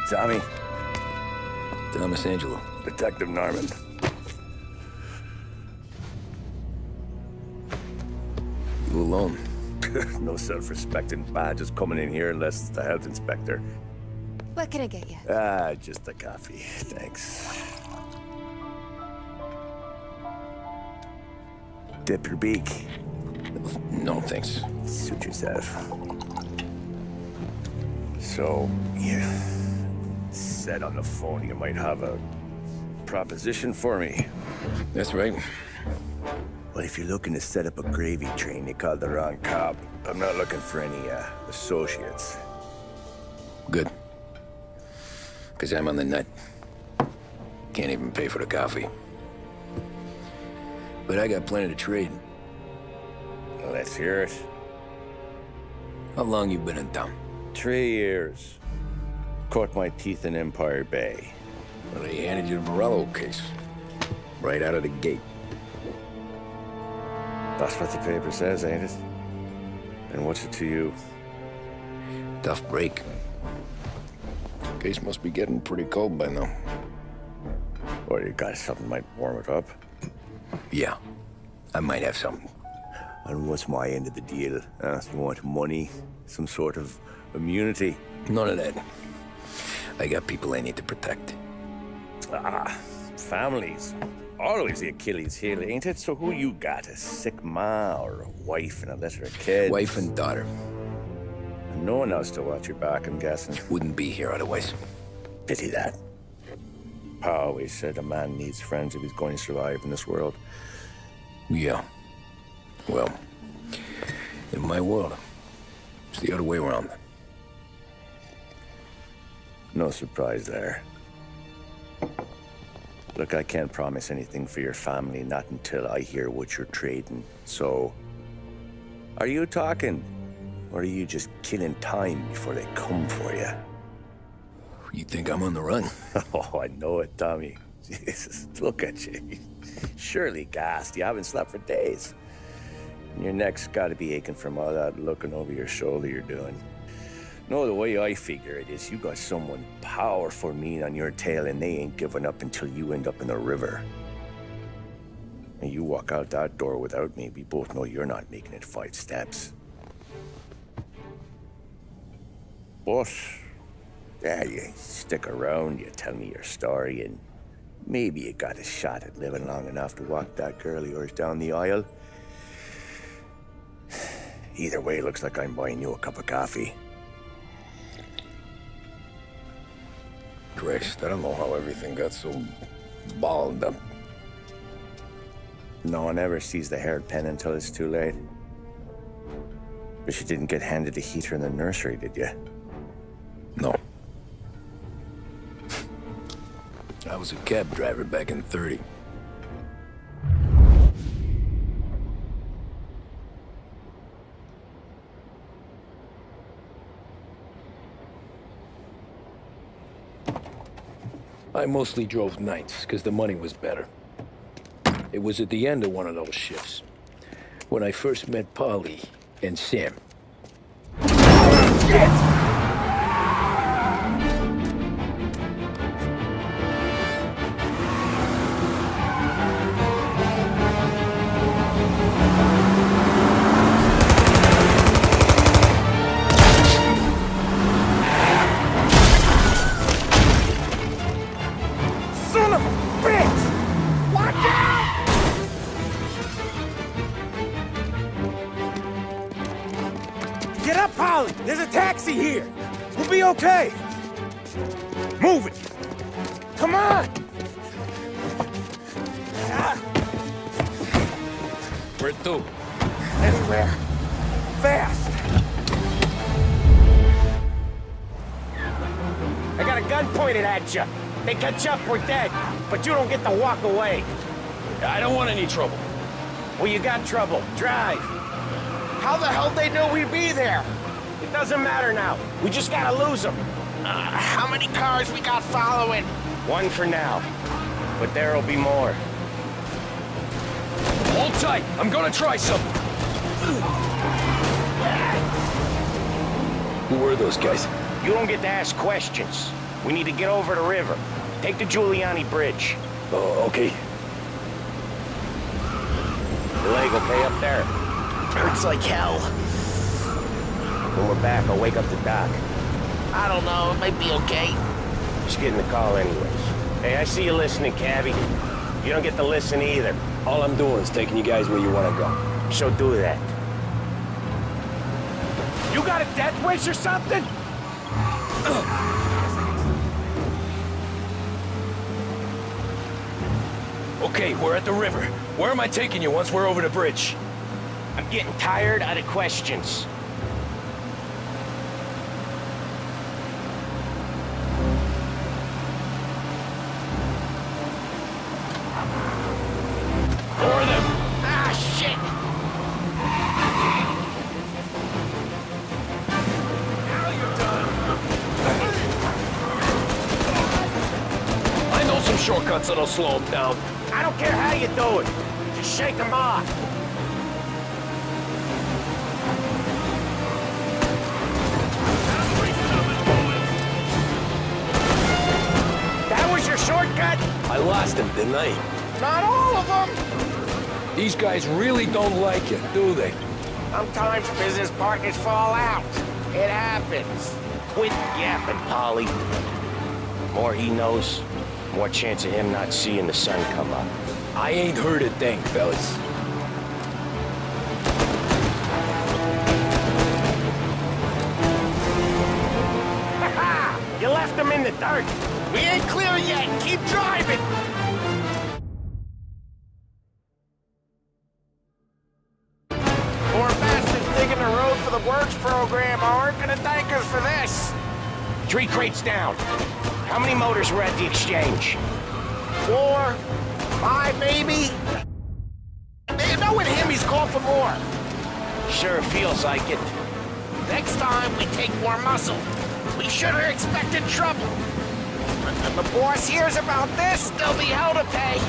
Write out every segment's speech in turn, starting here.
Tommy. Thomas Angelo. Detective Norman. You alone? No self-respecting badges coming in here unless it's the health inspector. What can I get you? Just a coffee. Thanks. Dip your beak. No, thanks. Suit yourself. So, you said on the phone you might have a proposition for me. That's right. Well, if you're looking to set up a gravy train, you called the wrong cop. I'm not looking for any, associates. Good. Because I'm on the nut. Can't even pay for the coffee. But I got plenty to trade. Let's hear it. How long you been in town? 3 years. Caught my teeth in Empire Bay. Well, they handed you the Morello case. Right out of the gate. That's what the paper says, ain't it? And what's it to you? Tough break. Case must be getting pretty cold by now. Or you got something might warm it up? Yeah, I might have something. And what's my end of the deal? You want money? Some sort of immunity? None of that. I got people I need to protect. Families. Always the Achilles heel, ain't it? So who you got? A sick ma or a wife and a litter of kids? Wife and daughter. And no one else to watch your back, I'm guessing. Wouldn't be here otherwise. Pity that. Pa always said a man needs friends if he's going to survive in this world. Yeah. Well, in my world, it's the other way around. No surprise there. Look, I can't promise anything for your family, not until I hear what you're trading. So, are you talking? Or are you just killing time before they come for you? You think I'm on the run? Oh, I know it, Tommy. Jesus, look at you. Surely gassed. You haven't slept for days. And your neck's got to be aching from all that looking over your shoulder you're doing. No, the way I figure it is you got someone powerful mean on your tail and they ain't giving up until you end up in the river. And you walk out that door without me, we both know you're not making it 5 steps. But, yeah, you stick around, you tell me your story, and maybe you got a shot at living long enough to walk that girl of yours down the aisle. Either way, it looks like I'm buying you a cup of coffee. Christ, I don't know how everything got so balled up. No one ever sees the hairpin until it's too late. But you didn't get handed a heater in the nursery, did you? No. I was a cab driver back in '30. I mostly drove nights, because the money was better. It was at the end of one of those shifts, when I first met Polly and Sam. Shit! There's a taxi here. We'll be okay. Move it. Come on. Where to? Anywhere. Fast. I got a gun pointed at you. They catch up, we're dead. But you don't get to walk away. I don't want any trouble. Well, you got trouble. Drive. How the hell they know we'd be there? It doesn't matter now. We just gotta lose them. How many cars we got following? 1 for now. But there'll be more. Hold tight. I'm gonna try something. Who were those guys? You don't get to ask questions. We need to get over the river. Take the Giuliani Bridge. Oh, okay. Your leg okay up there? Hurts like hell. When we're back, I'll wake up the doc. I don't know, it might be okay. Just getting the call anyways. Hey, I see you listening, Cabby. You don't get to listen either. All I'm doing is taking you guys where you want to go. So do that. You got a death wish or something? Okay, we're at the river. Where am I taking you once we're over the bridge? I'm getting tired of the questions. Or them. Ah, shit. Now you're done. I know some shortcuts that'll slow them down. I don't care how you do it. Just shake them off. That was your shortcut? I lost him, didn't I? Not all of them. These guys really don't like you, do they? Sometimes business partners fall out. It happens. Quit yapping, Polly. More he knows, more chance of him not seeing the sun come up. I ain't heard a thing, fellas. Ha! You left him in the dirt. We ain't clear yet. Keep driving. Poor bastards digging the road for the works program aren't gonna thank us for this. 3 crates down. How many motors were at the exchange? 4, 5 maybe. You know with him he's called for more. Sure feels like it. Next time we take more muscle. We should have expected trouble. When the boss hears about this, there'll be hell to pay.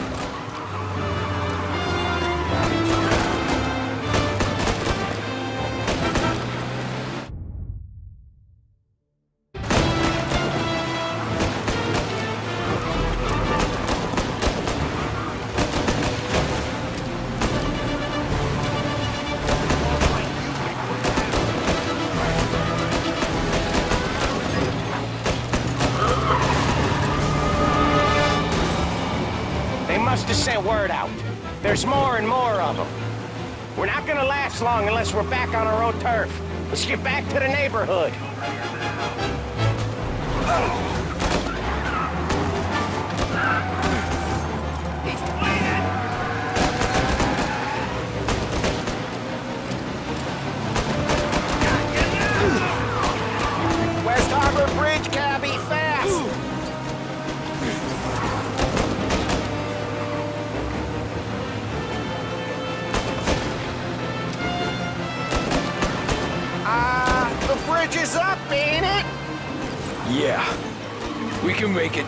Must have sent word out. There's more and more of them. We're not gonna last long unless we're back on our own turf. Let's get back to the neighborhood. He's bleeding! West Harbor Bridge, cabby, fast! The bridge is up, ain't it? Yeah. We can make it.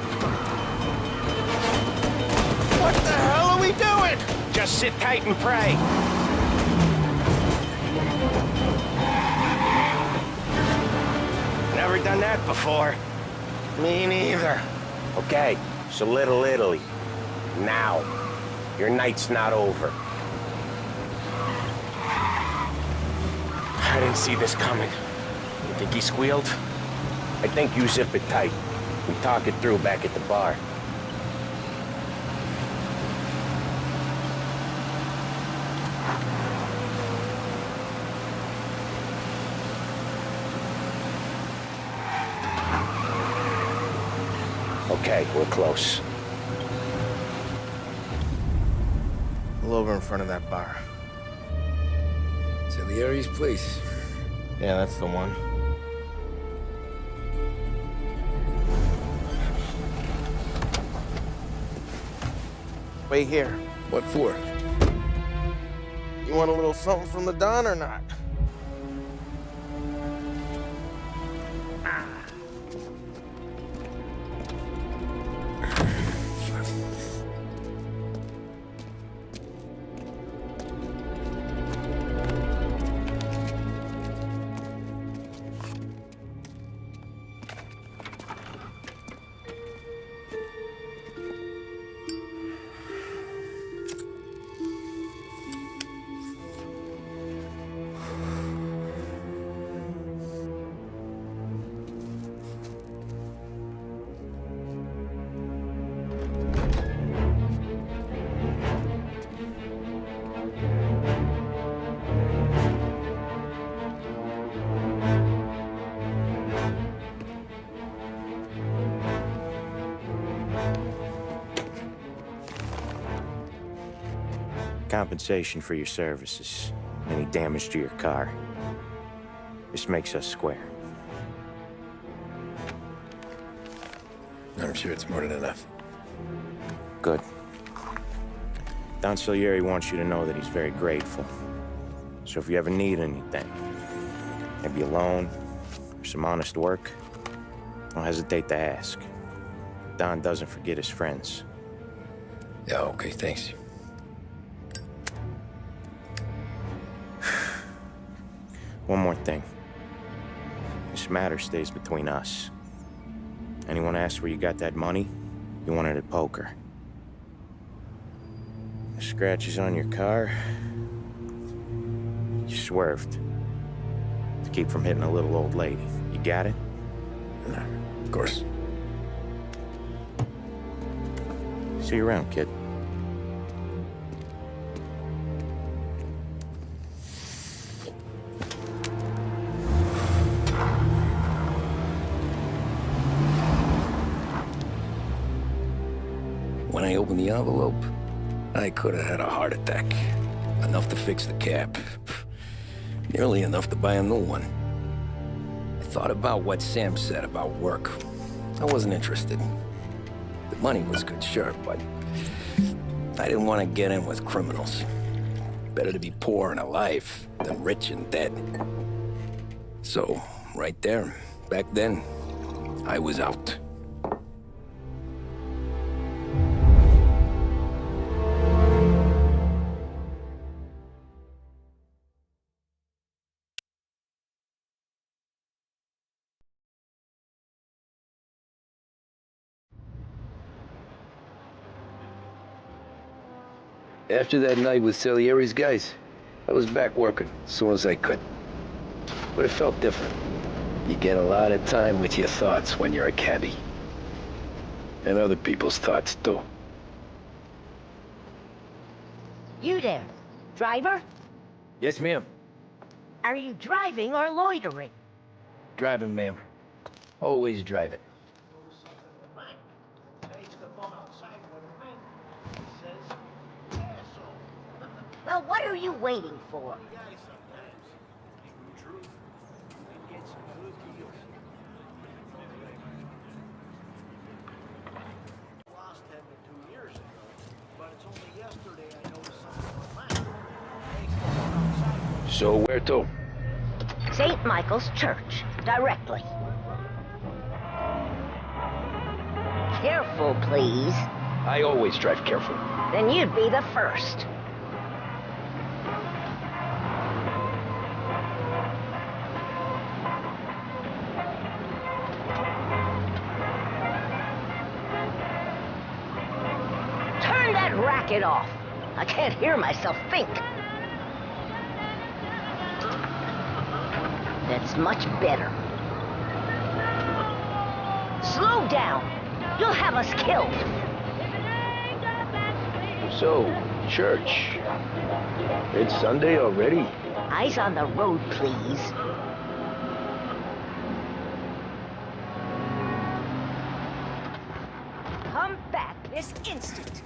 What the hell are we doing? Just sit tight and pray. Never done that before. Me neither. Okay, so Little Italy. Now. Your night's not over. I didn't see this coming. You think he squealed? I think you zip it tight. We talk it through back at the bar. Okay, we're close. Pull over in front of that bar. Salieri's place. Yeah, that's the one. Wait here. What for? You want a little something from the Don or not? Compensation for your services. Any damage to your car. This makes us square. I'm sure it's more than enough. Good. Don Salieri wants you to know that he's very grateful. So if you ever need anything, maybe a loan or some honest work, don't hesitate to ask. Don doesn't forget his friends. Yeah, okay, thanks. One more thing. This matter stays between us. Anyone asks where you got that money, you won it at poker. The scratches on your car, you swerved. To keep from hitting a little old lady. You got it? Of course. See you around, kid. When I opened the envelope, I could have had a heart attack. Enough to fix the cab. Nearly enough to buy a new one. I thought about what Sam said about work. I wasn't interested. The money was good, sure, but I didn't want to get in with criminals. Better to be poor and alive than rich and dead. So, right there, back then, I was out. After that night with Salieri's guys, I was back working as soon as I could. But it felt different. You get a lot of time with your thoughts when you're a cabbie. And other people's thoughts, too. You there, driver? Yes, ma'am. Are you driving or loitering? Driving, ma'am. Always driving. Well, what are you waiting for? So where to? St. Michael's Church, directly. Careful, please. I always drive careful. Then you'd be the first. Turn that racket off. I can't hear myself think. That's much better. Slow down. You'll have us killed. So, church. It's Sunday already? Eyes on the road, please. Come back this instant.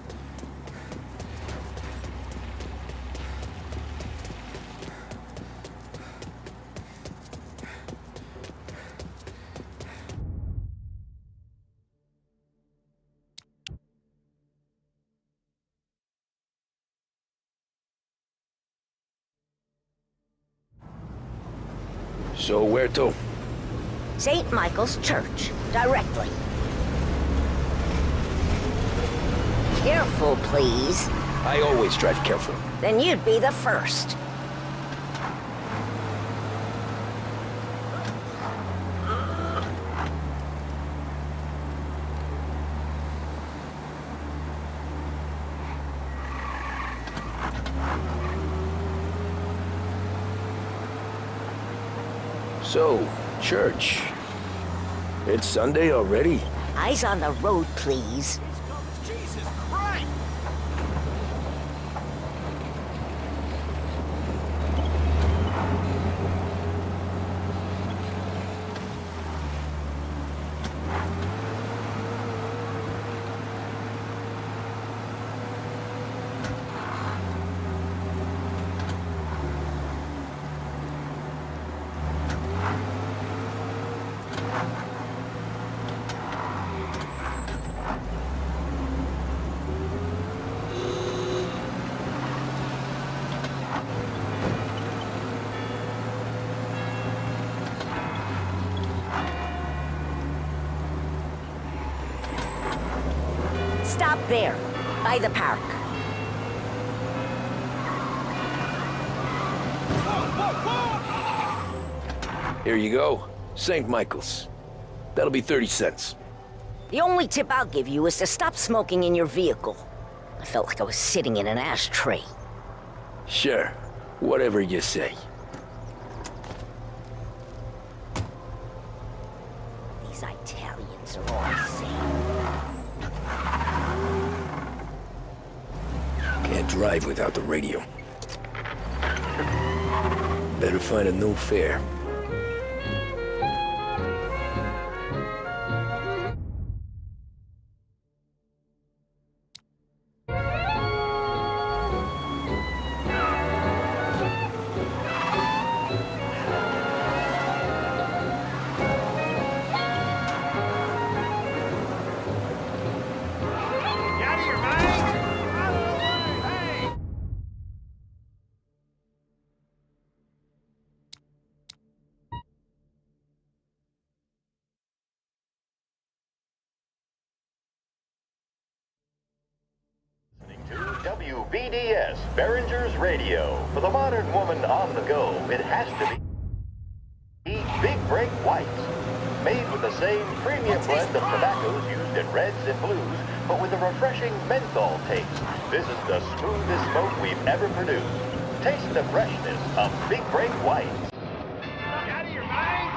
So where to? St. Michael's Church, directly. Careful, please. I always drive careful. Then you'd be the first. So, church. It's Sunday already? Eyes on the road, please. Jesus Christ! stop there, by the park. Here you go. St. Michael's. That'll be 30 cents. The only tip I'll give you is to stop smoking in your vehicle. I felt like I was sitting in an ashtray. Sure. Whatever you say. These Italians are all the same. Can't drive without the radio. Better find a new fare. WBDS, Behringer's Radio. For the modern woman on the go, it has to be Big Break Whites. Made with the same premium blend of tobaccos used in reds and blues, but with a refreshing menthol taste. This is the smoothest smoke we've ever produced. Taste the freshness of Big Break Whites. Out of your mind?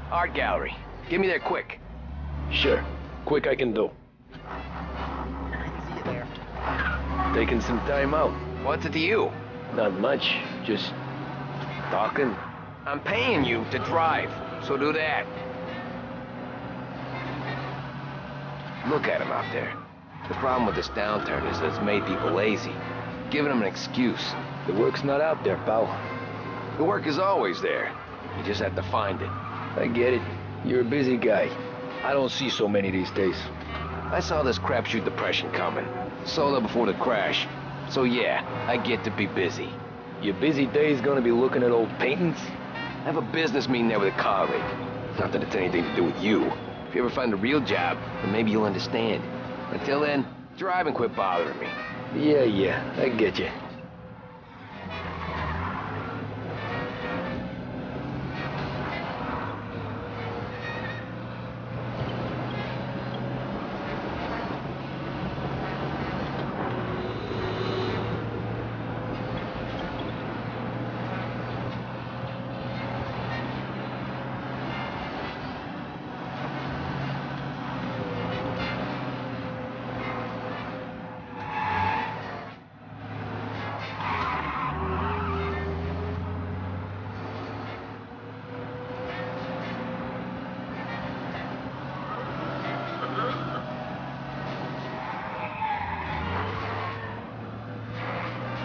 Art gallery. Get me there quick. Sure. Quick I can do. See you there. Taking some time out. What's it to you? Not much. Just talking. I'm paying you to drive, so do that. Look at him out there. The problem with this downturn is that it's made people lazy. Giving them an excuse. The work's not out there, pal. The work is always there. You just have to find it. I get it. You're a busy guy. I don't see so many these days. I saw this crapshoot depression coming. Sold up before the crash. So yeah, I get to be busy. Your busy day's gonna be looking at old paintings? I have a business meeting there with a colleague. Not that it's anything to do with you. If you ever find a real job, then maybe you'll understand. Until then, drive and quit bothering me. Yeah, I get you.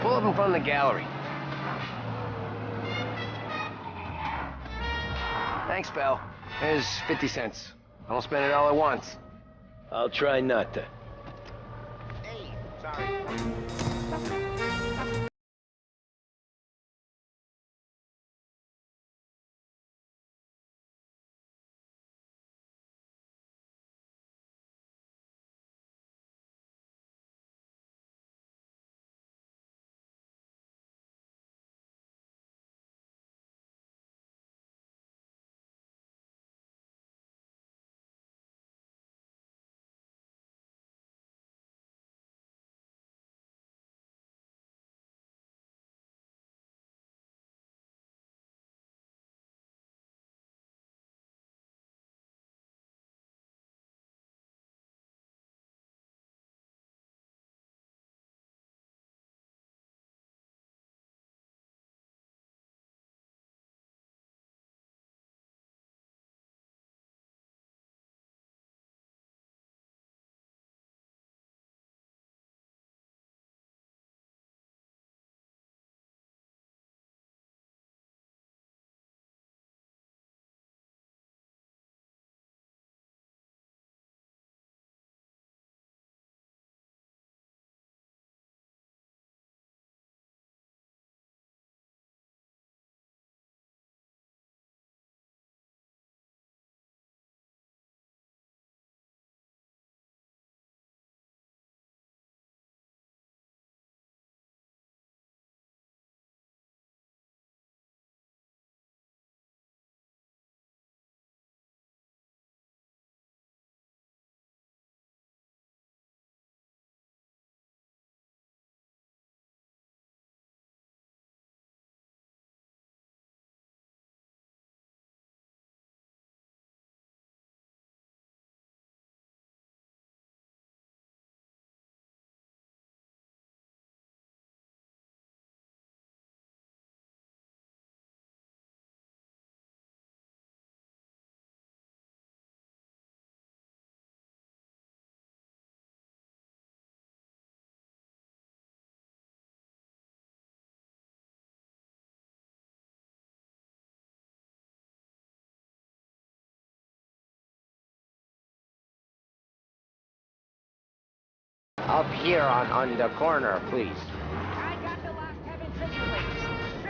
Pull up in front of the gallery. Thanks, pal. Here's 50 cents. I don't spend it all at once. I'll try not to. Hey, sorry. Up here on the corner, please.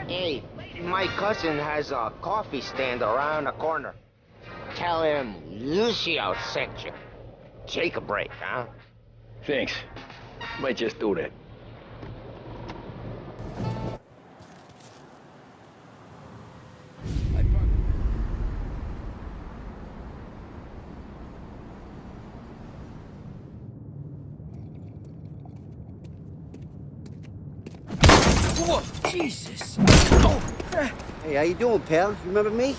Hey, my cousin has a coffee stand around the corner. Tell him Lucio sent you. Take a break, huh? Thanks. Might just do that. Whoa, Jesus! Hey, how you doing, pal? You remember me?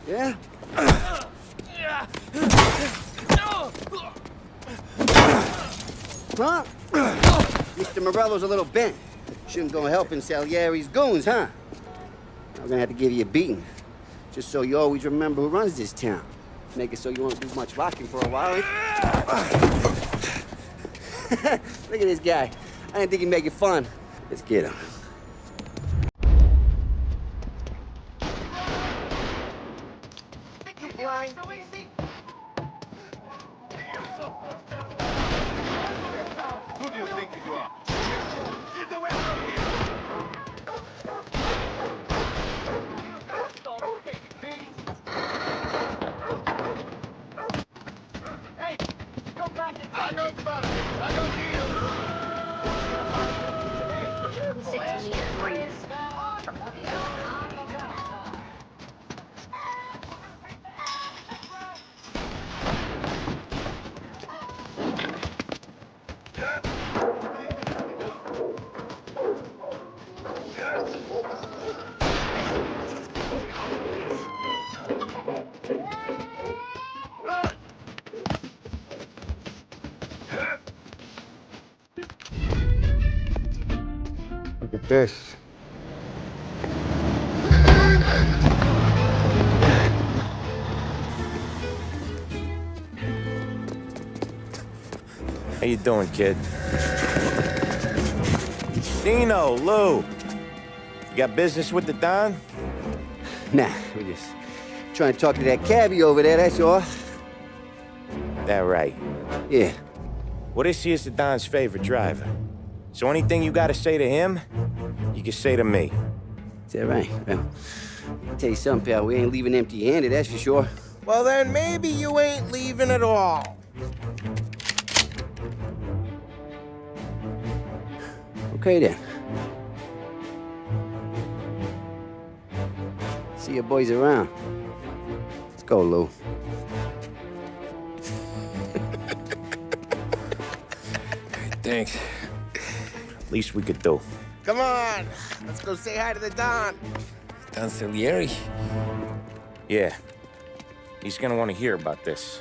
Yeah? Huh? Mr. Morello's a little bent. Shouldn't go helping Salieri's goons, huh? I'm gonna have to give you a beating. Just so you always remember who runs this town. Make it so you won't do much locking for a while. Look at this guy. I didn't think he'd make it fun. Let's get him. Who do you think you are? Hey, come back! I know about it. I know Look at this. How you doing, kid? Dino, Lou. You got business with the Don? Nah, we're just trying to talk to that cabbie over there, that's all. That right. Yeah. Well, this here's the Don's favorite driver. So anything you gotta say to him, you can say to me. Is that right? Well, I'll tell you something, pal. We ain't leaving empty-handed, that's for sure. Well, then maybe you ain't leaving at all. Okay, then. See your boys around. Let's go, Lou. Thanks. Least we could do. Come on, let's go say hi to the Don. Don Salieri? Yeah. He's gonna want to hear about this.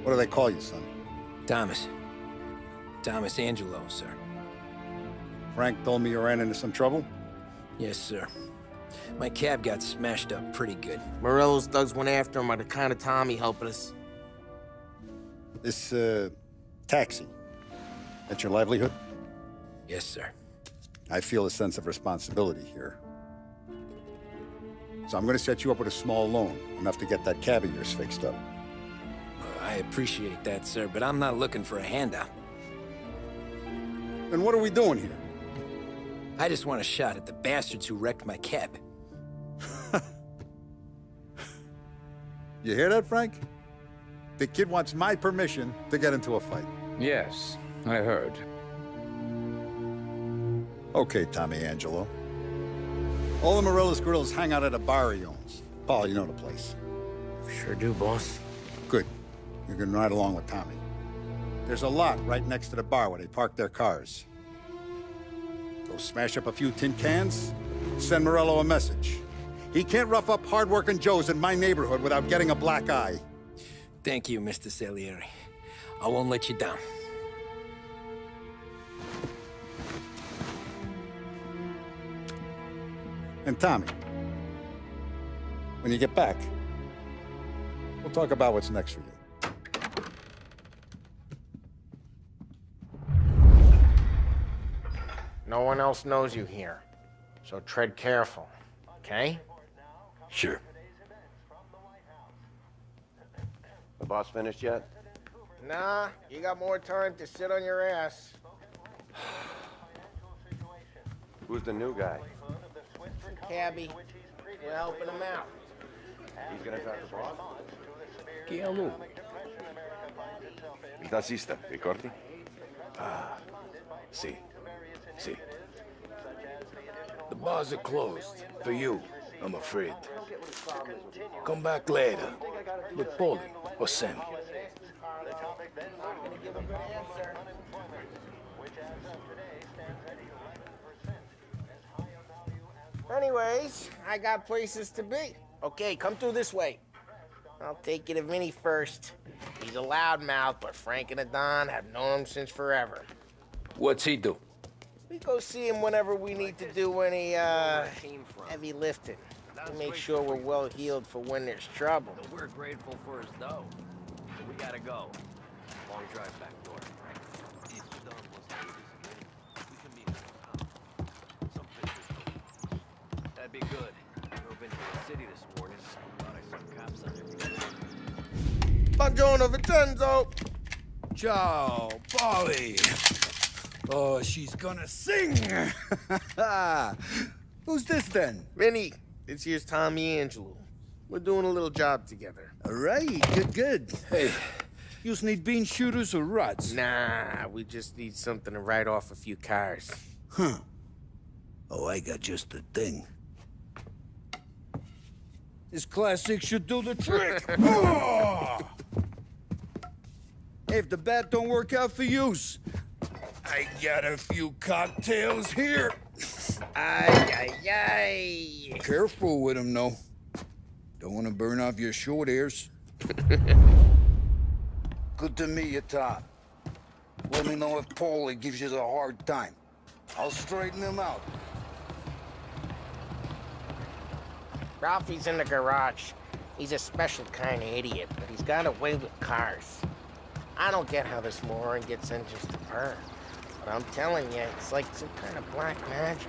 What do they call you, son? Thomas. Tommy Angelo, sir. Frank told me you ran into some trouble? Yes, sir. My cab got smashed up pretty good. Morello's thugs went after him by the kind of Tommy helping us. This, taxi, that's your livelihood? Yes, sir. I feel a sense of responsibility here. So I'm gonna set you up with a small loan, enough to get that cab of yours fixed up. I appreciate that, sir, but I'm not looking for a handout. Then what are we doing here? I just want a shot at the bastards who wrecked my cab. You hear that, Frank? The kid wants my permission to get into a fight. Yes, I heard. Okay, Tommy Angelo. All the Morello's grills hang out at a bar he owns. Paul, you know the place. Sure do, boss. Good. You can ride along with Tommy. There's a lot right next to the bar where they park their cars. Go smash up a few tin cans, send Morello a message. He can't rough up hard-working Joes in my neighborhood without getting a black eye. Thank you, Mr. Salieri. I won't let you down. And Tommy, when you get back, we'll talk about what's next for you. No one else knows you here, so tread careful, okay? Sure. The boss finished yet? Nah, you got more time to sit on your ass. Who's the new guy? Cabby, we're helping him out. He's gonna talk to the boss? Chi è lui? Il tassista, ricordi? See. The bars are closed. For you, I'm afraid. Come back later. With Paulie or Sammy. Anyways, I got places to be. Okay, come through this way. I'll take you to Vinny first. He's a loudmouth, but Frank and the Don have known him since forever. What's he do? We go see him whenever we need to do any, heavy lifting. To make sure we're well healed for when there's trouble. We're grateful for his dough. We gotta go. Long drive back door. That'd be good. Drove into the city this morning. Thought I saw cops on every Buongiorno, Vincenzo! Ciao, Paulie. Oh, she's gonna sing. Who's this then? Vinny, this here's Tommy Angelo. We're doing a little job together. All right, good. Hey, you need bean shooters or rods? Nah, we just need something to write off a few cars. Huh. Oh, I got just the thing. This classic should do the trick. Oh! Hey, if the bat don't work out for yous, I got a few cocktails here. Ay. Careful with them, though. Don't want to burn off your short hairs. Good to meet you, Tom. Let me know if Paulie gives you the hard time. I'll straighten him out. Ralphie's in the garage. He's a special kind of idiot, but he's got a way with cars. I don't get how this moron gets engines to burn. But I'm telling you, it's like some kind of black magic.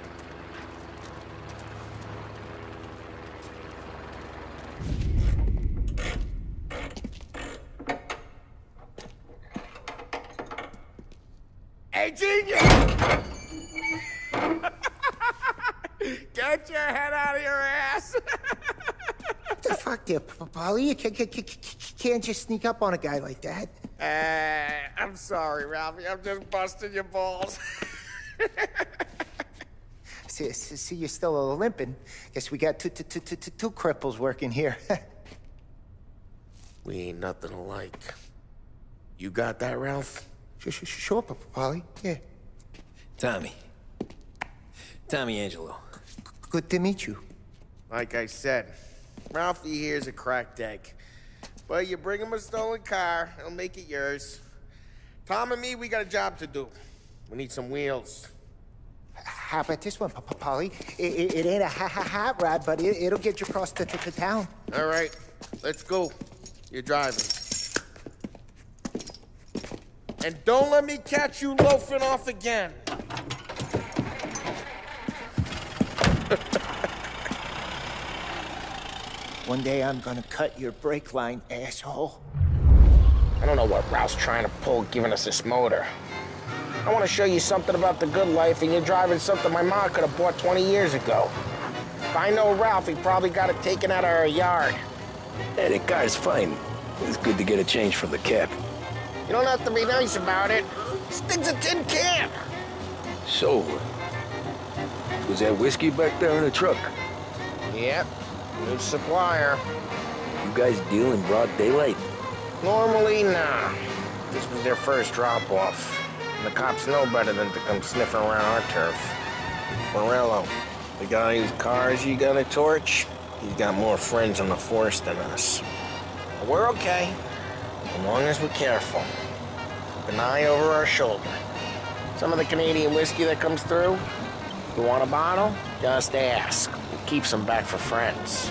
Hey, genius! Get your head out of your ass! What the fuck there, Paulie? You can't just sneak up on a guy like that. I'm sorry, Ralphie. I'm just busting your balls. See, you're still limping. Guess we got two cripples working here. We ain't nothing alike. You got that, Ralph? Sure, Paulie. Yeah. Tommy Angelo. Good to meet you. Like I said, Ralphie here's a cracked egg. But you bring him a stolen car, he'll make it yours. Tom and me, we got a job to do. We need some wheels. How about this one, Paulie? It ain't a hot rod, but it'll get you across to town. All right, let's go. You're driving. And don't let me catch you loafing off again. One day I'm gonna cut your brake line, asshole. I don't know what Ralph's trying to pull giving us this motor. I want to show you something about the good life, and you're driving something my mom could have bought 20 years ago. If I know Ralph, he probably got it taken out of our yard. Hey, the car's fine. It's good to get a change from the cab. You don't have to be nice about it. This thing's a tin can. So, was that whiskey back there in the truck? Yep, new supplier. You guys deal in broad daylight? Normally, nah. This was their first drop-off. The cops know better than to come sniffing around our turf. Morello, the guy whose cars you gotta torch, he's got more friends on the force than us. But we're okay, as long as we're careful. Keep an eye over our shoulder. Some of the Canadian whiskey that comes through, you want a bottle? Just ask. It keeps them back for friends.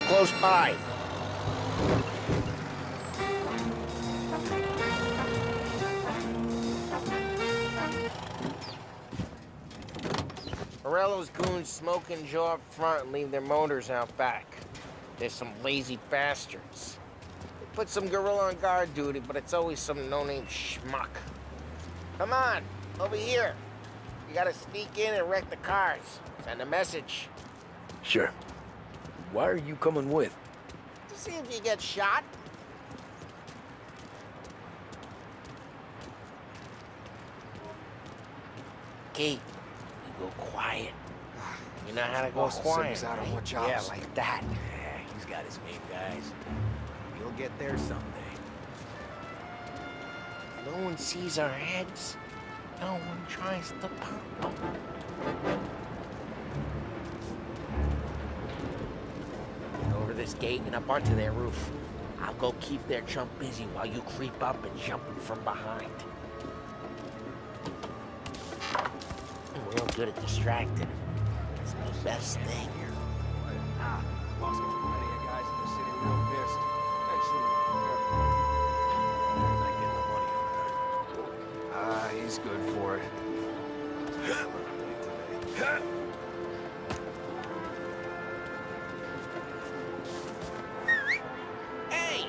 Close by. Morello's goons smoke and jaw up front and leave their motors out back. They're some lazy bastards. They put some gorilla on guard duty, but it's always some no-name schmuck. Come on, over here. You gotta sneak in and wreck the cars. Send a message. Sure. Why are you coming with? To see if you get shot. Key, you go quiet. You know how to go quiet, right? Yeah, like that. Yeah, he's got his main guys. You'll get there someday. No one sees our heads. No one tries to pop them. Over this gate and up onto their roof. I'll go keep their chump busy while you creep up and jump him from behind. I'm real good at distracting. It's my best thing. Boss got plenty of guys in the city real pissed. Not getting the money on that. He's good for it. Hey!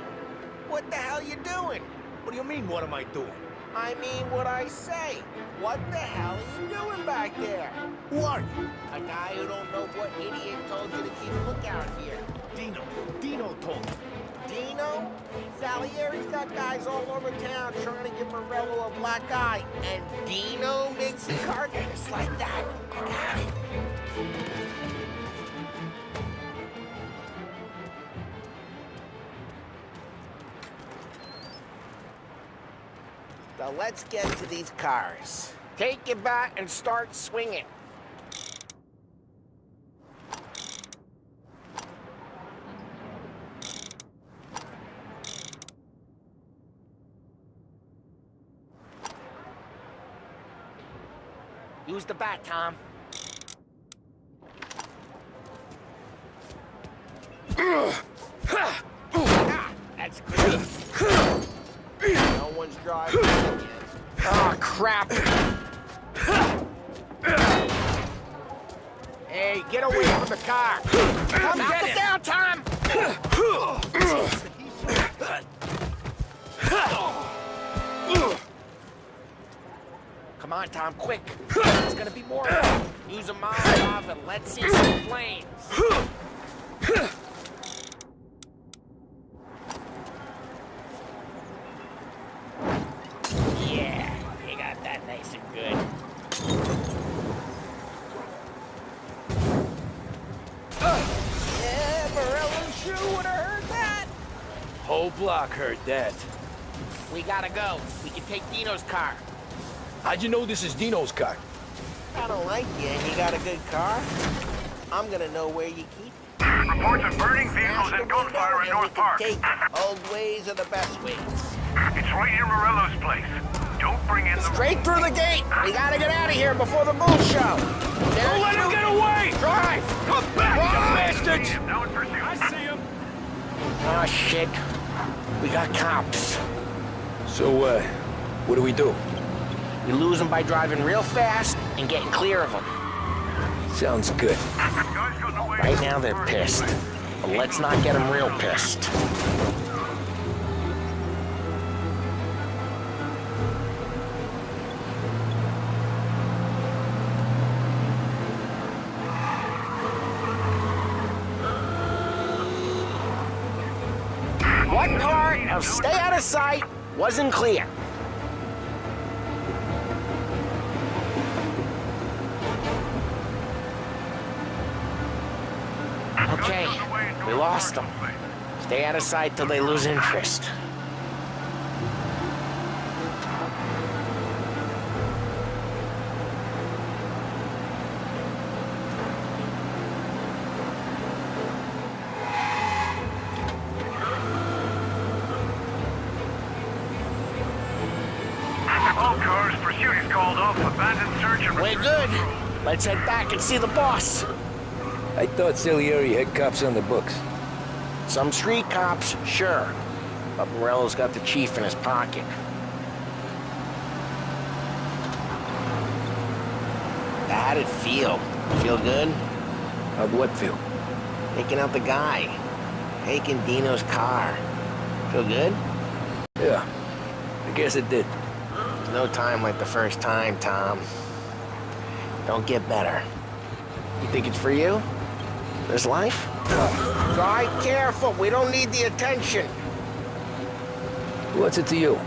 What the hell you doing? What do you mean, what am I doing? I mean what I say. What the hell are you doing back there? Who are you? A guy who don't know what idiot told you to keep a lookout here. Dino told me. Dino? Salieri's got guys all over town trying to give Morello a black eye. And Dino makes it carcass like that. I got it. Now let's get to these cars. Take your bat and start swinging. Use the bat, Tom. That's good. No one's driving again. Oh, crap. Hey, get away from the car! Come knock it down, Tom! Come on, Tom, quick! There's gonna be more. Use a Molotov and let's see some flames. Yeah, you got that nice and good. Yeah, Morello's shoe would've heard that. Whole block heard that. We gotta go. We can take Dino's car. How'd you know this is Dino's car? I don't like you and you got a good car. I'm gonna know where you keep it. Reports of burning vehicles and gunfire in North Park. Old ways are the best ways. It's right near Morello's place. Don't bring in the... Straight through the gate! We gotta get out of here before the bull show! Don't let him get away! Drive! Come back, you bastards! Now in pursuit. I see him. Oh, shit. We got cops. So, what do we do? We lose them by driving real fast and getting clear of them. Sounds good. Right now they're pissed. But let's not get them real pissed. What part of stay out of sight wasn't clear? Okay, we lost them. Stay out of sight till they lose interest. All cars, pursuit is called off. Abandoned search and... We're good. Let's head back and see the boss. I thought Salieri had cops on the books. Some street cops, sure. But Morello's got the chief in his pocket. How'd it feel? Feel good? How'd what feel? Taking out the guy. Taking Dino's car. Feel good? Yeah, I guess it did. No time like the first time, Tom. Don't get better. You think it's for you? This life? Drive careful. We don't need the attention. What's it to you?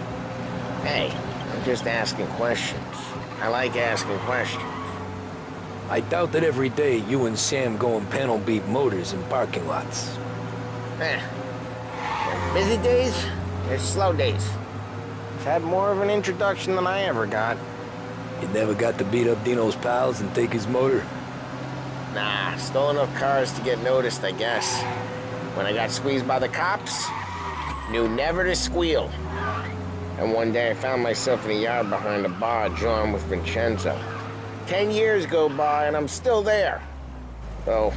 Hey, I'm just asking questions. I like asking questions. I doubt that every day you and Sam go and panel beat motors in parking lots. There's busy days, there's slow days. I've had more of an introduction than I ever got. You never got to beat up Dino's pals and take his motor? Nah, stole enough cars to get noticed, I guess. When I got squeezed by the cops, knew never to squeal. And one day I found myself in a yard behind a bar drawn with Vincenzo. 10 years go by and I'm still there. So,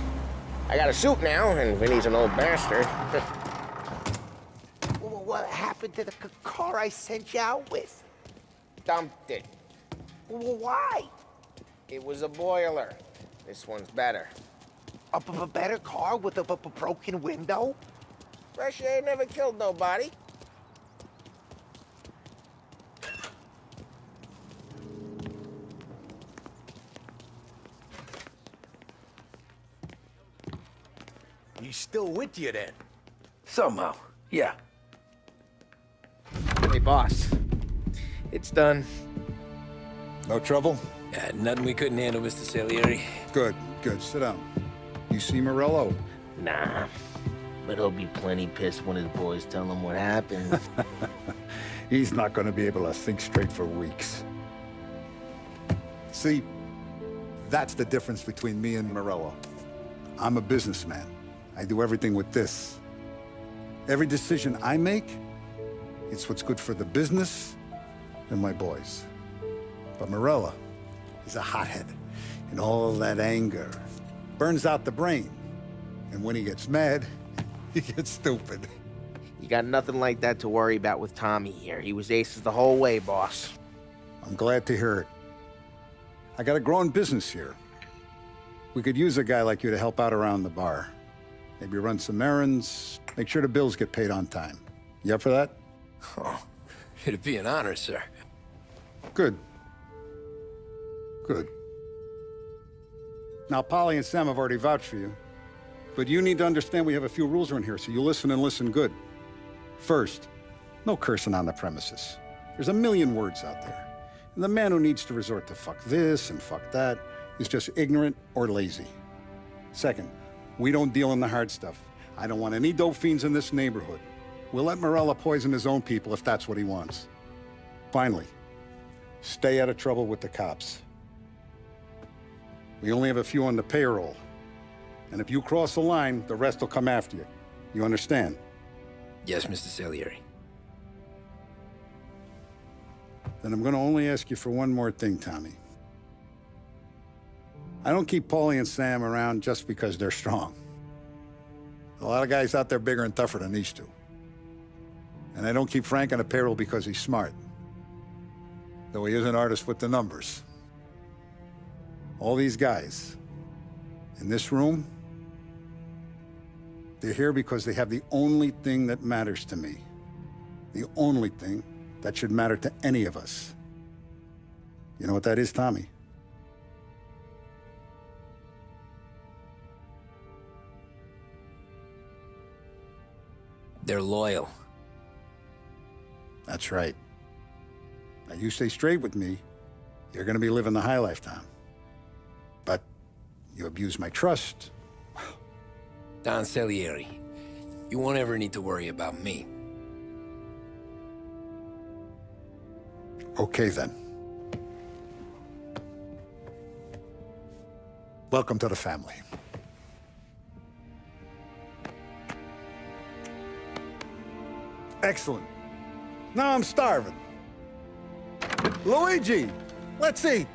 I got a suit now, and Vinny's an old bastard. What happened to the car I sent you out with? Dumped it. Why? It was a boiler. This one's better. A better car with a broken window? Fresh air never killed nobody. He's still with you then? Somehow, yeah. Hey, boss. It's done. No trouble? Nothing we couldn't handle, Mr. Salieri. Good, good. Sit down. You see Morello? Nah. But he'll be plenty pissed when his boys tell him what happened. He's not going to be able to think straight for weeks. See, that's the difference between me and Morello. I'm a businessman. I do everything with this. Every decision I make, it's what's good for the business and my boys. But Morello is a hothead, and all that anger burns out the brain. And when he gets mad, he gets stupid. You got nothing like that to worry about with Tommy here. He was aces the whole way, boss. I'm glad to hear it. I got a growing business here. We could use a guy like you to help out around the bar. Maybe run some errands, make sure the bills get paid on time. You up for that? Oh, it'd be an honor, sir. Good. Good. Now, Polly and Sam have already vouched for you. But you need to understand we have a few rules around here, so you listen and listen good. First, no cursing on the premises. There's a million words out there. And the man who needs to resort to fuck this and fuck that is just ignorant or lazy. Second, we don't deal in the hard stuff. I don't want any dope fiends in this neighborhood. We'll let Morella poison his own people if that's what he wants. Finally, stay out of trouble with the cops. We only have a few on the payroll. And if you cross the line, the rest will come after you. You understand? Yes, Mr. Salieri. Then I'm gonna only ask you for one more thing, Tommy. I don't keep Paulie and Sam around just because they're strong. A lot of guys out there bigger and tougher than these two. And I don't keep Frank on the payroll because he's smart. Though he is an artist with the numbers. All these guys in this room, they're here because they have the only thing that matters to me. The only thing that should matter to any of us. You know what that is, Tommy? They're loyal. That's right. Now you stay straight with me, you're gonna be living the high life, Tom. But you abuse my trust. Don Salieri, you won't ever need to worry about me. Okay, then. Welcome to the family. Excellent. Now I'm starving. Luigi, let's eat.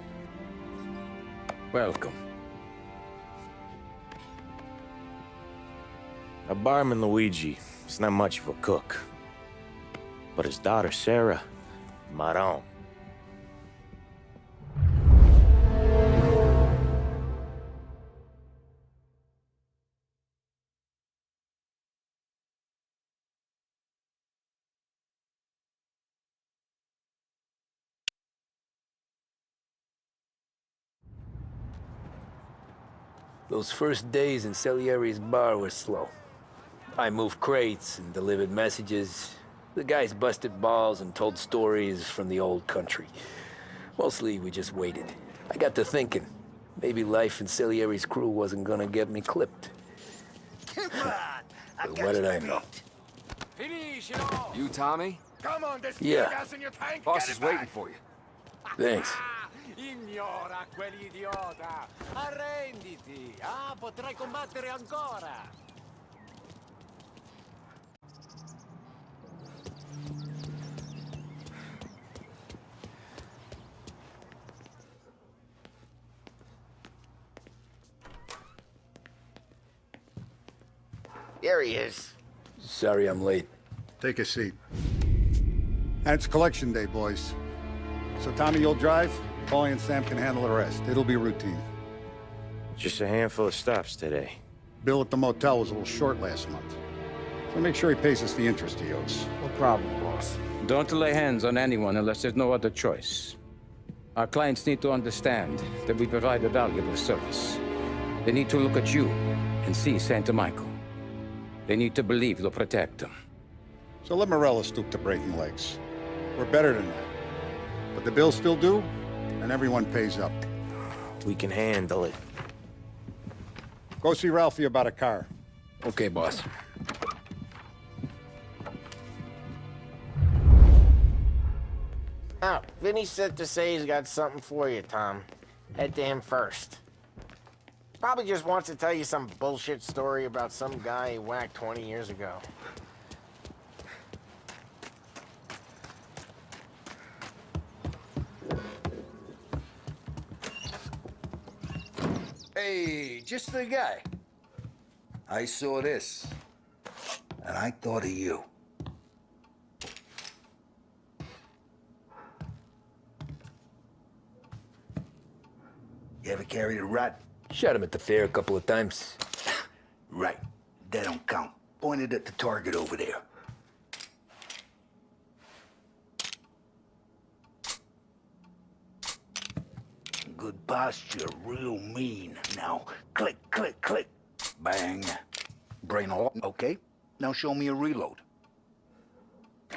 Welcome. A barman Luigi is not much of a cook. But his daughter Sarah, Maron. Those first days in Salieri's bar were slow. I moved crates and delivered messages. The guys busted balls and told stories from the old country. Mostly, we just waited. I got to thinking, maybe life in Salieri's crew wasn't gonna get me clipped. Come on, But what did I know? You, Tommy? Come on, there's Yeah. gas in your tank. Boss Get is it waiting back. for you. Thanks. Ignora quell'idiota. Arrenditi. Potrai combattere ancora. There he is. Sorry I'm late. Take a seat. And it's collection day, boys. So Tommy, you'll drive. Paulie and Sam can handle the rest. It'll be routine. Just a handful of stops today. Bill at the motel was a little short last month. So make sure he pays us the interest he owes. No problem, boss. Don't lay hands on anyone unless there's no other choice. Our clients need to understand that we provide a valuable service. They need to look at you and see Santa Michael. They need to believe you'll protect them. So let Morella stoop to breaking legs. We're better than that. But the bill's still due, and everyone pays up. We can handle it. Go see Ralphie about a car. Okay, boss. Oh, Vinny said to say he's got something for you, Tom. Head to him first. Probably just wants to tell you some bullshit story about some guy he whacked 20 years ago. Hey, just the guy. I saw this, and I thought of you. You ever carried a rat Shot him at the fair a couple of times. Right. That don't count. Pointed at the target over there. Good posture, real mean. Now, click, click, click. Bang. Brain all okay. Now show me a reload.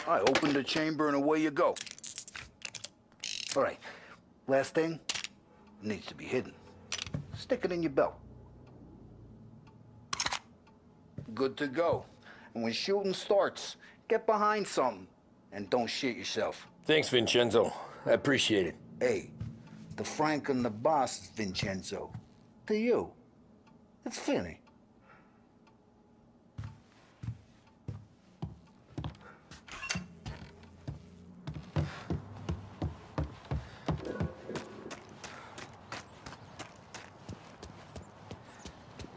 I open the chamber and away you go. All right. Last thing, needs to be hidden. Stick it in your belt. Good to go. And when shooting starts, get behind something and don't shit yourself. Thanks, Vincenzo. I appreciate it. Hey, the Frank and the boss is Vincenzo. To you, it's Finny.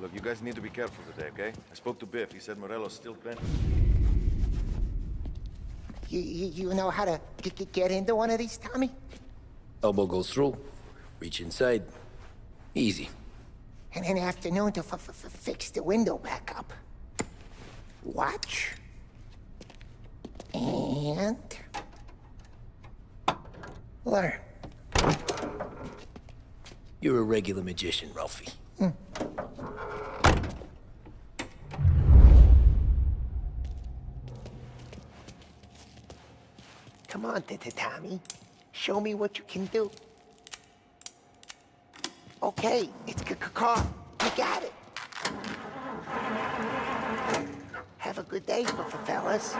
Look, you guys need to be careful today, okay? I spoke to Biff. He said Morello's still bent. You know how to get into one of these, Tommy? Elbow goes through. Reach inside. Easy. And in the afternoon to fix the window back up. Watch. And... learn. You're a regular magician, Ralphie. Come on, Tommy. Show me what you can do. Okay, it's caught. You got it. Have a good day, fellas.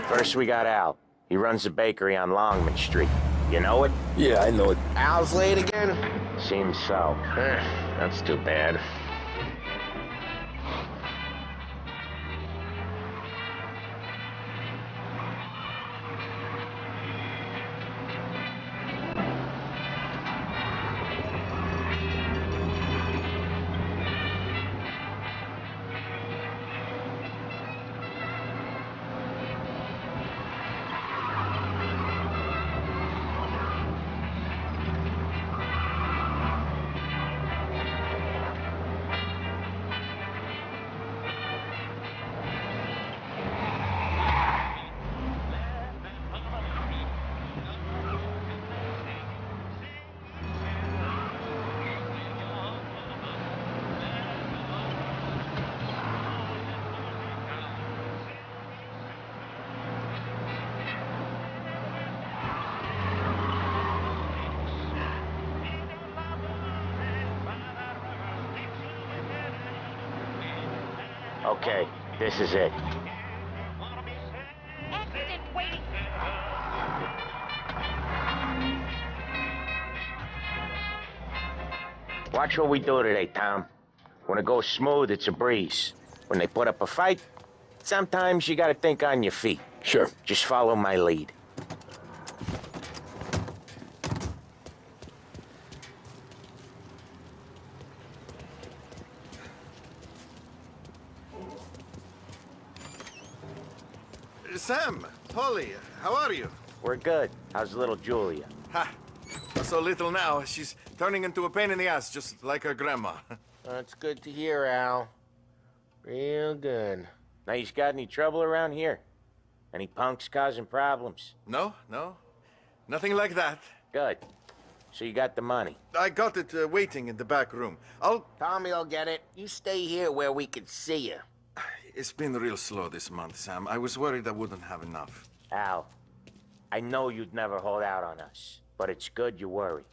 First, we got Al. He runs a bakery on Longman Street. You know it? Yeah, I know it. Al's late again? Seems so. That's too bad. Okay, this is it. Watch what we do today, Tom. When it goes smooth, it's a breeze. When they put up a fight, sometimes you gotta think on your feet. Sure. Just follow my lead. Sam, Polly, how are you? We're good. How's little Julia? Ha! So little now, she's turning into a pain in the ass, just like her grandma. That's good to hear, Al. Real good. Now, you got any trouble around here? Any punks causing problems? No. Nothing like that. Good. So you got the money? I got it waiting in the back room. Tommy'll get it. You stay here where we can see you. It's been real slow this month, Sam. I was worried I wouldn't have enough. Al, I know you'd never hold out on us, but it's good you worry.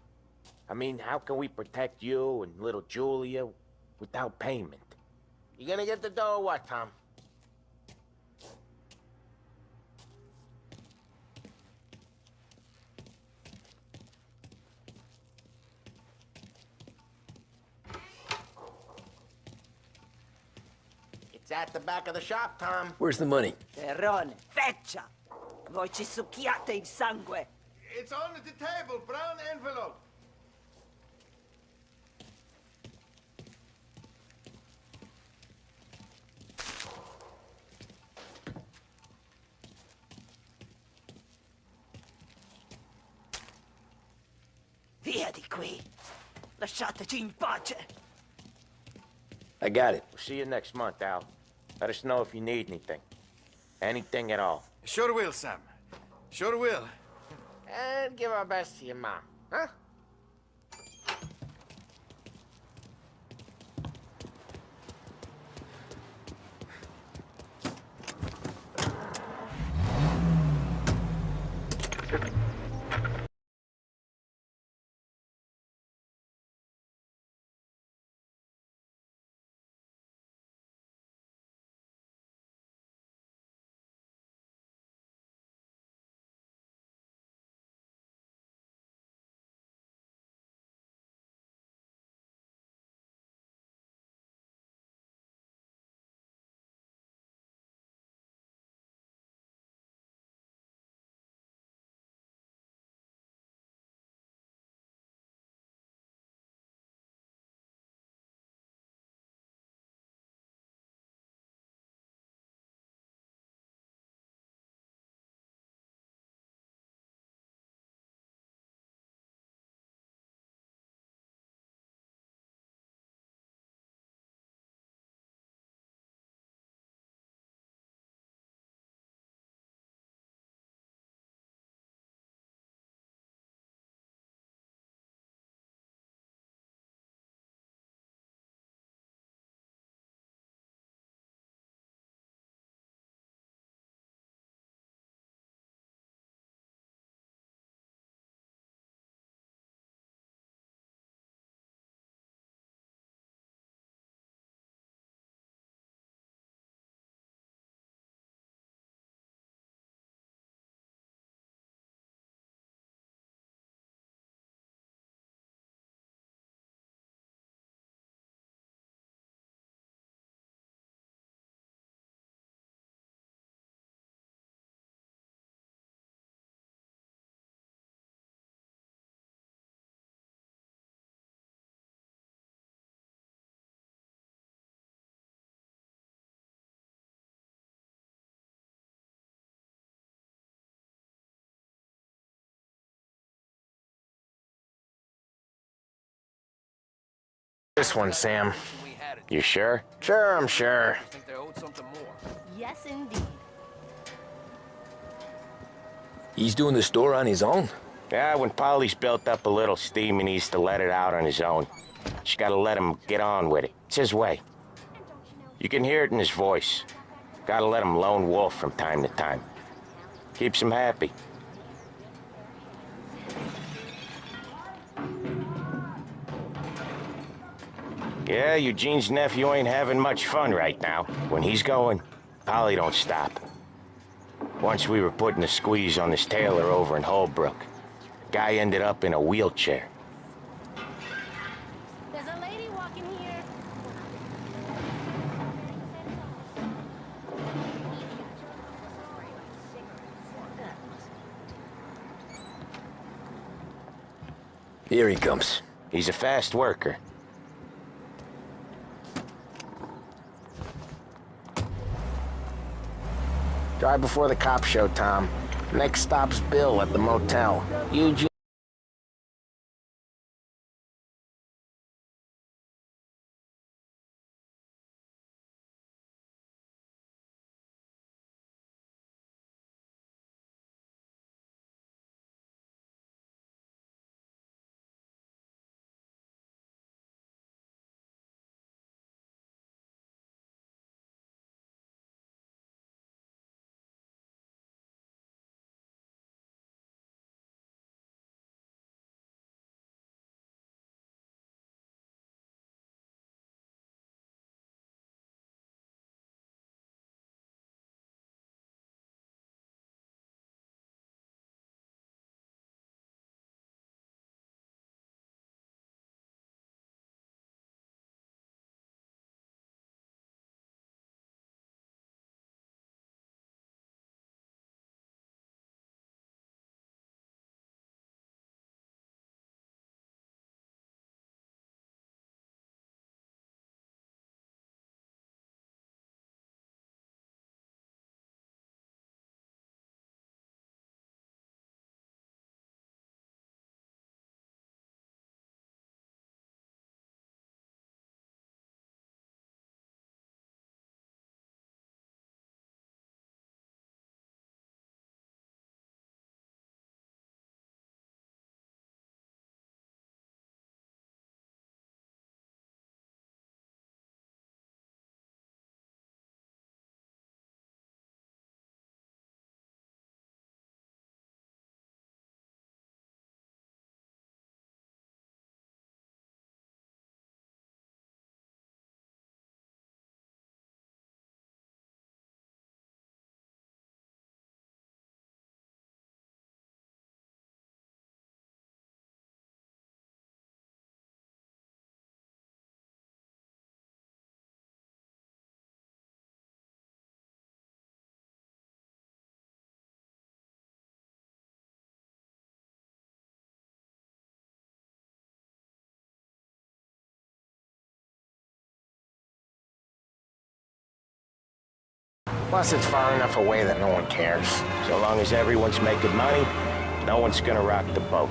I mean, how can we protect you and little Julia without payment? You gonna get the dough or what, Tom? It's at the back of the shop, Tom. Where's the money? Terrone, feccia! Voi ci succhiate il sangue! It's on the table, brown envelope. di qui. Lasciateci in pace. I got it. We'll see you next month, Al. Let us know if you need anything. Anything at all. Sure will, Sam. Sure will. And give our best to your mom, huh? This one, Sam. You sure? Sure, I'm sure. Think they owed something more. Yes, indeed. He's doing the store on his own? Yeah, when Polly's built up a little steam, he needs to let it out on his own. Just gotta let him get on with it. It's his way. You can hear it in his voice. Gotta let him lone wolf from time to time. Keeps him happy. Yeah, Eugene's nephew ain't having much fun right now. When he's going, Polly don't stop. Once we were putting a squeeze on this tailor over in Holbrook. Guy ended up in a wheelchair. There's a lady walking here. Here he comes. He's a fast worker. Drive before the cops show, Tom. Next stop's Bill at the motel. Eugene. Plus, it's far enough away that no one cares. So long as everyone's making money, no one's gonna rock the boat.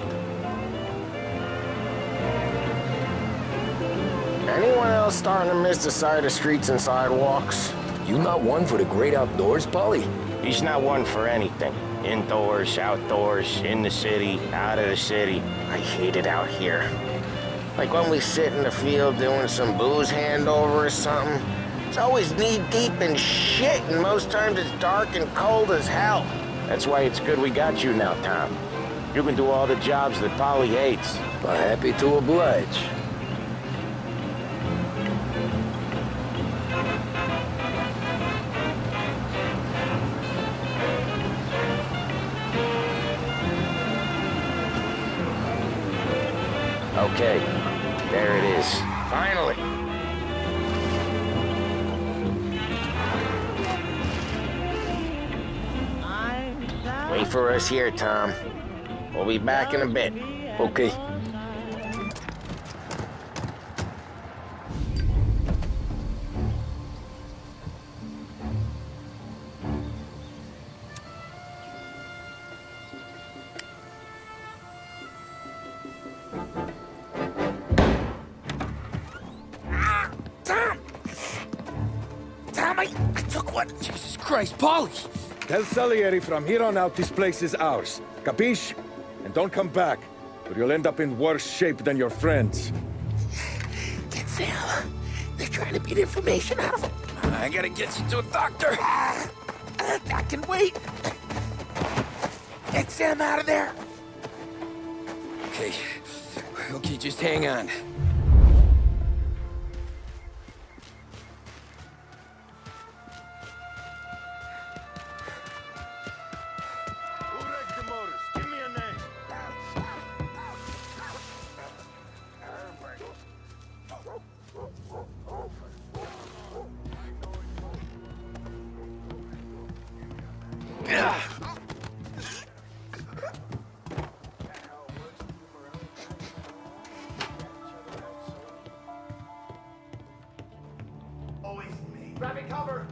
Anyone else starting to miss the sight of streets and sidewalks? You not one for the great outdoors, Polly? He's not one for anything. Indoors, outdoors, in the city, out of the city. I hate it out here. Like when we sit in the field doing some booze handover or something. It's always knee-deep in shit, and most times it's dark and cold as hell. That's why it's good we got you now, Tom. You can do all the jobs that Polly hates. But happy to oblige. Okay, there it is. Finally. Wait for us here, Tom. We'll be back in a bit. Okay. Tom, I took one. Jesus Christ, Polly! Tell Salieri from here on out this place is ours. Capiche? And don't come back, or you'll end up in worse shape than your friends. Get Sam. They're trying to beat information out of him. I gotta get you to a doctor. I can wait. Get Sam out of there. Okay. Okay, just hang on. Give me a name. Always me. Grabbing cover.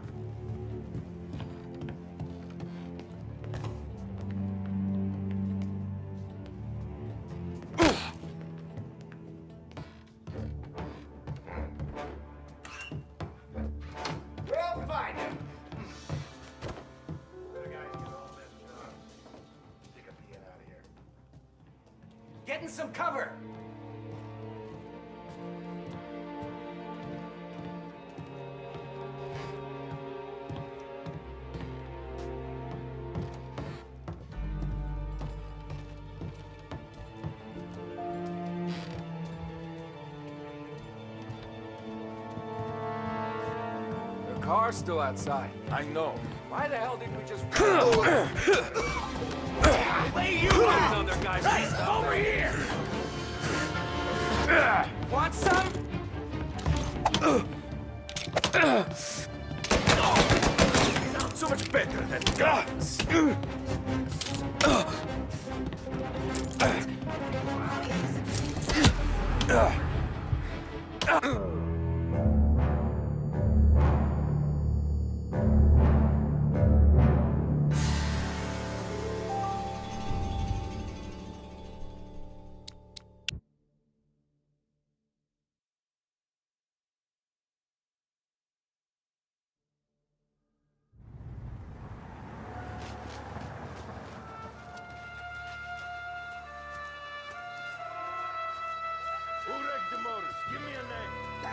We'll find him. Getting some cover. The car's still outside. I know. Why the hell didn't we just... Lay you down there, guys. Hey, over here! Want some? Sounds so much better than guns. Who wrecked the motors? Give me a name.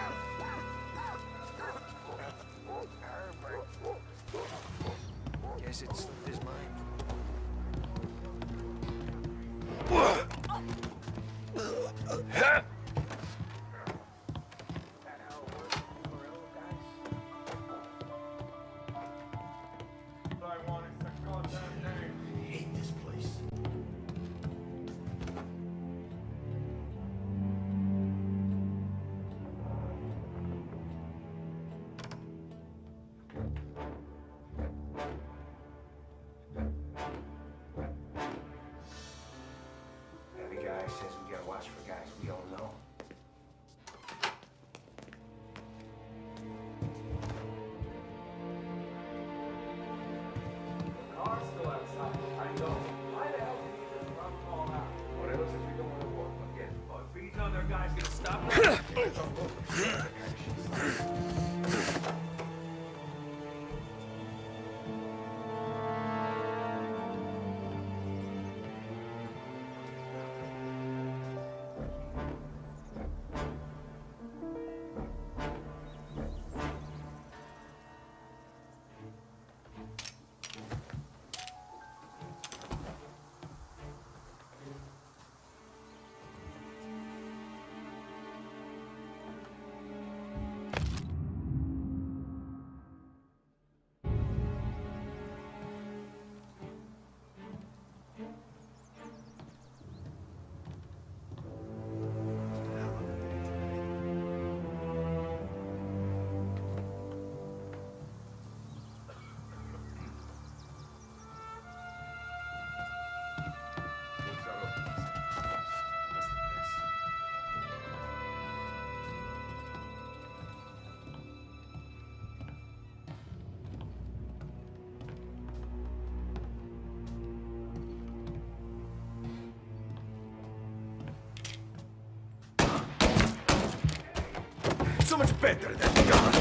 So much better than guns.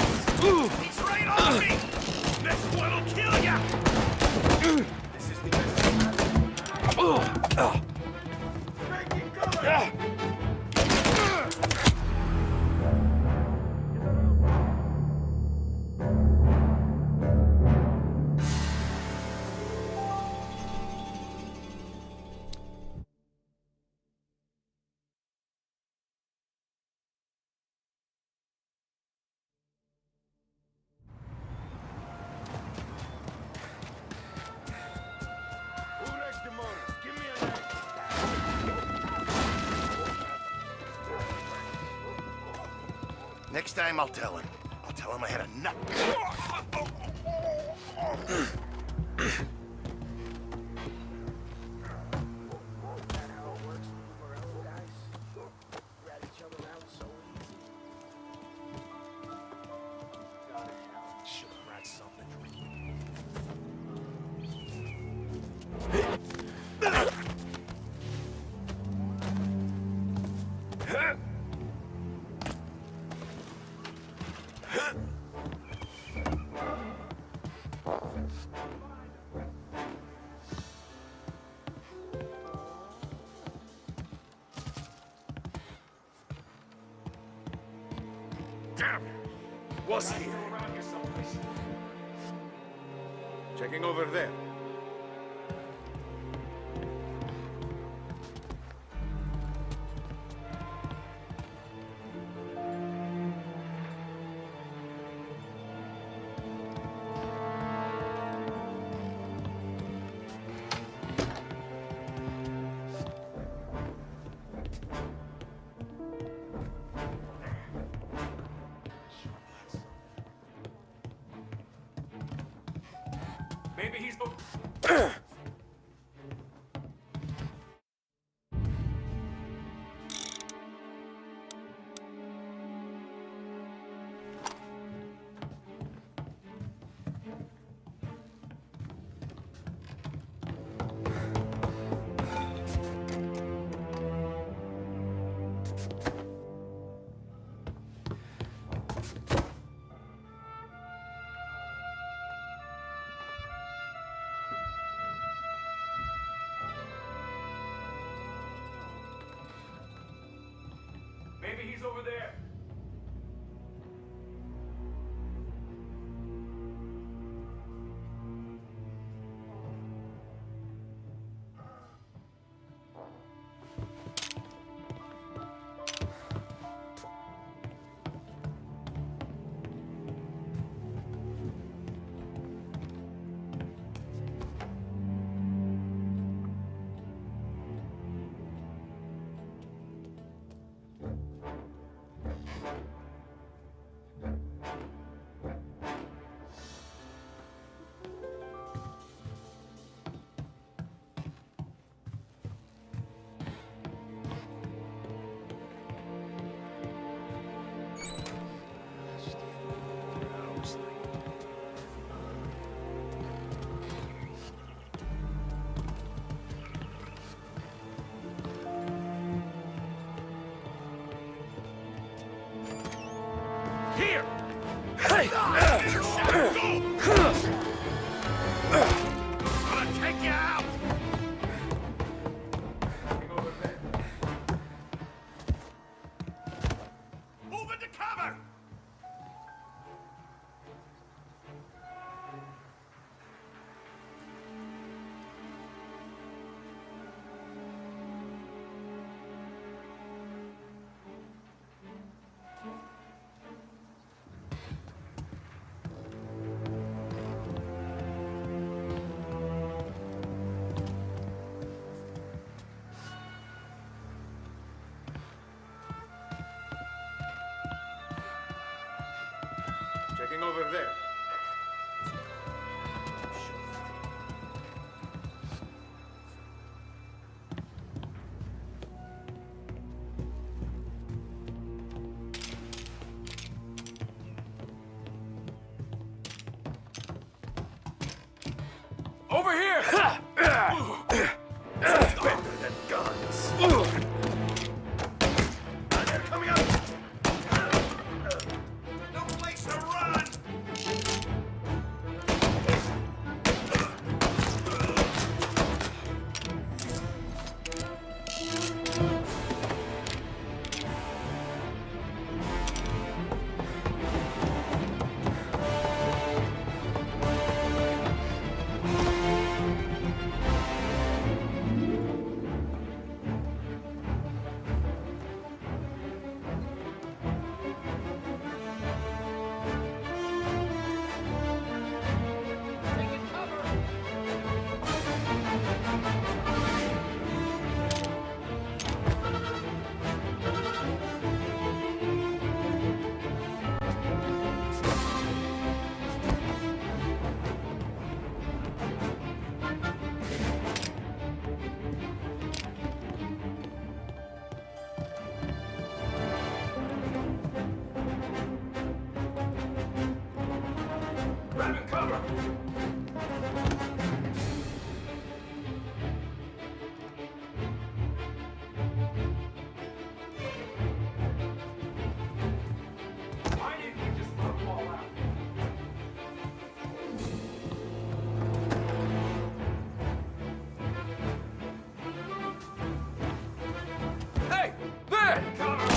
It's right on me! This one'll kill ya! This is the best. Make it go! Next time I'll tell him. I'll tell him I had a nut. Damn! Was here. Checking over there. Maybe he's... Maybe he's over there. Gonna take you out! Move into cover! Checking over there. Over here! That's better than guns. They're coming up! No place to run! Grabbing cover! Why didn't we just put them all out? Hey! There! Cover!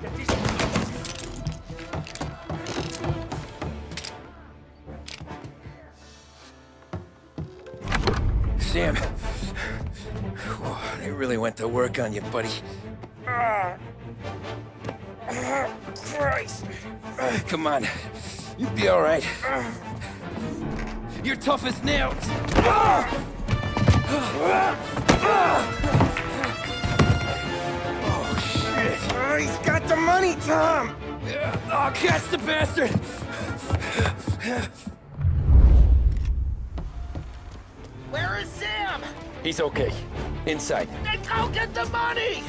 Get these... Sam. Whoa, they really went to work on you, buddy. Christ. Come on. You'll be all right. You're tough as nails. Oh, shit. He's got the money, Tom. Oh, catch the bastard. Where is Sam? He's okay. Inside. Then go get the money!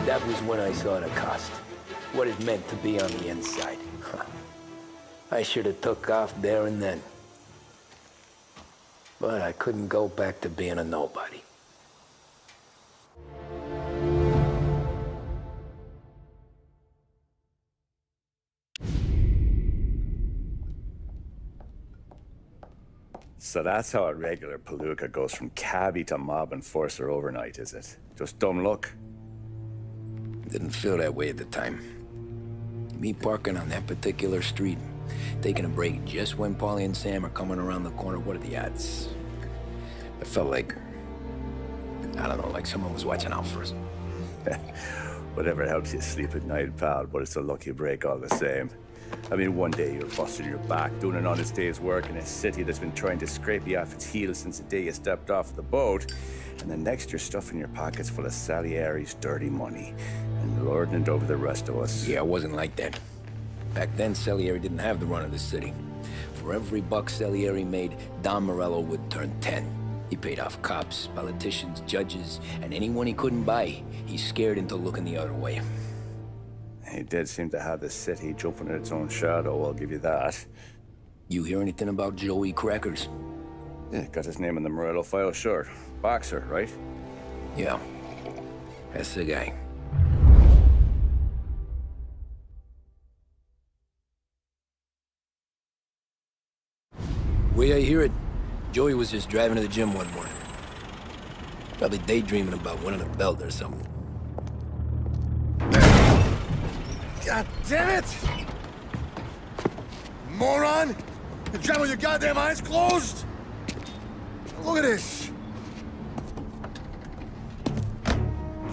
That was when I saw the cost. What it meant to be on the inside. I should have took off there and then. But I couldn't go back to being a nobody. So that's how a regular palooka goes from cabbie to mob enforcer overnight, is it? Just dumb luck? Didn't feel that way at the time. Me parking on that particular street, taking a break just when Paulie and Sam are coming around the corner, what are the odds? It felt like, I don't know, like someone was watching out for us. Whatever helps you sleep at night, pal, but it's a lucky break all the same. I mean, one day you're busting your back, doing an honest day's work in a city that's been trying to scrape you off its heels since the day you stepped off the boat, and the next you're stuffing your pockets full of Salieri's dirty money and lording it over the rest of us. Yeah, it wasn't like that. Back then, Salieri didn't have the run of the city. For every buck Salieri made, Don Morello would turn 10. He paid off cops, politicians, judges, and anyone he couldn't buy, he scared into looking the other way. He did seem to have the city jumping at its own shadow, I'll give you that. You hear anything about Joey Crackers? Yeah, got his name in the Morello file, sure. Boxer, right? Yeah, that's the guy. Way I hear it, Joey was just driving to the gym one morning. Probably daydreaming about winning a belt or something. God damn it! Moron! You drive with your goddamn eyes closed? Look at this!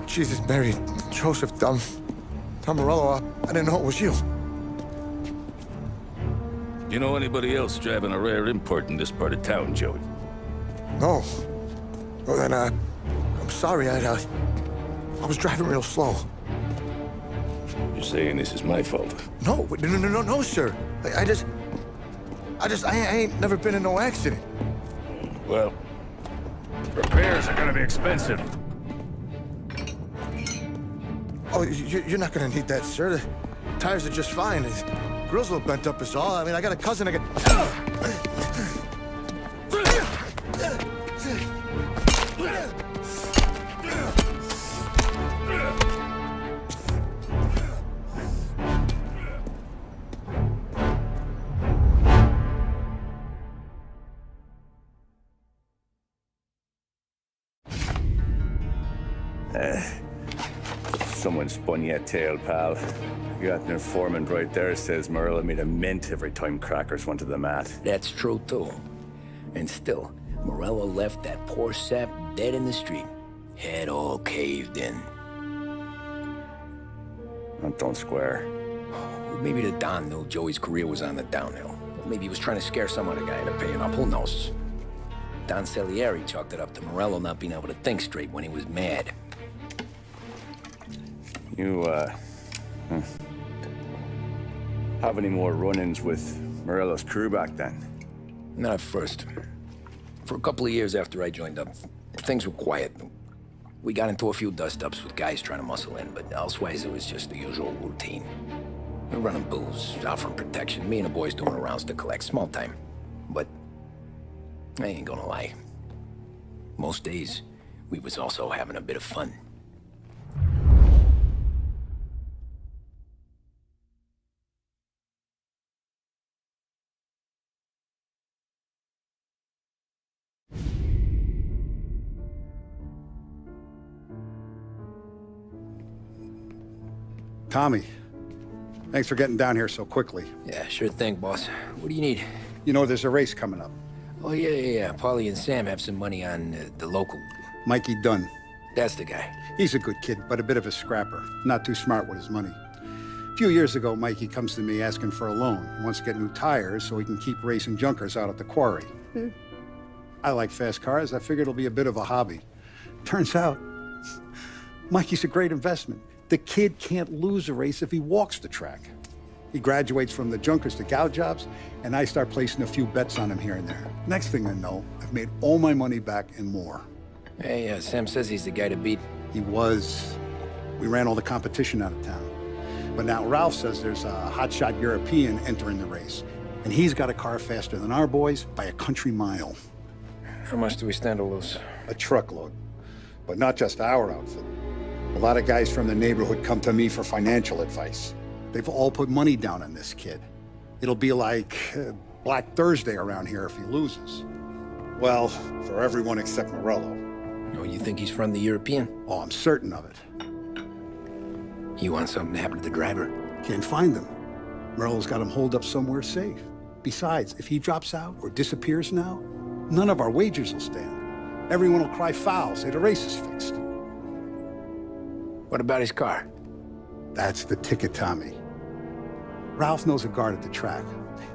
Jesus, Mary, Joseph, Tom Morello, I didn't know it was you. You know anybody else driving a rare import in this part of town, Joey? No. Well, then, I'm sorry, I was driving real slow. You're saying this is my fault? No, sir. I ain't never been in no accident. Well, repairs are gonna be expensive. Oh, you're not gonna need that, sir. The tires are just fine. The grill's a little bent up is all. I mean, I got a cousin I Someone spun you a tail, pal. You got an informant right there says Morello made a mint every time Crackers went to the mat. That's true, too. And still, Morello left that poor sap dead in the street. Head all caved in. Don't square. Maybe the Don knew Joey's career was on the downhill. Maybe he was trying to scare some other guy into paying up, who knows? Don Salieri chalked it up to Morello not being able to think straight when he was mad. You, have any more run-ins with Morello's crew back then? Not at first. For a couple of years after I joined up, things were quiet. We got into a few dust-ups with guys trying to muscle in, but elsewise it was just the usual routine. We're running booze, offering protection, me and the boys doing rounds to collect, small time. But I ain't gonna lie. Most days, we was also having a bit of fun. Tommy, thanks for getting down here so quickly. Yeah, sure thing, boss. What do you need? You know, there's a race coming up. Oh, yeah. Paulie and Sam have some money on the local. Mikey Dunn. That's the guy. He's a good kid, but a bit of a scrapper. Not too smart with his money. A few years ago, Mikey comes to me asking for a loan. He wants to get new tires so he can keep racing junkers out at the quarry. I like fast cars. I figured it'll be a bit of a hobby. Turns out, Mikey's a great investment. The kid can't lose a race if he walks the track. He graduates from the junkers to gal jobs, and I start placing a few bets on him here and there. Next thing I know, I've made all my money back and more. Hey, Sam says he's the guy to beat. He was. We ran all the competition out of town. But now Ralph says there's a hotshot European entering the race, and he's got a car faster than our boys by a country mile. How much do we stand to lose? A truckload. But not just our outfit. A lot of guys from the neighborhood come to me for financial advice. They've all put money down on this kid. It'll be like Black Thursday around here if he loses. Well, for everyone except Morello. Oh, you think he's from the European? Oh, I'm certain of it. You want something to happen to the driver? Can't find him. Morello's got him holed up somewhere safe. Besides, if he drops out or disappears now, none of our wagers will stand. Everyone will cry foul, say the race is fixed. What about his car? That's the ticket, Tommy. Ralph knows a guard at the track.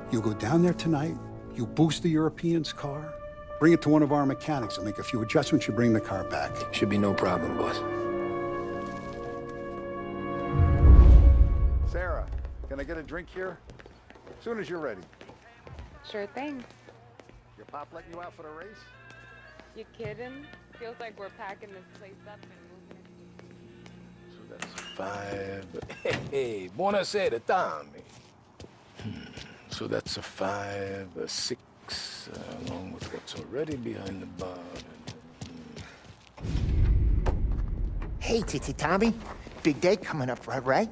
You go down there tonight, you boost the European's car, bring it to one of our mechanics, he'll make a few adjustments, you bring the car back. Should be no problem, boss. Sarah, can I get a drink here? As soon as you're ready. Sure thing. Your pop letting you out for the race? You kidding? Feels like we're packing this place up and moving it. So that's 5. Hey, buonasera, Tommy. So that's a 5, a 6, along with what's already behind the bar. Hey, Tommy. Big day coming up, right?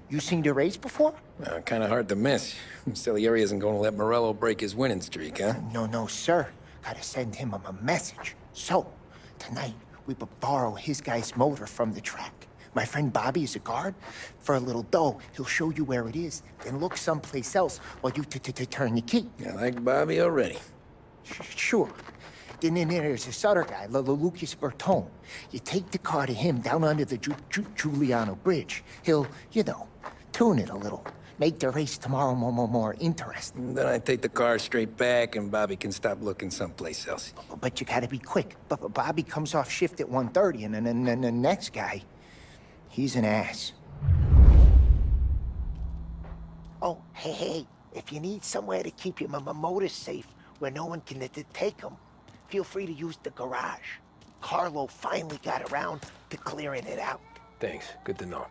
You seen the race before? Kind of hard to miss. Salieri isn't going to let Morello break his winning streak, huh? No, sir. Gotta send him a message. So, tonight, we borrow his guy's motor from the track. My friend Bobby is a guard. For a little dough, he'll show you where it is, then look someplace else while you turn your key. I like Bobby already. Sure. Then there's this other guy, Lucas Bertone. You take the car to him down under the Giuliano Bridge. He'll, tune it a little. Make the race tomorrow more interesting. Then I take the car straight back and Bobby can stop looking someplace else. But you gotta be quick. Bobby comes off shift at 1:30, and then the next guy, he's an ass. Oh, hey, if you need somewhere to keep your motor safe where no one can take them, feel free to use the garage. Carlo finally got around to clearing it out. Thanks, good to know.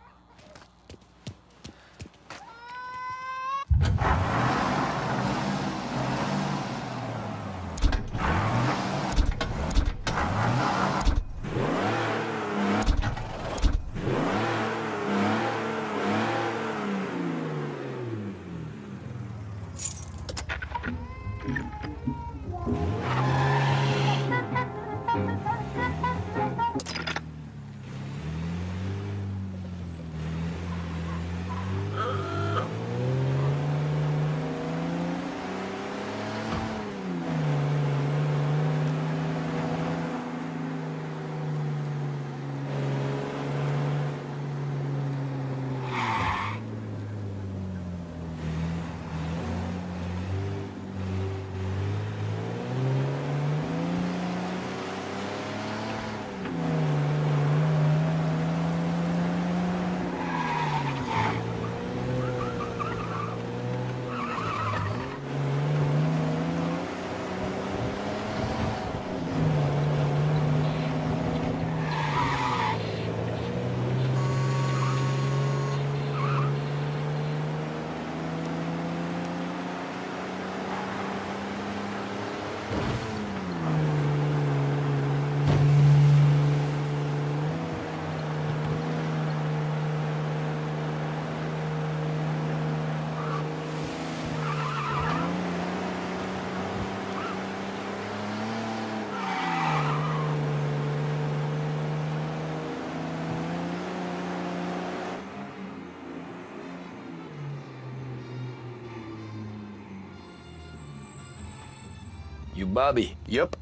You Bobby? Yep.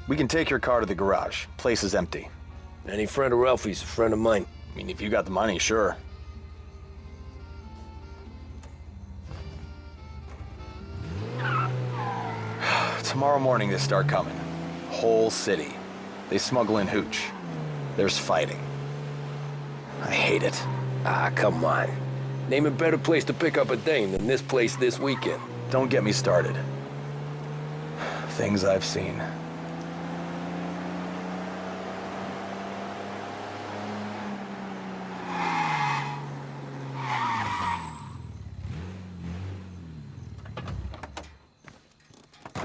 We can take your car to the garage. Place is empty. Any friend of Ralphie's, a friend of mine. I mean, if you got the money, sure. Tomorrow morning they start coming. Whole city. They smuggle in hooch. There's fighting. I hate it. Ah, come on. Name a better place to pick up a dame than this place this weekend. Don't get me started. Things I've seen.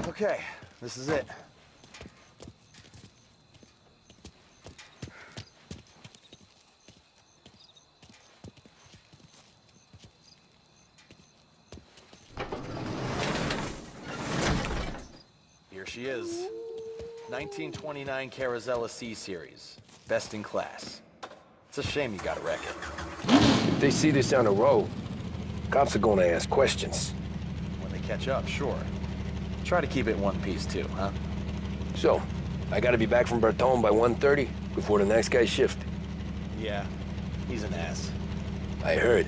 Okay, this is it. Here she is. 1929 Carazella C-Series. Best in class. It's a shame you got a wreck it. If they see this on the road, cops are gonna ask questions. When they catch up, sure. Try to keep it in one piece too, huh? So, I gotta be back from Bertone by 1:30 before the next guy's shift. Yeah, he's an ass. I heard.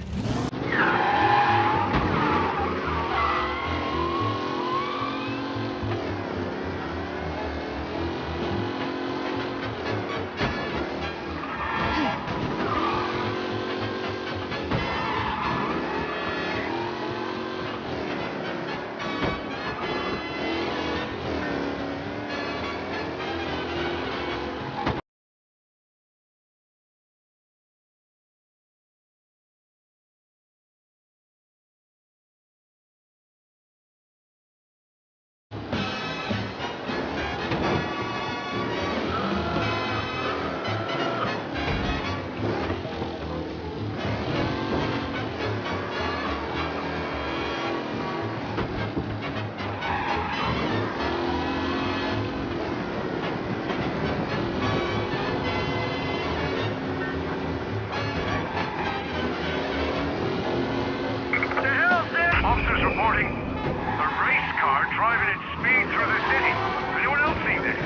Officers reporting a race car driving at speed through the city. Anyone else see this?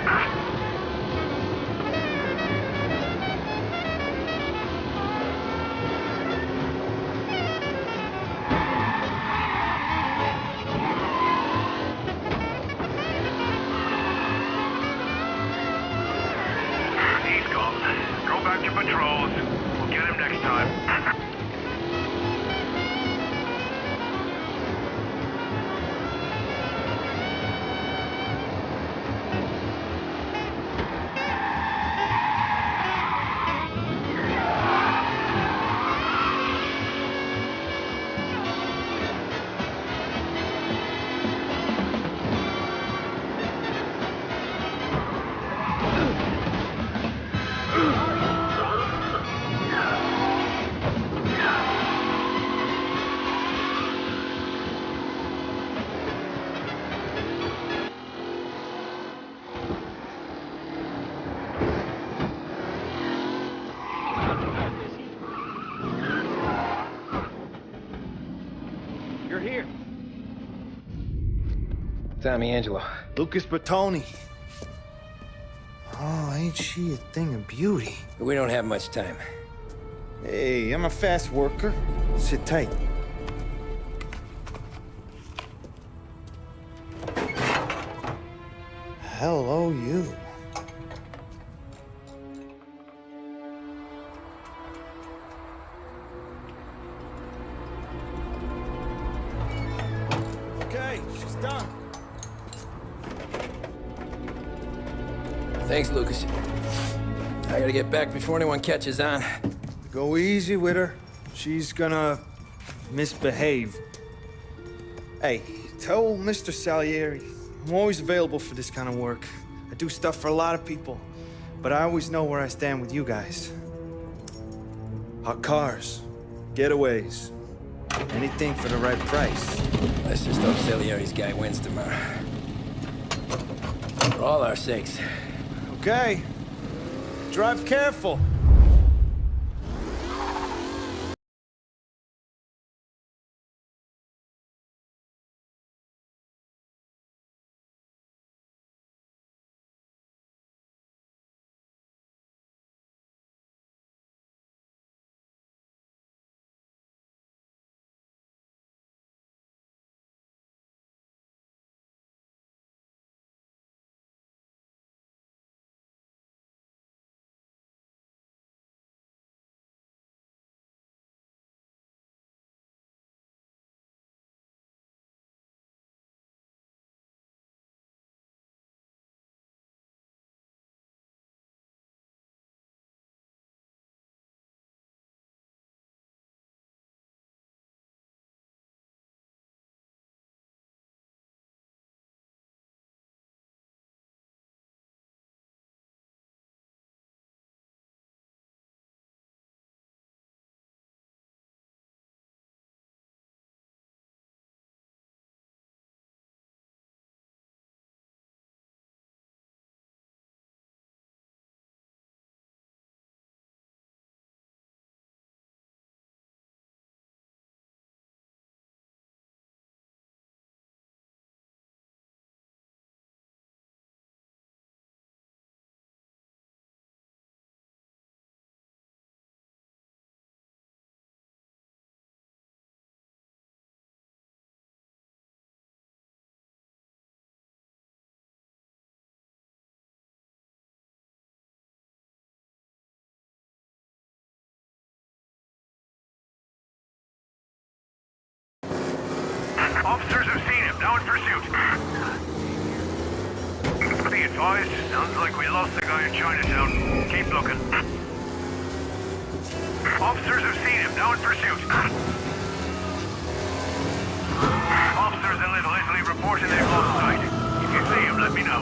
He's gone. Go back to patrols. We'll get him next time. You're here. Tommy Angelo. Lucas Bertoni. Oh, ain't she a thing of beauty? We don't have much time. Hey, I'm a fast worker. Sit tight. Hello, you. Okay, she's done. Thanks, Lucas. I gotta get back before anyone catches on. Go easy with her. She's gonna misbehave. Hey, tell Mr. Salieri I'm always available for this kind of work. I do stuff for a lot of people, but I always know where I stand with you guys. Hot cars, getaways, anything for the right price. Let's just hope Salieri's guy wins tomorrow. For all our sakes. Okay. Drive careful. Officers have seen him, now in pursuit. Be advised, sounds like we lost the guy in Chinatown. Keep looking. Officers have seen him, now in pursuit. Officers in Little Italy reporting they've lost sight. If you see him, let me know.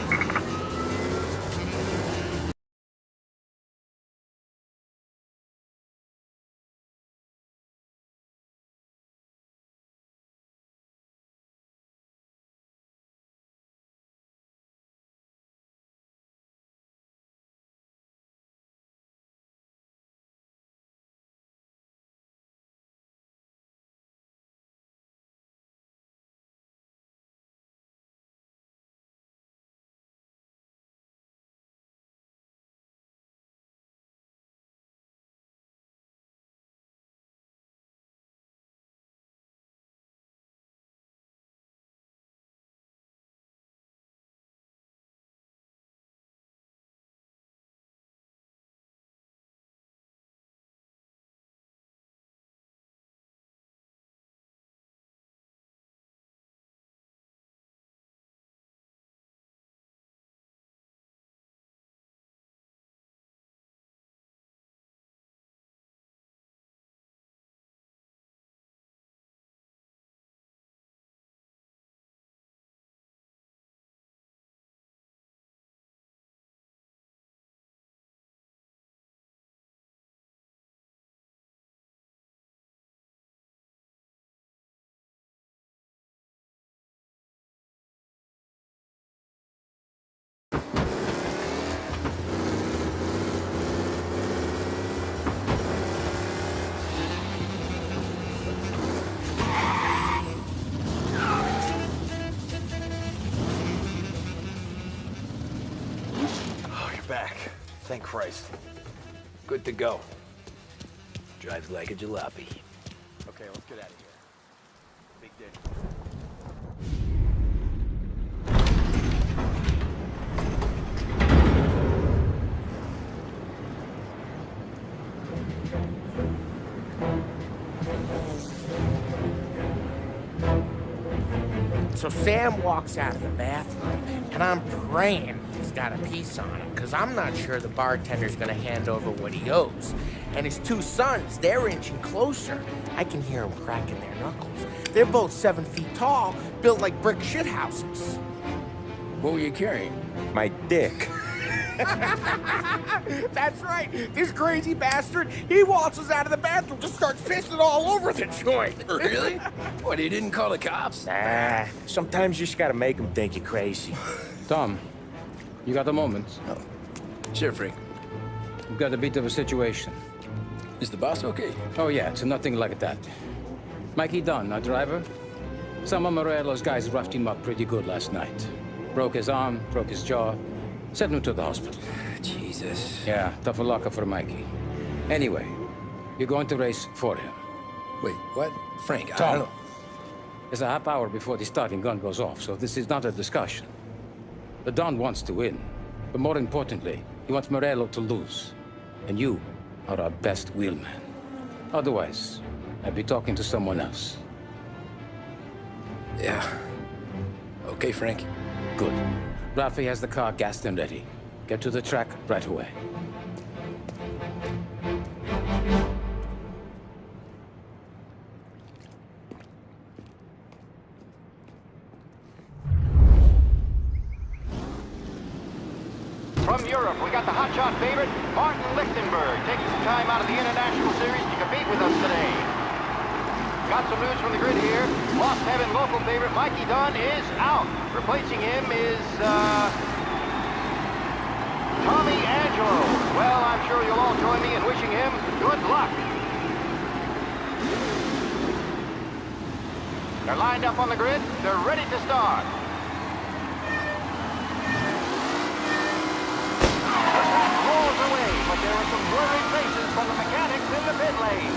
Back. Thank Christ. Good to go. Drives like a jalopy. Okay, let's get out of here. Big day. So Sam walks out of the bathroom, and I'm praying he's got a piece on him, because I'm not sure the bartender's gonna hand over what he owes. And his two sons, they're inching closer. I can hear them cracking their knuckles. They're both 7 feet tall, built like brick shithouses. What were you carrying? My dick. That's right. This crazy bastard, he waltzes out of the bathroom, just starts pissing all over the joint. Really? What, he didn't call the cops? Nah, sometimes you just gotta make them think you're crazy. Tom, you got a moment? Oh. Sure, Frank. We've got a bit of a situation. Is the boss okay? Oh yeah, it's nothing like that. Mikey Dunn, our driver. Some of Morello's guys roughed him up pretty good last night. Broke his arm, broke his jaw. Sent him to the hospital. Jesus. Yeah, tough luck for Mikey. Anyway, you're going to race for him. Wait, what? Frank, Tom, I don't know. it's a half hour before the starting gun goes off, so this is not a discussion. The Don wants to win, but more importantly, he wants Morello to lose. And you are our best wheelman. Otherwise, I'd be talking to someone else. Yeah. Okay, Frank. Good. Rafi has the car gassed and ready. Get to the track right away. From Europe, we got the hotshot favorite, Martin Lichtenberg, taking some time out of the International Series to compete with us today. Got some news from the grid here. Lost Heaven local favorite Mikey Dunn is out. Replacing him is, Tommy Angelo. Well, I'm sure you'll all join me in wishing him good luck. They're lined up on the grid. They're ready to start. The track rolls away, but there are some worried faces from the mechanics in the pit lane.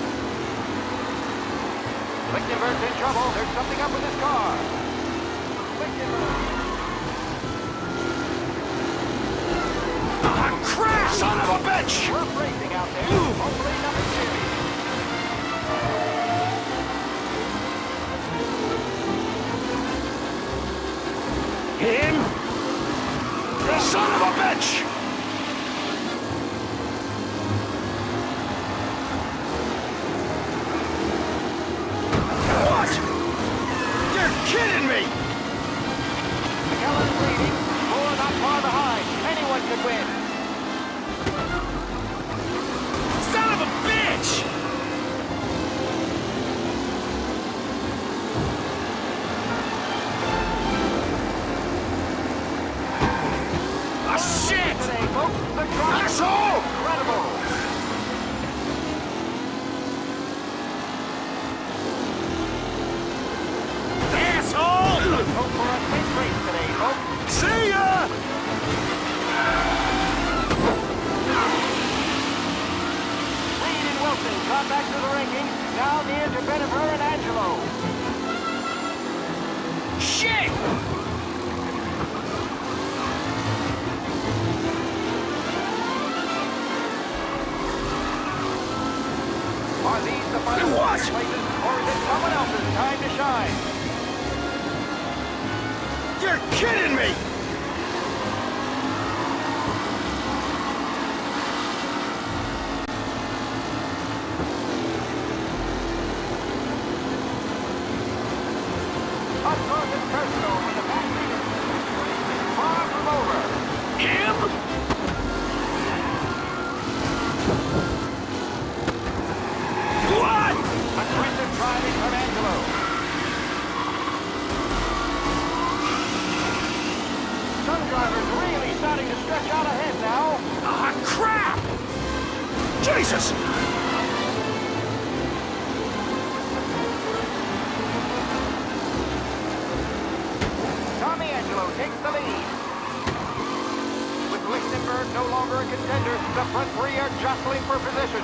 Lichtenberg's in trouble. There's something up with his car. Crap! Son of a bitch! Rough racing out there. Hopefully nothing serious. ranking, now near to Jennifer and Angelo. Shit! Are these the final places, or is it someone else's time to shine? You're kidding me! Up close and personal with the back leader. Far from over. Him? What? Aggressive driving from Angelo. Some drivers really starting to stretch out ahead now. Ah, crap! Jesus! Tommy Angelo takes the lead. With Lichtenberg no longer a contender, the front three are jostling for position.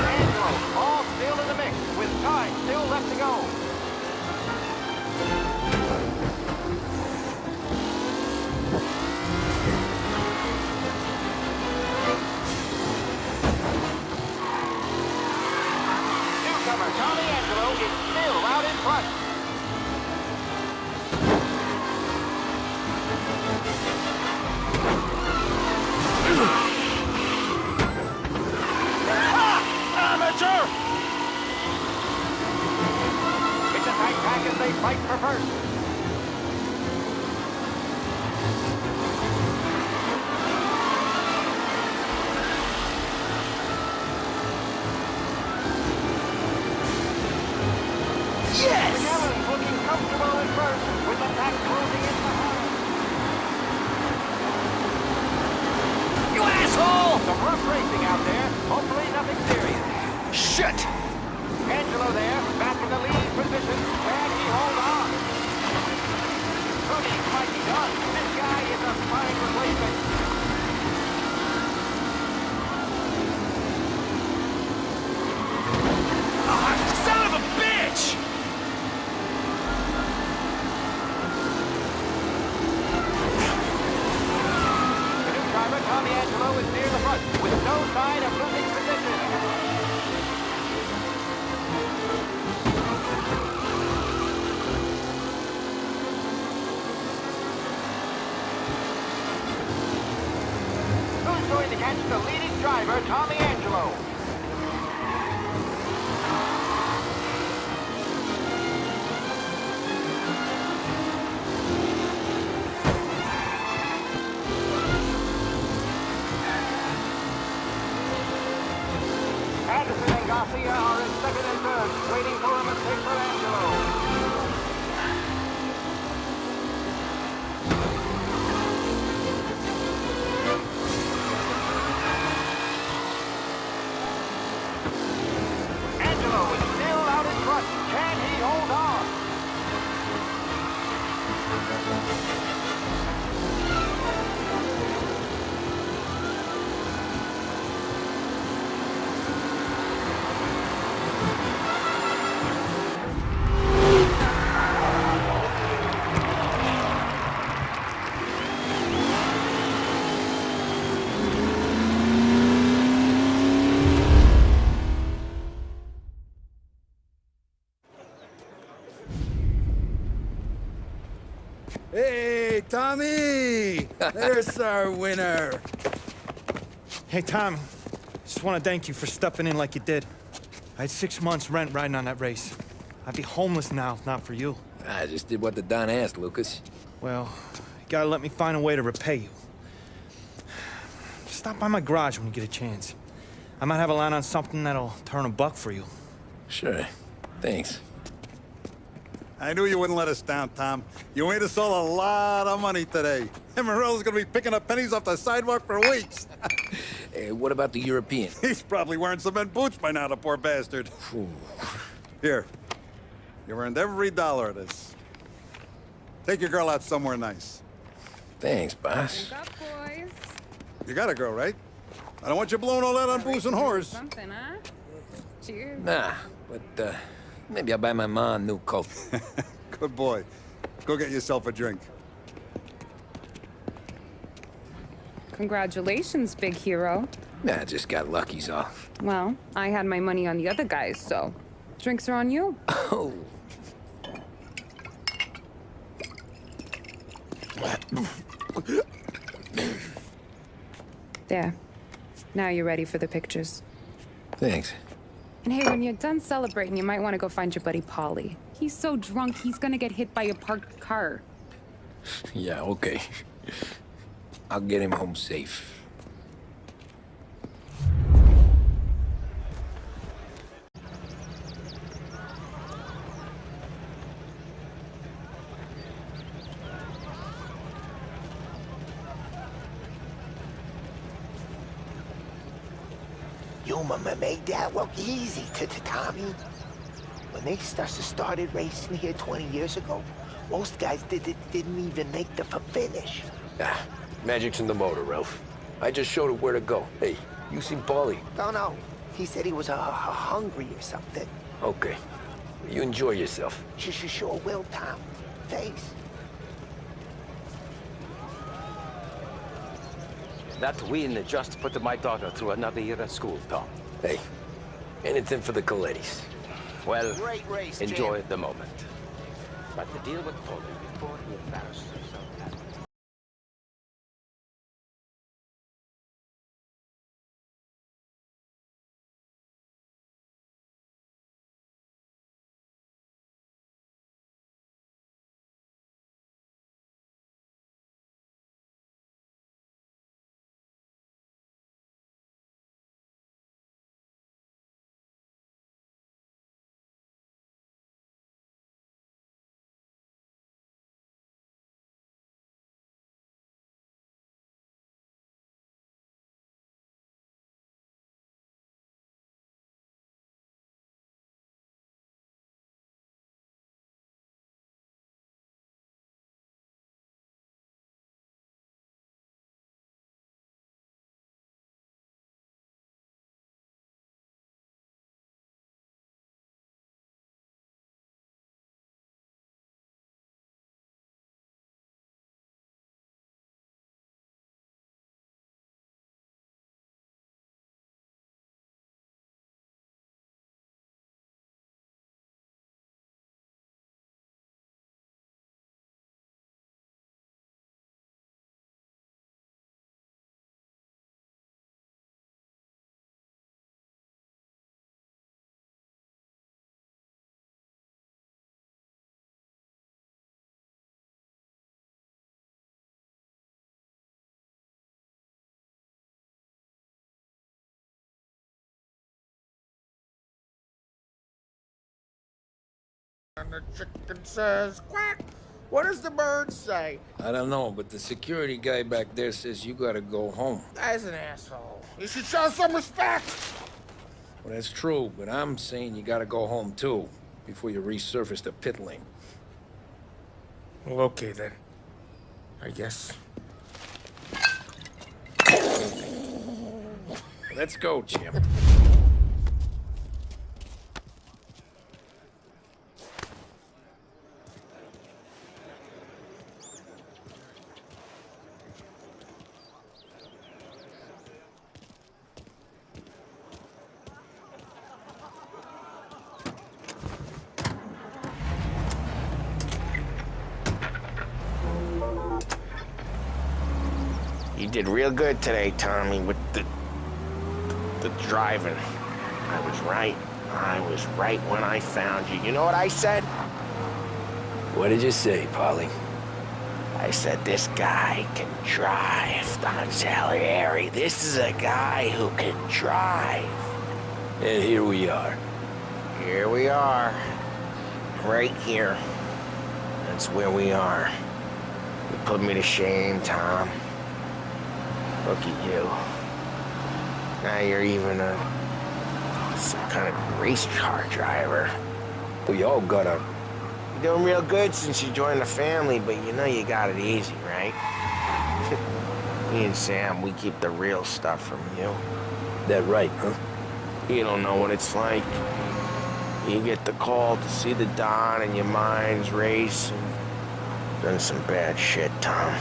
Angelo, all still in the mix, with time still left to go. Newcomer Tommy Angelo is still out in front. Amateur! It's a tight pack as they fight for first. Yes! McAllen's looking comfortable at first, with the pack closing in behind. You asshole! Some rough racing out there. Hopefully nothing serious. Shit! Angelo there, back in the lead position. Can he hold on? Who needs Mikey Dunn? This guy is a fine replacement. Son of a bitch! The new driver, Tommy Angelo, is near the front, with no sign of losing position. Who's going to catch the leading driver, Tommy Angelo? Anderson and Garcia are in second and third, waiting for a mistake for Angelo. Angelo is still out in front. Can he hold on? Hey, Tommy! There's our winner. Hey, Tom. Just want to thank you for stepping in like you did. I had 6 months rent riding on that race. I'd be homeless now if not for you. I just did what the Don asked, Lucas. Well, you gotta let me find a way to repay you. Stop by my garage when you get a chance. I might have a line on something that'll turn a buck for you. Sure. Thanks. I knew you wouldn't let us down, Tom. You made us all a lot of money today. And Morello's gonna be picking up pennies off the sidewalk for weeks. Hey, what about the European? He's probably wearing cement boots by now, the poor bastard. Here. You earned every dollar of this. Take your girl out somewhere nice. Thanks, boss. Drink up, boys. You got a girl, right? I don't want you blowing all that on booze and whores. Something, huh? Cheers. Nah, but maybe I'll buy my mom a new coat. Good boy. Go get yourself a drink. Congratulations, big hero. Nah, just got lucky's all. Well, I had my money on the other guys, so drinks are on you. Oh. There. Now you're ready for the pictures. Thanks. And hey, when you're done celebrating, you might want to go find your buddy Paulie. He's so drunk, he's gonna get hit by a parked car. Yeah, okay. I'll get him home safe. You made that look easy to Tommy. When they started racing here 20 years ago, most guys didn't even make the finish. Ah, magic's in the motor, Ralph. I just showed it where to go. Hey, you seen Paulie? No. He said he was hungry or something. Okay. You enjoy yourself. Sure will, Tom. Thanks. That win just put my daughter through another year at school, Tom. Hey, anything for the Colettis. Well, Great race, enjoy Jim. the moment. But to deal with Paulie before he embarrasses himself. And the chicken says quack. What does the bird say? I don't know, but the security guy back there says you gotta go home. Guy's an asshole. You should show some respect. Well, that's true, but I'm saying you gotta go home too, before you resurface the pit lane. Well, okay then. I guess. Let's go, Jim. You did real good today, Tommy, with the driving. I was right. I was right when I found you. You know what I said? What did you say, Paulie? I said, this guy can drive, Don Salieri. This is a guy who can drive. And here we are. Here we are. Right here. That's where we are. You put me to shame, Tom. Look at you. Now you're even some kind of race car driver. We all got our... You're doing real good since you joined the family, but you know you got it easy, right? Me and Sam, we keep the real stuff from you. That right, huh? You don't know what it's like. You get the call to see the Don and your mind's racing. Done some bad shit, Tom.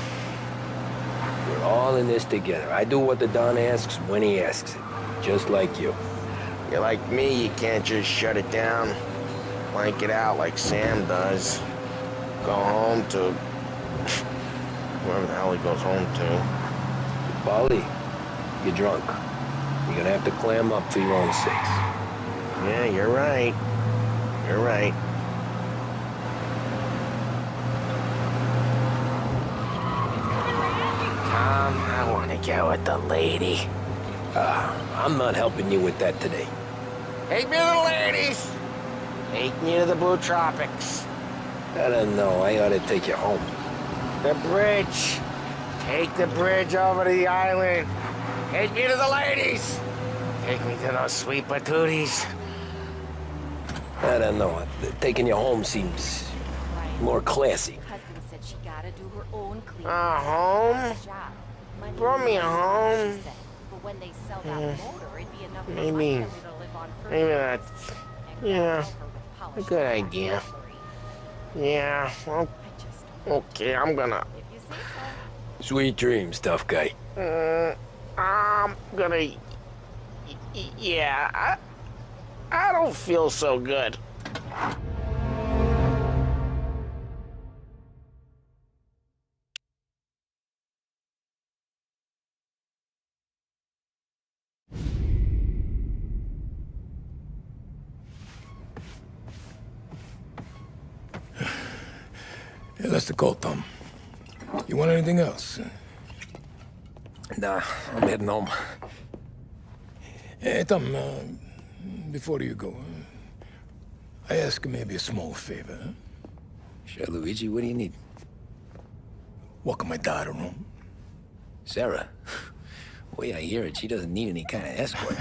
We're all in this together. I do what the Don asks when he asks it. Just like you. You're like me, you can't just shut it down. Blank it out like Sam does. Go home to... wherever the hell he goes home to. Polly, you're drunk. You're gonna have to clam up for your own sakes. Yeah, you're right. You're right. Tom, I want to go with the lady. I'm not helping you with that today. Take me to the ladies! Take me to the Blue Tropics. I don't know. I ought to take you home. The bridge. Take the bridge over to the island. Take me to the ladies. Take me to those sweet patooties. I don't know. Taking you home seems more classy. Husband said she gotta do her own cleaning. Home? Brought me a home. But when they sell that motor, it'd be enough Maybe that's... yeah, a good idea. Yeah, well, okay, I'm gonna... Sweet dreams, tough guy. I'm gonna... yeah, I don't feel so good. Yeah, that's the call, Tom. You want anything else? Nah, I'm heading home. Hey, Tom, before you go, I ask maybe a small favor. Huh? Sure, Luigi, what do you need? Walk my daughter home. Sarah? The way I hear it, she doesn't need any kind of escort.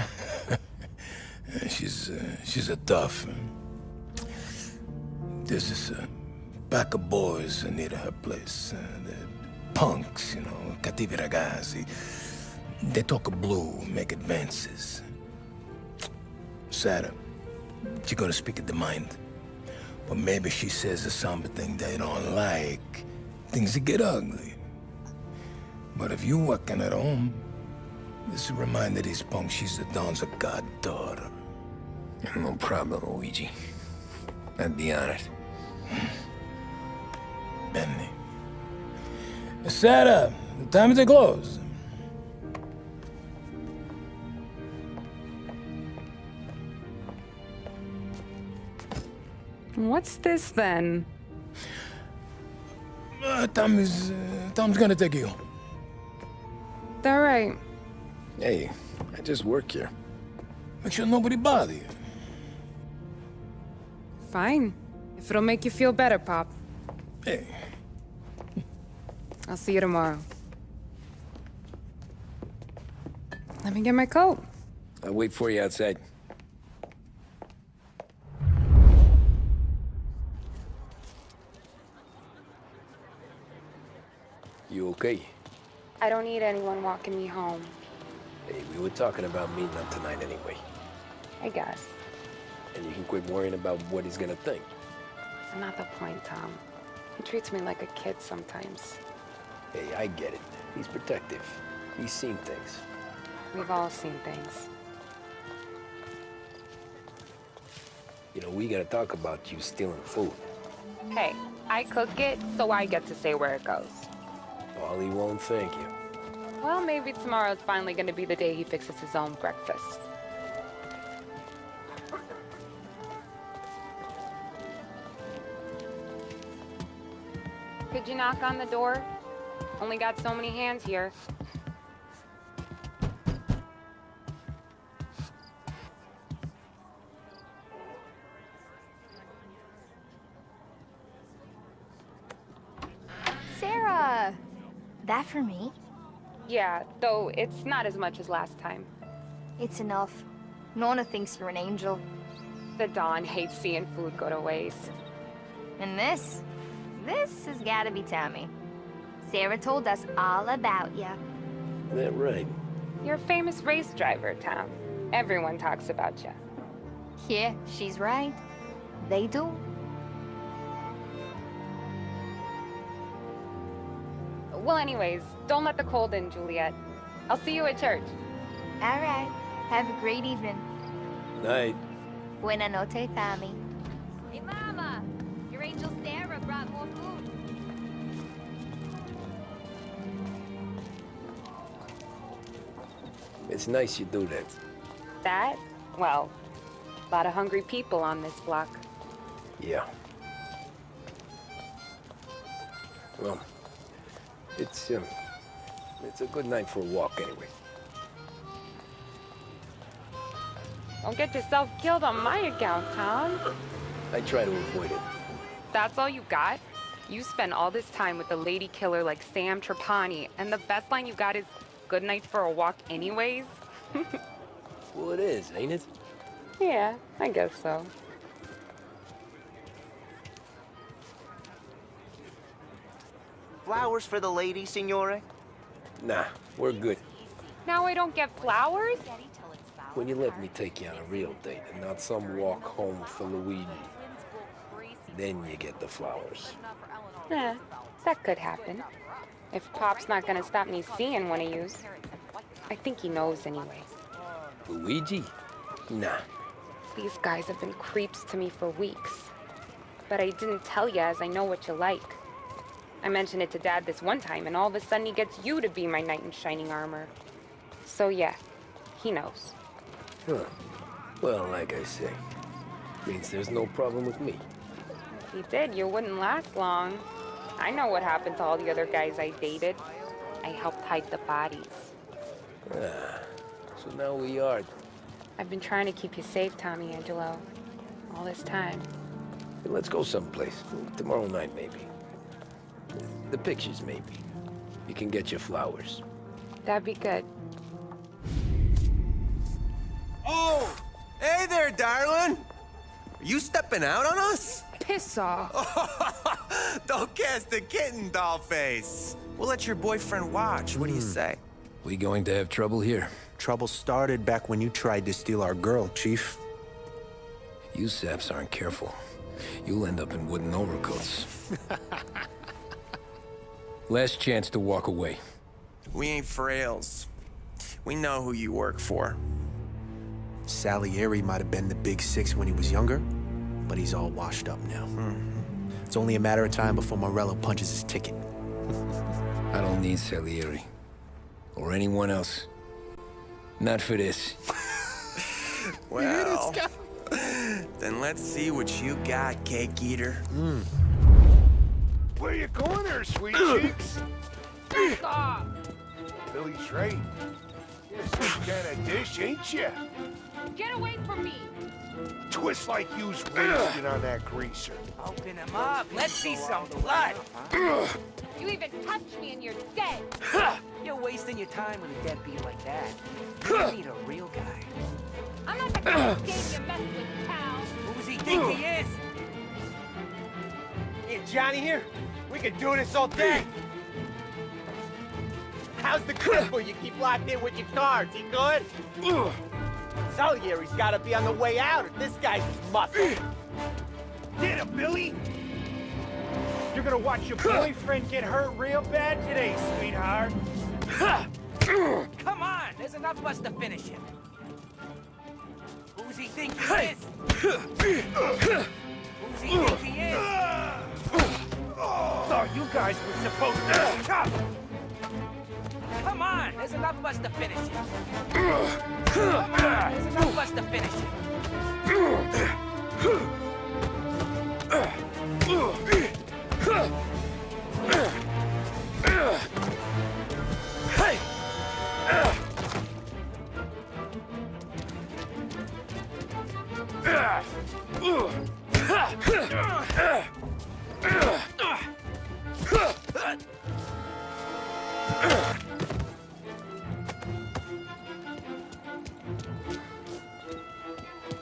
She's a tough. There's this pack of boys near her place. They're punks, you know, cattivi ragazzi. They talk blue, make advances. Sarah, she gonna speak at the mind. But maybe she says something they don't like. Things get ugly. But if you walking at home, this will remind these punks she's the Don's a goddaughter. No problem, Luigi. I'd be honored. Benny. Sarah, the time to close. What's this then? Tom's gonna take you home. All right. Hey, I just work here. Make sure nobody bother you. Fine. If it'll make you feel better, Pop. Hey. I'll see you tomorrow. Let me get my coat. I'll wait for you outside. You okay? I don't need anyone walking me home. Hey, we were talking about meeting up tonight anyway. I guess. And you can quit worrying about what he's gonna think. Not the point, Tom. He treats me like a kid sometimes. Hey, I get it. He's protective. He's seen things. We've all seen things. You know, we gotta talk about you stealing food. Hey, I cook it, so I get to say where it goes. Ollie won't thank you. Well, maybe tomorrow's finally gonna be the day he fixes his own breakfast. Could you knock on the door? Only got so many hands here. Sarah! That for me? Yeah, though it's not as much as last time. It's enough. Nona thinks you're an angel. The Dawn hates seeing food go to waste. And this has gotta be Tommy. Sarah told us all about ya. Is that right? You're a famous race driver, Tom. Everyone talks about you. Yeah, she's right. They do. Well, anyways, don't let the cold in, Juliet. I'll see you at church. All right. Have a great evening. Night. Buena noche, Tommy. Hey, Mama! Your angel Sarah brought more food. It's nice you do that. That? Well, a lot of hungry people on this block. Yeah. Well, it's a good night for a walk anyway. Don't get yourself killed on my account, Tom. I try to avoid it. That's all you got? You spend all this time with a lady killer like Sam Trapani, and the best line you got is, "Good night for a walk anyways"? Well, it is, ain't it? Yeah, I guess so. Flowers for the lady, signore? Nah, we're good. Now I don't get flowers? When you let me take you on a real date and not some walk home for Luigi, then you get the flowers. Yeah, that could happen. If Pop's not gonna stop me seeing one of yous. I think he knows anyway. Luigi? Nah. These guys have been creeps to me for weeks. But I didn't tell you as I know what you like. I mentioned it to Dad this one time, and all of a sudden he gets you to be my knight in shining armor. So yeah, he knows. Huh. Well, like I say, means there's no problem with me. If he did, you wouldn't last long. I know what happened to all the other guys I dated. I helped hide the bodies. Ah, so now we are. I've been trying to keep you safe, Tommy Angelo. All this time. Hey, let's go someplace. Tomorrow night, maybe. The pictures, maybe. You can get your flowers. That'd be good. Oh! Hey there, darling! Are you stepping out on us? Piss off. Don't cast a kitten, dollface. We'll let your boyfriend watch. What do you say? We going to have trouble here? Trouble started back when you tried to steal our girl, Chief. You saps aren't careful. You'll end up in wooden overcoats. Last chance to walk away. We ain't frails. We know who you work for. Salieri might have been the big six when he was younger, but he's all washed up now. It's only a matter of time before Morello punches his ticket. I don't need Salieri. Or anyone else. Not for this. Well, then let's see what you got, cake eater. Where you going there, sweet cheeks? Stop! Billy's right. You're some kind of dish, ain't you? Get away from me! Twist like you's wasted on that greaser. Open him up. Let's see some blood. You even touched me and you're dead! You're wasting your time with a deadbeat like that. You need a real guy. I'm not the kind of game you mess with, pal! Who does he think he is? Hey, Johnny here. We could do this all day. How's the cripple you keep locked in with your cards? He good? Salieri's gotta be on the way out if this guy's muscle. Get him, Billy! You're gonna watch your boyfriend get hurt real bad today, sweetheart. Come on, there's enough of us to finish him. Who does he think he is? Who does he think he is? Thought you guys were supposed to be tough. Come on, there's enough of us to finish him. Come on, there's enough of us to finish him.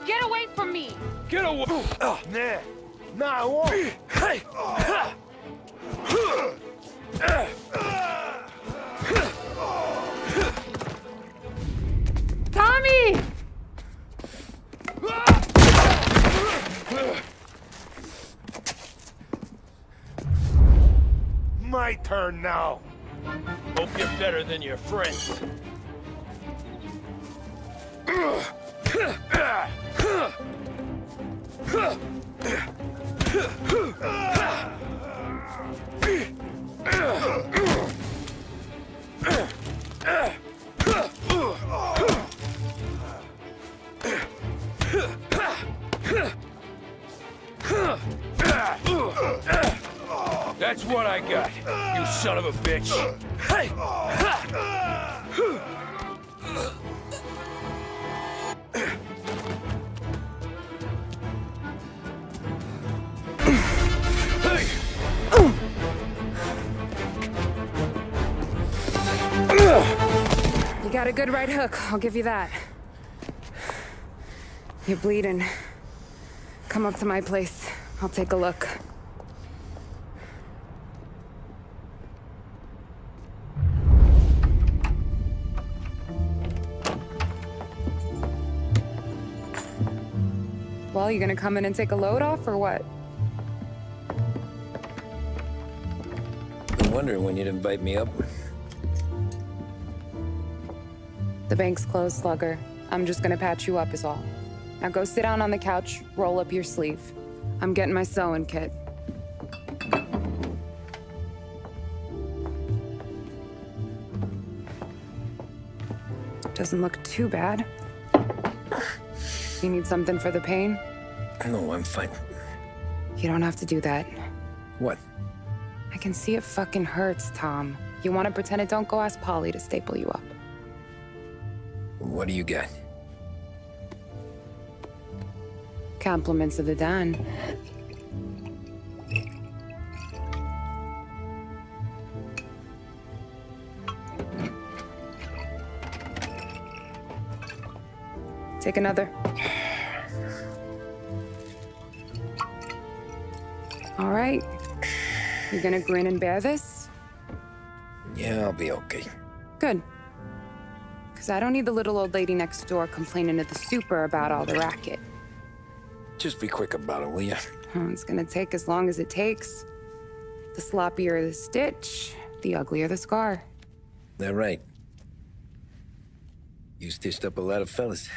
Get away from me! Nah, I won't. Tommy! My turn now. Hope you're better than your friends. That's what I got, you son of a bitch. You got a good right hook, I'll give you that. You're bleeding. Come up to my place. I'll take a look. Well, you gonna come in and take a load off, or what? Been wondering when you'd invite me up. The bank's closed, Slugger. I'm just gonna patch you up is all. Now go sit down on the couch, roll up your sleeve. I'm getting my sewing kit. Doesn't look too bad. You need something for the pain? No, I'm fine. You don't have to do that. What? I can see it fucking hurts, Tom. You want to pretend it? Don't go ask Polly to staple you up. What do you got? Compliments of the Don. Take another. All right. You gonna grin and bear this? Yeah, I'll be okay. Good. Because I don't need the little old lady next door complaining to the super about all the racket. Just be quick about it, will ya? It's gonna take as long as it takes. The sloppier the stitch, the uglier the scar. That right. You stitched up a lot of fellas.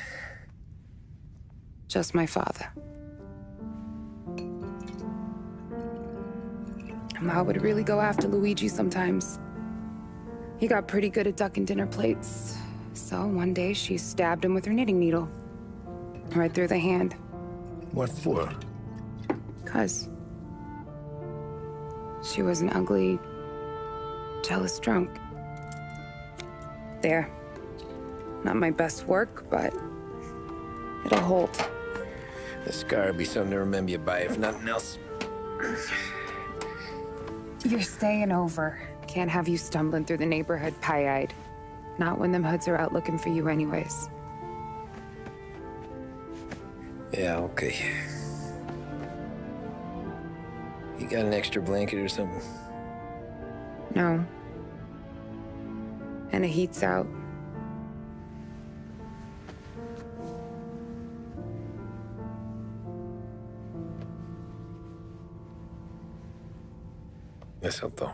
Just my father. Ma would really go after Luigi sometimes. He got pretty good at ducking dinner plates. So one day she stabbed him with her knitting needle. Right through the hand. What for? 'Cause she was an ugly, jealous drunk. There. Not my best work, but it'll hold. The scar will be something to remember you by, if nothing else. You're staying over. Can't have you stumbling through the neighborhood pie-eyed. Not when them hoods are out looking for you anyways. Yeah, okay. You got an extra blanket or something? No. And the heat's out. Eso todo.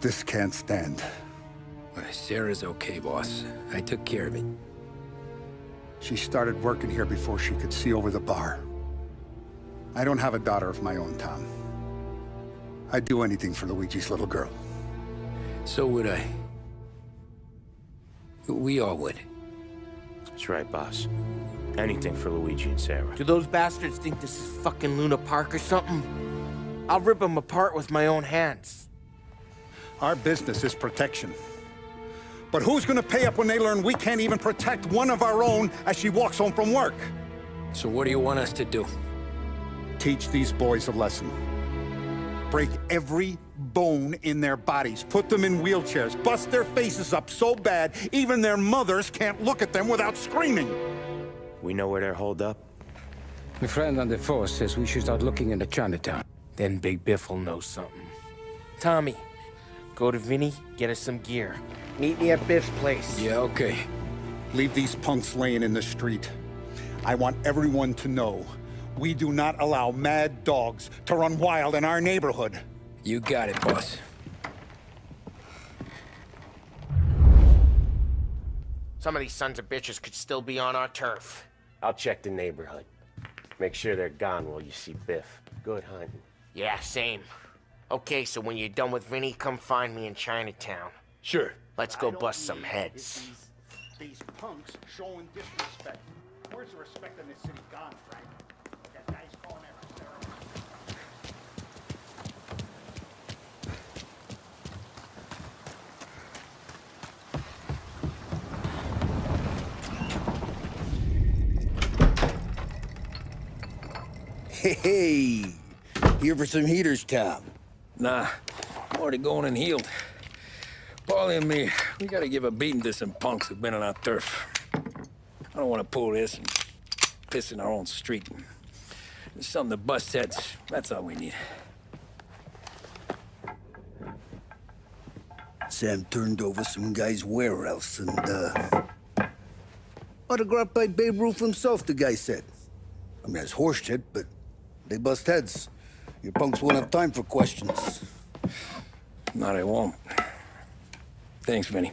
This can't stand. Sarah's okay, boss. I took care of it. She started working here before she could see over the bar. I don't have a daughter of my own, Tom. I'd do anything for Luigi's little girl. So would I. We all would. That's right, boss. Anything for Luigi and Sarah. Do those bastards think this is fucking Luna Park or something? I'll rip them apart with my own hands. Our business is protection. But who's gonna pay up when they learn we can't even protect one of our own as she walks home from work? So what do you want us to do? Teach these boys a lesson. Break every bone in their bodies, put them in wheelchairs, bust their faces up so bad even their mothers can't look at them without screaming. We know where they're holed up? My friend on the force says we should start looking into Chinatown. Then Big Biff will know something. Tommy, go to Vinny, get us some gear. Meet me at Biff's place. Yeah, okay. Leave these punks laying in the street. I want everyone to know we do not allow mad dogs to run wild in our neighborhood. You got it, boss. Some of these sons of bitches could still be on our turf. I'll check the neighborhood. Make sure they're gone while you see Biff. Good hunting. Yeah, same. Okay, so when you're done with Vinny, come find me in Chinatown. Sure. Let's go bust some heads. These punks showing disrespect. Where's the respect in this city gone, Frank? That guy's calling Hey, here for some heaters, Tom? Nah, I'm already going and healed. Paulie and me, we gotta give a beating to some punks who've been on our turf. I don't want to pull this and piss in our own street. There's something to bust heads. That's all we need. Sam turned over some guy's warehouse and, autographed by Babe Ruth himself, the guy said. I mean, it's horse shit, but they bust heads. Your punks won't have time for questions. No, they won't. Thanks, Vinny.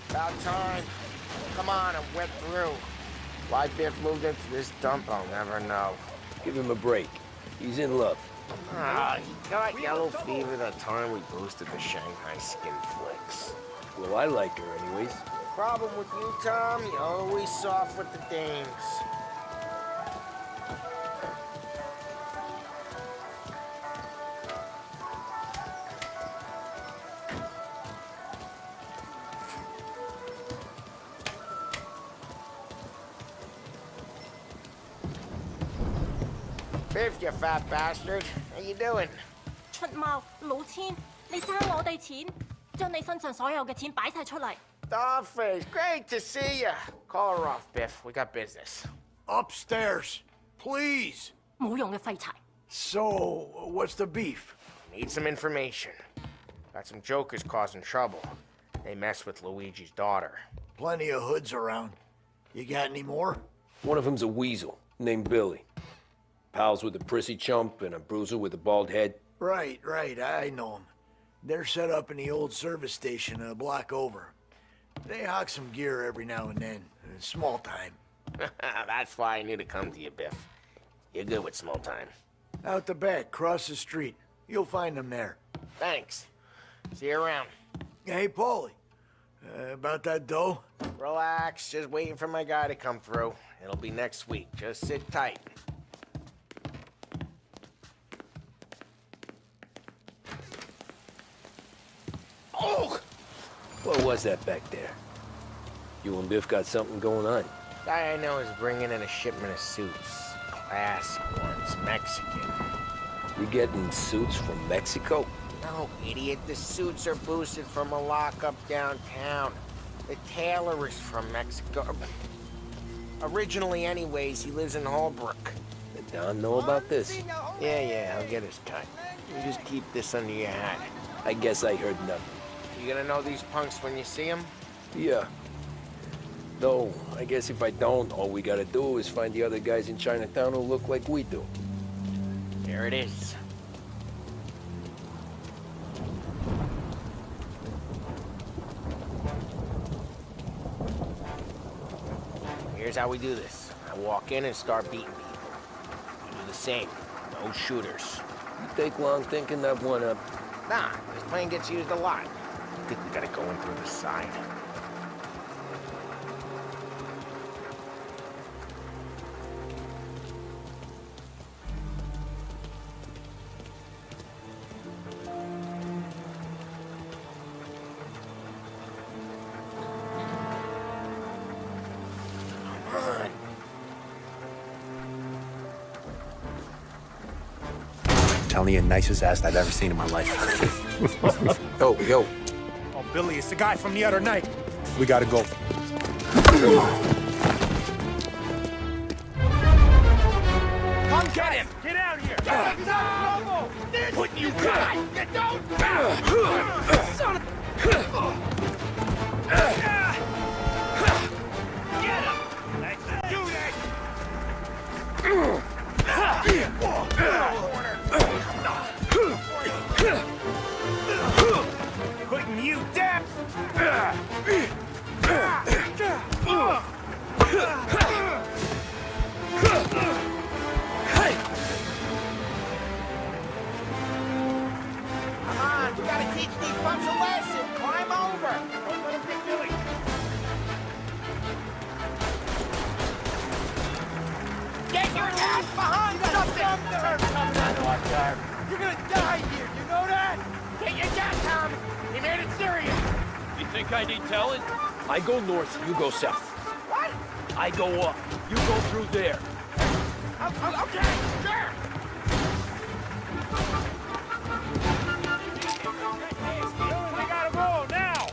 About time. Come on, and went through. Why Biff moved into this dump, I'll never know. Give him a break. He's in love. Ah, he got yellow fever that time we boosted the Shanghai skin flicks. Well, I like her anyways. Problem with you, Tom, you're always soft with the dames. Biff, you fat bastard. How you doing? 出貓老千，你爭我哋錢，將你身上所有嘅錢擺晒出嚟。Dollface, great to see you. Call her off, Biff. We got business. Upstairs, please. 冇用嘅廢柴。So, what's the beef? Need some information. Got some jokers causing trouble. They mess with Luigi's daughter. Plenty of hoods around. You got any more? One of them's a weasel named Billy. Pals with the prissy chump and a bruiser with a bald head? Right, I know them. They're set up in the old service station a block over. They hawk some gear every now and then. Small time. That's why I knew to come to you, Biff. You're good with small time. Out the back, cross the street. You'll find them there. Thanks. See you around. Hey, Paulie. About that dough? Relax, just waiting for my guy to come through. It'll be next week. Just sit tight. Oh! What was that back there? You and Biff got something going on. Guy I know is bringing in a shipment of suits. Classic ones, Mexican. You getting suits from Mexico? No, idiot. The suits are boosted from a lockup downtown. The tailor is from Mexico. Originally, anyways, he lives in Holbrook. Did Don know about this? Yeah, I'll get his cut. You just keep this under your hat. I guess I heard nothing. You gonna know these punks when you see them? Yeah. Though, I guess if I don't, all we gotta do is find the other guys in Chinatown who look like we do. There it is. Here's how we do this. I walk in and start beating people. You do the same. No shooters. You take long thinking that one up. Nah, this plane gets used a lot. I think we gotta go in through the side. Telling you, nicest ass I've ever seen in my life. Yo. Oh, Billy, it's the guy from the other night. We gotta go. Come get him! Get out here! No! What you got? You don't! Son of... Get him! Let's do this! Putting you down! Come on, we gotta teach these punks a lesson. Climb over. Don't let him get Billy. Get your ass behind something! You're gonna die here, you know that? Get your gas, Tom! He made it serious! You think I need telling? I go north, you go south. What? I go up, you go through there. Okay, sure! We gotta roll now!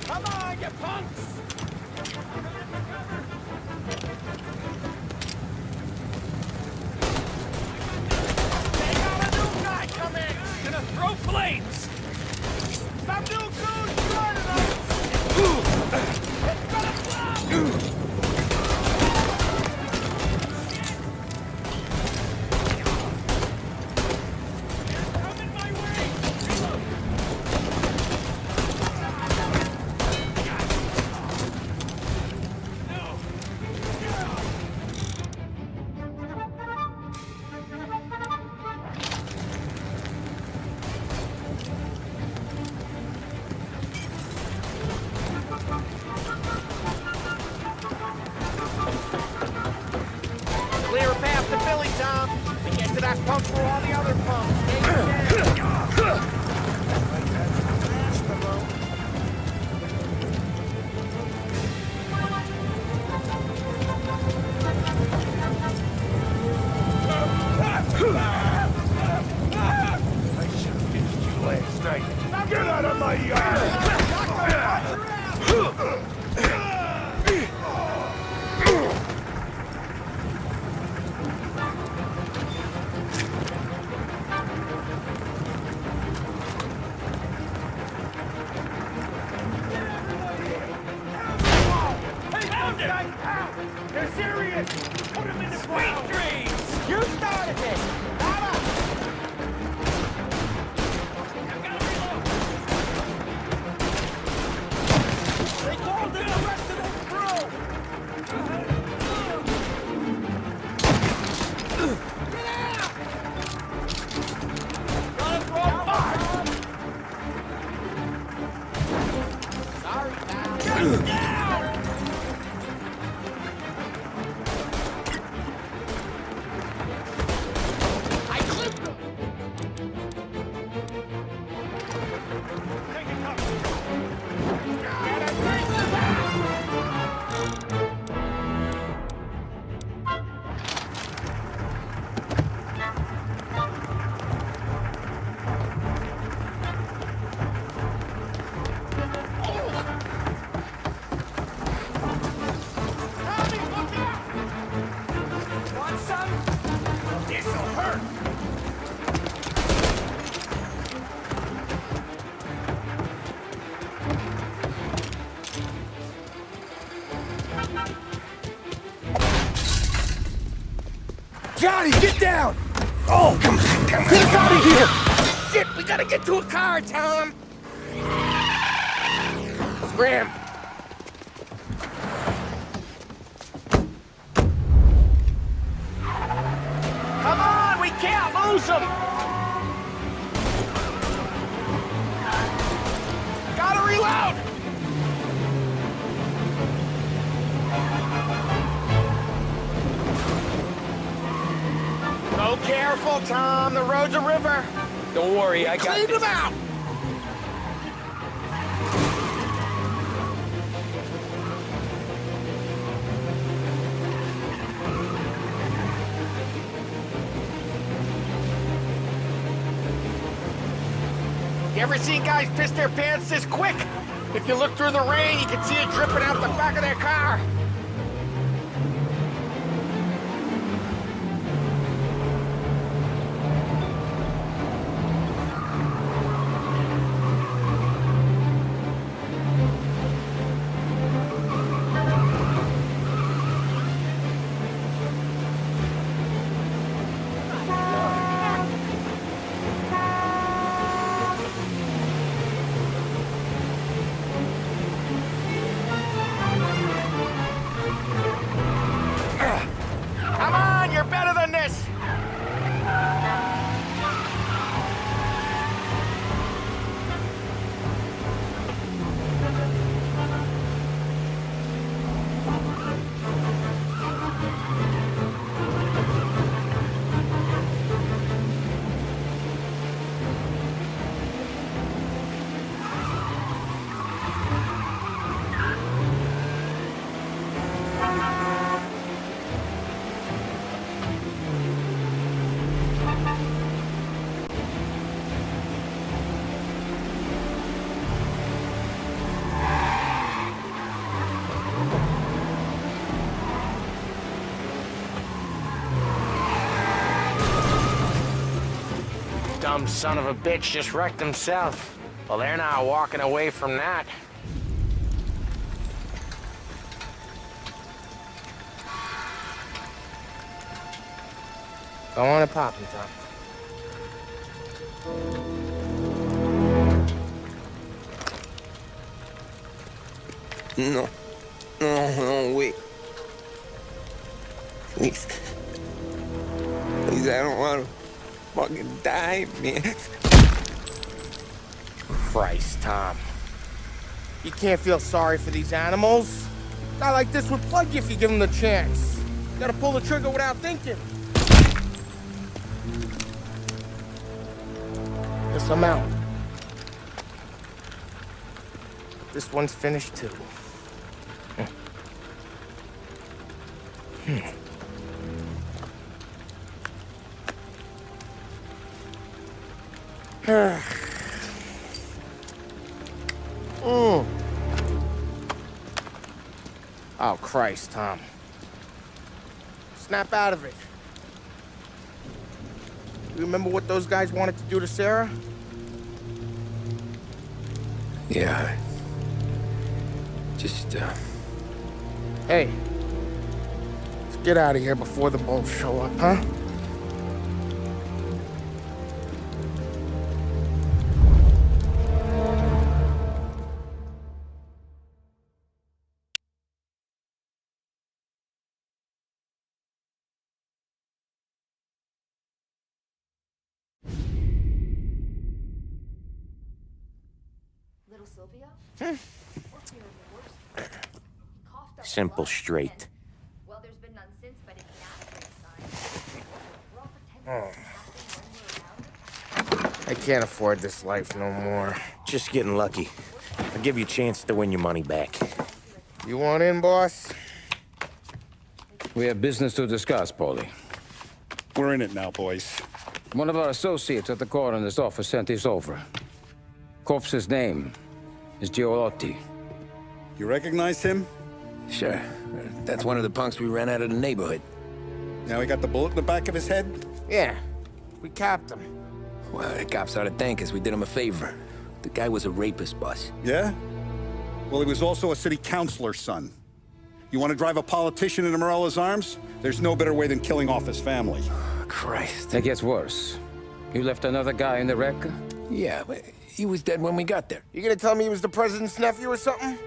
Come on, you punks! They got a new guy coming! Gonna throw flames! Some new goons joining us! It's gonna blow! Clear a path to Billy, Tom. And get to that pump for all the other pumps. guys out! They're serious! Put them in the ground! Dreams! You started this! Lava! They called in the rest of the crew! Get out! Gotta throw fire! Sorry, pal. Get down! I clipped them! Take it, cover! Tommy, look out! Want some? This'll hurt! Johnny, get down! Oh, come on. Get us out of here! Shit, we gotta get to a car, Tom! Scram! Come on, we can't lose them! Gotta reload! Go careful, Tom. The road's a river. Don't worry, I got Clean this. them out! You ever seen guys piss their pants this quick? If you look through the rain, you can see it dripping out the back of their car. Come on, you're better than this! Dumb son of a bitch just wrecked himself. Well, they're not walking away from that. Go on and pop him, Tom. No. No, wait. Please. Please, I don't want to fucking die, man. Christ, Tom. You can't feel sorry for these animals. A guy like this would plug you if you give him the chance. You gotta pull the trigger without thinking. Guess I'm out. This one's finished too. Oh, Christ, Tom. Snap out of it. You remember what those guys wanted to do to Sarah? Yeah. Just, Hey, let's get out of here before the bulls show up, huh? Little Sylvia? Simple, straight. Well, there's been none since, but it's not a great sign. I can't afford this life no more. Just getting lucky. I'll give you a chance to win your money back. You want in, boss? We have business to discuss, Paulie. We're in it now, boys. One of our associates at the coroner's office sent this over. Corpse's name is Giolotti. You recognize him? Sure. That's one of the punks we ran out of the neighborhood. Now he got the bullet in the back of his head? Yeah, we capped him. Well, the cops ought to thank us. We did him a favor. The guy was a rapist, boss. Yeah? Well, he was also a city councilor's son. You want to drive a politician into Morella's arms? There's no better way than killing off his family. Christ. It gets worse. You left another guy in the wreck? Yeah, but he was dead when we got there. You gonna tell me he was the president's nephew or something?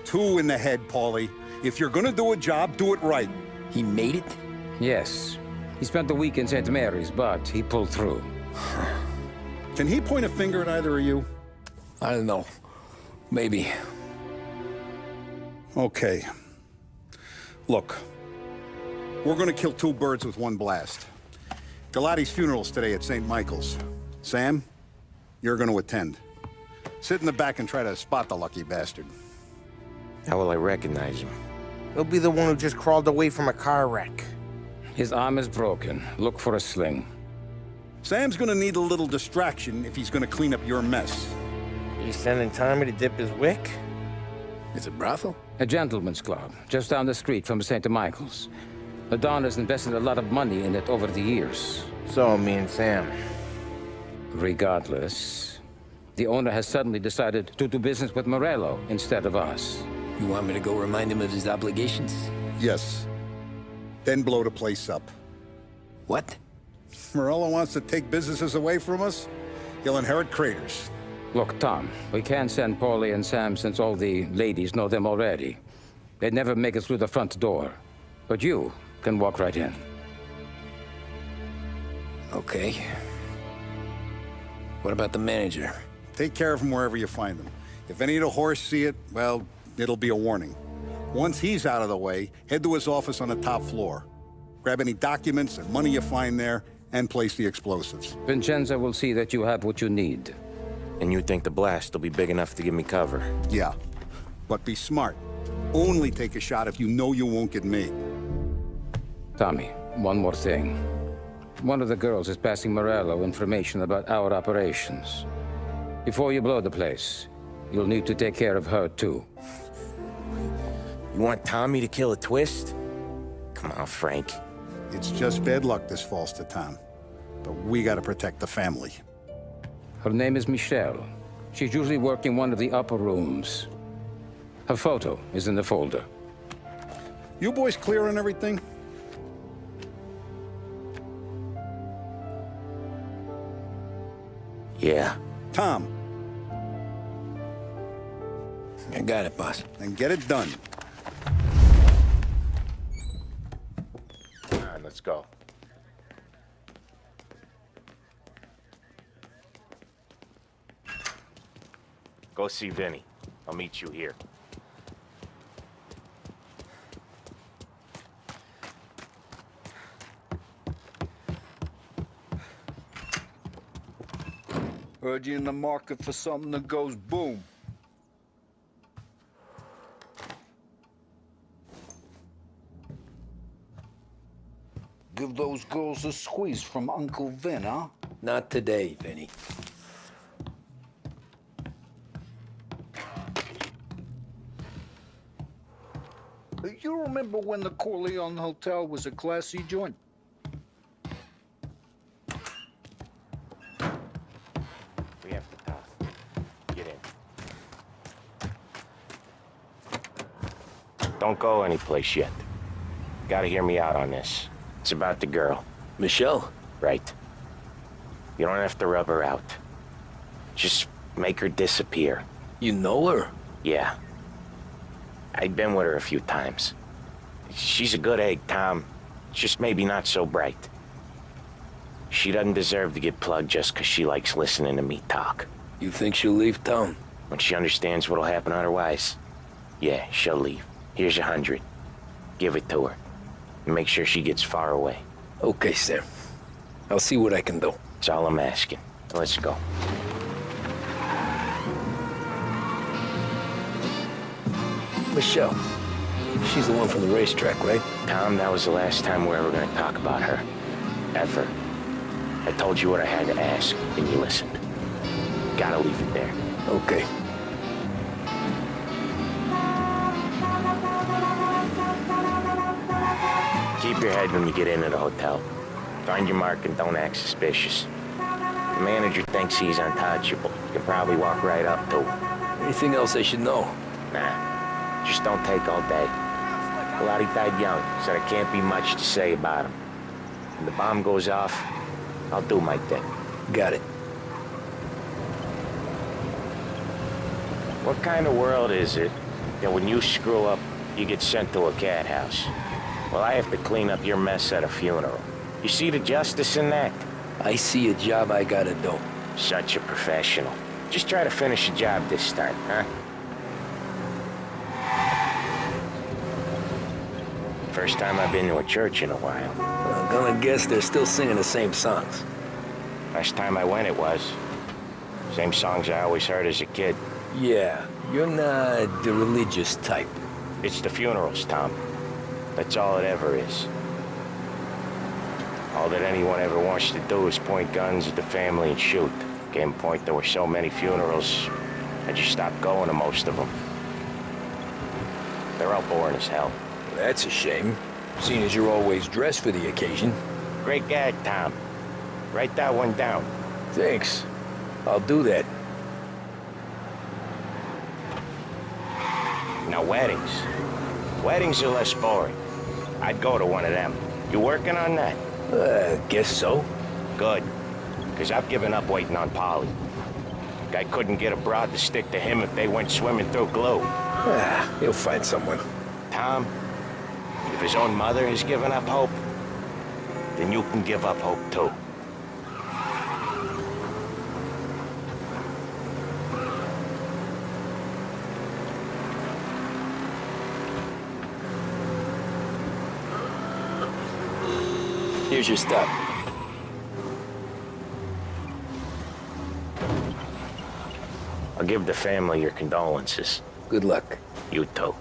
2 in the head, Paulie. If you're gonna do a job, do it right. He made it? Yes. He spent the week in St. Mary's, but he pulled through. Can he point a finger at either of you? I don't know. Maybe. Okay. Look. We're gonna kill 2 birds with 1 blast. Galati's funeral's today at St. Michael's. Sam, you're gonna attend. Sit in the back and try to spot the lucky bastard. How will I recognize him? He'll be the one who just crawled away from a car wreck. His arm is broken. Look for a sling. Sam's gonna need a little distraction if he's gonna clean up your mess. You sending Tommy to dip his wick? It's a brothel? A gentleman's club, just down the street from St. Michael's. The Don has invested a lot of money in it over the years. So, me and Sam. Regardless, the owner has suddenly decided to do business with Morello instead of us. You want me to go remind him of his obligations? Yes. Then blow the place up. What? Morello wants to take businesses away from us? He'll inherit craters. Look, Tom, we can't send Paulie and Sam since all the ladies know them already. They'd never make it through the front door. But you can walk right in. Okay. What about the manager? Take care of him wherever you find him. If any of the horse see it, well, it'll be a warning. Once he's out of the way, head to his office on the top floor. Grab any documents and money you find there, and place the explosives. Vincenzo will see that you have what you need. And you think the blast will be big enough to give me cover? Yeah, but be smart. Only take a shot if you know you won't get made. Tommy, one more thing. One of the girls is passing Morello information about our operations. Before you blow the place, you'll need to take care of her, too. You want Tommy to kill a twist? Come on, Frank. It's just bad luck this falls to Tom. But we gotta protect the family. Her name is Michelle. She's usually working one of the upper rooms. Her photo is in the folder. You boys clear on everything? Yeah. Tom. I got it, boss. Then get it done. Come on, let's go. Go see Vinny. I'll meet you here. Heard you in the market for something that goes boom. Give those girls a squeeze from Uncle Vin, huh? Not today, Vinny. You remember when the Corleone Hotel was a classy joint? We have to talk. Get in. don't go anyplace yet. Gotta hear me out on this. It's about the girl. Michelle? Right. You don't have to rub her out. Just make her disappear. You know her? Yeah. I've been with her a few times. She's a good egg, Tom. Just maybe not so bright. She doesn't deserve to get plugged just 'cause she likes listening to me talk. You think she'll leave town? When she understands what'll happen otherwise, yeah, she'll leave. Here's 100. Give it to her. And make sure she gets far away. Okay, Sam. I'll see what I can do. That's all I'm asking. Let's go. Michelle. She's the one from the racetrack, right? Tom, that was the last time we're ever gonna talk about her. Ever. I told you what I had to ask, and you listened. Gotta leave it there. Okay. Keep your head when you get into the hotel. Find your mark and don't act suspicious. The manager thinks he's untouchable. You can probably walk right up to him. Anything else I should know? Nah, just don't take all day. Lottie died young, so there can't be much to say about him. When the bomb goes off, I'll do my thing. Got it. What kind of world is it that when you screw up, you get sent to a cat house? Well, I have to clean up your mess at a funeral. You see the justice in that? I see a job I gotta do. Such a professional. Just try to finish the job this time, huh? First time I've been to a church in a while. I'm gonna guess they're still singing the same songs. Last time I went, it was. Same songs I always heard as a kid. Yeah, you're not the religious type. It's the funerals, Tom. That's all it ever is. All that anyone ever wants to do is point guns at the family and shoot. Came a point there were so many funerals, I just stopped going to most of them. They're all boring as hell. That's a shame, seeing as you're always dressed for the occasion. Great gag, Tom. Write that one down. Thanks. I'll do that. Now, weddings. Weddings are less boring. I'd go to one of them. You working on that? Guess so. Good. Because I've given up waiting on Polly. Guy couldn't get a broad to stick to him if they went swimming through glue. He'll find someone. Tom, if his own mother has given up hope, then you can give up hope too. Here's your stop. I'll give the family your condolences. Good luck. You too.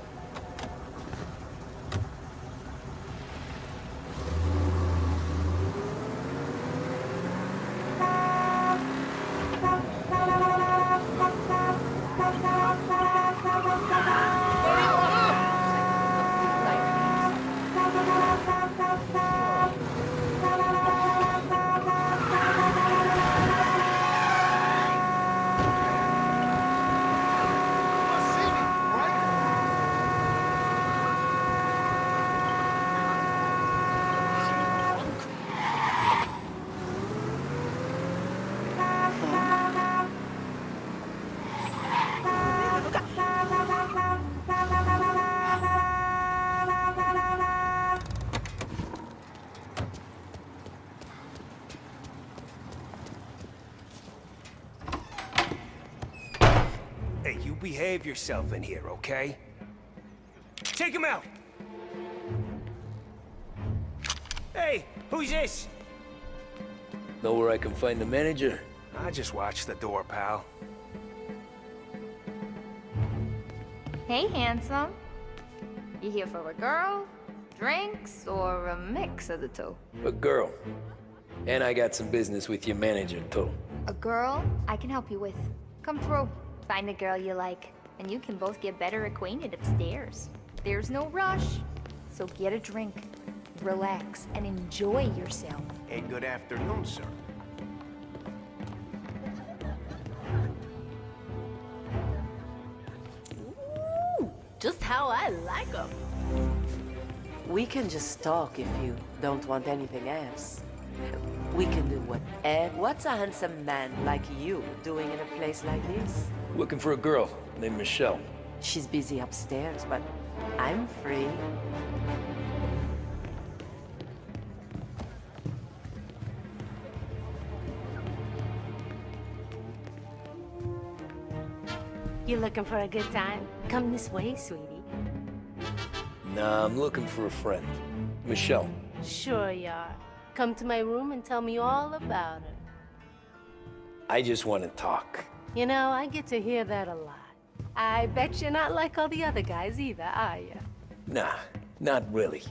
Hey, you behave yourself in here, okay? Take him out! Hey, who's this? Know where I can find the manager? I just watched the door, pal. Hey, handsome. You here for a girl, drinks, or a mix of the two? A girl. And I got some business with your manager, too. A girl I can help you with. Come through. Find the girl you like, and you can both get better acquainted upstairs. There's no rush, so get a drink, relax, and enjoy yourself. Hey, good afternoon, sir. Just how I like them. We can just talk if you don't want anything else. We can do whatever. What's a handsome man like you doing in a place like this? Looking for a girl named Michelle. She's busy upstairs, but I'm free. You looking for a good time? Come this way, sweetie. Nah, I'm looking for a friend. Michelle. Sure you are. Come to my room and tell me all about her. I just want to talk. You know, I get to hear that a lot. I bet you're not like all the other guys either, are you? Nah, not really.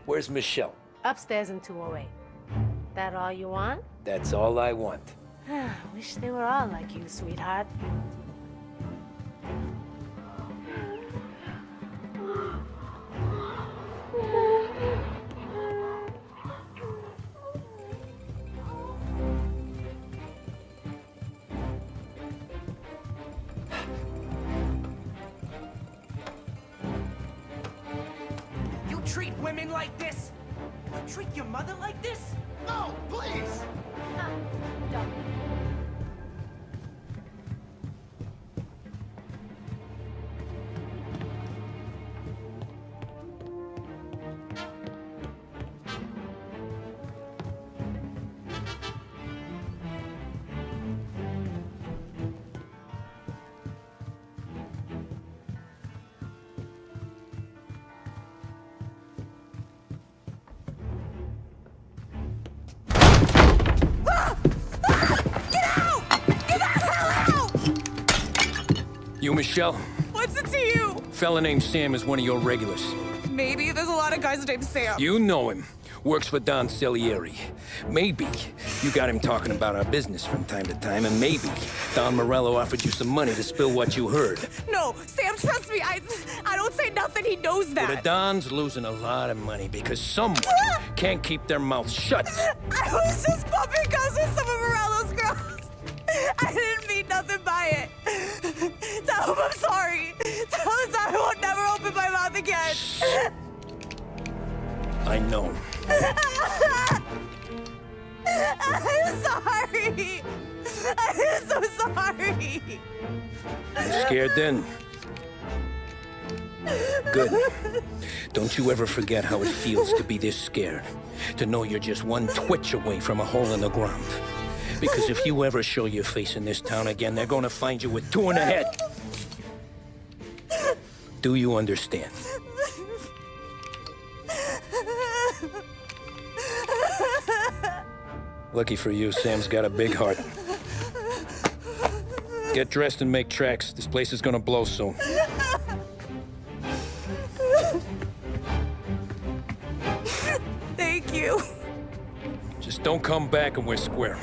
Where's Michelle? Upstairs in 208. That all you want? That's all I want. Wish they were all like you, sweetheart. You treat women like this? You treat your mother like this? No, please! Don't. You, Michelle? What's it to you? Fella named Sam is one of your regulars. Maybe there's a lot of guys named Sam. You know him. Works for Don Salieri. Maybe you got him talking about our business from time to time, and maybe Don Morello offered you some money to spill what you heard. No, Sam, trust me. I don't say nothing. He knows that. Well, the Don's losing a lot of money because someone can't keep their mouth shut. I was just bumping guns with some of Morello's girls. I didn't mean nothing by it. Tell him I'm sorry. Tell him I won't never open my mouth again. I know. I'm sorry. I'm so sorry. You scared then? Good. Don't you ever forget how it feels to be this scared. To know you're just one twitch away from a hole in the ground. Because if you ever show your face in this town again, they're gonna find you with 2 in the head. Do you understand? Lucky for you, Sam's got a big heart. Get dressed and make tracks. This place is gonna blow soon. Thank you. Just don't come back and we're square.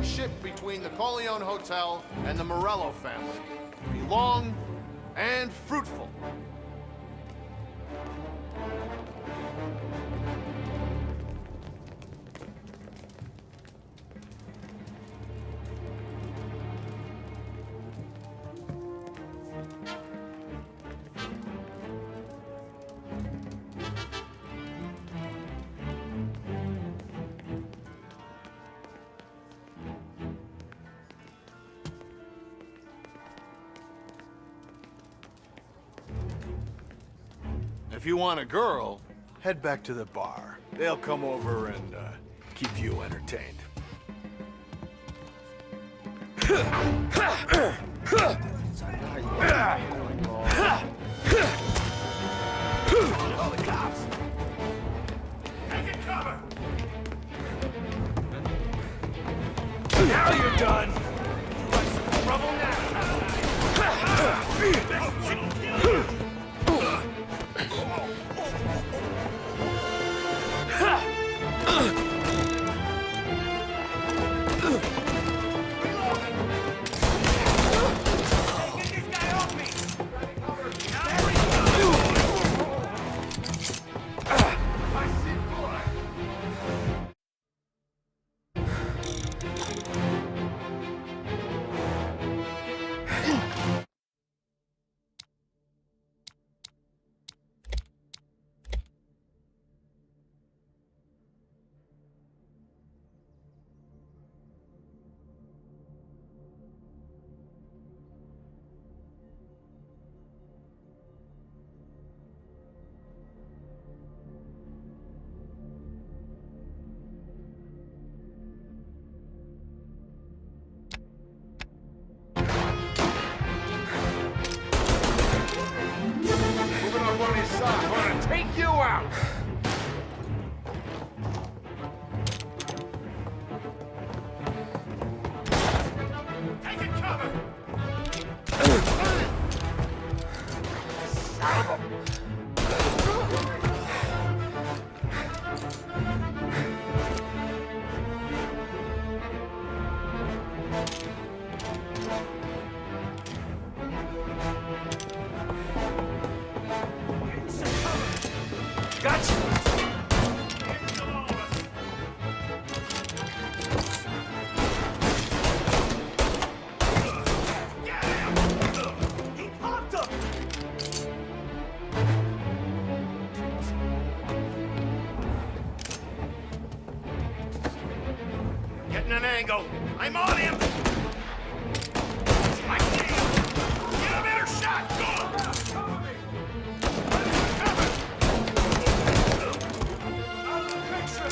ship between the Corleone Hotel and the Morello family. Be long and fruitful. If you want a girl, head back to the bar. They'll come over and keep you entertained. Call the cops! Taking cover! Now you're done! Trouble now! Moving up on his side. I'm gonna take you out! Taking cover! Gotcha! He popped him! Getting an angle. I'm on him! I see him! Get a better shot! Cover me! Cover! Out of the picture!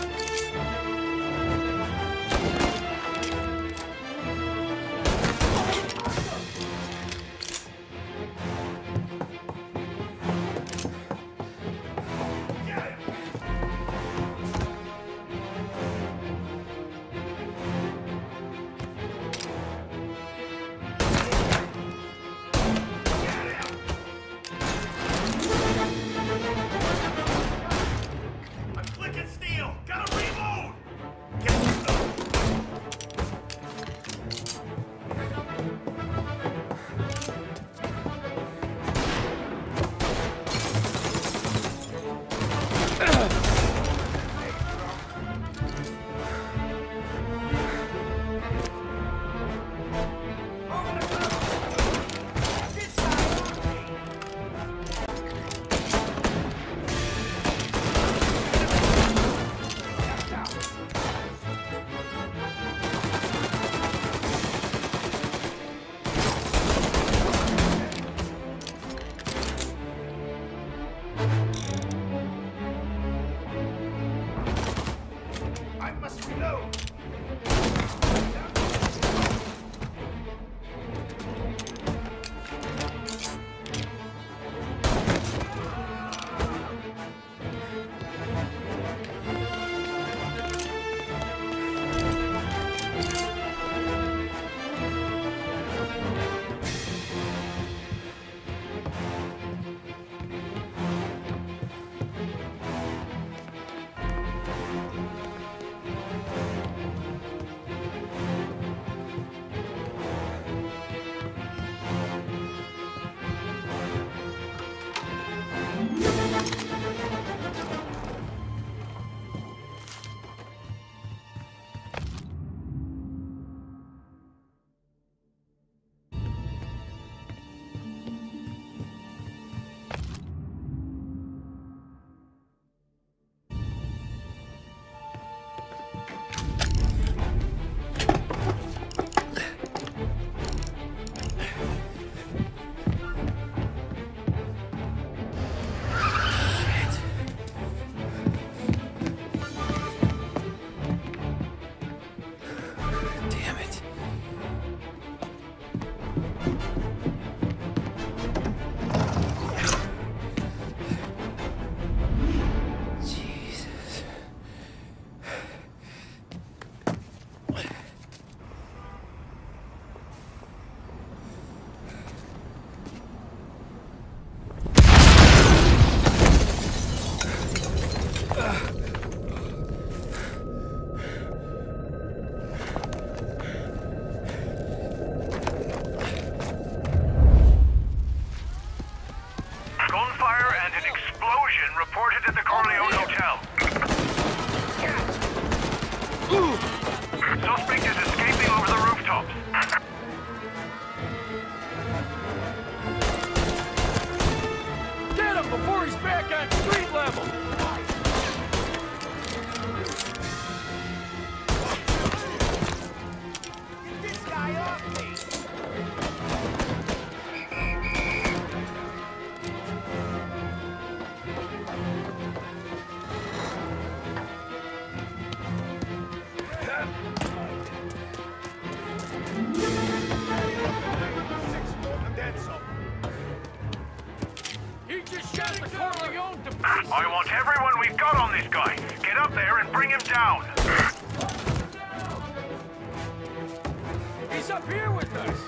He's up here with us!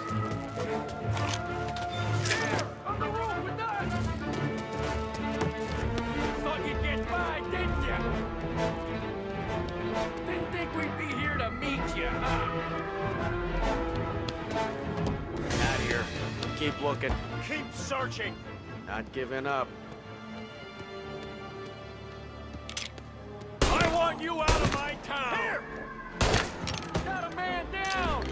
There! On the roof with us! Thought you'd get by, didn't ya? Didn't think we'd be here to meet ya, huh? Out here. Keep looking. Keep searching. Not giving up. I want you out of my town! Here! Got a man down!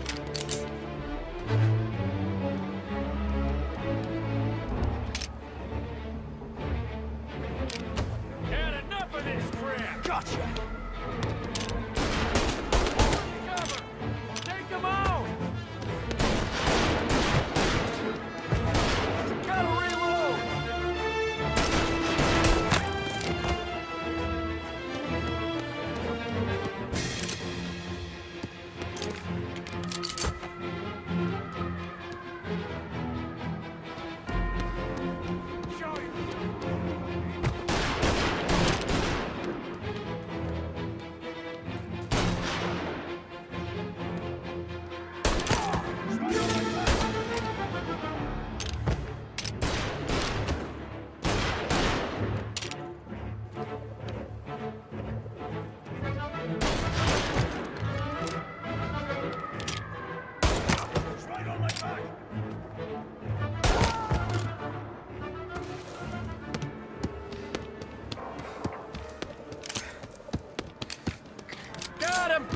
Had enough of this crap! Gotcha! Cover! Take him out! Gotta reload! Got him!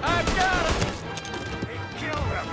I've got him! He killed him!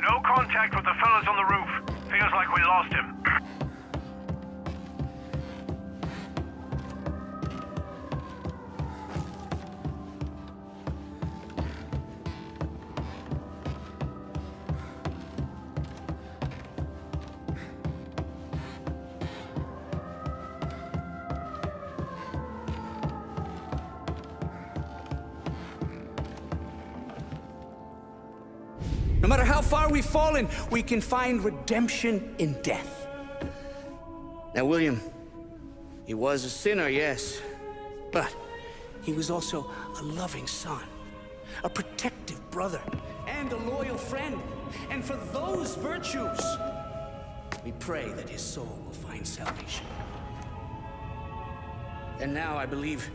No contact with the fellas on the roof. Feels like we lost him. No matter how far we've fallen, we can find redemption in death. Now, William, he was a sinner, yes, but he was also a loving son, a protective brother, and a loyal friend. And for those virtues, we pray that his soul will find salvation. And now I believe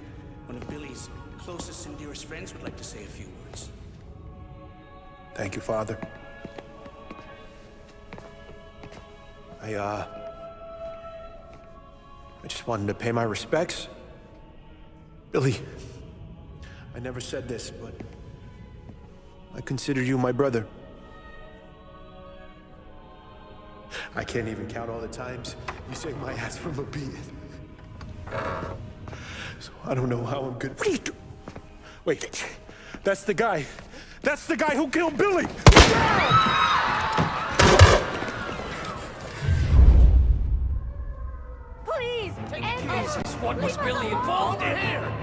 one of Billy's closest and dearest friends would like to say a few words. Thank you, Father. I just wanted to pay my respects. Billy, I never said this, but I consider you my brother. I can't even count all the times you saved my ass from a beating. So I don't know how I'm good. What are you doing? Wait, that's the guy. That's the guy who killed Billy! Please! Jesus, what was Billy involved in here?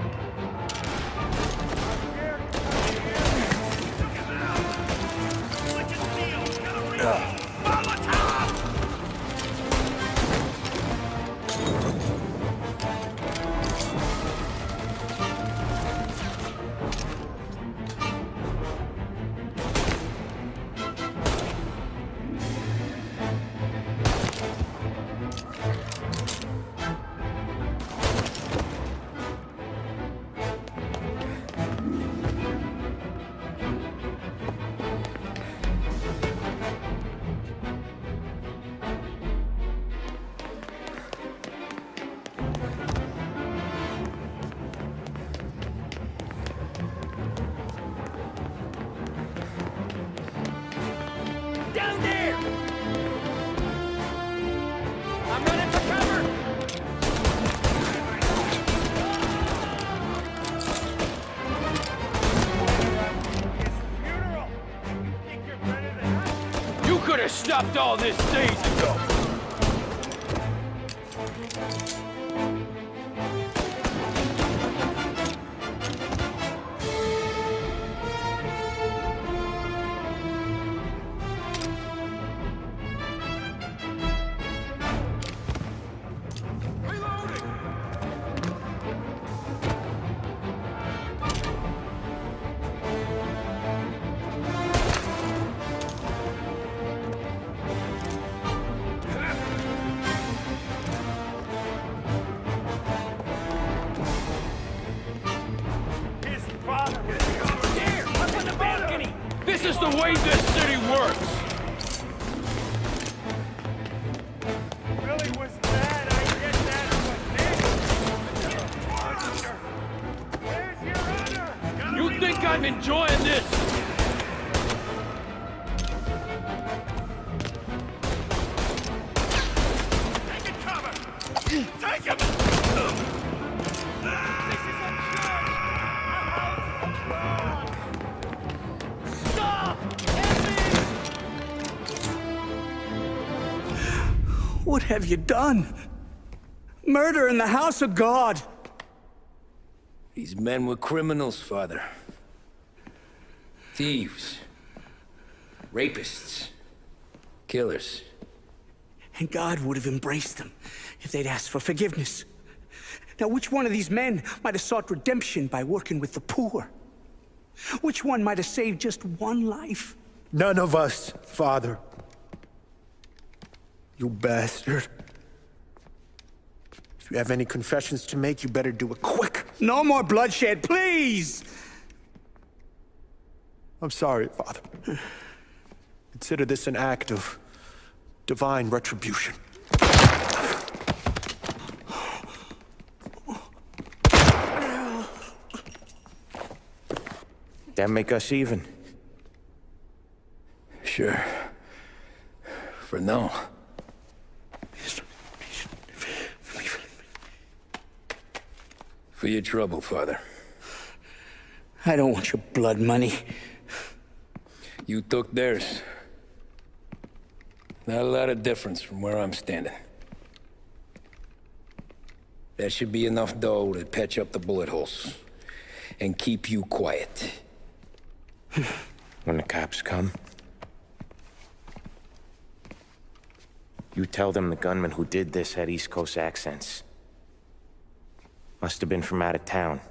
stopped all this days ago. This is the way this city works! Really was bad, I get that, but where's your honor? You think I'm enjoying this? Take it, cover! Take him! This is a Stop! What have you done? Murder in the house of God! These men were criminals, Father. Thieves. Rapists. Killers. And God would have embraced them if they'd asked for forgiveness. Now, which one of these men might have sought redemption by working with the poor? Which one might have saved just one life? None of us, Father. You bastard. If you have any confessions to make, you better do it quick. No more bloodshed, please! I'm sorry, Father. Consider this an act of divine retribution. That make us even? Sure. For now. For your trouble, Father. I don't want your blood money. You took theirs. Not a lot of difference from where I'm standing. That should be enough dough to patch up the bullet holes. And keep you quiet. When the cops come, you tell them the gunman who did this had East Coast accents. Must have been from out of town,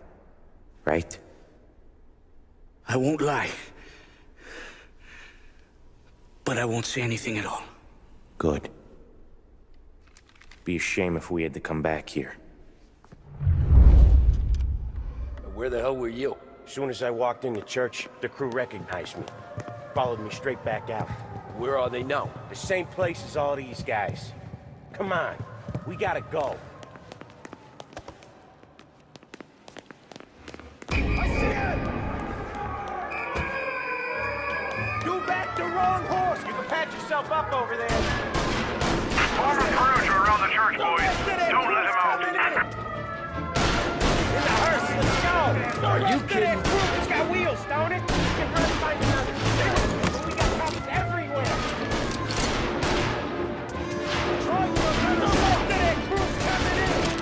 right? I won't lie. But I won't say anything at all. Good. Be a shame if we had to come back here. Where the hell were you? As soon as I walked into church, the crew recognized me. Followed me straight back out. Where are they now? The same place as all these guys. Come on, we gotta go. You backed the wrong horse! You can pat yourself up over there! Farmer crews are around the church, boys. Don't let him out. In the hearse, let's go! Are you kidding? It's got wheels, don't it? We can run find another. We got cops everywhere! Troy, you're the left of that crew's coming in!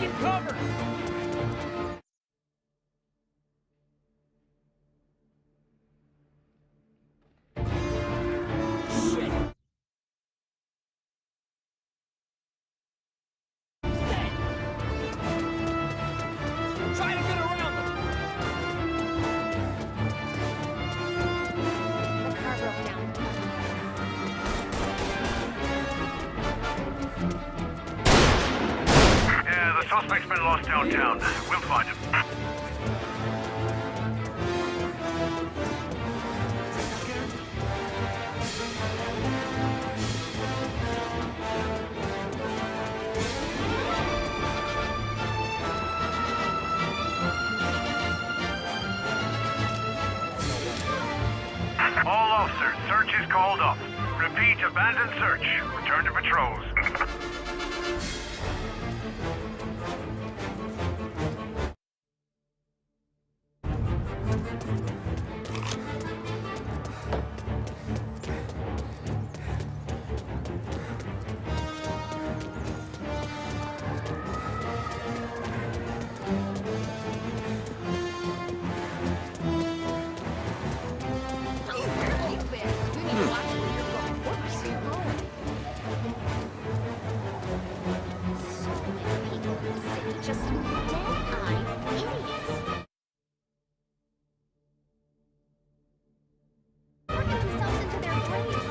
Taking cover! Try to get around them! The car broke down. Yeah, the suspect's been lost downtown. We'll find him. All officers, search is called off. Repeat, abandon search. Return to patrols. Just dead-eyed idiots. Working themselves into their graves.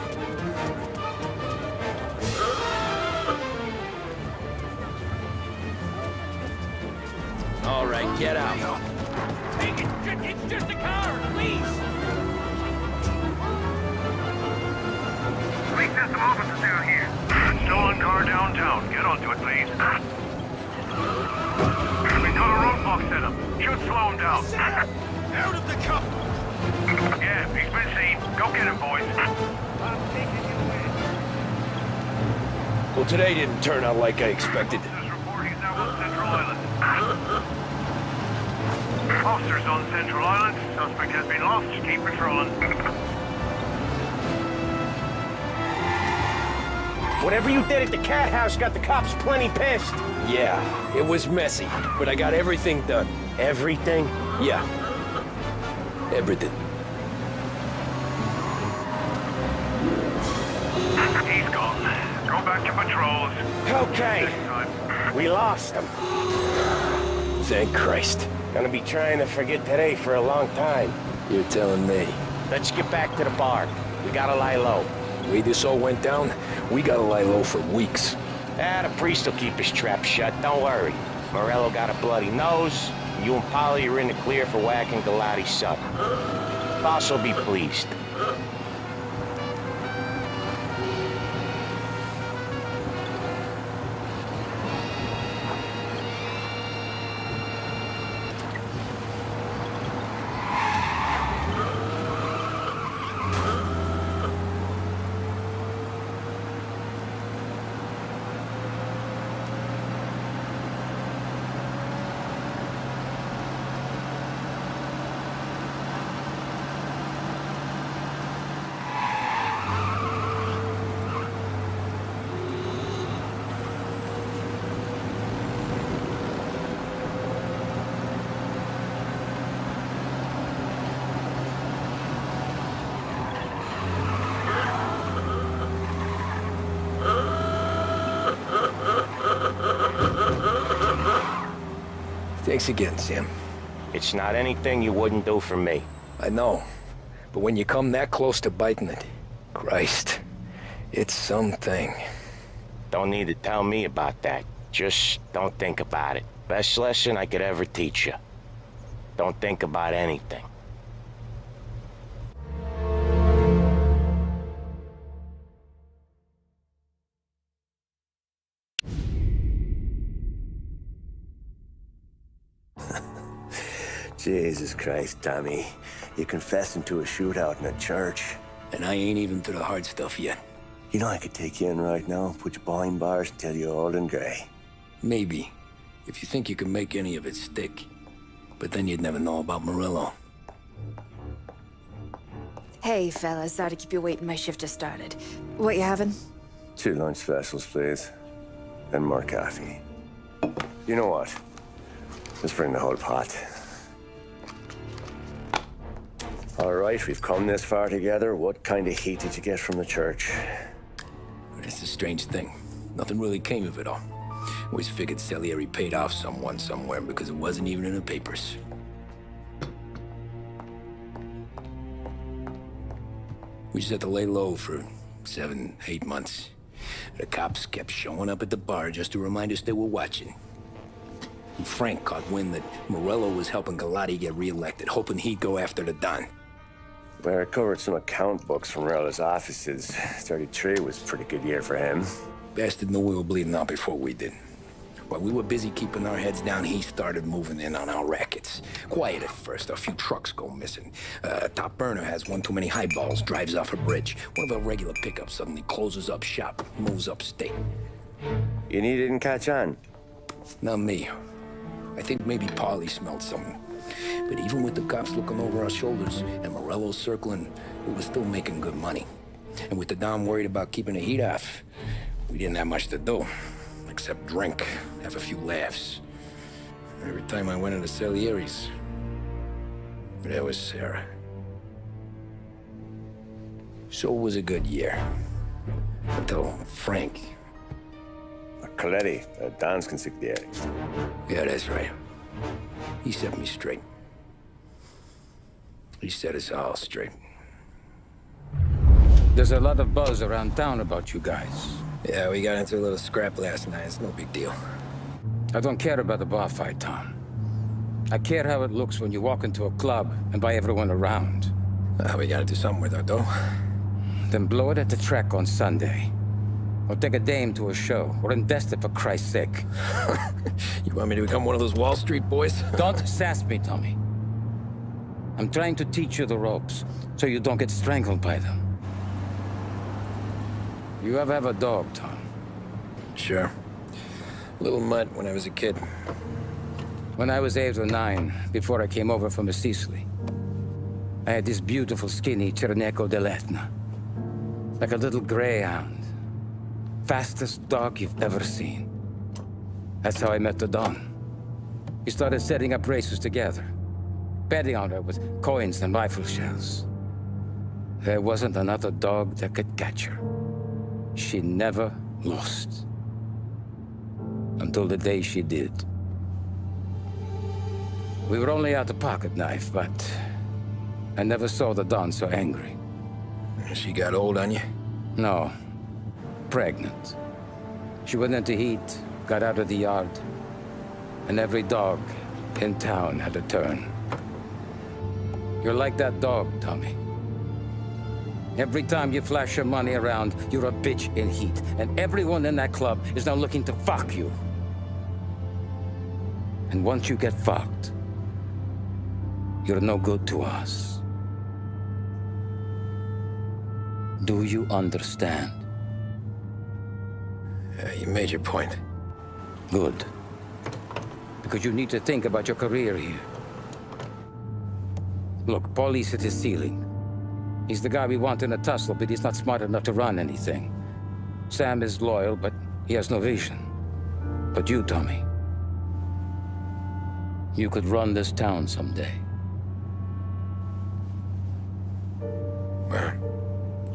All right, get out. Take it! It's just a car! Please! Police system officers down here. Stolen car downtown. Get onto it, please. We've got a roadblock set up. Should slow him down. Out of the cup! Yeah, he's been seen. Go get him, boys. I'm taking you in. Well, today didn't turn out like I expected. Officers report he's now on Central Island. Officers on Central Island. Suspect has been lost. Keep patrolling. Whatever you did at the cat house got the cops plenty pissed. Yeah, it was messy, but I got everything done. Everything? Yeah. Everything. He's gone. Go back to patrols. Okay. Next time. We lost him. Thank Christ. Gonna be trying to forget today for a long time. You're telling me. Let's get back to the bar. We gotta lie low. The way this all went down, we gotta lie low for weeks. The priest will keep his trap shut, don't worry. Morello got a bloody nose. You and Polly are in the clear for whacking Galati's son. Boss will be pleased. Thanks again, Sam. It's not anything you wouldn't do for me. I know. But when you come that close to biting it, Christ, it's something. Don't need to tell me about that. Just don't think about it. Best lesson I could ever teach you. Don't think about anything. Jesus Christ, Tommy. You're confessing to a shootout in a church. And I ain't even to the hard stuff yet. You know I could take you in right now, put you behind bars until you're old and gray. Maybe. If you think you can make any of it stick. But then you'd never know about Morello. Hey, fellas. Sorry to keep you waiting. My shift just started. What you having? 2 lunch specials, please. And more coffee. You know what? Let's bring the whole pot. All right, we've come this far together. What kind of heat did you get from the church? It's a strange thing. Nothing really came of it all. Always figured Salieri paid off someone somewhere because it wasn't even in the papers. We just had to lay low for 7, 8 months. The cops kept showing up at the bar just to remind us they were watching. And Frank caught wind that Morello was helping Galati get reelected, hoping he'd go after the Don. Well, I recovered some account books from Morello's offices. 33 was a pretty good year for him. Bastard knew we were bleeding out before we did. While we were busy keeping our heads down, he started moving in on our rackets. Quiet at first, a few trucks go missing. Top burner has one too many highballs, drives off a bridge. One of our regular pickups suddenly closes up shop, moves upstate. And he didn't catch on? Not me. I think maybe Paulie smelled something. But even with the cops looking over our shoulders and Morello circling, we were still making good money. And with the Dom worried about keeping the heat off, we didn't have much to do. Except drink, have a few laughs. Every time I went into Salieri's, there was Sarah. So it was a good year. Until Frank. Coletti, Don's consigliere. Yeah, that's right. He set me straight. He set us all straight. There's a lot of buzz around town about you guys. Yeah, we got into a little scrap last night. It's no big deal. I don't care about the bar fight, Tom. I care how it looks when you walk into a club and buy everyone around. We gotta do something with our dough. Then blow it at the track on Sunday. Or take a dame to a show. Or invest it for Christ's sake. You want me to become one of those Wall Street boys? Don't sass me, Tommy. I'm trying to teach you the ropes, so you don't get strangled by them. You ever have a dog, Tom? Sure. Little mutt when I was a kid. When I was 8 or 9, before I came over from Sicily, I had this beautiful, skinny Cerneco dell'Etna. Like a little greyhound. Fastest dog you've ever seen. That's how I met the Don. We started setting up races together. Betting on her with coins and rifle shells. There wasn't another dog that could catch her. She never lost. Until the day she did. We were only out a pocket knife, but I never saw the Don so angry. She got old on you? No. Pregnant. She went into heat, got out of the yard, and every dog in town had a turn. You're like that dog, Tommy. Every time you flash your money around, you're a bitch in heat. And everyone in that club is now looking to fuck you. And once you get fucked, you're no good to us. Do you understand? You made your point. Good. Because you need to think about your career here. Look, Paulie's at his ceiling. He's the guy we want in a tussle, but he's not smart enough to run anything. Sam is loyal, but he has no vision. But you, Tommy, you could run this town someday. Well,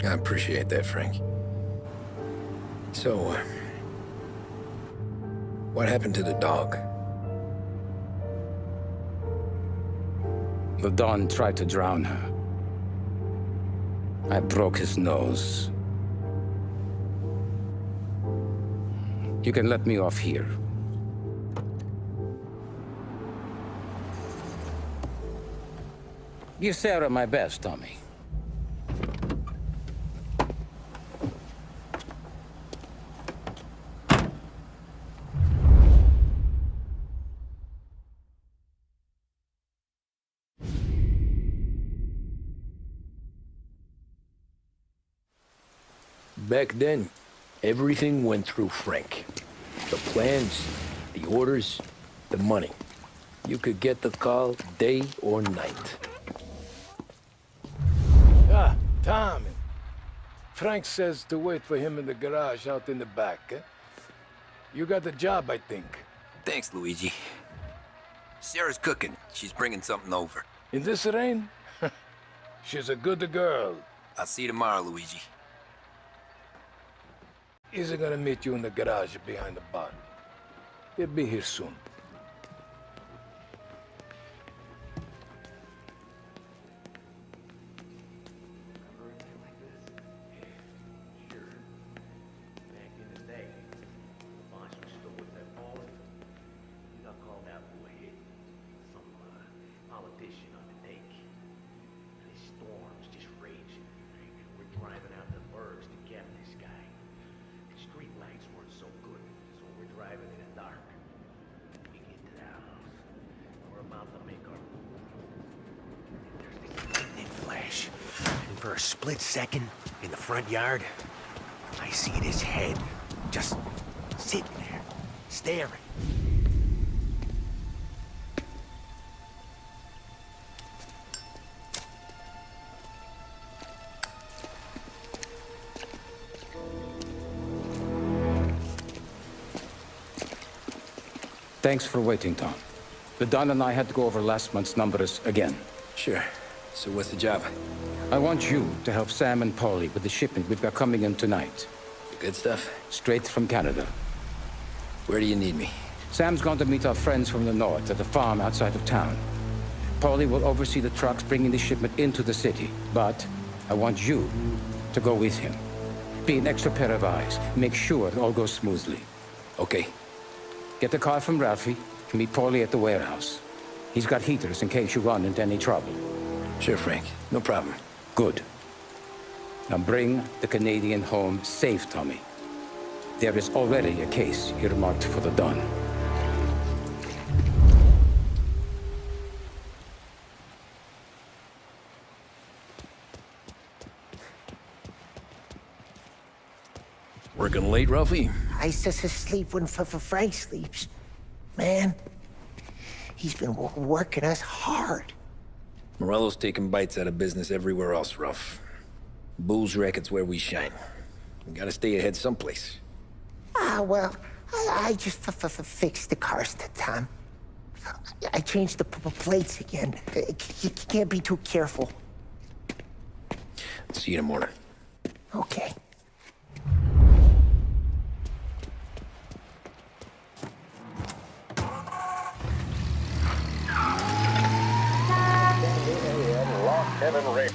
I appreciate that, Frank. So, what happened to the dog? The Don tried to drown her. I broke his nose. You can let me off here. Give Sarah my best, Tommy. Back then, everything went through Frank. The plans, the orders, the money. You could get the call day or night. Ah, Tommy. Frank says to wait for him in the garage out in the back, eh? You got the job, I think. Thanks, Luigi. Sarah's cooking. She's bringing something over. In this rain? She's a good girl. I'll see you tomorrow, Luigi. He's gonna meet you in the garage behind the bar. He'll be here soon. For a split second, in the front yard, I see this head just sitting there, staring. Thanks for waiting, Tom. The Don and I had to go over last month's numbers again. Sure. So what's the job? I want you to help Sam and Paulie with the shipment we've got coming in tonight. The good stuff? Straight from Canada. Where do you need me? Sam's going to meet our friends from the north at a farm outside of town. Paulie will oversee the trucks bringing the shipment into the city, but I want you to go with him. Be an extra pair of eyes. Make sure it all goes smoothly. Okay. Get the car from Ralphie and meet Paulie at the warehouse. He's got heaters in case you run into any trouble. Sure, Frank. No problem. Good. Now bring the Canadian home safe, Tommy. There is already a case earmarked for the Don. Working late, Ralphie? I sleep when Frank sleeps. Man, he's been working us hard. Morello's taking bites out of business everywhere else, Ralph. Booze racket's where we shine. We gotta stay ahead someplace. Well, I just fixed the cars, Tom. I changed the plates again. You can't be too careful. See you in the morning. Okay. Kevin Rick.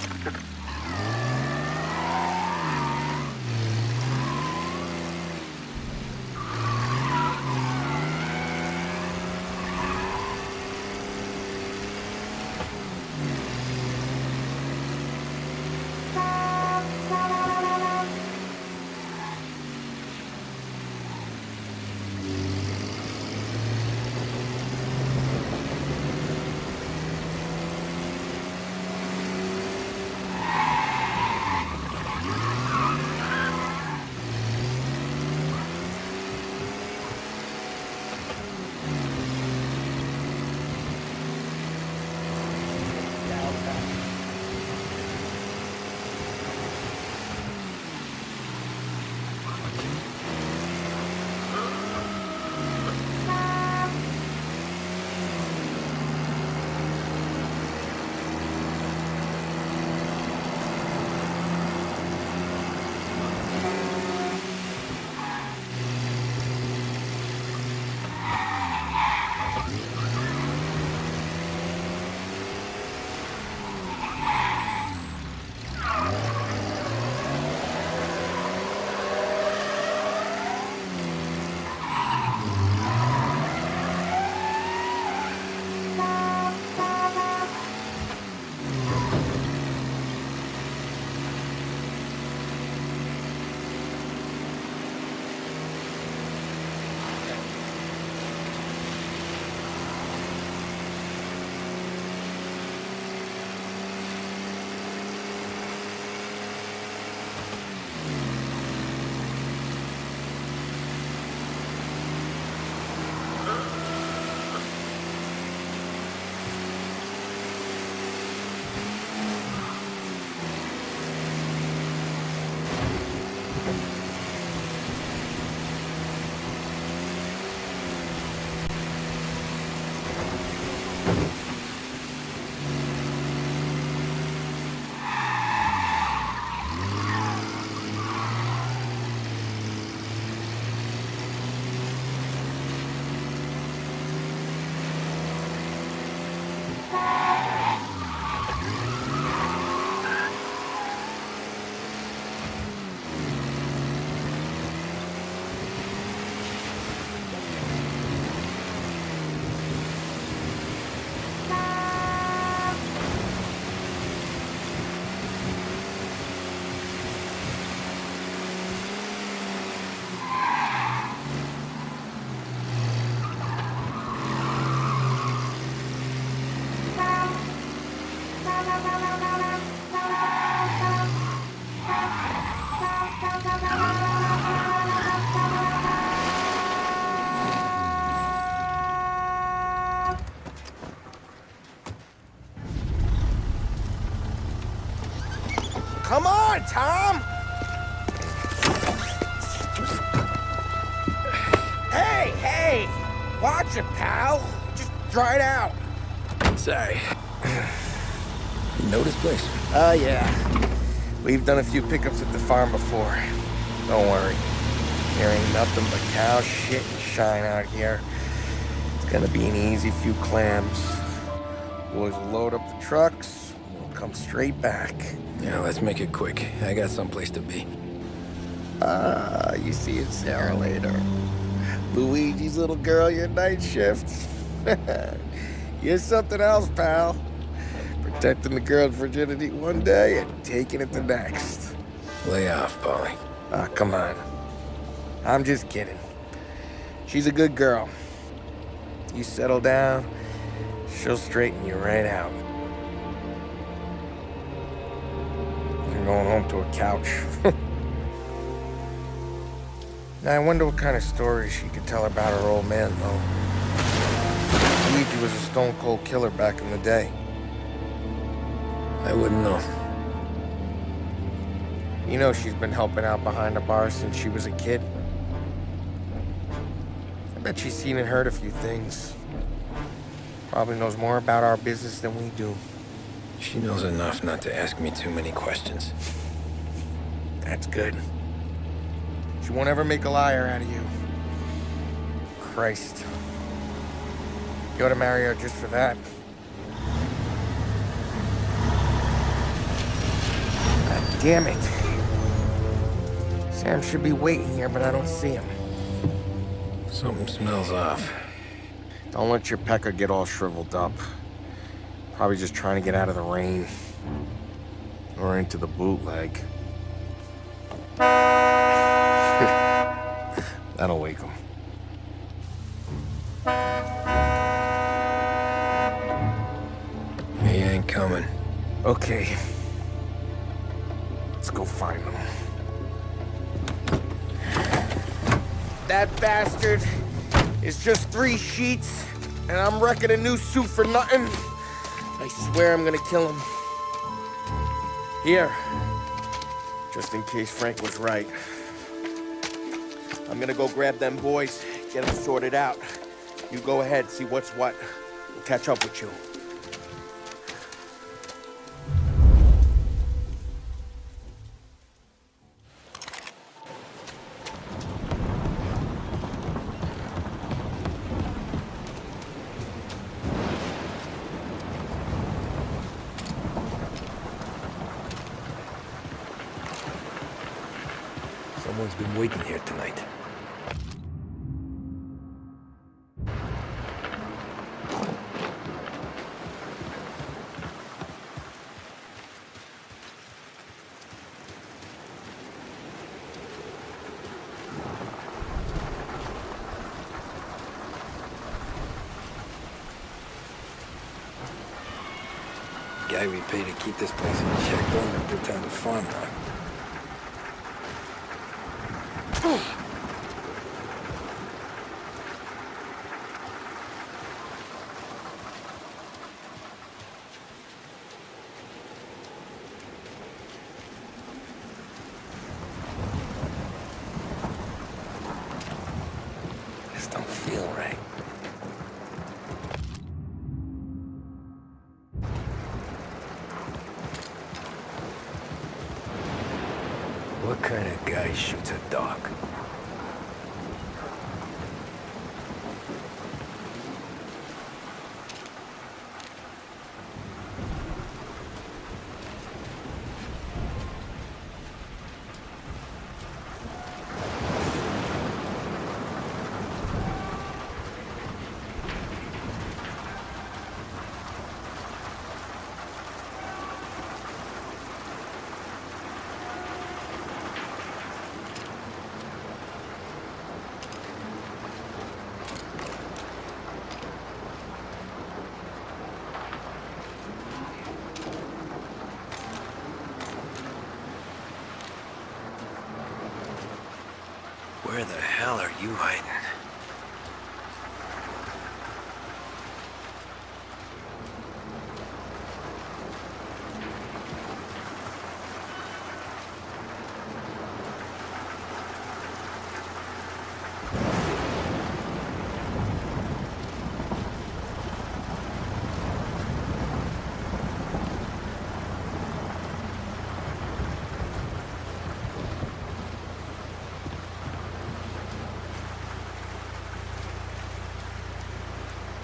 Come on, Tom! Hey! Watch it, pal. Just dry it out. Sorry. You know this place? Yeah. We've done a few pickups at the farm before. Don't worry. There ain't nothing but cow shit and shine out here. It's gonna be an easy few clams. Boys will load up the trucks, and we'll come straight back. Yeah, let's make it quick. I got someplace to be. You see Sarah later. Luigi's little girl, your night shift. You're something else, pal. Protecting the girl's virginity one day and taking it the next. Lay off, Polly. Come on. I'm just kidding. She's a good girl. You settle down, she'll straighten you right out. I'm going home to a couch. Now, I wonder what kind of stories she could tell about her old man, though. Luigi was a stone-cold killer back in the day. I wouldn't know. You know she's been helping out behind the bar since she was a kid. I bet she's seen and heard a few things. Probably knows more about our business than we do. She knows enough not to ask me too many questions. That's good. She won't ever make a liar out of you. Christ. You ought to marry her just for that. God damn it. Sam should be waiting here, but I don't see him. Something smells off. Don't let your pecker get all shriveled up. Probably just trying to get out of the rain. Or into the bootleg. That'll wake him. He ain't coming. Okay. Let's go find him. That bastard is just 3 sheets, and I'm wrecking a new suit for nothing. I swear I'm gonna kill him. Here. Just in case Frank was right. I'm gonna go grab them boys, get them sorted out. You go ahead, see what's what. We'll catch up with you. Someone's been waiting here tonight. Guy we pay to keep this place in check don't have a good time to farm now. This don't feel right. What kind of guy shoots a dog? Where the hell are you hiding?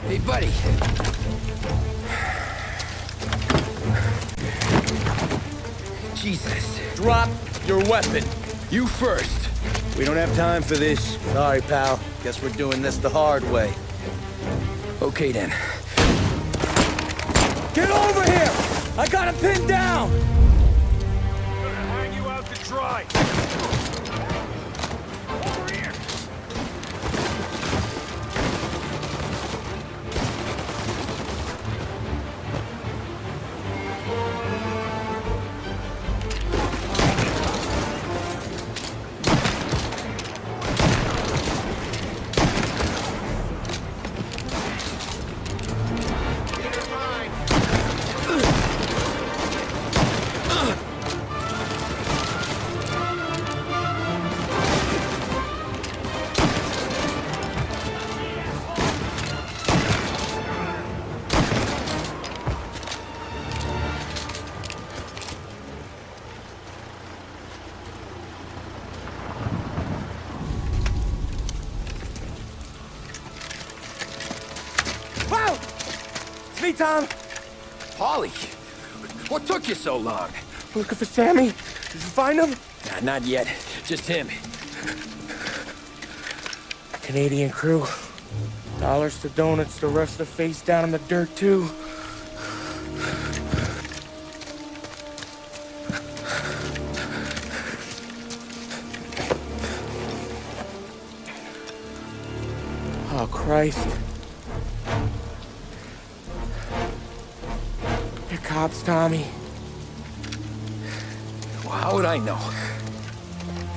Hey, buddy. Jesus. Drop your weapon. You first. We don't have time for this. Sorry, pal. Guess we're doing this the hard way. Okay, then. Get over here! I got him pinned down! Gonna hang you out to dry. Over here. It's me, Tom. Polly, what took you so long? Looking for Sammy. Did you find him? Nah, not yet. Just him. Canadian crew. Dollars to donuts, the rest of the face down in the dirt, too. Oh, Christ. They're cops, Tommy. Well, how would I know?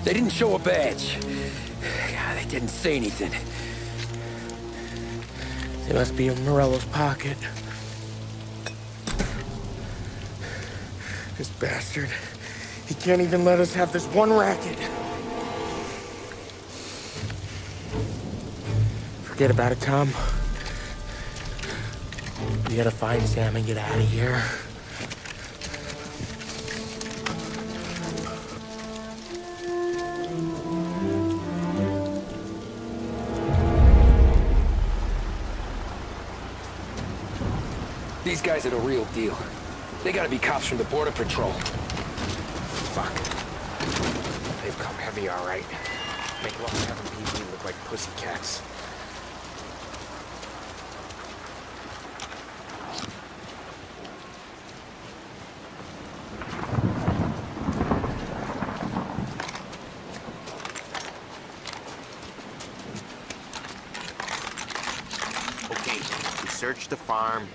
They didn't show a badge. God, they didn't say anything. They must be in Morello's pocket. This bastard. He can't even let us have this one racket. Forget about it, Tom. We gotta find Sam and get out of here. These guys are the real deal. They gotta be cops from the Border Patrol. Fuck. They've come heavy, all right. Make Long Heaven PD look like pussycats. Okay, we search the farm,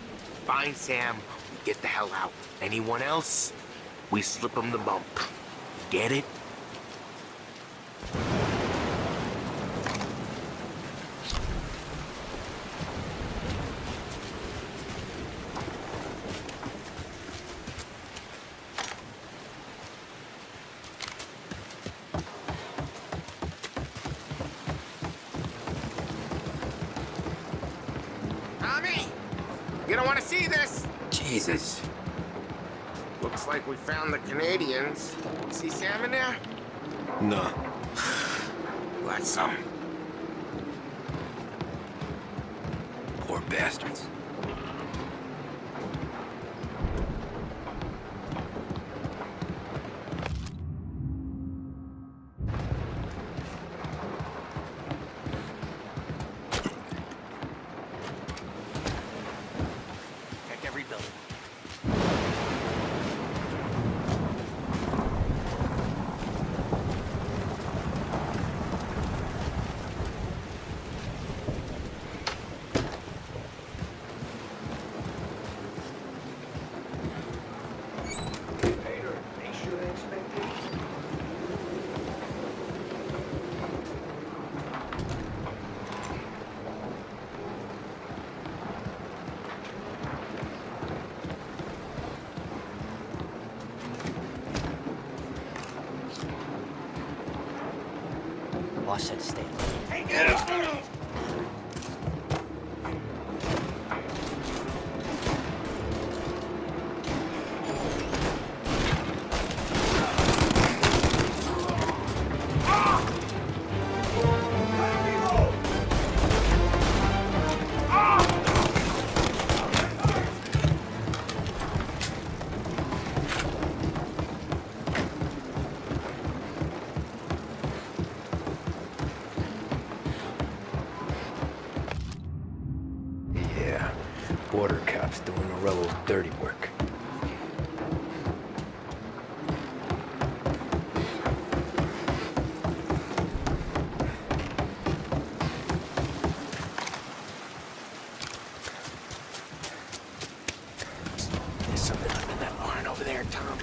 find Sam, we get the hell out. Anyone else, we slip them the bump. Get it? Tommy! You don't want to see this! Jesus. Looks like we found the Canadians. See Sam in there? No. Want some? Poor bastards. Check every building. Boss said to stay. Yeah, border cops doing Morello's dirty work. There's something up in that barn over there, Tom.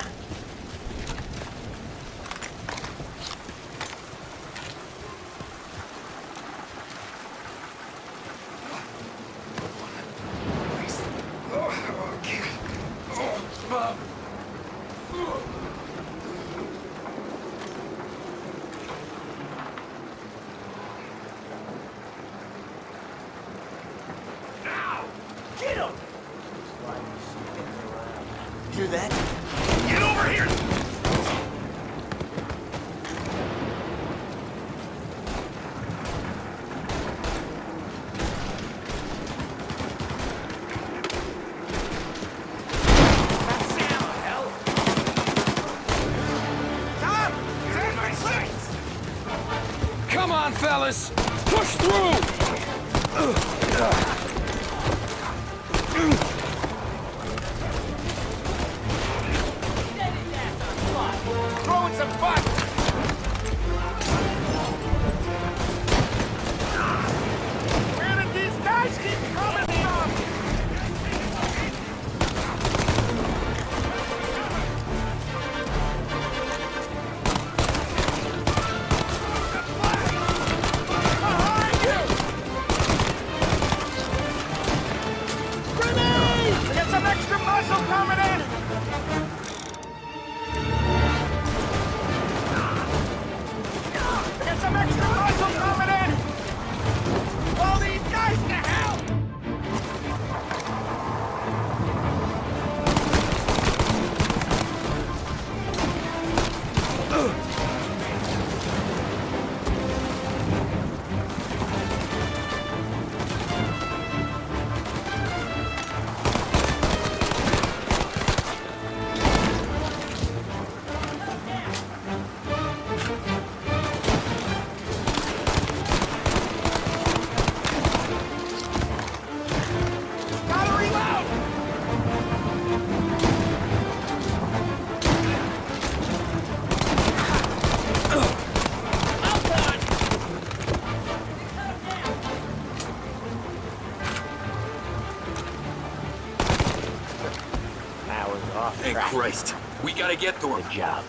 Get him! Hear that? Get over here! Come on, fellas! Push through! Throwing some butt! Where did these guys keep coming from? Behind you! Grenade! We got some extra muscle coming in! Get some extra muscle coming in! All these guys to hell! Gotta reload! That was off Thank track. Christ. We gotta get to him. Good job.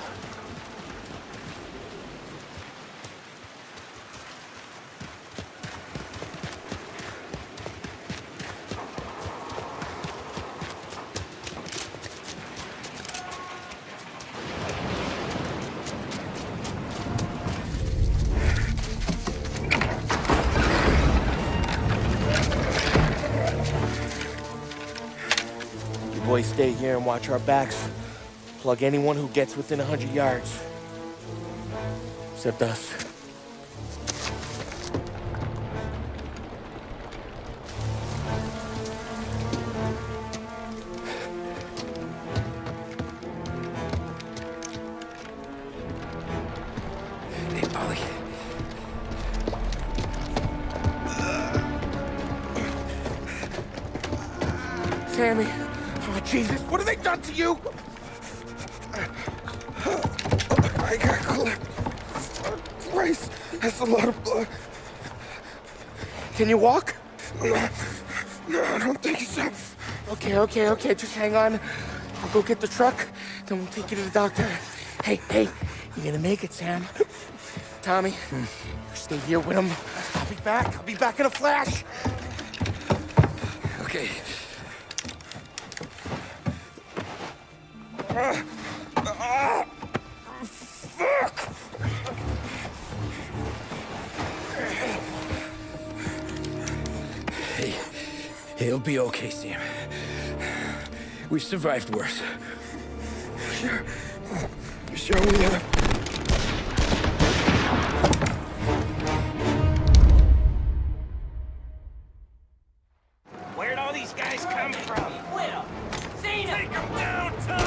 You boys stay here and watch our backs. Plug anyone who gets within 100 yards. Except us. Hey, Polly. Sammy. Oh, Jesus. What have they done to you? I got clipped. Christ, that's a lot of blood. Can you walk? No, I don't think so. Okay. Just hang on. I'll go get the truck, then we'll take you to the doctor. Hey, you're gonna make it, Sam. Tommy, you stay here with him. I'll be back in a flash. Okay. Fuck! Hey, he'll be okay, Sam. We've survived worse. Sure we have. Where'd all these guys come from? Will! Take them down, Tom!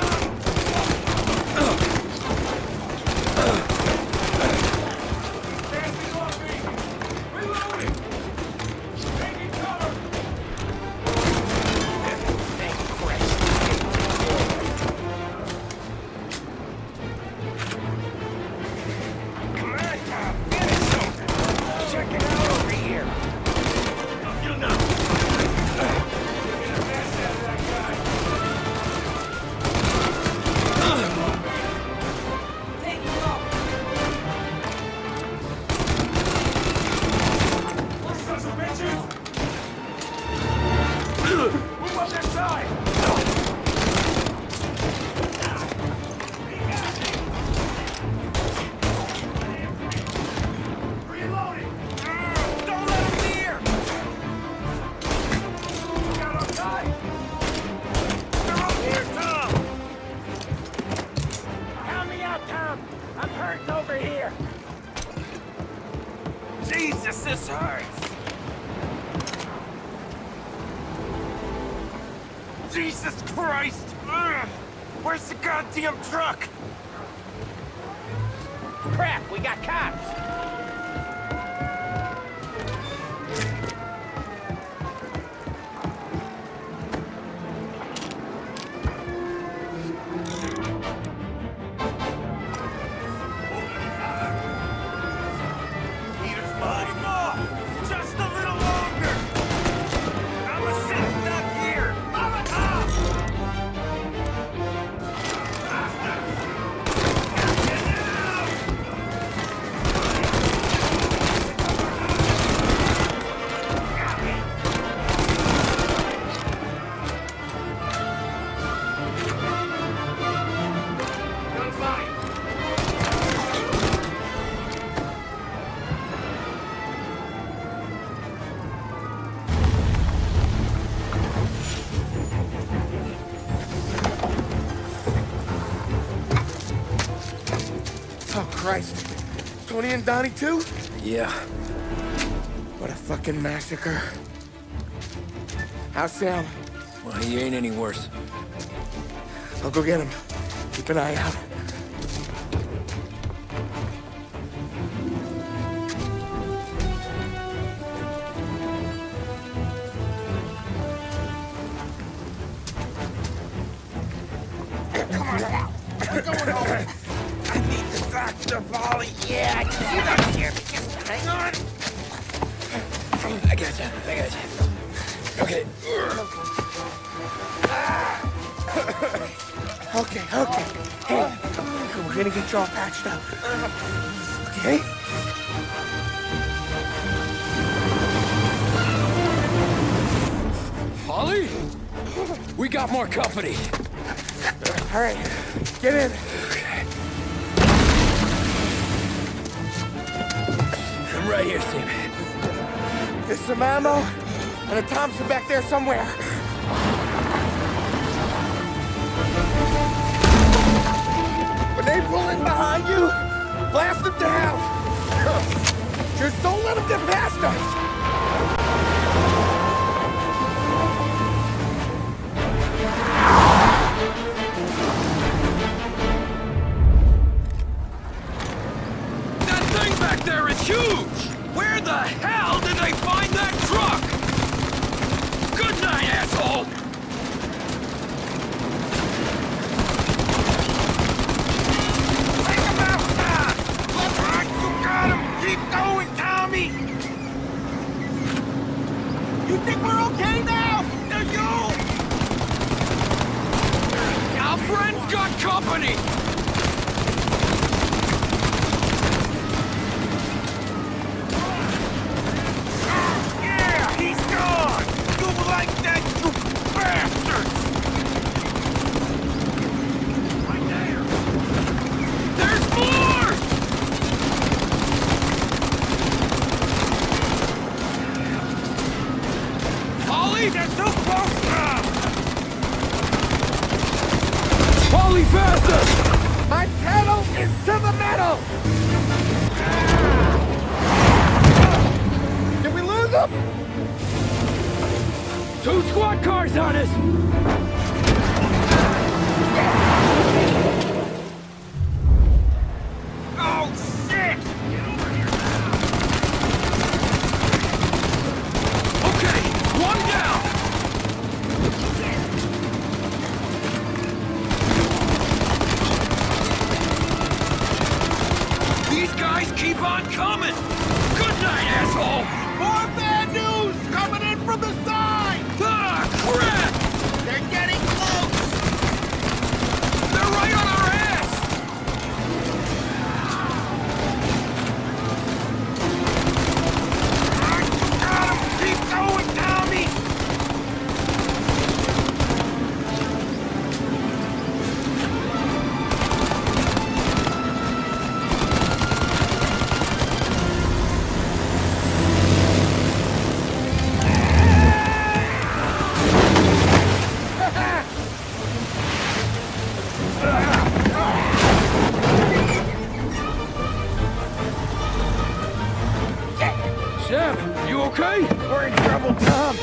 Jesus, this hurts! Jesus Christ! Ugh. Where's the goddamn truck? Crap, we got cops! Oh, Christ. Tony and Donnie, too? Yeah. What a fucking massacre. How's Sam? Well, he ain't any worse. I'll go get him. Keep an eye out. Come on now. We're going home. I need the doctor, Polly. Yeah, you don't hear me. Just hang on. I got you. Okay. Okay. Hey, we're gonna get you all patched up. Okay? Polly? We got more company. All right, get in. I'm right here, Sam. There's some ammo and a Thompson back there somewhere. When they pull in behind you, Blast them down! Just don't let them get past us! That thing back there is huge! Where the hell did they find that truck? Good night, asshole! Take him outside! You got him! Keep going, Tommy! You think we're okay now? Do you? Our friend's got company! Yeah, he's gone! You like that, you bastards! Right there! There's more! Ollie! They're too close now! Ollie, faster! My pedal is to the metal! Did we lose him? 2 squad cars on us! Oh, shit! Okay, 1 down! These guys keep on coming! Good night, asshole! More bad news coming in from the side! Ah, crap! They're getting close! They're right on our ass! Got him! Keep going, Tommy! Sam, you okay? We're in trouble, Tom!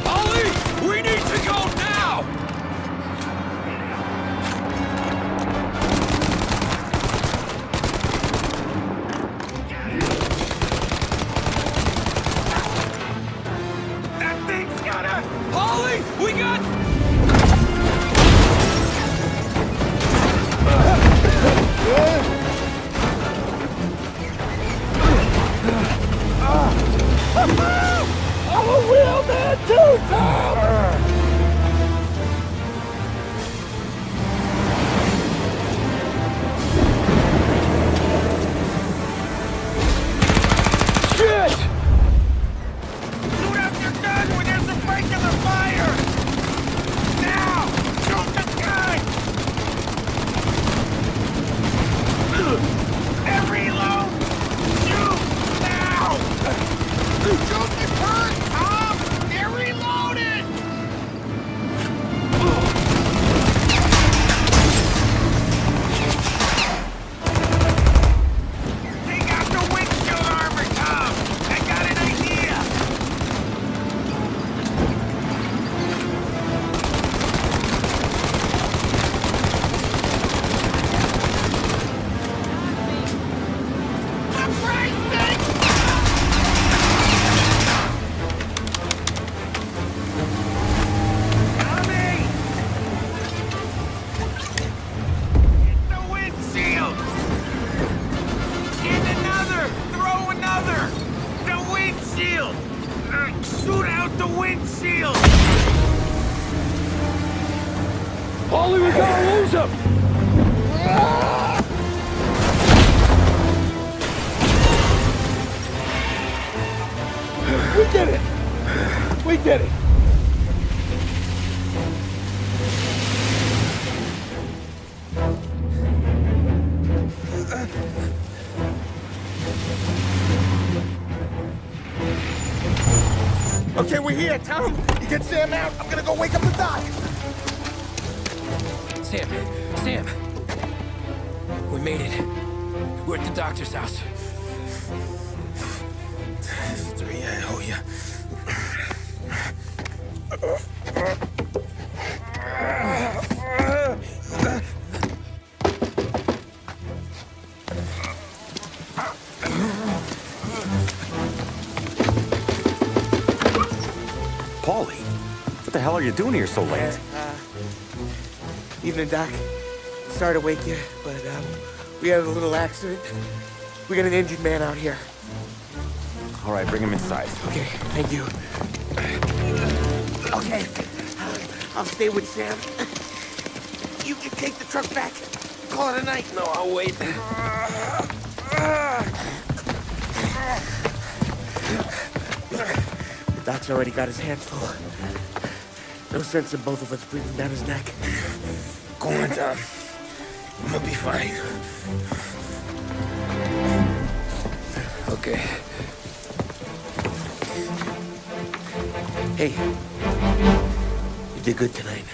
Ollie, we need to go now! That thing's gotta... Ollie, we got... I'm a real man too, Tom! Shit! Shoot out your gun when there's a regular fire! Now! Shoot the guy! And reload! Shoot! Now! Shoot the bird, Tom! They're reloaded! Take out the windshield armor, Tom! I got an idea! For Christ's sake! Tommy! Get the windshield! And another! Throw another! The windshield! Shoot out the windshield! Ollie, we gotta lose him! We did it! We did it! Okay, we're here, Tom. You get Sam out. I'm gonna go wake up the doc. Sam! We made it. We're at the doctor's house. 3, I owe you. Paulie, what the hell are you doing here so late? Evening, Doc. Sorry to wake you, but we had a little accident. We got an injured man out here. All right, bring him inside. Okay, thank you. Okay, I'll stay with Sam. You can take the truck back. Call it a night. No, I'll wait. The doc's already got his hands full. No sense in both of us breathing down his neck. Go on, Tom. I'm gonna be fine. Okay. Hey, you did good tonight.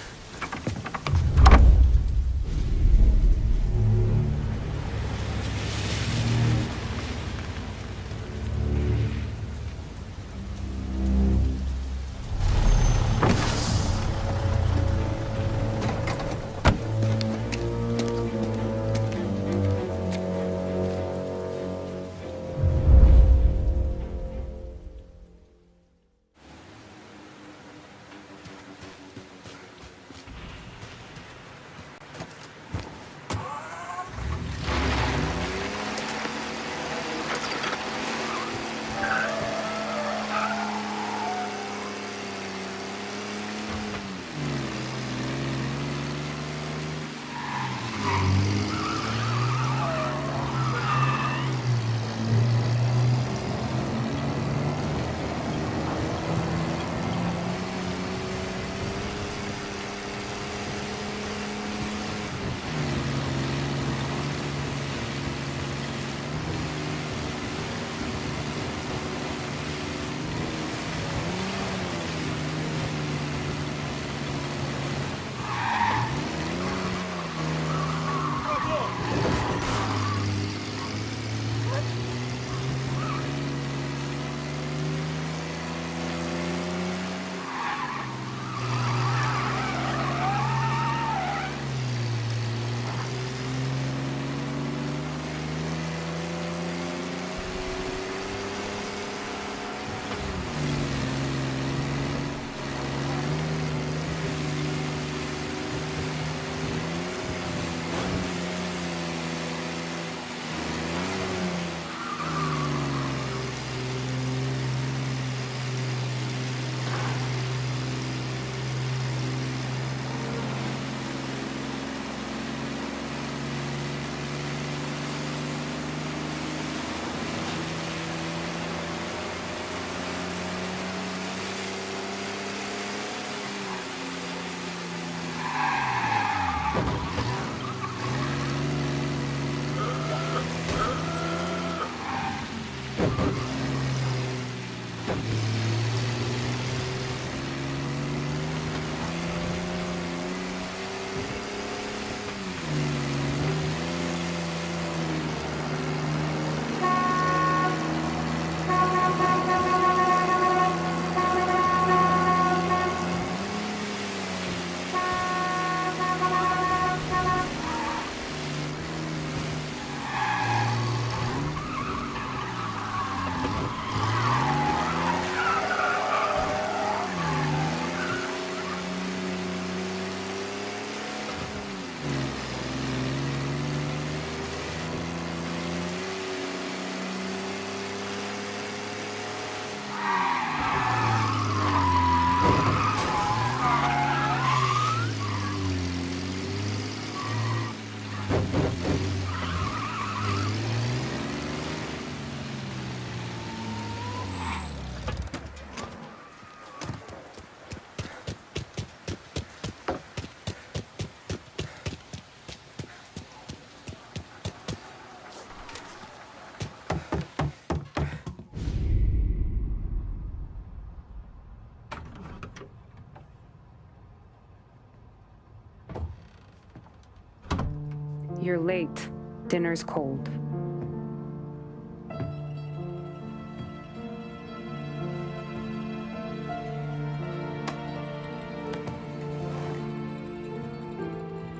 You're late. Dinner's cold.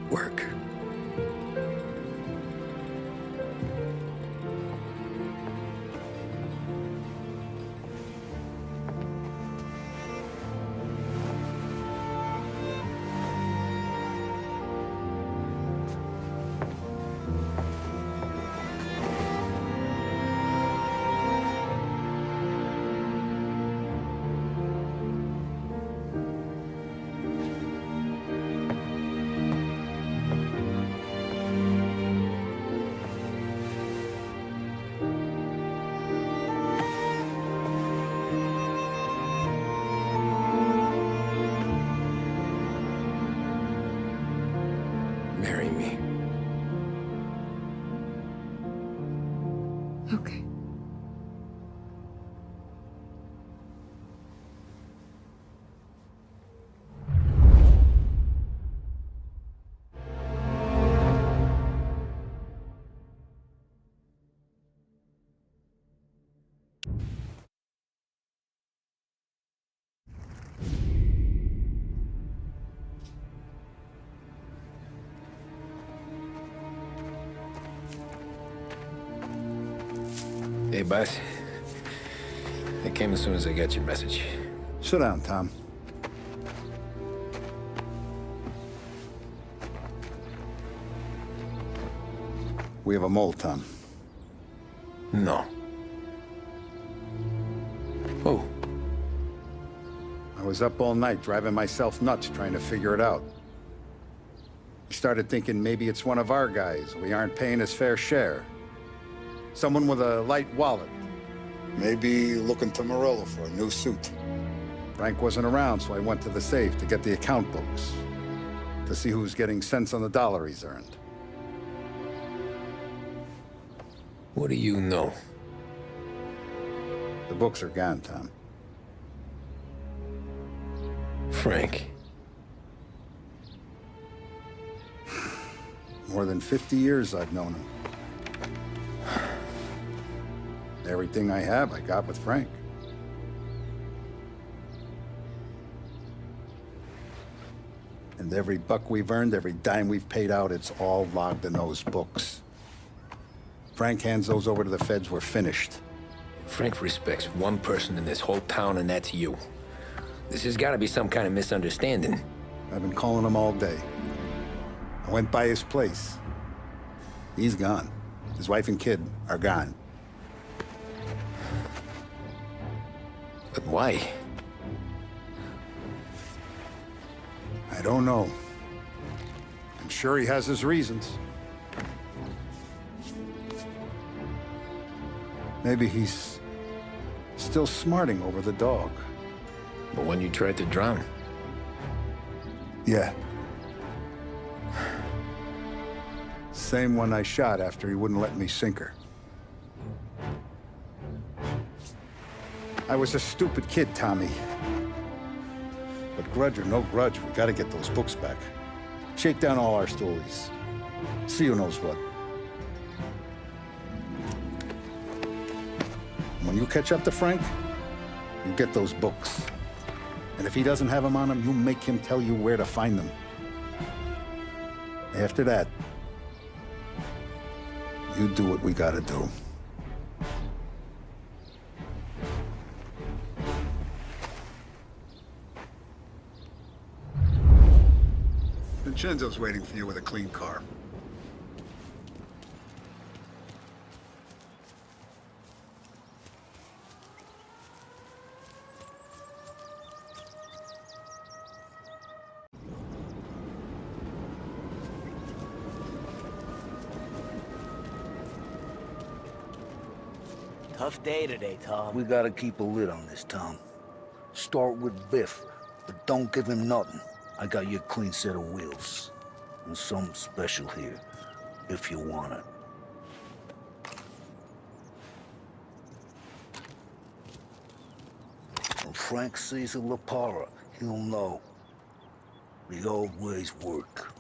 Work. Marry me. Okay. Hey, boss. I came as soon as I got your message. Sit down, Tom. We have a mole, Tom. No. Oh. I was up all night driving myself nuts trying to figure it out. I started thinking maybe it's one of our guys. We aren't paying his fair share. Someone with a light wallet. Maybe looking to Morello for a new suit. Frank wasn't around, so I went to the safe to get the account books. To see who's getting cents on the dollar he's earned. What do you know? The books are gone, Tom. Frank. More than 50 years I've known him. Everything I have, I got with Frank. And every buck we've earned, every dime we've paid out, it's all logged in those books. Frank hands those over to the feds, we're finished. Frank respects one person in this whole town, and that's you. This has got to be some kind of misunderstanding. I've been calling him all day. I went by his place. He's gone. His wife and kid are gone. But why? I don't know. I'm sure he has his reasons. Maybe he's still smarting over the dog. But when you tried to drown? Yeah. Same one I shot after he wouldn't let me sink her. I was a stupid kid, Tommy. But grudge or no grudge, we gotta get those books back. Shake down all our stories. See who knows what. When you catch up to Frank, you get those books. And if he doesn't have them on him, you make him tell you where to find them. After that, you do what we gotta do. Vincenzo's waiting for you with a clean car. Tough day today, Tom. We gotta keep a lid on this, Tom. Start with Biff, but don't give him nothing. I got you a clean set of wheels. And something special here, if you want it. When Frank sees a La Parra, he'll know. The old ways work.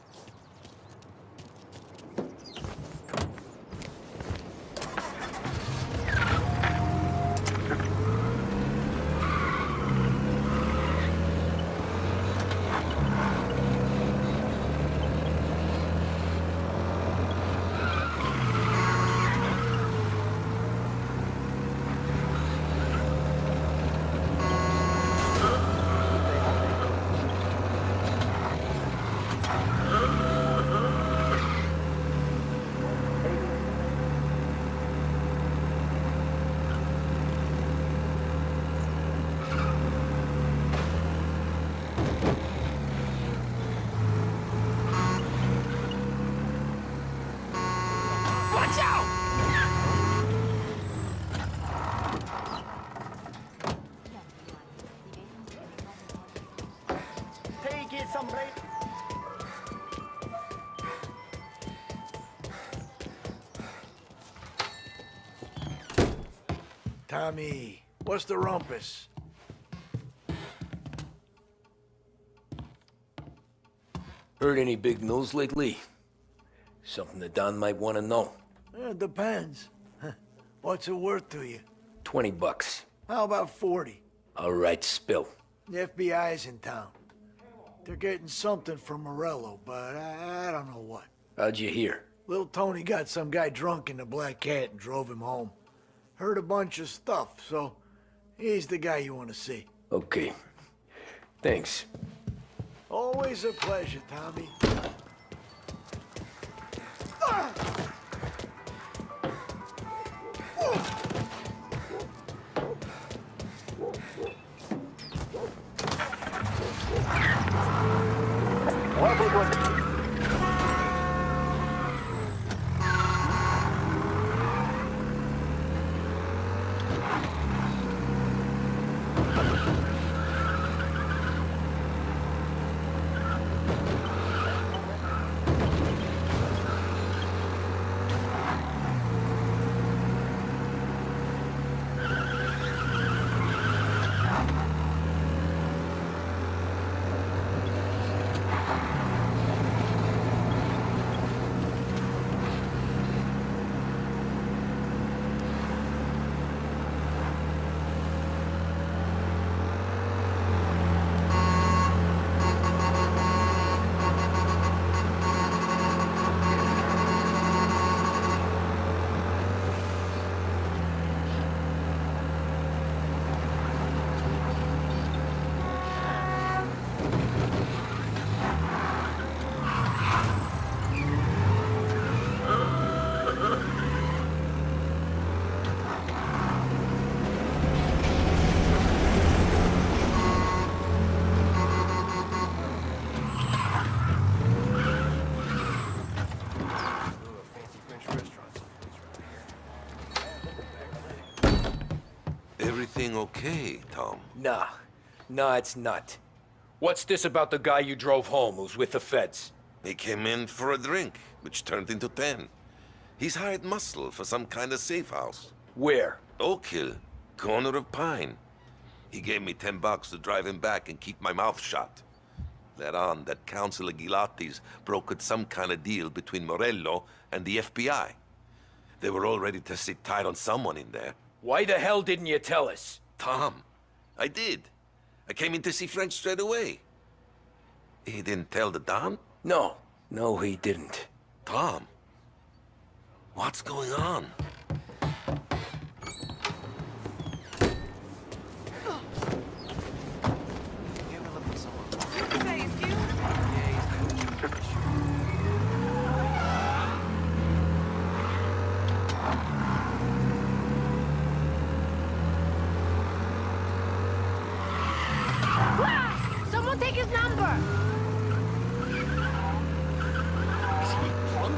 Tommy, what's the rumpus? Heard any big news lately? Something that Don might want to know. It depends. What's it worth to you? $20. How about 40? All right, spill. The FBI's in town. They're getting something from Morello, but I don't know what. How'd you hear? Little Tony got some guy drunk in the Black Cat and drove him home. Heard a bunch of stuff, so he's the guy you want to see. Okay. Thanks. Always a pleasure, Tommy. Everything okay, Tom? Nah, it's not. What's this about the guy you drove home who's with the feds? He came in for a drink, which turned into 10. He's hired muscle for some kind of safe house. Where? Oak Hill, corner of Pine. He gave me $10 to drive him back and keep my mouth shut. Later on, that Councilor Gilatti's brokered some kind of deal between Morello and the FBI. They were all ready to sit tight on someone in there. Why the hell didn't you tell us? Tom, I did. I came in to see Frank straight away. He didn't tell the Don? No, he didn't. Tom, what's going on? Someone take his number! Is he drunk?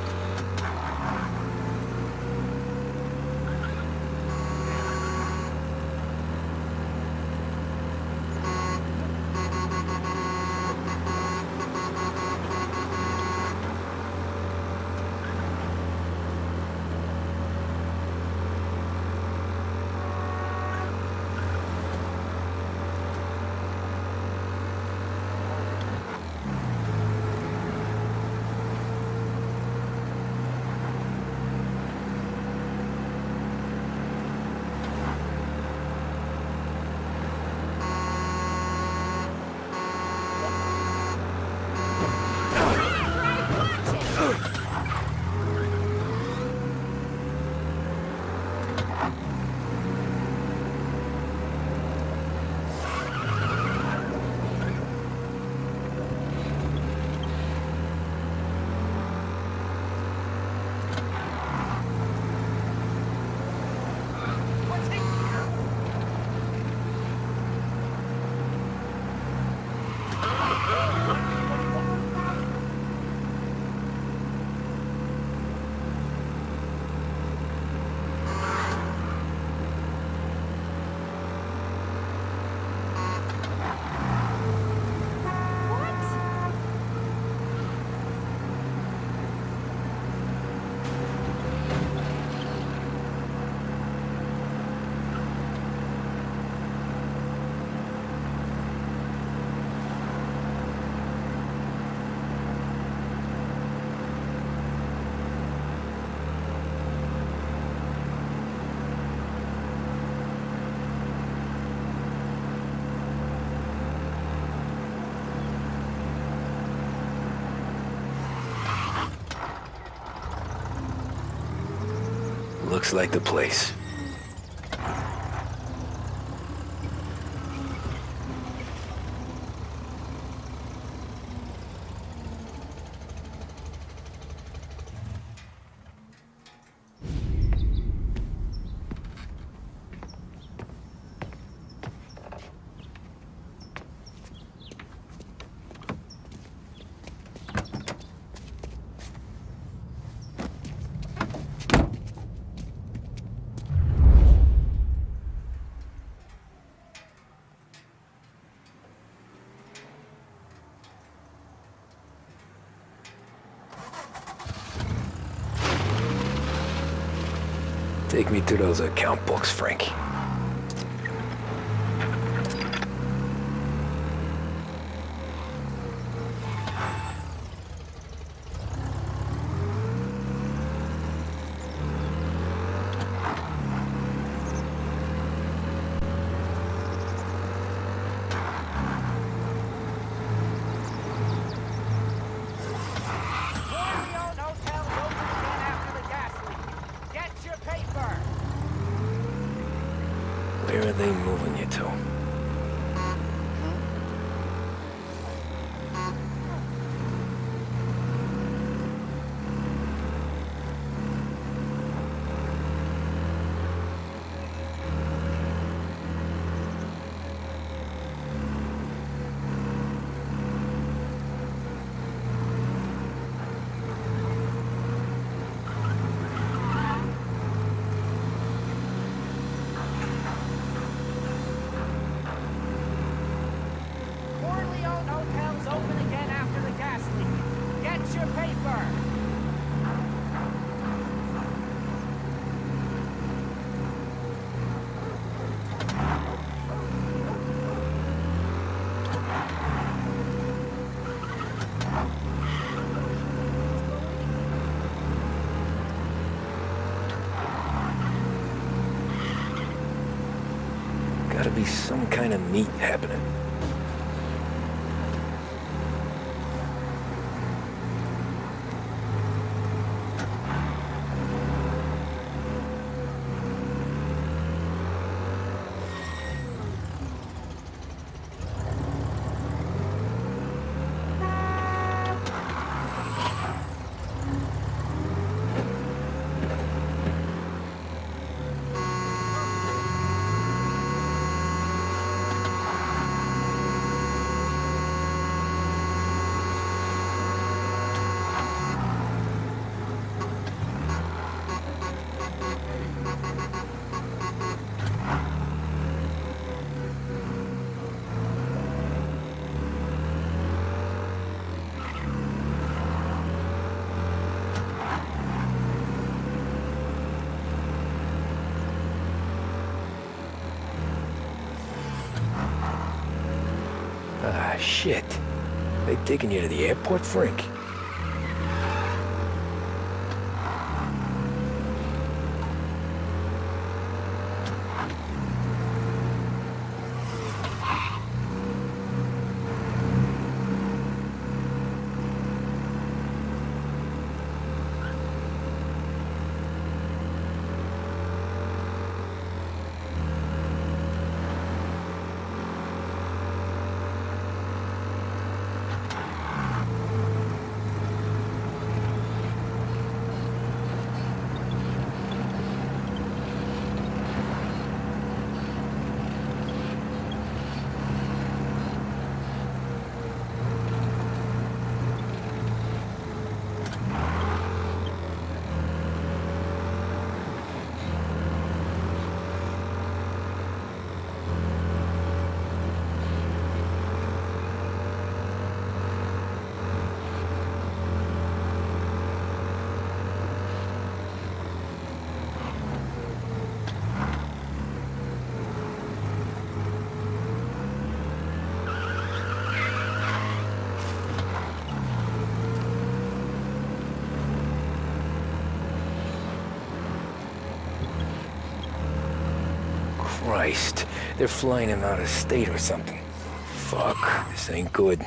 Looks like the place. Take me to those account books, Frank. Where are they moving you to? Gotta be some kind of meat happening. Ah, shit. They taking you to the airport, Frank? Christ, they're flying him out of state or something. Fuck, this ain't good.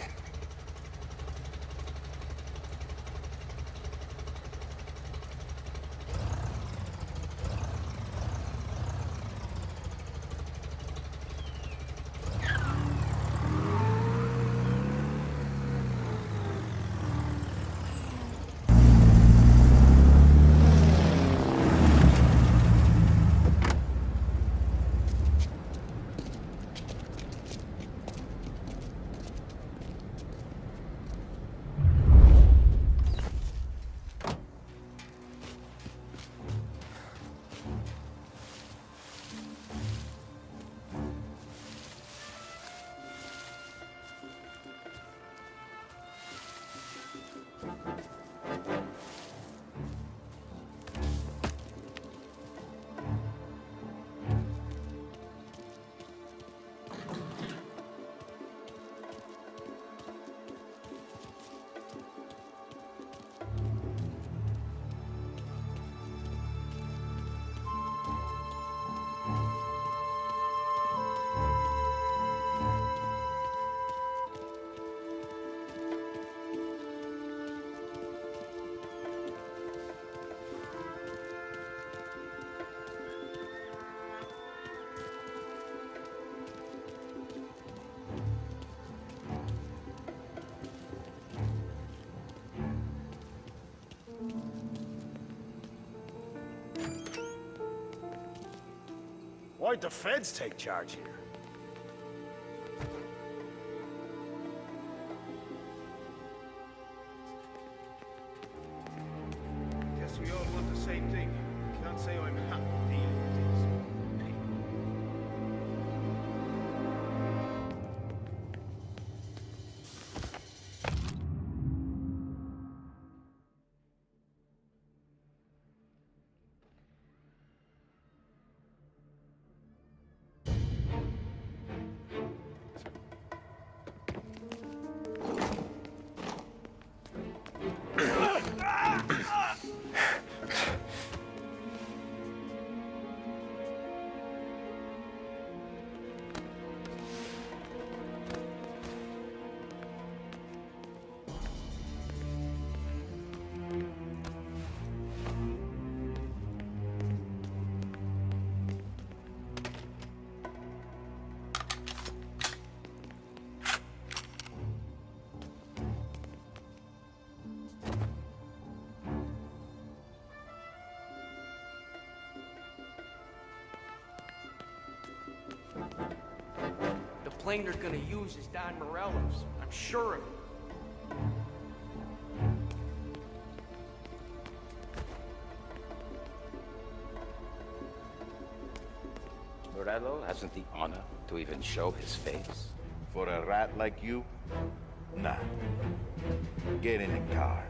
Why'd the feds take charge here? Guess we all want the same thing. Can't say I'm happy dealing with these people. The plane they're gonna use is Don Morello's. I'm sure of it. Morello hasn't the honor to even show his face. For a rat like you? Nah. Get in the car.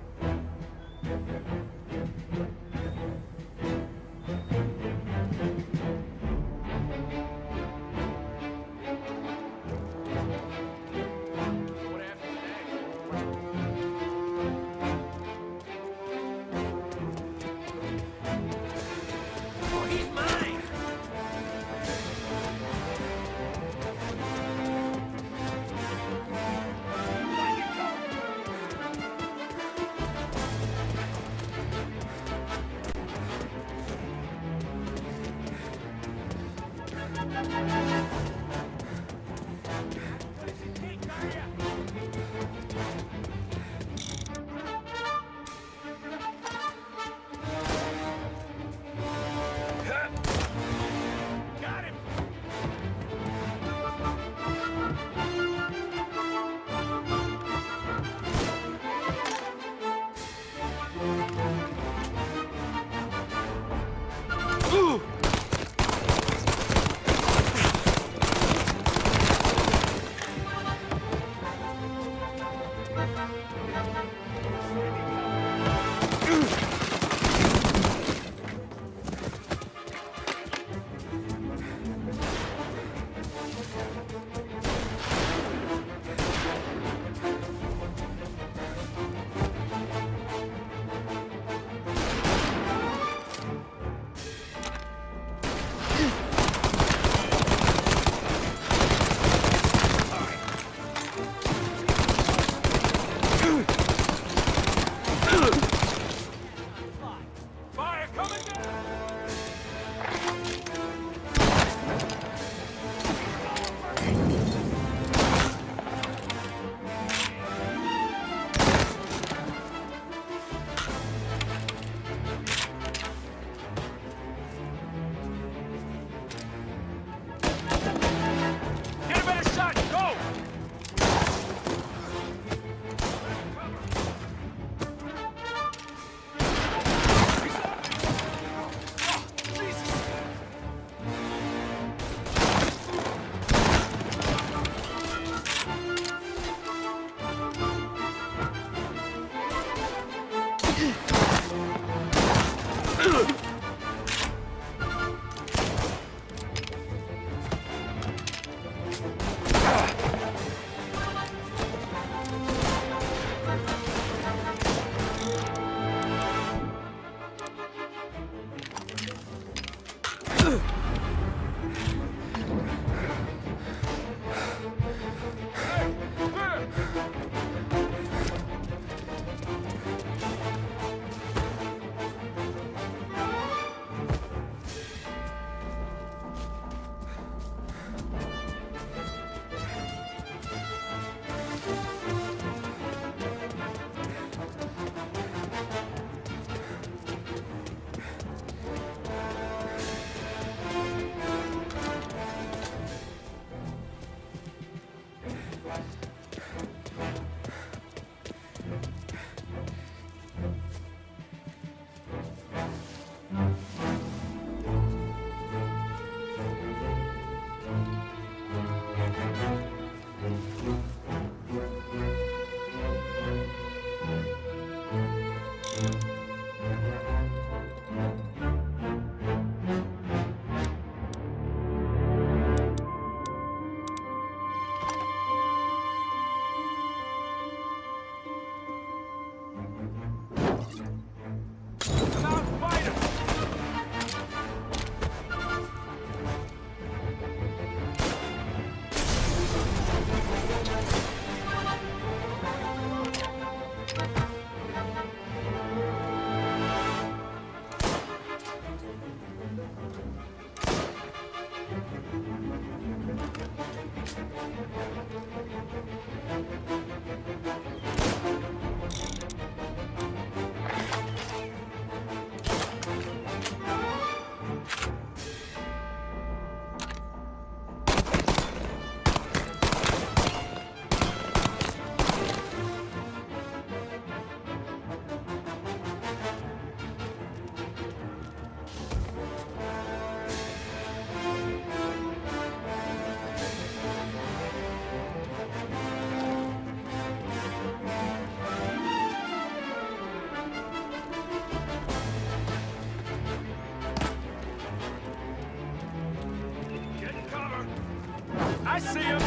I see him!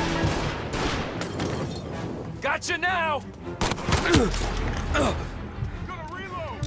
Gotcha now! Gonna reload!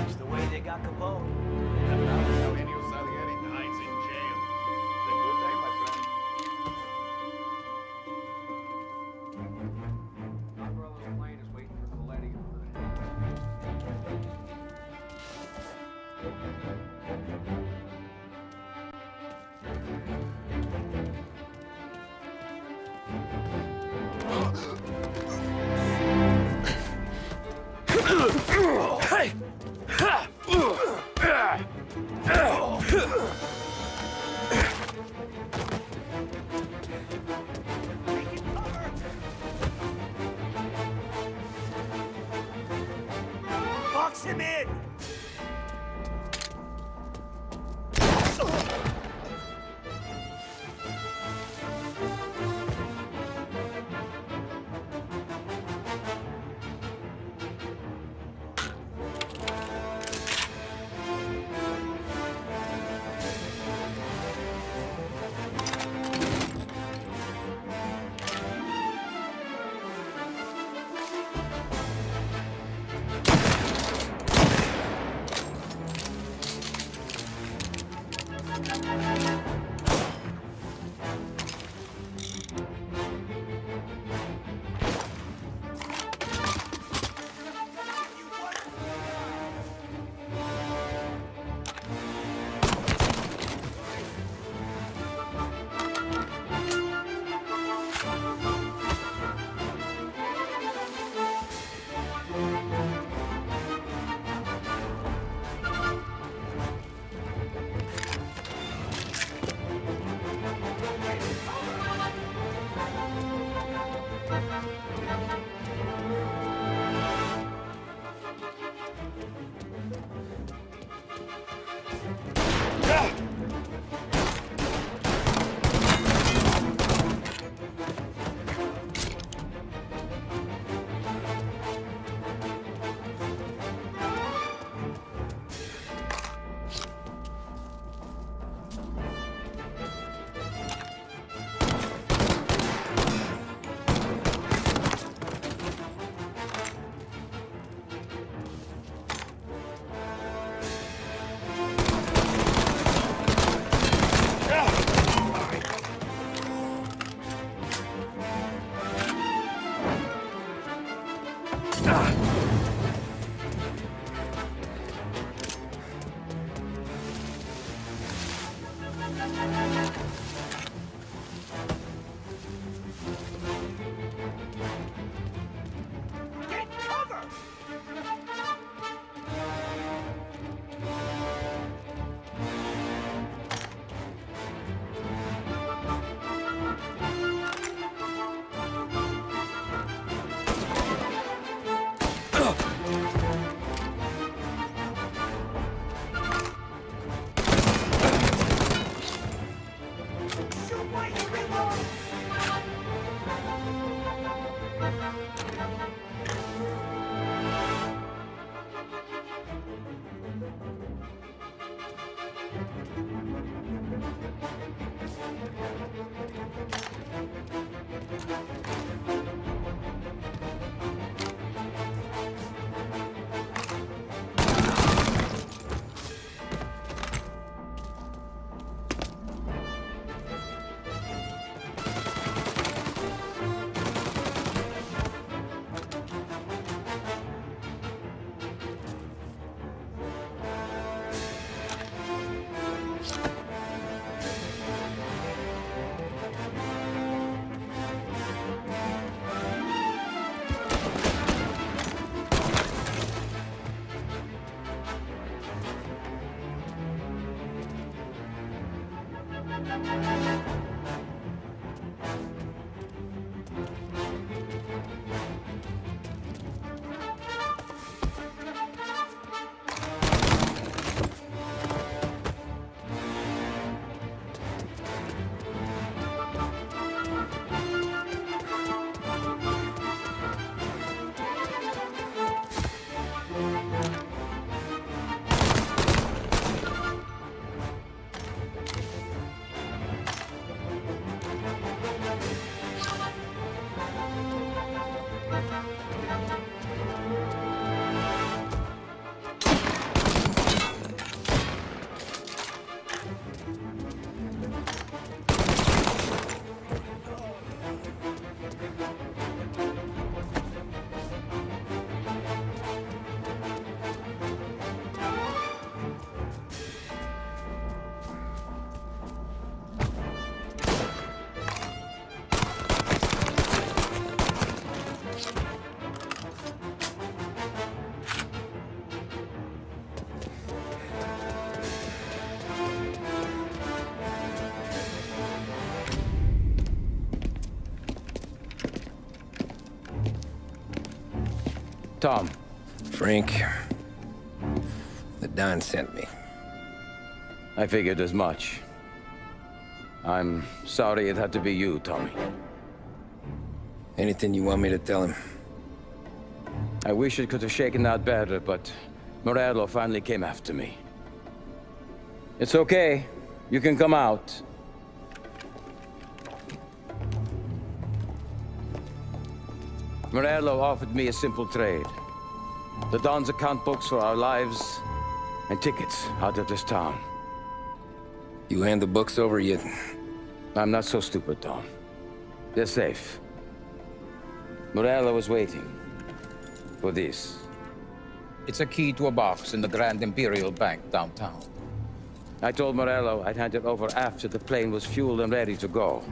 It's the way they got Capone. And now Salieri hides in jail. It's a good day, my friend. Umbrellas plane is waiting for Salieri. Hey! Box him in! Tom. Frank. The Don sent me. I figured as much. I'm sorry it had to be you, Tommy. Anything you want me to tell him? I wish it could have shaken out better, but Morello finally came after me. It's okay. You can come out. Morello offered me a simple trade. The Don's account books for our lives and tickets out of this town. You hand the books over yet? I'm not so stupid, Tom. They're safe. Morello was waiting for this. It's a key to a box in the Grand Imperial Bank downtown. I told Morello I'd hand it over after the plane was fueled and ready to go.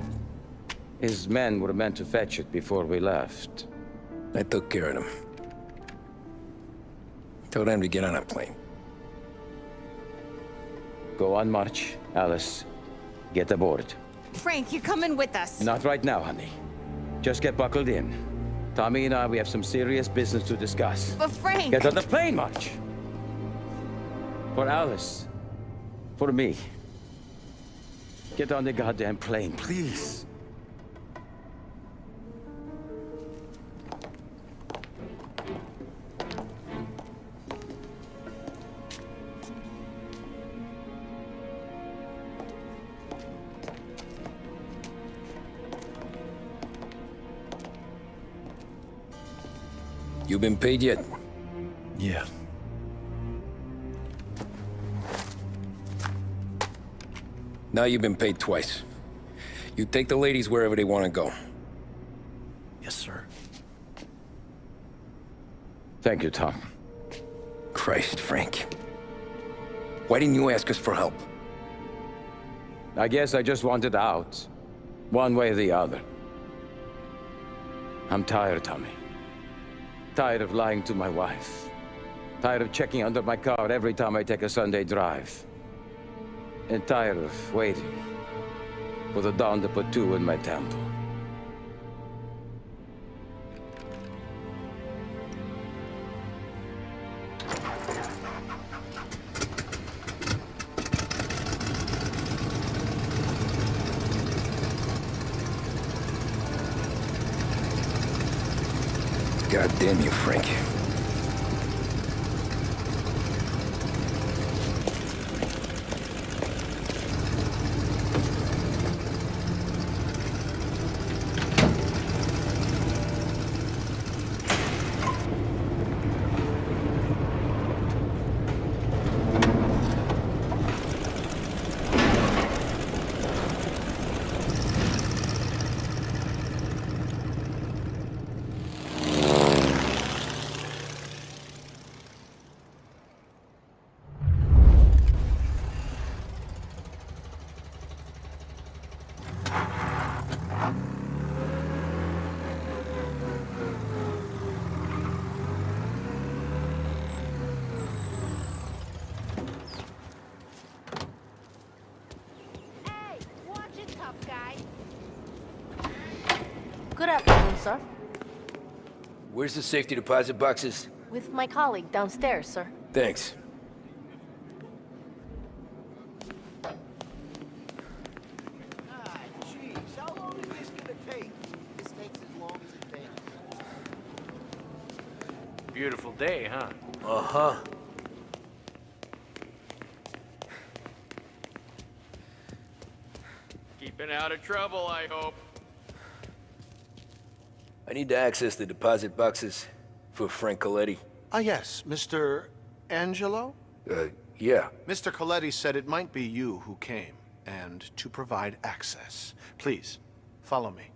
His men were meant to fetch it before we left. I took care of them. Told them to get on a plane. Go on, march, Alice. Get aboard. Frank, you're coming with us. Not right now, honey. Just get buckled in. Tommy and I, we have some serious business to discuss. But Frank... Get on the plane, March! For Alice. For me. Get on the goddamn plane, please. You been paid yet? Yeah. Now you've been paid twice. You take the ladies wherever they want to go. Yes, sir. Thank you, Tom. Christ, Frank. Why didn't you ask us for help? I guess I just wanted out. One way or the other. I'm tired, Tommy. Tired of lying to my wife. Tired of checking under my car every time I take a Sunday drive. And tired of waiting for the dawn to put two in my temple. God damn you, Frank. sir. Where's the safety deposit boxes? With my colleague downstairs, sir. Thanks. Jeez, how long is this gonna take? This takes as long as it takes. Beautiful day, huh? Uh-huh. Keeping out of trouble, I hope. I need to access the deposit boxes for Frank Coletti. Ah, yes, Mr. Angelo? Yeah. Mr. Coletti said it might be you who came, and to provide access. Please, follow me.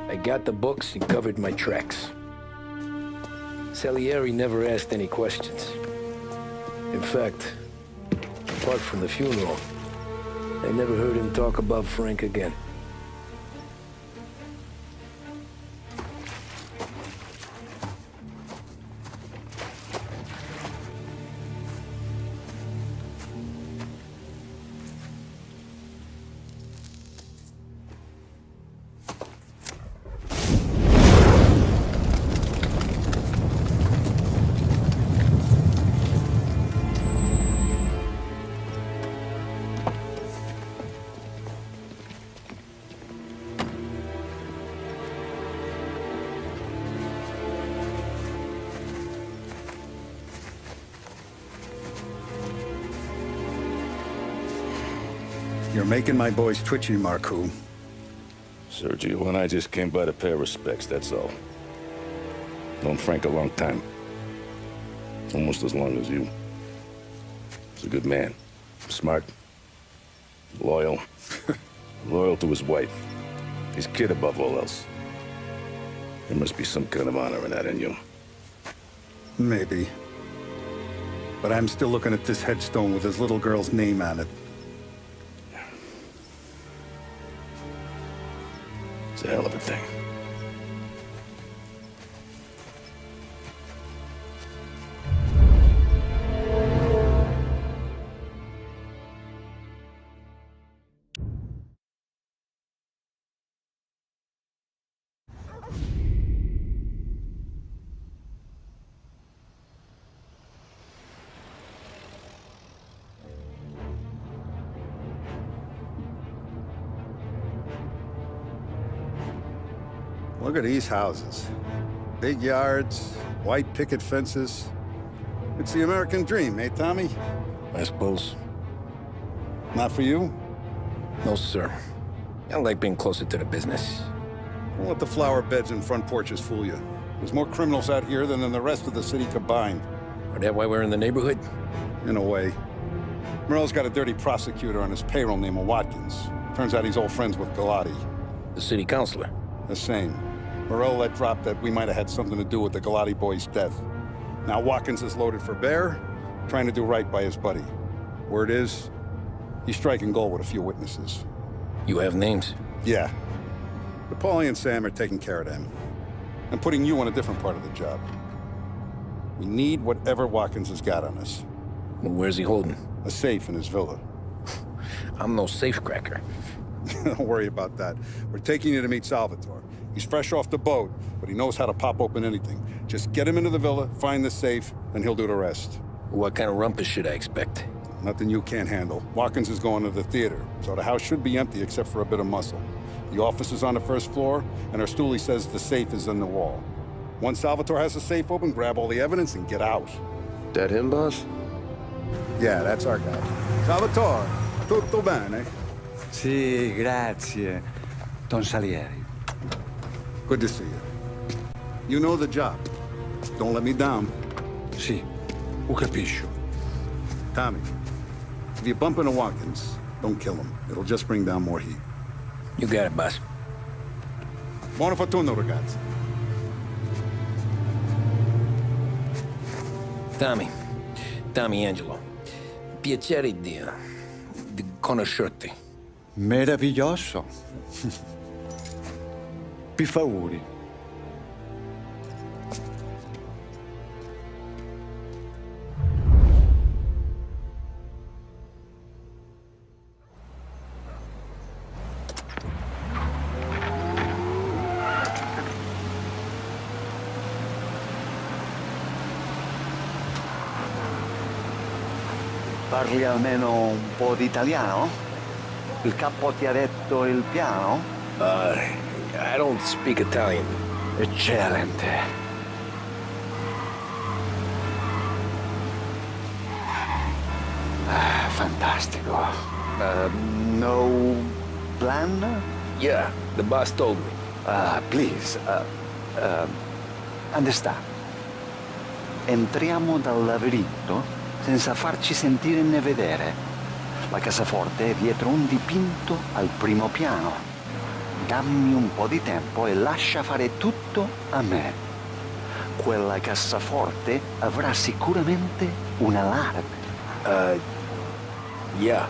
I got the books and covered my tracks. Salieri never asked any questions. In fact, apart from the funeral, I never heard him talk about Frank again. You're making my boys twitchy, Marku. Sergio and I just came by to pay respects, that's all. Known Frank a long time. Almost as long as you. He's a good man. Smart. Loyal. Loyal to his wife. His kid above all else. There must be some kind of honor in that in you. Maybe. But I'm still looking at this headstone with his little girl's name on it. It's a hell of a thing. Look at these houses. Big yards, white picket fences. It's the American dream, eh, Tommy? I suppose. Not for you? No, sir. I like being closer to the business. Don't let the flower beds and front porches fool you. There's more criminals out here than in the rest of the city combined. Is that why we're in the neighborhood? In a way. Morell's got a dirty prosecutor on his payroll named Watkins. Turns out he's old friends with Galati. The city councilor? The same. Morell let drop that we might have had something to do with the Galati boy's death. Now Watkins is loaded for bear, trying to do right by his buddy. Word is, he's striking gold with a few witnesses. You have names? Yeah. But Paulie and Sam are taking care of them. I'm putting you on a different part of the job. We need whatever Watkins has got on us. Well, where's he holding? A safe in his villa. I'm no safecracker. Don't worry about that. We're taking you to meet Salvatore. He's fresh off the boat, but he knows how to pop open anything. Just get him into the villa, find the safe, and he'll do the rest. What kind of rumpus should I expect? Nothing you can't handle. Watkins is going to the theater, so the house should be empty except for a bit of muscle. The office is on the first floor, and our stoolie says the safe is in the wall. Once Salvatore has the safe open, grab all the evidence and get out. That him, boss? Yeah, that's our guy. Salvatore, tutto bene? Sì, grazie, Don Salieri. Good to see you. You know the job. Don't let me down. Sì, ho capisco. Tommy, if you bump into Watkins, don't kill him. It'll just bring down more heat. You got it, boss. Buona fortuna, ragazzi. Tommy Angelo. Piacere di conoscerti. Meraviglioso. Per favore. Parli almeno un po' di italiano? Il capo ti ha detto il piano? I don't speak Italian. Eccellente. Fantastico. No plan? Yeah, the boss told me. Please, understand. Entriamo dal labirinto senza farci sentire né vedere. La cassaforte è dietro un dipinto al primo piano. Dammi un po' di tempo e lascia fare tutto a me. Quella cassaforte avrà sicuramente un allarme. Yeah.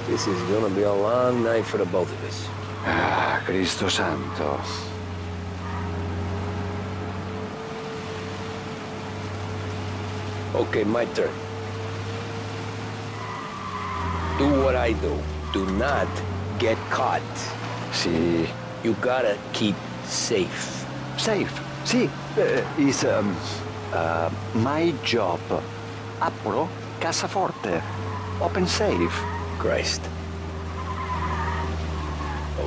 This is gonna be a long night for the both of us. Cristo santo. Okay, my turn. Do what I do. Do not get caught. Sì. You gotta keep safe. Safe? Sì. Is my job. Apro cassaforte. Open safe. Christ.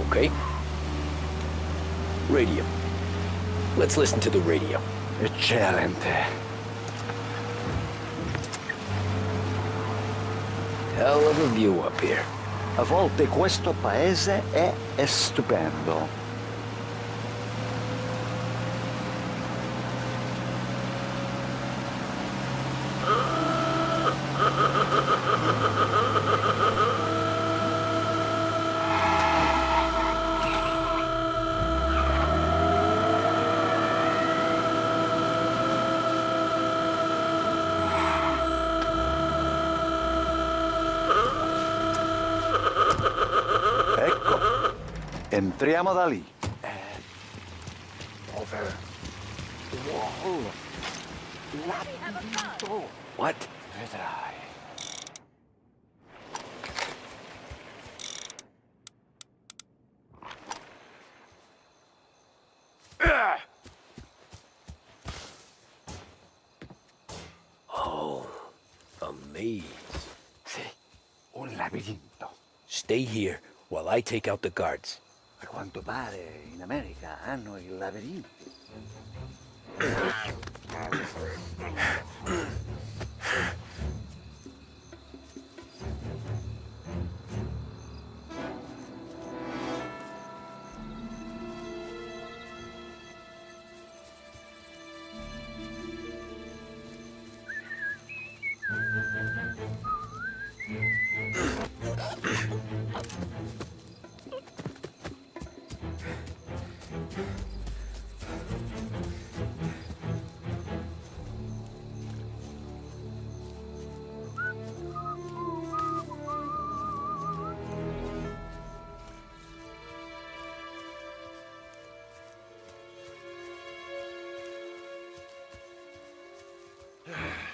Okay. Radio. Let's listen to the radio. Eccellente. Hell of a view up here. A volte questo paese è stupendo. Entriamo da lì. Over the wall. Labirinto. What? Vedrai. Oh, a maze. Sì, un labirinto. Stay here while I take out the guards. A quanto pare in America hanno i labirinti.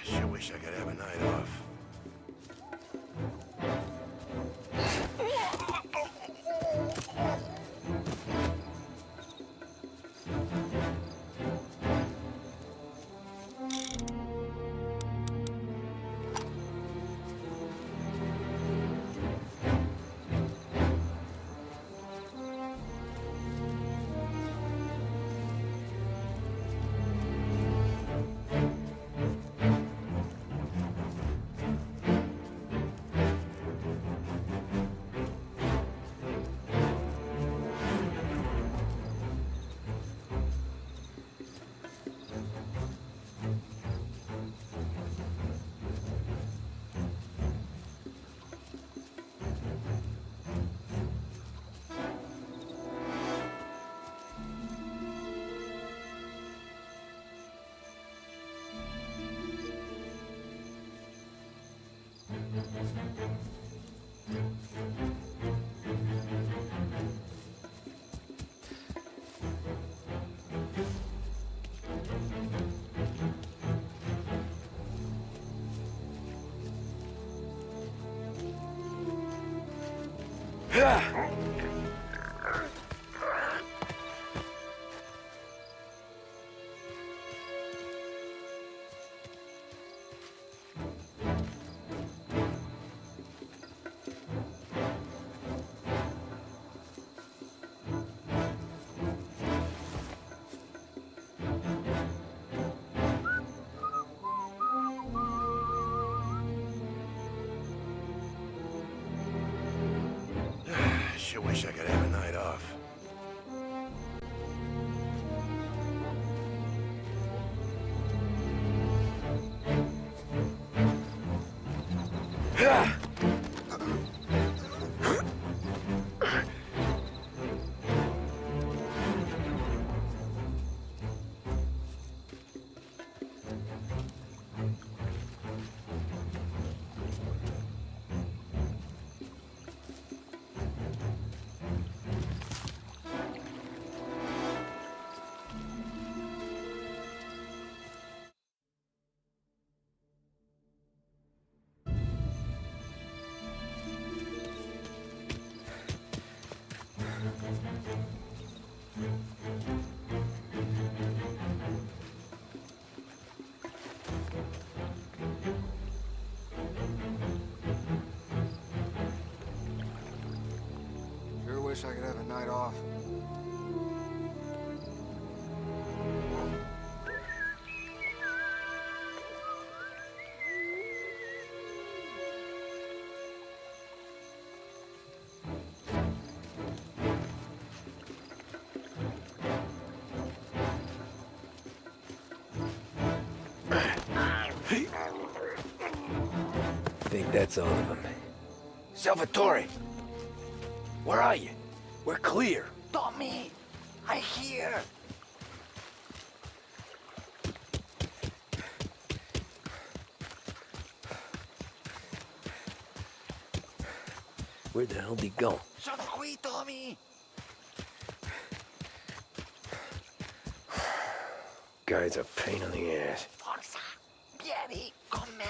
Sure wish I could have a night off. Sure wish I could have a night off. Sure wish I could have a night off. I think that's all of them. Salvatore! Where are you? We're clear. Tommy, I hear. Where the hell did he go? Sono qui, Tommy. Guy's a pain in the ass. Forza, vieni con me.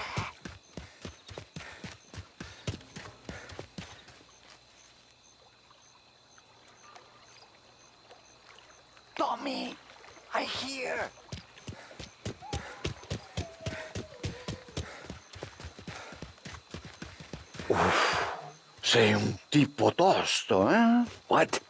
Tommy, I hear. Sei un tipo tosto, eh? What?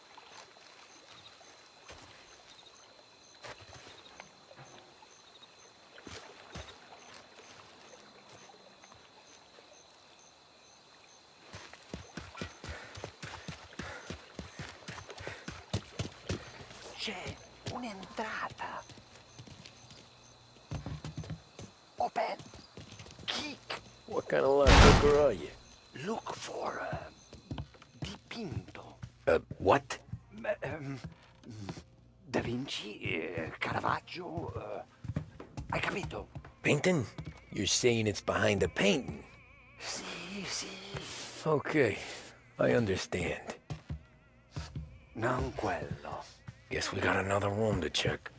C'è un'entrata. Open. Kick. What kind of looker are you? Look for dipinto. What? Da Vinci, Caravaggio. Hai capito? Painting? You're saying it's behind the painting? Sì, sì. Okay, I understand. Non quello. Guess we got another room to check.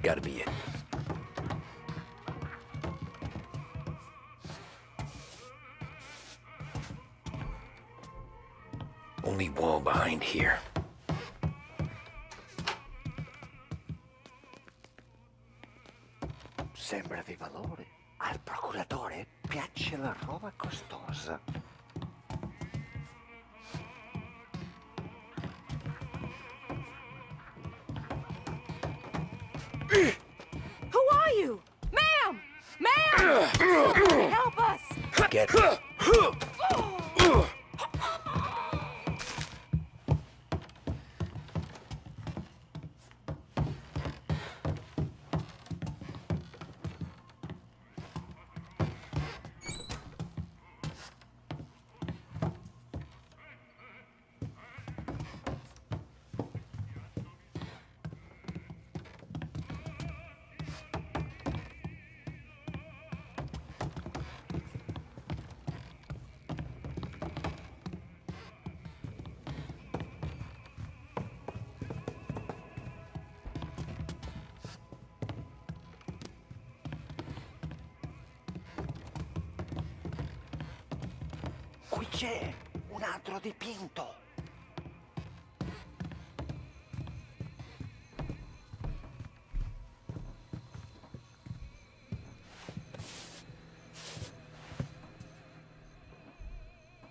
Gotta be it. Only wall behind here. Sembra di valore. Al procuratore piace la roba costosa. Who are you? Ma'am! Ma'am! Somebody help us! Get Qui c'è un altro dipinto.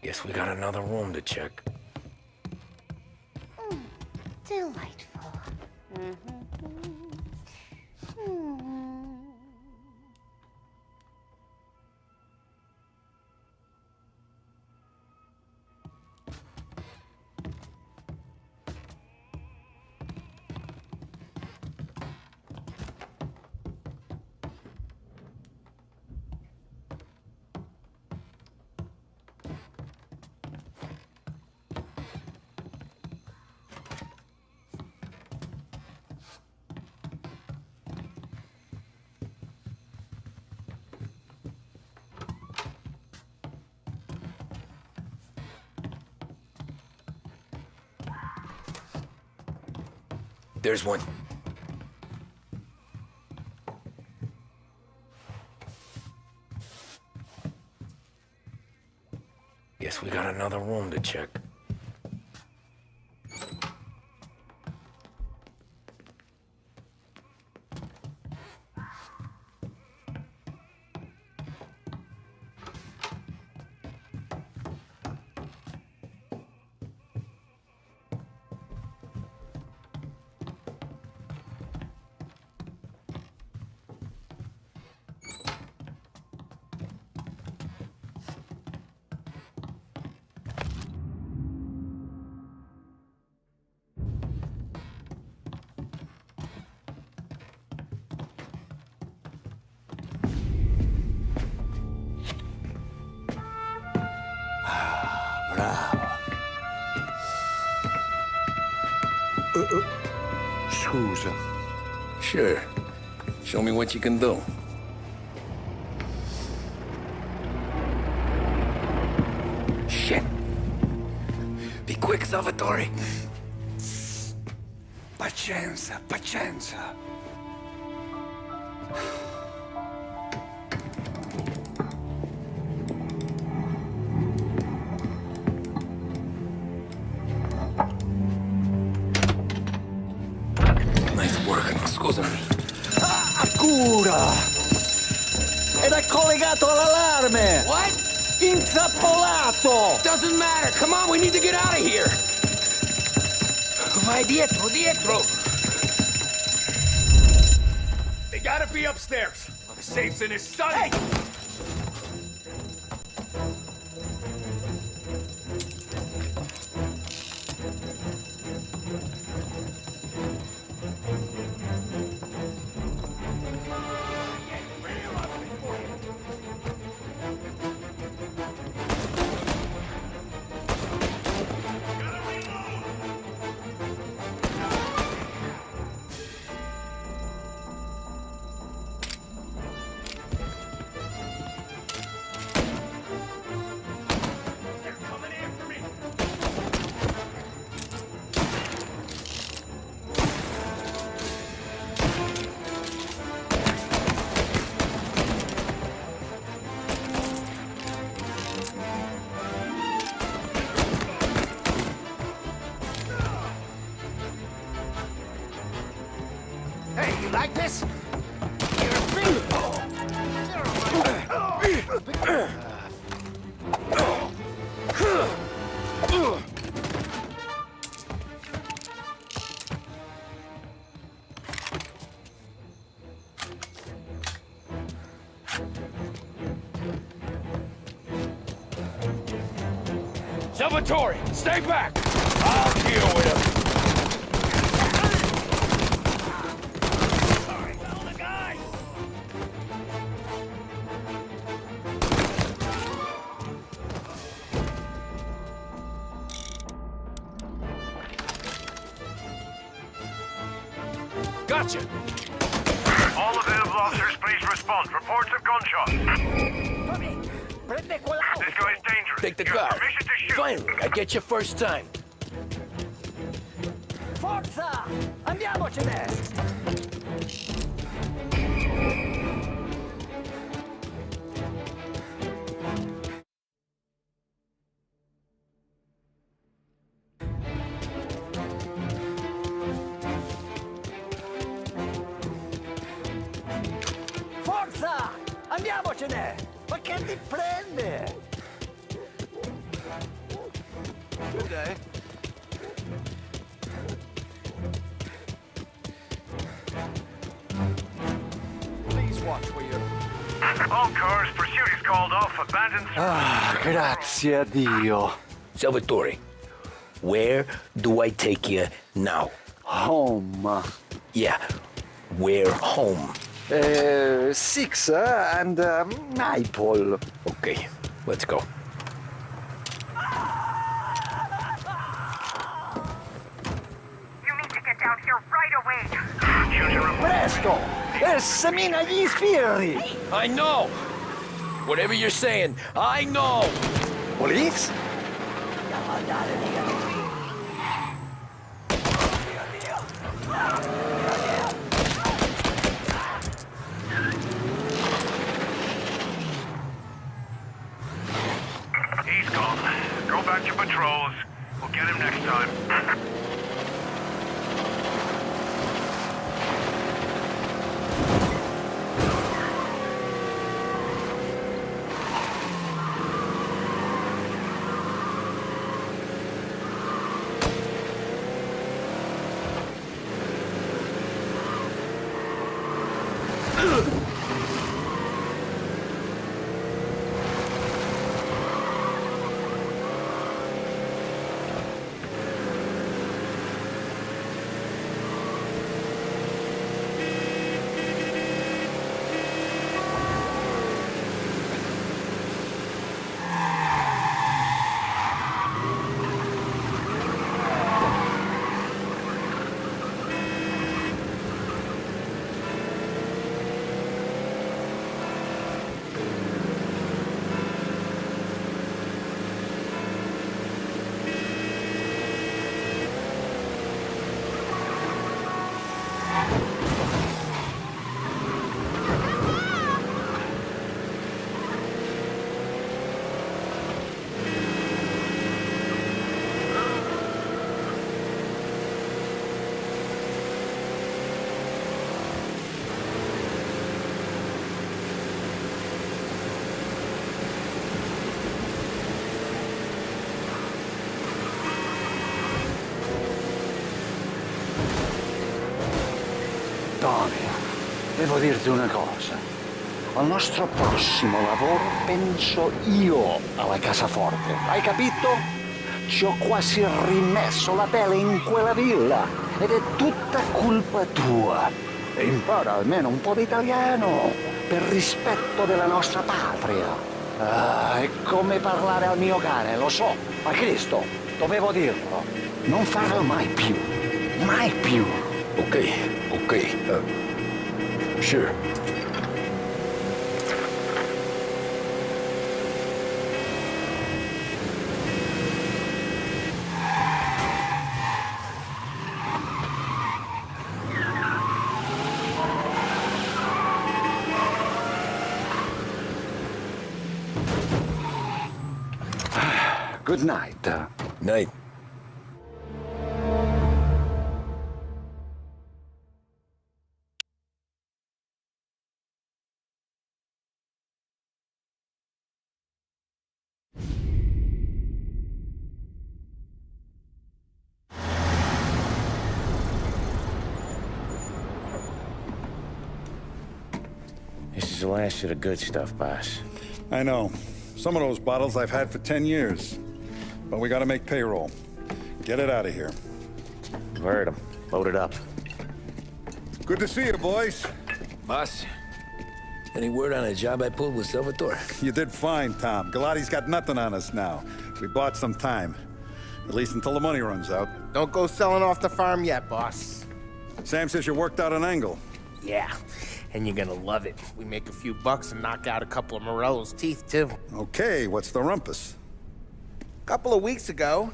Guess we got another room to check. Delightful. There's one. Guess we got another room to check. Scusa. Sure. Show me what you can do. Shit. Be quick, Salvatore. Pazienza, pazienza. Nice work, scusami. Cura! Ed è collegato all'allarme! What? Intrappolato! Doesn't matter. Come on, we need to get out of here. Vai dietro, dietro. They gotta be upstairs. The safe's in his study. Hey! Hey, you like this? You're a fiend! Salvatore, stay back! I'll deal with him. Gotcha! All available officers, please respond. Reports of gunshots. This guy is dangerous. Take the You have car. permission to shoot. Finally, I get you first time. Forza! Andiamocene! Andiamocene! Ma che ti prende? Good day. Please watch where you're... All cars, pursuit is called off. Abandoned. Ah, grazie a Dio. Salvatore, where do I take you now? Home. Yeah, where home? 6 and Maple. Okay, let's go. You need to get down here right away. Presto! Semina gli sbirri! I know! Whatever you're saying, I know! Police? He's gone. Go back to patrols. We'll get him next time. Tommy, devo dirti una cosa. Al nostro prossimo lavoro penso io alla cassaforte. Hai capito? Ci ho quasi rimesso la pelle in quella villa ed è tutta colpa tua. E impara almeno un po' di italiano per rispetto della nostra patria. Ah, è come parlare al mio cane, lo so, ma Cristo, dovevo dirlo. Non farlo mai più. Mai più. Okay, sure. Good night. Night. This is the last of the good stuff, boss. I know. Some of those bottles I've had for 10 years. But we gotta make payroll. Get it out of here. Heard him. Load it up. Good to see you, boys. Boss, any word on a job I pulled with Salvatore? You did fine, Tom. Galati's got nothing on us now. We bought some time. At least until the money runs out. Don't go selling off the farm yet, boss. Sam says you worked out an angle. Yeah, and you're gonna love it. We make a few bucks and knock out a couple of Morello's teeth, too. Okay, what's the rumpus? A couple of weeks ago,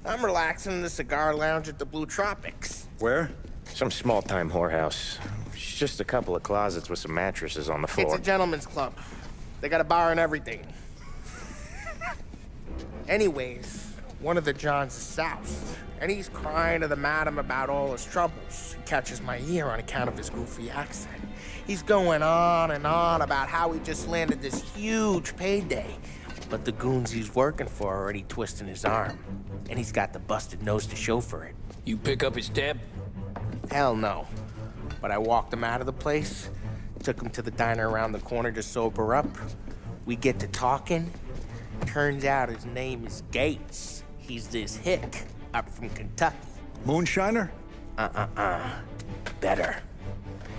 I'm relaxing in the cigar lounge at the Blue Tropics. Where? Some small-time whorehouse. It's just a couple of closets with some mattresses on the floor. It's a gentleman's club. They got a bar and everything. Anyways, one of the Johns is soused, and he's crying to the madam about all his troubles. catches my ear on account of his goofy accent. He's going on and on about how he just landed this huge payday. But the goons he's working for are already twisting his arm. And he's got the busted nose to show for it. You pick up his tab? Hell no. But I walked him out of the place, took him to the diner around the corner to sober up. We get to talking. Turns out his name is Gates. He's this hick up from Kentucky. Moonshiner? Better.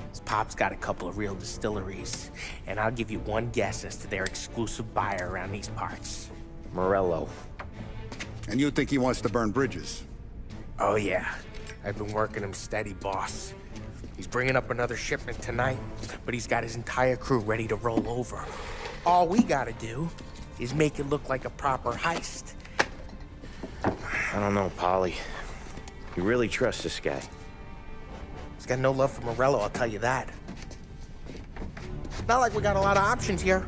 His pop's got a couple of real distilleries, and I'll give you one guess as to their exclusive buyer around these parts. Morello. And you think he wants to burn bridges? Oh yeah. I've been working him steady, boss. He's bringing up another shipment tonight, but he's got his entire crew ready to roll over. All we gotta do is make it look like a proper heist. I don't know, Polly. You really trust this guy? He's got no love for Morello, I'll tell you that. Not like we got a lot of options here.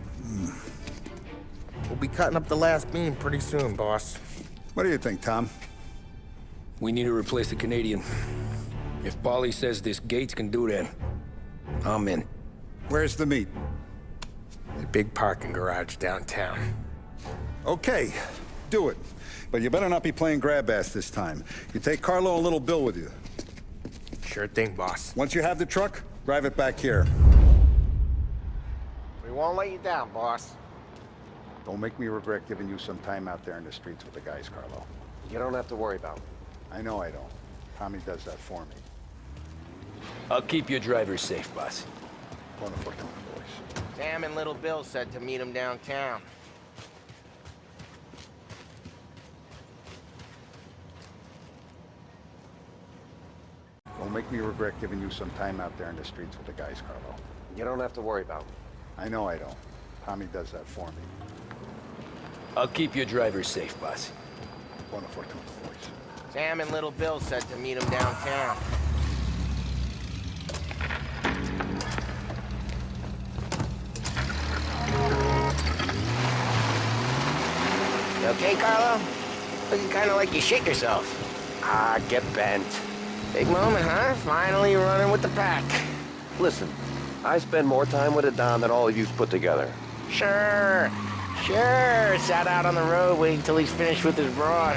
We'll be cutting up the last beam pretty soon, boss. What do you think, Tom? We need to replace the Canadian. If Paulie says this Gates can do that, I'm in. Where's the meet? The big parking garage downtown. Okay, do it. But you better not be playing grab ass this time. You take Carlo and Little Bill with you. Sure thing, boss. Once you have the truck, drive it back here. We won't let you down, boss. Don't make me regret giving you some time out there in the streets with the guys, Carlo. You don't have to worry about it. I know I don't. Tommy does that for me. I'll keep your driver safe, boss. Buona fortuna, boys. Sam and Little Bill said to meet him downtown. Don't make me regret giving you some time out there in the streets with the guys, Carlo. You don't have to worry about it. I know I don't. Tommy does that for me. I'll keep your driver safe, boss. Buona fortuna, boys. Sam and Little Bill said to meet him downtown. You okay, Carlo? Looking kind of like you shit yourself. Ah, get bent. Big moment, huh? Finally running with the pack. Listen, I spend more time with a Don than all of you's put together. Sure. Sat out on the road waiting till he's finished with his broad.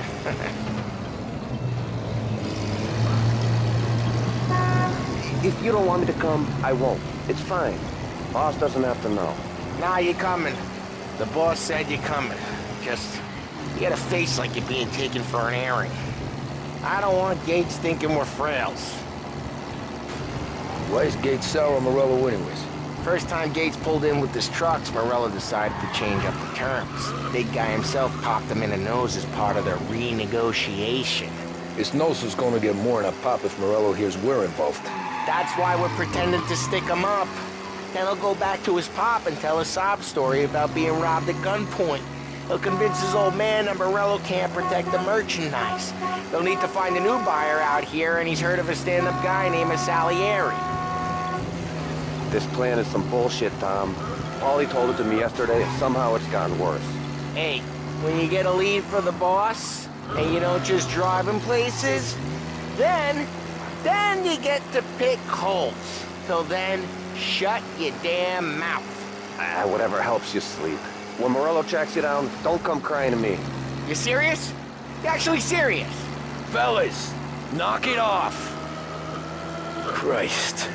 If you don't want me to come, I won't. It's fine. Boss doesn't have to know. Nah, you're coming. The boss said you're coming. Just, you got a face like you're being taken for an airing. I don't want Gates thinking we're frails. Why is Gates sour on Morello anyways? First time Gates pulled in with his trucks, Morello decided to change up the terms. Big guy himself popped him in the nose as part of their renegotiation. His nose is gonna get more than a pop if Morello hears we're involved. That's why we're pretending to stick him up. Then he'll go back to his pop and tell a sob story about being robbed at gunpoint. He'll convince his old man that Morello can't protect the merchandise. They'll need to find a new buyer out here, and he's heard of a stand-up guy named Salieri. This plan is some bullshit, Tom. Paulie told it to me yesterday, and somehow it's gotten worse. Hey, when you get a lead for the boss, and you don't just drive him places, then you get to pick holes. So then, shut your damn mouth. Whatever helps you sleep. When Morello tracks you down, don't come crying to me. You serious? You actually serious? Fellas, knock it off. Christ.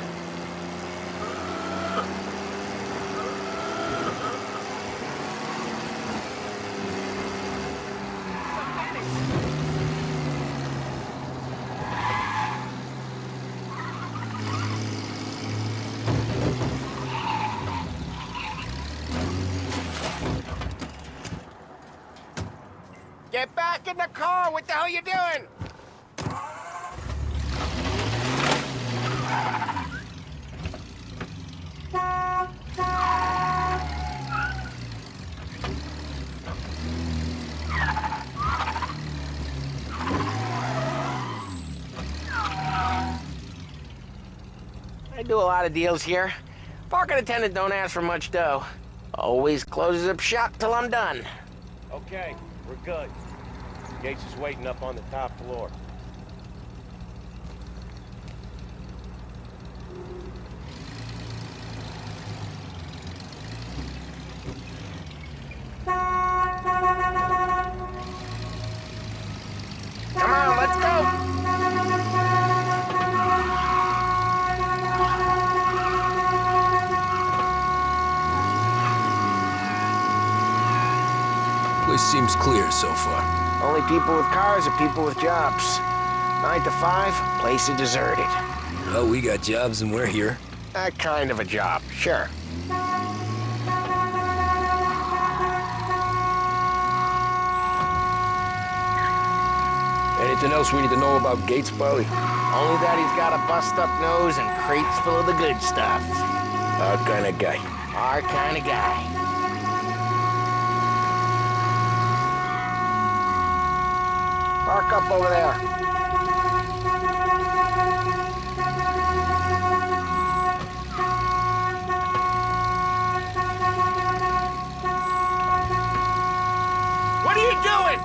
Get back in the car! What the hell you doing? I do a lot of deals here. Parking attendant don't ask for much dough. Always closes up shop till I'm done. Okay, we're good. Gates is waiting up on the top floor. Place seems clear so far. Only people with cars are people with jobs. 9 to 5, place is deserted. Well, we got jobs and we're here. That kind of a job, sure. Anything else we need to know about Gates, Polly? Only that he's got a bust-up nose and crates full of the good stuff. Our kind of guy. Our kind of guy. Park up over there. What are you doing?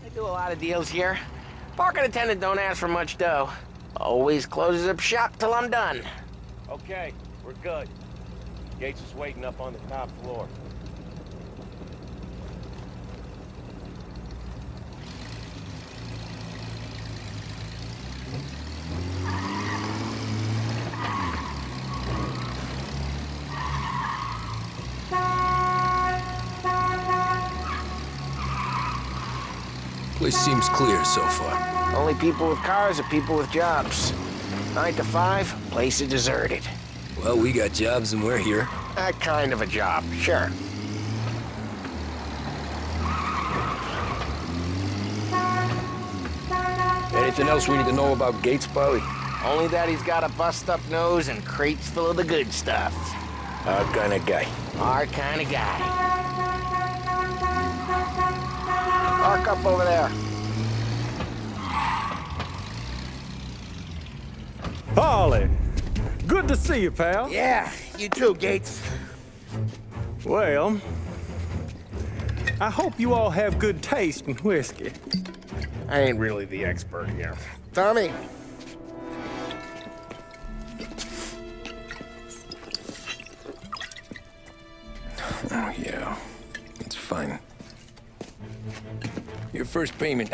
I do a lot of deals here. Parking attendant don't ask for much dough. Always closes up shop till I'm done. Okay, we're good. Gates is waiting up on the top floor. Place seems clear so far. Only people with cars are people with jobs. 9 to 5, place is deserted. Well, we got jobs and we're here. That kind of a job, sure. Anything else we need to know about Gates, Polly? Only that he's got a bust-up nose and crates full of the good stuff. Our kind of guy. Our kind of guy. Park up over there. Polly, good to see you, pal. Yeah, you too, Gates. Well, I hope you all have good taste in whiskey. I ain't really the expert here. Tommy. Oh, yeah. It's fine. Your first payment.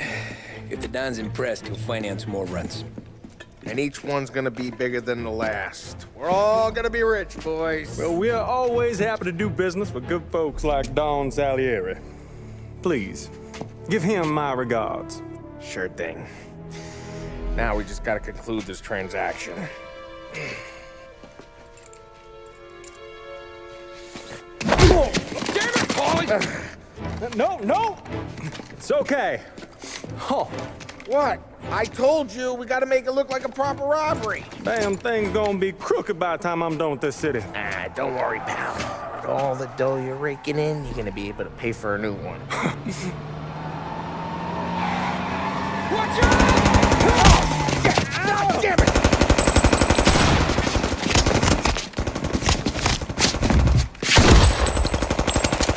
If the Don's impressed, he'll finance more runs. And each one's gonna be bigger than the last. We're all gonna be rich, boys. Well, we're always happy to do business with good folks like Don Salieri. Please, give him my regards. Sure thing. Now we just gotta conclude this transaction. Oh, damn it, Paulie! No! It's okay. Oh. What? I told you we gotta make it look like a proper robbery. Damn thing's gonna be crooked by the time I'm done with this city. Ah, don't worry, pal. With all the dough you're raking in, you're gonna be able to pay for a new one. Watch out! Oh, damn it!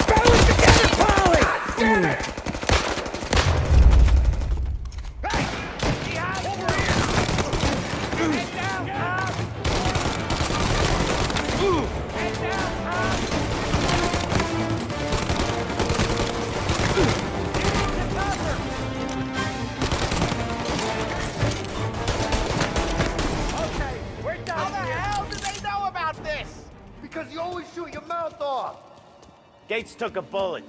Battle together, Polly! Damn it! Because you always shoot your mouth off. Gates took a bullet.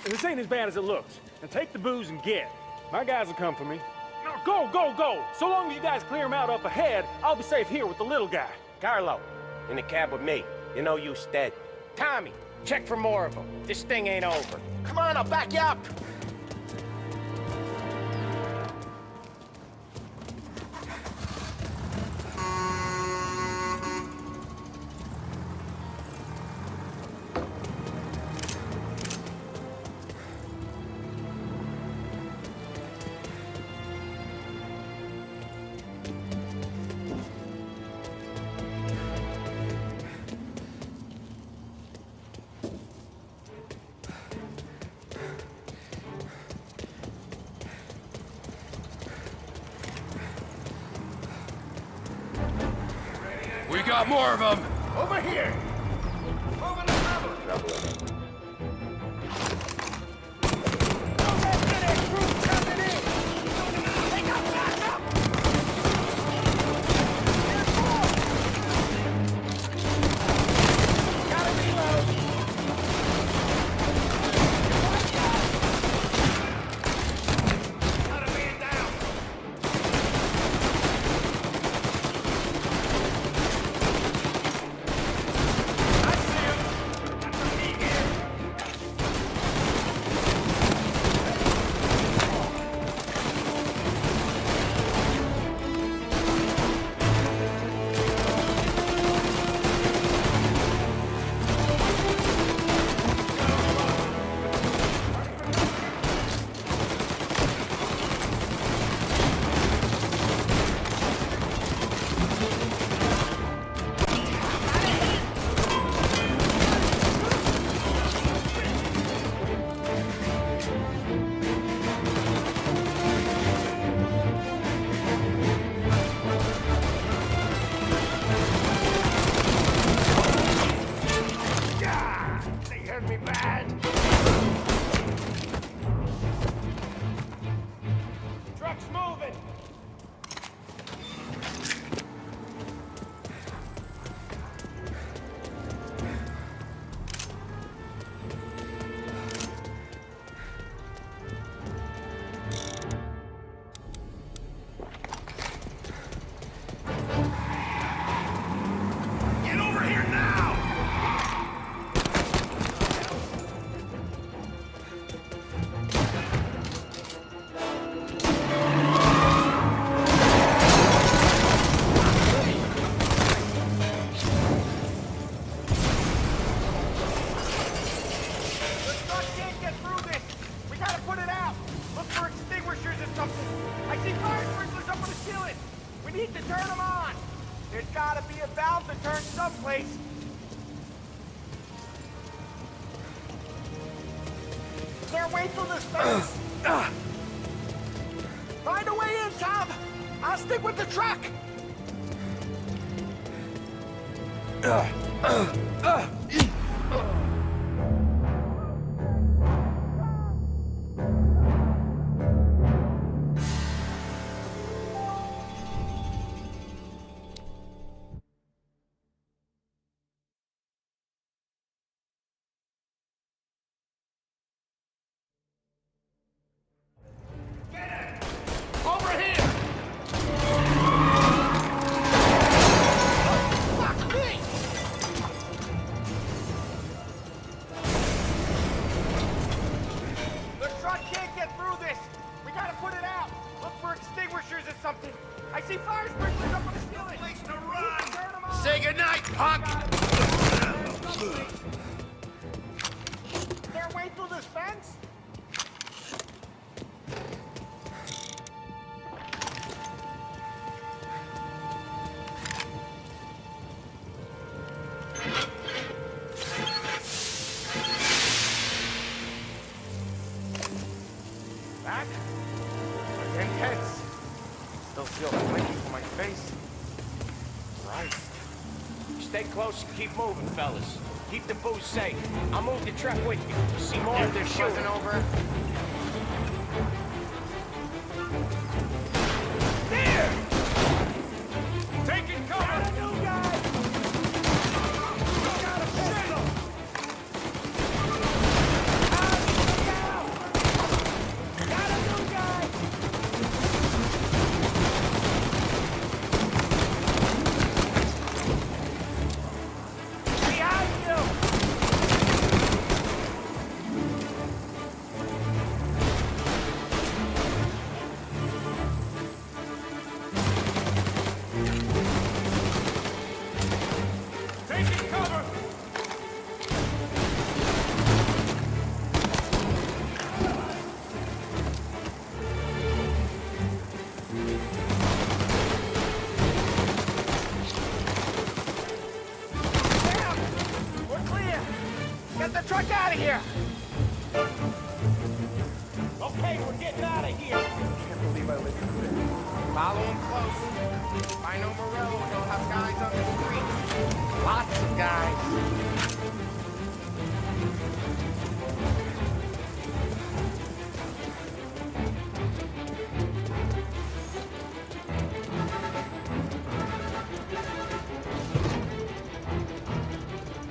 This ain't as bad as it looks. And take the booze and get. My guys will come for me. Now go! So long as you guys clear him out up ahead, I'll be safe here with the little guy. Carlo, in the cab with me. You know you stead. Tommy, check for more of them. This thing ain't over. Come on, I'll back you up. We got more of them. Over here. Over the level. burn someplace. Can't wait till this fence. Find a way in, Tom. I'll stick with the truck. Over here! Fuck me! The truck can't get through this. We gotta put it out. Look for extinguishers or something. I see fire sprinklers up on the ceiling. Place to run. Say goodnight, punk! Can't wait through this fence? That was intense. Still feel the blinking from my face. Christ. Stay close and keep moving, fellas. Keep the booze safe. I'll move the truck with you. See more of this shooting. Over. There! Taking cover! Got a new guy! We got a signal! Got a new guy! Behind you! Taking cover! Sam! We're clear! Get the truck out of here! Okay, we're getting out of here! Can't believe I lived through this. Follow him close. If I know Morello, he'll have guys on the street. Lots of guys.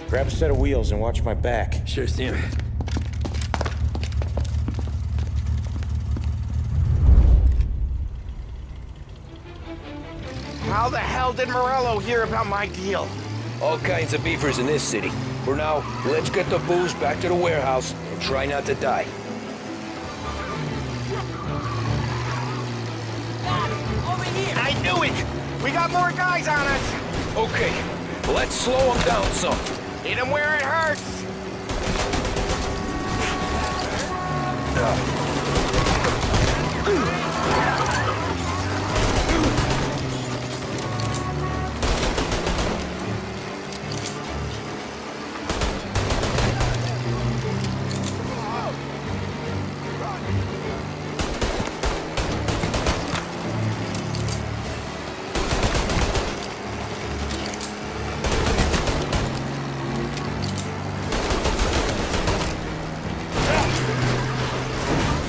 Grab a set of wheels and watch my back. Sure thing. How the hell did Morello hear about my deal? All kinds of beefers in this city. For now, let's get the booze back to the warehouse and try not to die. Over here! I knew it! We got more guys on us! Okay, let's slow them down some. Hit him where it hurts!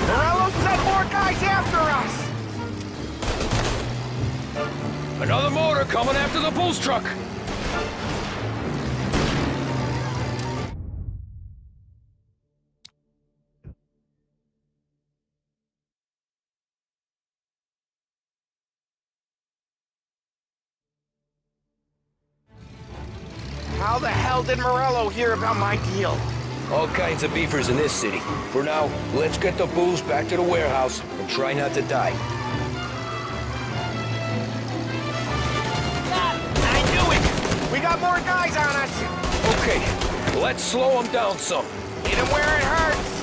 Morello sent more guys after us! Another motor coming after the booze truck. How the hell did Morello hear about my deal? All kinds of beefers in this city. For now, let's get the booze back to the warehouse and try not to die. I knew it! We got more guys on us! Okay, let's slow them down some. Hit him where it hurts!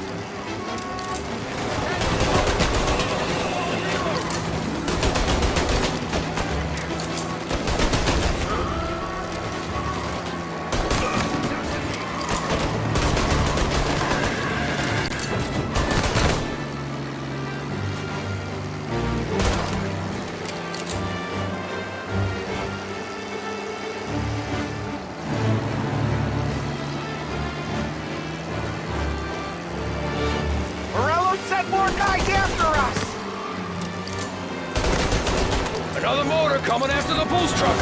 Another motor coming after the boost truck!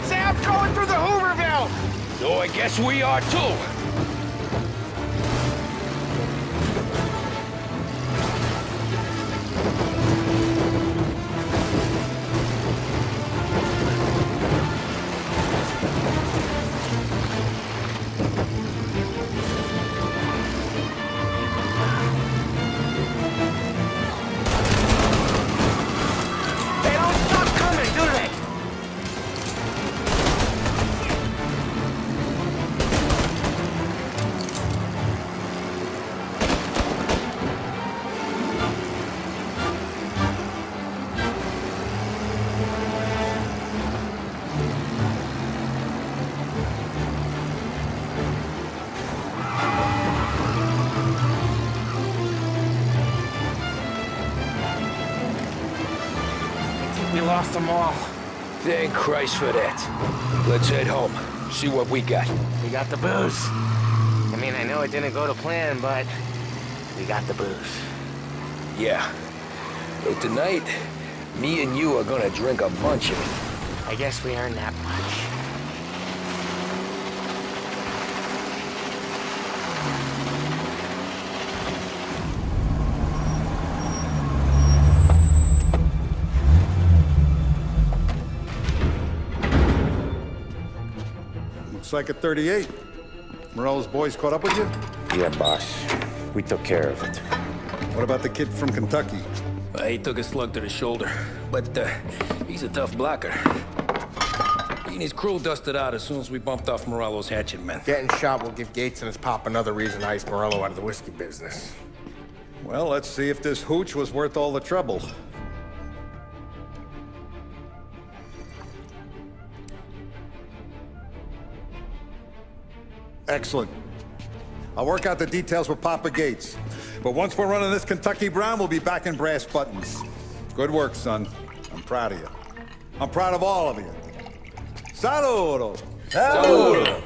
Sam's going through the Hooverville! So I guess we are too. They don't stop coming, do they? We lost them all. Thank Christ for that. Let's head home. See what we got. We got the booze. I mean, I know it didn't go to plan, but we got the booze. Yeah. So tonight, me and you are gonna drink a bunch of it. I guess we earned that much. Looks like a 38. Morello's boys caught up with you? Yeah, boss. We took care of it. What about the kid from Kentucky? He took a slug to the shoulder, but he's a tough blocker. He and his crew dusted out as soon as we bumped off Morello's hatchet men. Getting shot will give Gates and his pop another reason to ice Morello out of the whiskey business. Well, let's see if this hooch was worth all the trouble. Excellent. I'll work out the details with Papa Gates. But once we're running this Kentucky Brown, we'll be back in brass buttons. Good work, son. I'm proud of you. I'm proud of all of you. Saludo! Saludo!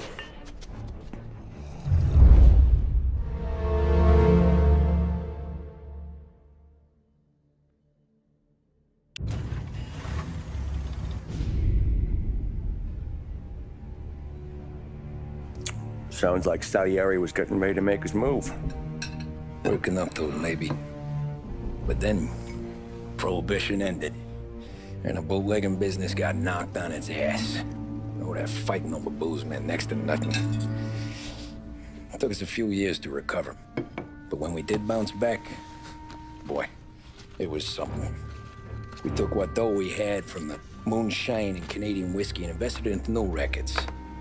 Sounds like Salieri was getting ready to make his move. Working up to it, maybe. But then, Prohibition ended. And the bootlegging business got knocked on its ass. Oh, that fighting over booze meant next to nothing. It took us a few years to recover. But when we did bounce back, boy, it was something. We took what dough we had from the moonshine and Canadian whiskey and invested it into new rackets.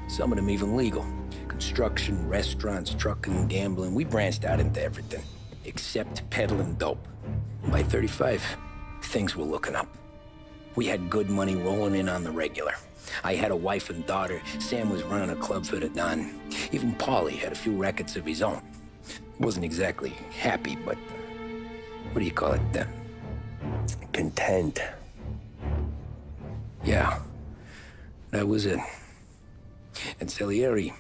Some of them even legal. Construction, restaurants, trucking, gambling. We branched out into everything, except peddling dope. By 35, things were looking up. We had good money rolling in on the regular. I had a wife and daughter. Sam was running a club for the Don. Even Paulie had a few rackets of his own. He wasn't exactly happy, but what do you call it then? Content. Yeah, that was it. And Salieri,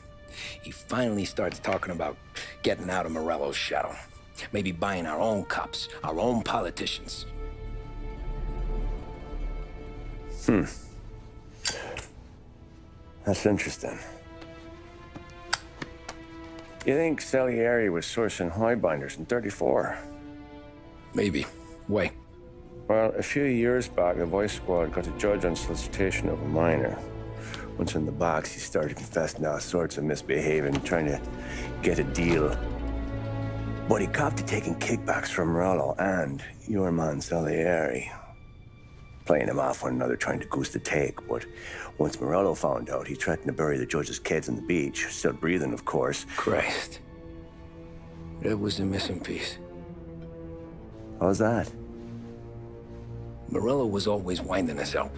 he finally starts talking about getting out of Morello's shadow. Maybe buying our own cops, our own politicians. That's interesting. You think Salieri was sourcing highbinders in 34? Maybe. Why? Well, a few years back, the Vice Squad got a judge on solicitation of a minor. Once in the box, he started confessing all sorts of misbehaving, trying to get a deal. But he copped to taking kickbacks from Morello and your man Salieri. Playing them off one another, trying to goose the take. But once Morello found out, he threatened to bury the judge's kids on the beach. Still breathing, of course. Christ. That was the missing piece. How's that? Morello was always winding us up.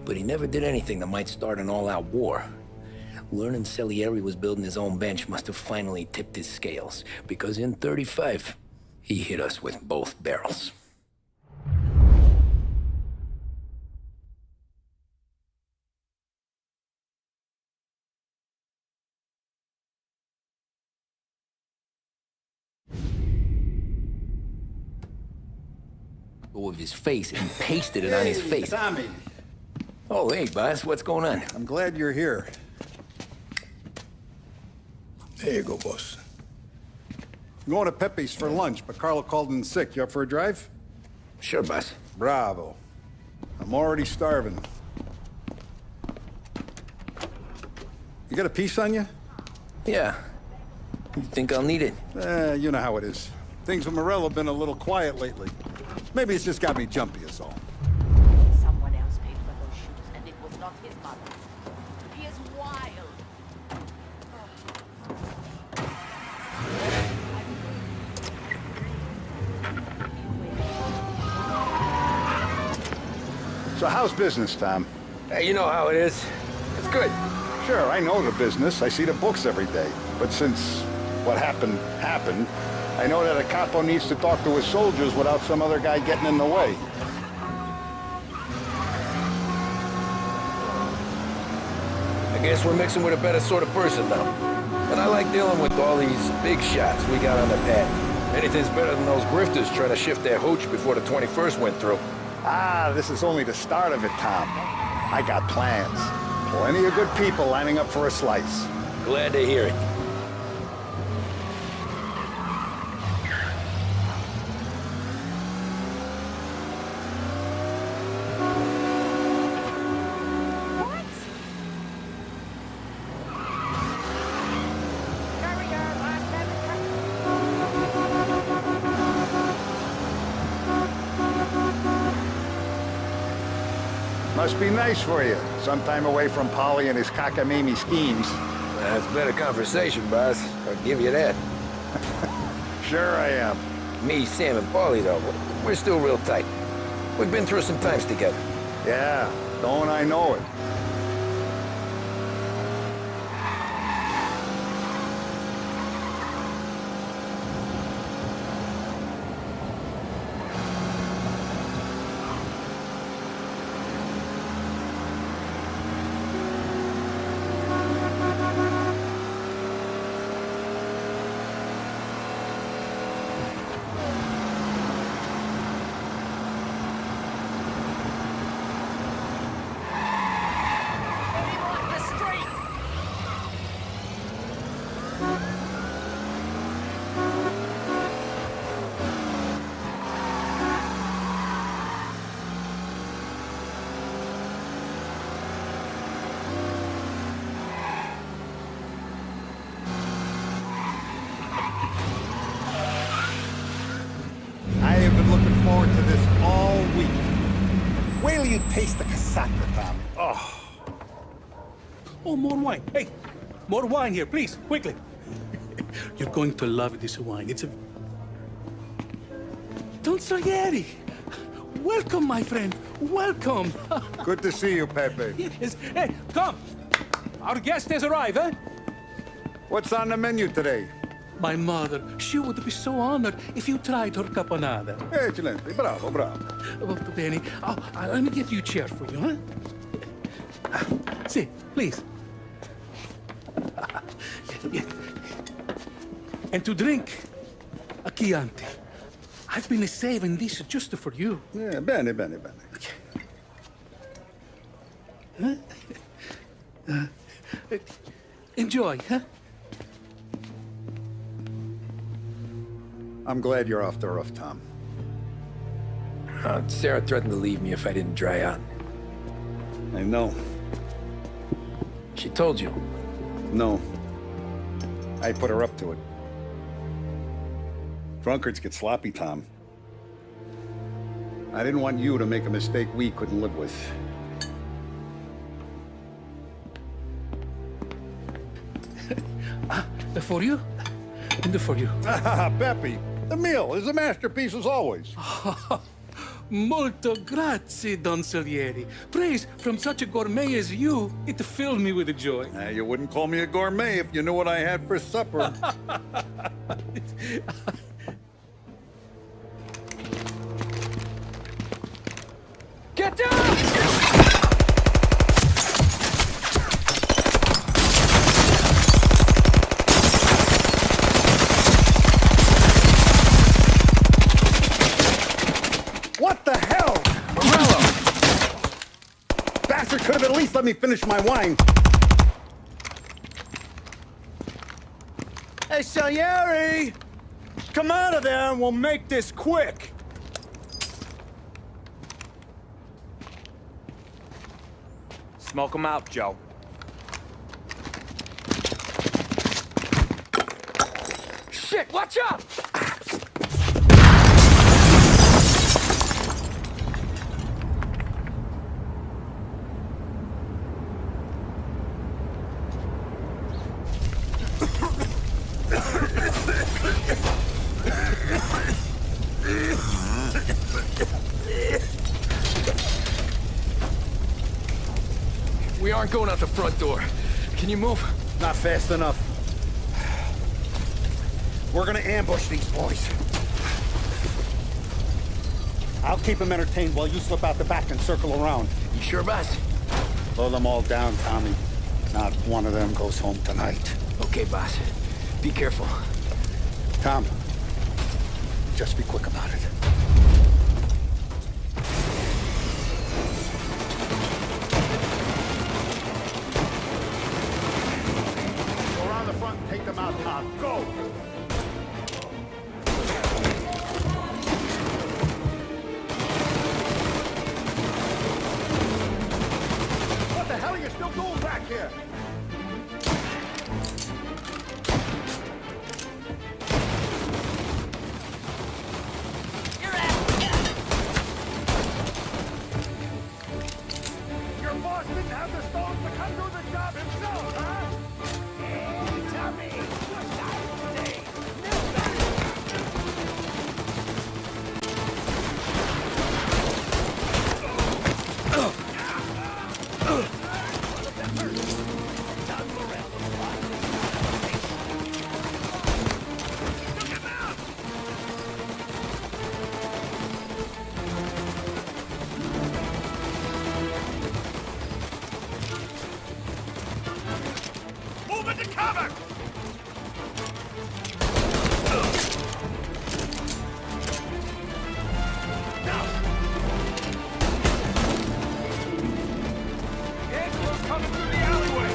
But he never did anything that might start an all-out war. Learning Salieri was building his own bench must have finally tipped his scales. Because in 35, he hit us with both barrels. of his face and pasted it on his face. Tommy. Oh, hey, boss, what's going on? I'm glad you're here. There you go, boss. I'm going to Pepe's for lunch, but Carlo called in sick. You up for a drive? Sure, boss. Bravo. I'm already starving. You got a piece on you? Yeah. You think I'll need it? You know how it is. Things with Morello have been a little quiet lately. Maybe it's just got me jumpy is all. Someone else paid for those shoes, and it was not his mother. He is wild. So how's business, Tom? Hey, you know how it is. It's good. Sure, I know the business. I see the books every day. But since what happened, I know that a capo needs to talk to his soldiers without some other guy getting in the way. I guess we're mixing with a better sort of person now. And I like dealing with all these big shots we got on the pad. Anything's better than those grifters trying to shift their hooch before the 21st went through. Ah, this is only the start of it, Tom. I got plans. Plenty of good people lining up for a slice. Glad to hear it. Must be nice for you. Some time away from Polly and his cockamamie schemes. That's better conversation, boss. I'll give you that. Sure I am. Me, Sam, and Paulie, though, we're still real tight. We've been through some times together. Yeah, don't I know it. Forward to this all week. Wait till you taste the casaca, Tommy. Oh. Oh, more wine. Hey, more wine here, please, quickly. You're going to love this wine. It's a... Don Salieri. Welcome, my friend. Welcome. Good to see you, Pepe. Yes. Hey, come. Our guest has arrived, eh? What's on the menu today? My mother, she would be so honored if you tried her caponata. Excellent. Bravo, bravo. Molto bene. Oh, let me get you a chair for you, huh? Sit, please. And to drink, a Chianti. I've been saving this just for you. Yeah, bene, bene, bene. Huh? Enjoy, huh? I'm glad you're off the roof, Tom. Sarah threatened to leave me if I didn't dry out. I know. She told you? No. I put her up to it. Drunkards get sloppy, Tom. I didn't want you to make a mistake we couldn't live with. For you? And for you. Pepe, the meal is a masterpiece as always. Molto grazie, Don Salieri. Praise from such a gourmet as you, it filled me with joy. You wouldn't call me a gourmet if you knew what I had for supper. Get down! What the least let me finish my wine. Hey, Salieri! Come out of there and we'll make this quick. Smoke him out, Joe. Shit, watch out! We aren't going out the front door. Can you move? Not fast enough. We're gonna ambush these boys. I'll keep them entertained while you slip out the back and circle around. You sure, boss? Blow them all down, Tommy. Not one of them goes home tonight. Okay, boss. Be careful. Tom, just be quick about it. Go around the front and take them out, Tom. Go! What the hell are you still doing back here? Your boss didn't have the stones to come do the job himself, huh? Hey, Tommy! Move into cover! Angelo's coming through the alleyway.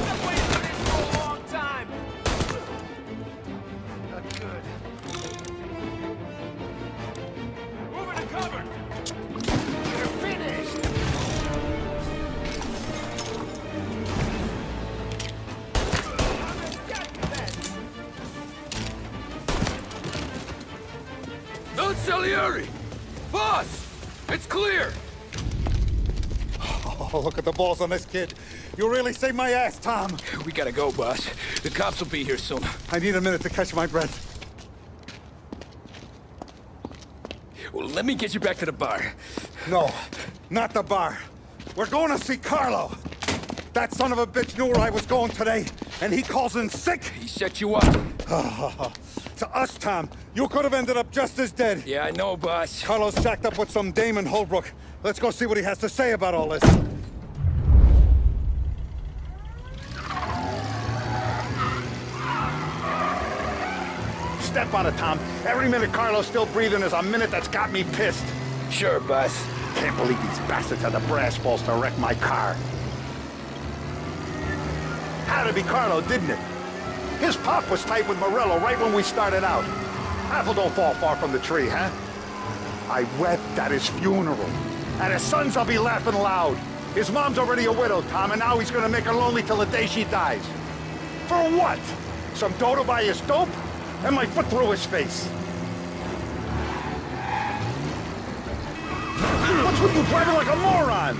Been waiting for this for a long time. Not good. Move into cover. You're finished. Don Salieri! Boss! It's clear! Oh, look at the balls on this kid. You really saved my ass, Tom. We gotta go, boss. The cops will be here soon. I need a minute to catch my breath. Well, let me get you back to the bar. No, not the bar. We're going to see Carlo. That son of a bitch knew where I was going today, and he calls in sick. He set you up. To us, Tom, you could have ended up just as dead. Yeah, I know, boss. Carlo's shacked up with some dame in Holbrook. Let's go see what he has to say about all this. Step on it, Tom. Every minute Carlo's still breathing is a minute that's got me pissed. Sure, boss. Can't believe these bastards had the brass balls to wreck my car. Had to be Carlo, didn't it? His pop was tight with Morello right when we started out. Apple don't fall far from the tree, huh? I wept at his funeral. At his son's, I'll be laughing loud. His mom's already a widow, Tom, and now he's gonna make her lonely till the day she dies. For what? Some dough to buy his dope? And my foot through his face. What's with you driving like a moron?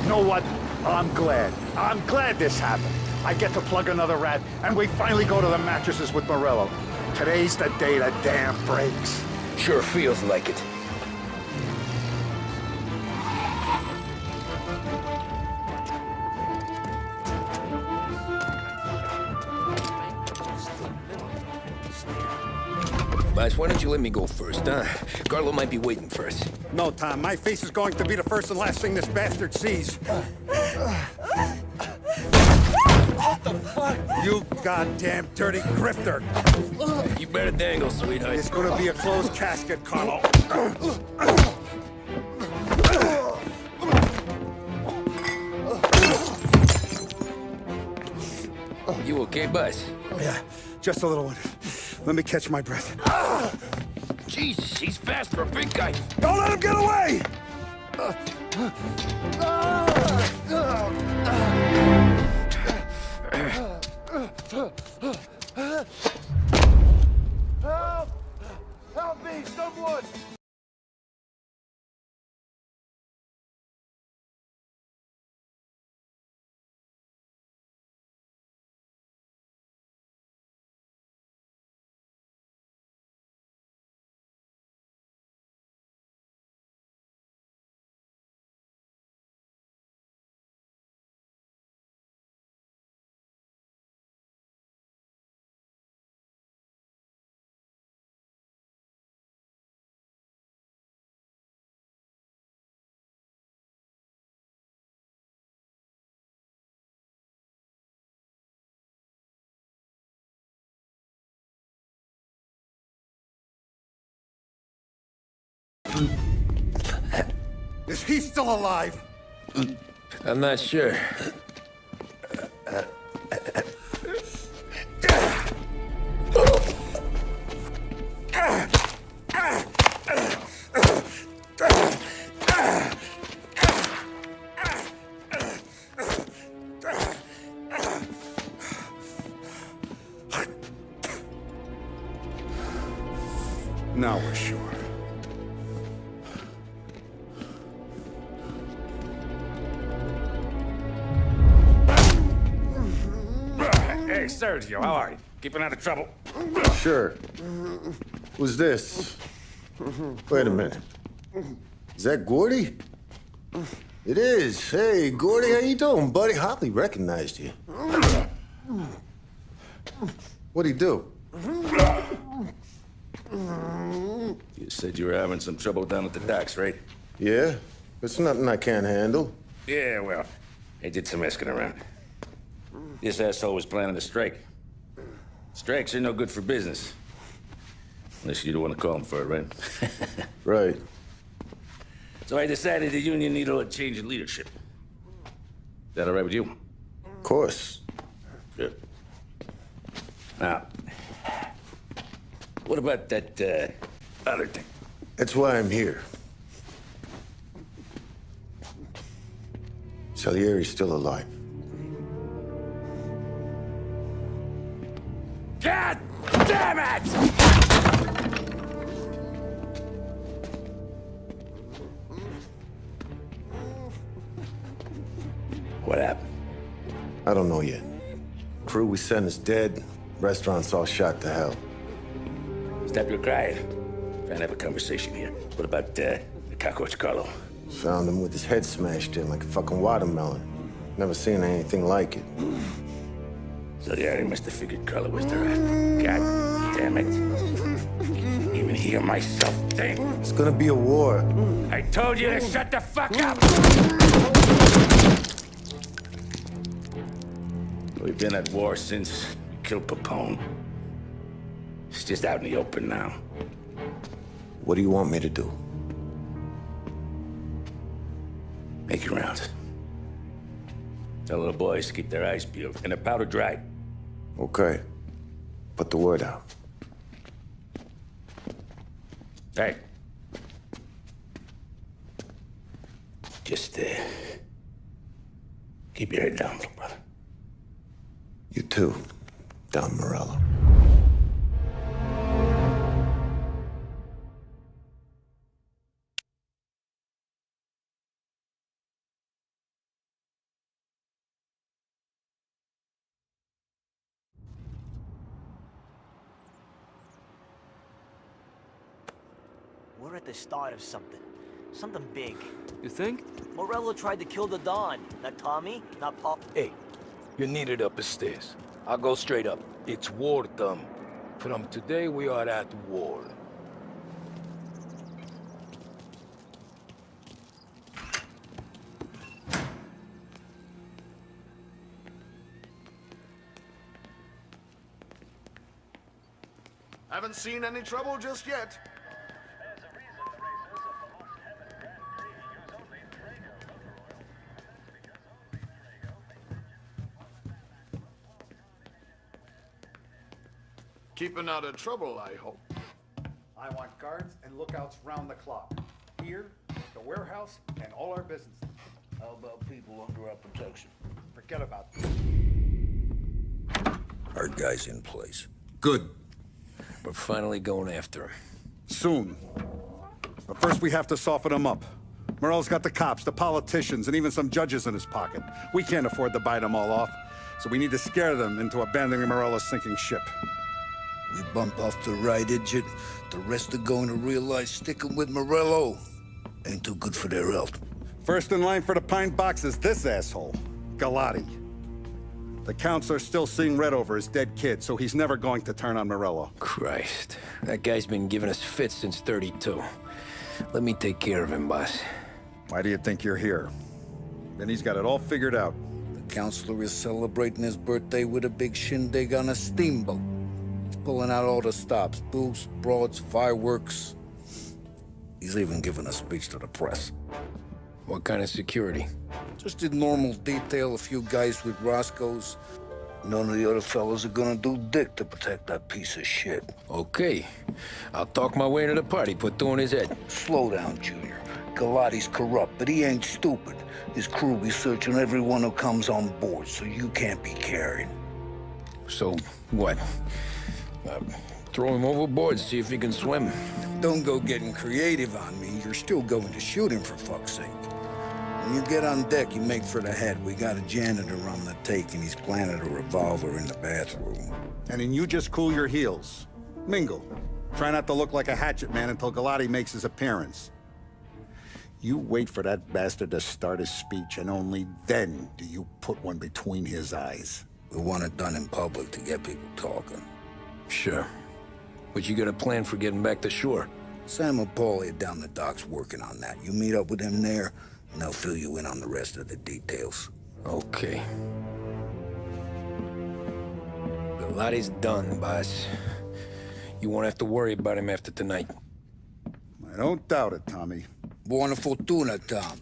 You know what? I'm glad. I'm glad this happened. I get to plug another rat, and we finally go to the mattresses with Morello. Today's the day the dam breaks. Sure feels like it. Boss, why don't you let me go first, huh? Carlo might be waiting for us. No, Tom. My face is going to be the first and last thing this bastard sees. What the fuck? You goddamn dirty grifter. You better dangle, sweetheart. It's gonna be a closed casket, Carlo. You okay, Buzz? Yeah, just a little one. Let me catch my breath. Jesus, he's fast for a big guy. Don't let him get away! Help! Help me, someone! Is he still alive? I'm not sure. Now we're sure. Hey, Sergio, how are you? Keeping out of trouble? Sure. Who's this? Wait a minute. Is that Gordy? It is. Hey, Gordy, how you doing, buddy? Hardly recognized you. What'd he do? You said you were having some trouble down at the docks, right? Yeah? It's nothing I can't handle. Yeah, well, I did some asking around. This asshole was planning a strike. Strikes are no good for business. Unless you don't want to call him for it, right? Right. So I decided the union needed a change in leadership. Is that all right with you? Of course. Good. Now, what about that, other thing? That's why I'm here. Salieri's still alive. God damn it! What happened? I don't know yet. Crew we sent is dead. Restaurant's all shot to hell. Stop your crying. Trying to have a conversation here. What about, the cockroach Carlo? Found him with his head smashed in like a fucking watermelon. Never seen anything like it. Salieri must have figured Carlo was the rat. God damn it. Even hear myself think. It's gonna be a war. I told you to shut the fuck up! We've been at war since we killed Papone. It's just out in the open now. What do you want me to do? Make your rounds. Tell little boys to keep their eyes peeled and their powder dry. Okay. Put the word out. Hey. Just, keep your head down, little brother. You too, Don Morello. We're at the start of something. Something big. You think? Morello tried to kill the Don. Not Tommy, not Pop. Hey, you're needed up the stairs. I'll go straight up. It's war, dumb. From today, we are at war. Haven't seen any trouble just yet. Keeping out of trouble, I hope. I want guards and lookouts round the clock. Here, the warehouse, and all our businesses. How about people under our protection? Forget about this. Our guy's in place. Good. We're finally going after him. Soon. But first we have to soften him up. Morel's got the cops, the politicians, and even some judges in his pocket. We can't afford to bite them all off, so we need to scare them into abandoning Morello's sinking ship. We bump off the right idiot, the rest are going to realize sticking with Morello ain't too good for their health. First in line for the pine box is this asshole, Galati. The counts are still seeing red over his dead kid, so he's never going to turn on Morello. Christ, that guy's been giving us fits since 32. Let me take care of him, boss. Why do you think you're here? Then he's got it all figured out. The counselor is celebrating his birthday with a big shindig on a steamboat. He's pulling out all the stops, booze, broads, fireworks. He's even giving a speech to the press. What kind of security? Just in normal detail, a few guys with Roscoe's. None of the other fellas are gonna do dick to protect that piece of shit. Okay. I'll talk my way into the party, put two in his head. Slow down, Junior. Galati's corrupt, but he ain't stupid. His crew be searching everyone who comes on board, so you can't be carried. So, what? Throw him overboard, see if he can swim. Don't go getting creative on me. You're still going to shoot him, for fuck's sake. When you get on deck, you make for the head. We got a janitor on the take, and he's planted a revolver in the bathroom. And then you just cool your heels. Mingle. Try not to look like a hatchet man until Galati makes his appearance. You wait for that bastard to start his speech, and only then do you put one between his eyes. We want it done in public to get people talking. Sure. But you got a plan for getting back to shore? Sam and Paulie down the docks working on that. You meet up with them there, and they'll fill you in on the rest of the details. Okay. Galati's done, boss. You won't have to worry about him after tonight. I don't doubt it, Tommy. Buona fortuna, Tom.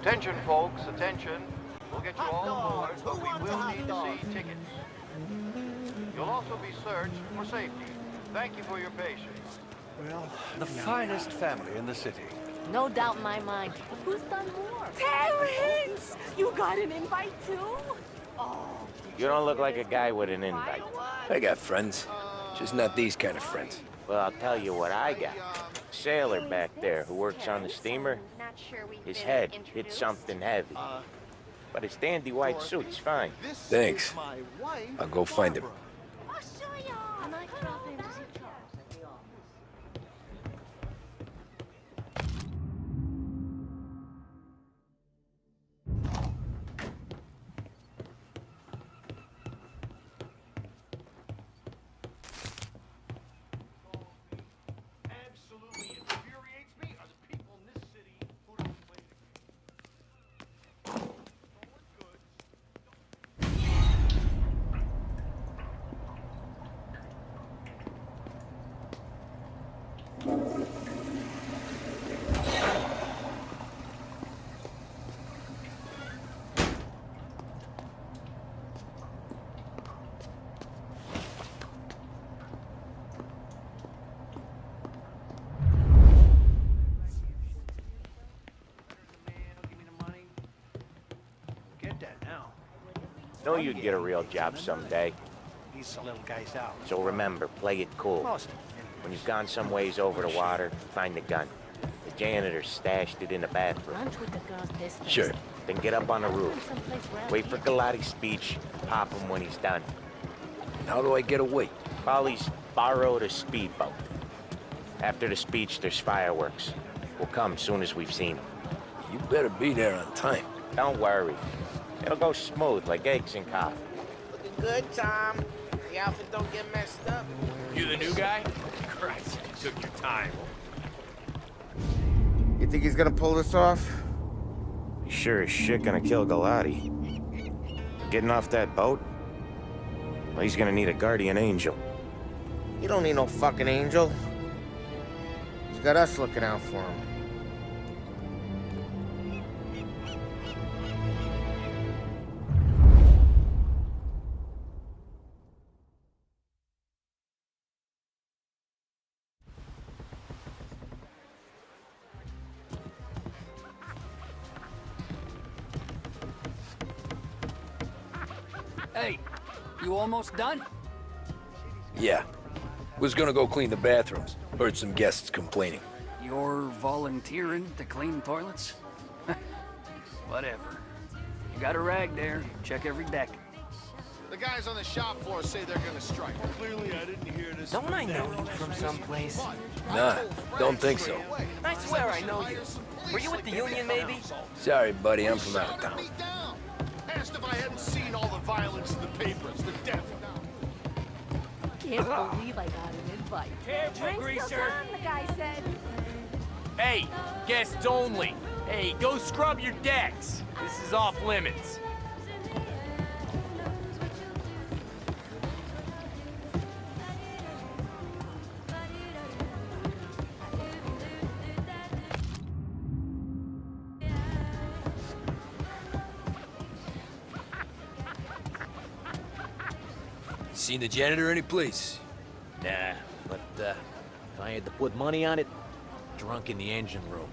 Attention, folks, attention. We'll get you all aboard, but we will need to see tickets. You'll also be searched for safety. Thank you for your patience. Well, the finest family in the city. No doubt in my mind. But who's done more? Terrence! You got an invite too? Oh. You don't look like a guy with an invite. I got friends. Just not these kind of friends. Well, I'll tell you what I got. Sailor back there who works on the steamer. His head hit something heavy. But his dandy white suit's fine. Thanks. I'll go find him. Know you'd get a real job someday. These little guys out. So remember, play it cool. When you've gone some ways over the water, find the gun. The janitor stashed it in the bathroom. Sure. Then get up on the roof. Wait for Galati's speech, pop him when he's done. How do I get away? Polly's borrowed a speedboat. After the speech, there's fireworks. We'll come soon as we've seen him. You better be there on time. Don't worry. It'll go smooth like eggs and coffee. Looking good, Tom. The outfit don't get messed up. You the new guy? Christ, you took your time. You think he's gonna pull this off? He's sure as shit gonna kill Galati. Getting off that boat? Well, he's gonna need a guardian angel. You don't need no fucking angel. He's got us looking out for him. Hey, you almost done? Yeah. Was gonna go clean the bathrooms. Heard some guests complaining. You're volunteering to clean toilets? Whatever. You got a rag there. Check every deck. The guys on the shop floor say they're gonna strike. Clearly, I didn't hear this. Don't I know you from someplace? Nah, don't think so. I swear I know you. Were you with the union, maybe? Sorry, buddy, I'm from out of town. Asked if I hadn't seen all the violence in the papers, the death. Can't believe I got an invite. Careful, greaser. The guy said. Hey, guests only. Hey, go scrub your decks. This is off limits. Seen the janitor any place? Nah, but if I had to put money on it, drunk in the engine room.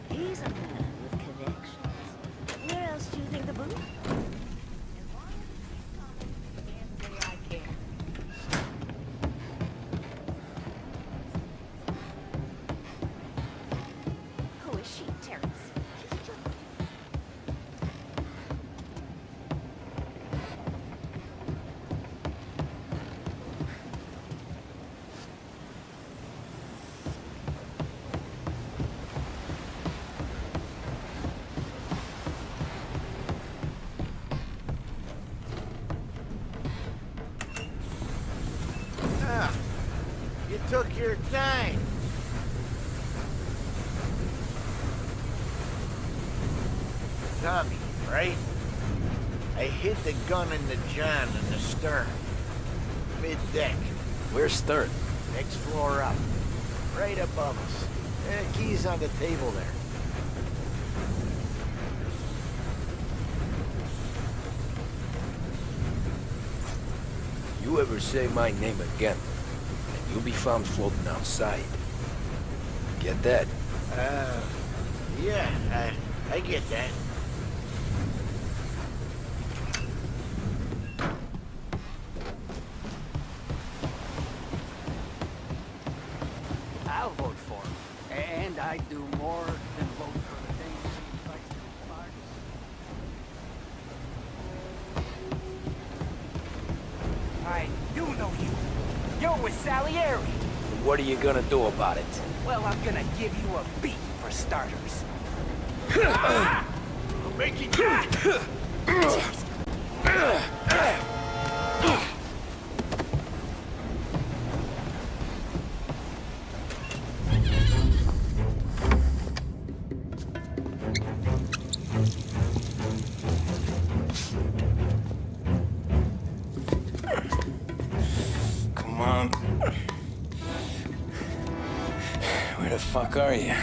He's a man with connections. Where else do you think the booth? Who is she, Terrence? You took your time. Tommy, right? I hid the gun in the john in the stern. Mid-deck. Where's third? Next floor up. Right above us. Keys on the table there. You ever say my name again, and you'll be found floating outside. Get that? Yeah, I get that. I'll vote for him. And I do more than vote for the things he likes to do. I do know you. You're with Salieri. What are you gonna do about it? Well, I'm gonna give you a beat for starters. I'm making that! Come on. Where the fuck are you?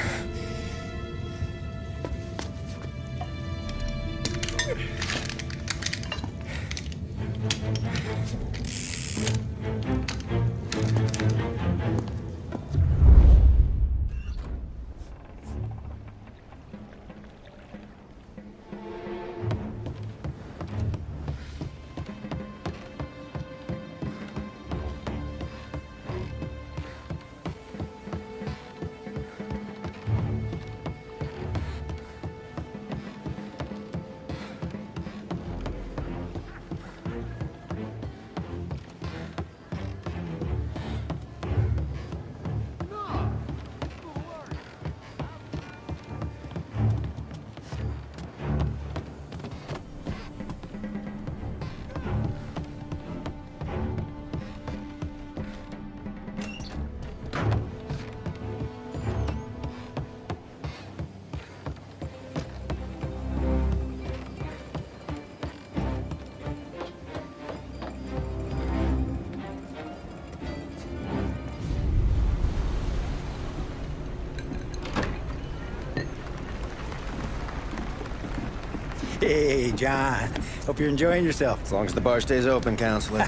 Hey, John. Hope you're enjoying yourself. As long as the bar stays open, counselor.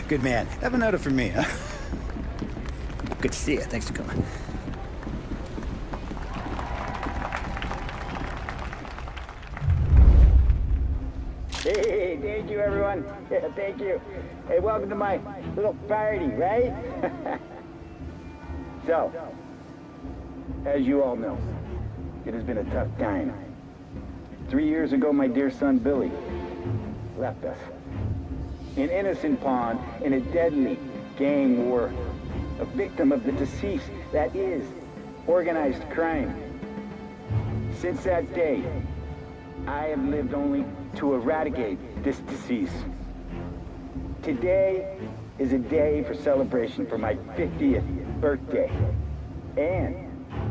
Good man. Have another for me, huh? Good to see you. Thanks for coming. Hey, thank you, everyone. Yeah, thank you. Hey, welcome to my little party, right? So, as you all know, it has been a tough time. 3 years ago, my dear son, Billy, left us. An innocent pawn in a deadly gang war. A victim of the deceased that is organized crime. Since that day, I have lived only to eradicate this disease. Today is a day for celebration for my 50th birthday. And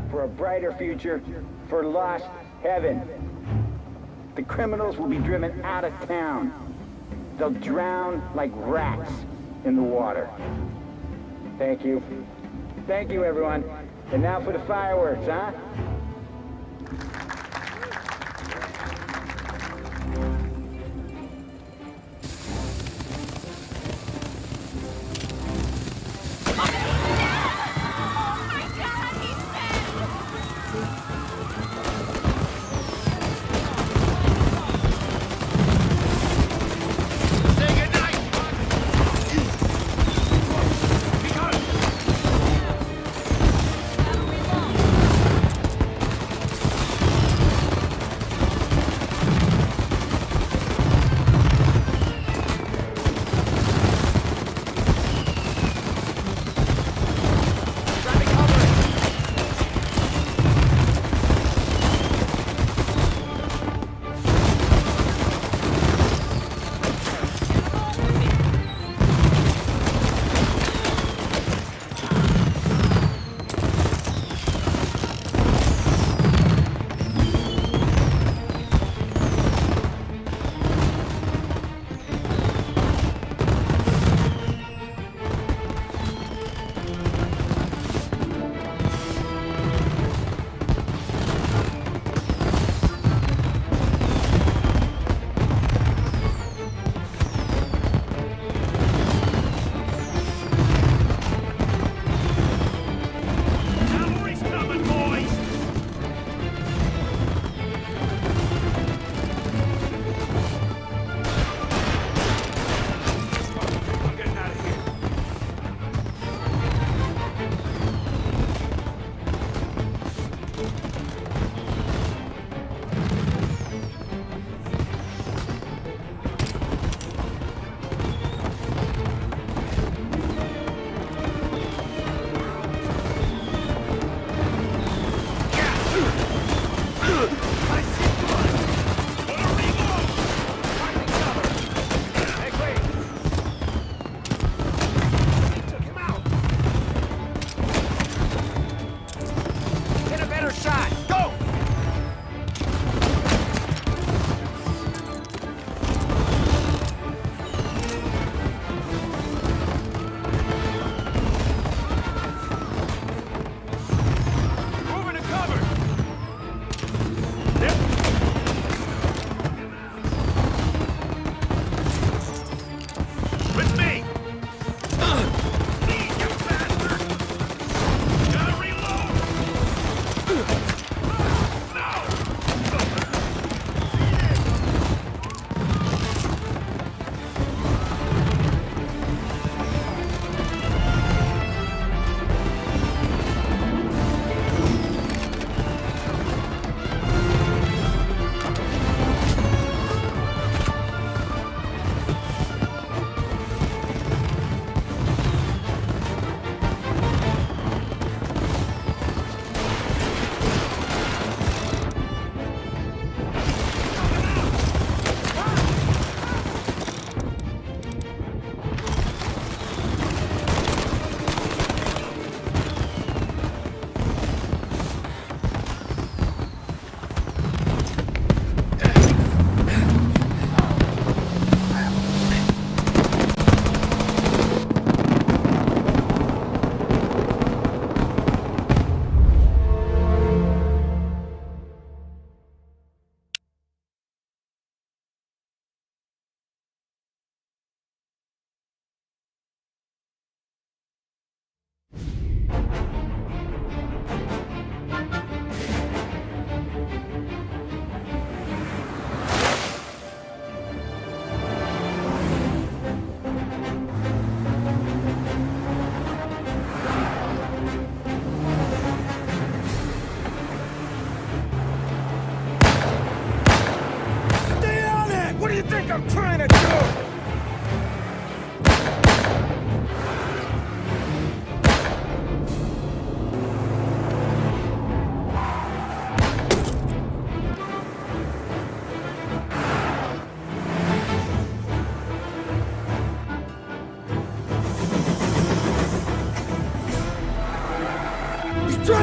for a brighter future for lost heaven. The criminals will be driven out of town. They'll drown like rats in the water. Thank you. Thank you, everyone. And now for the fireworks, huh?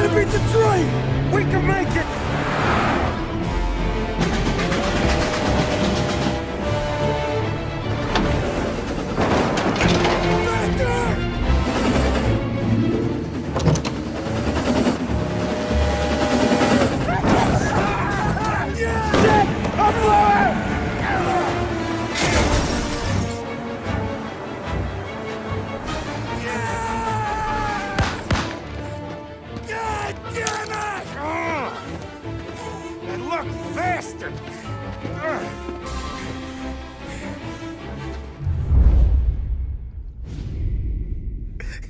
to beat the train! We can make it!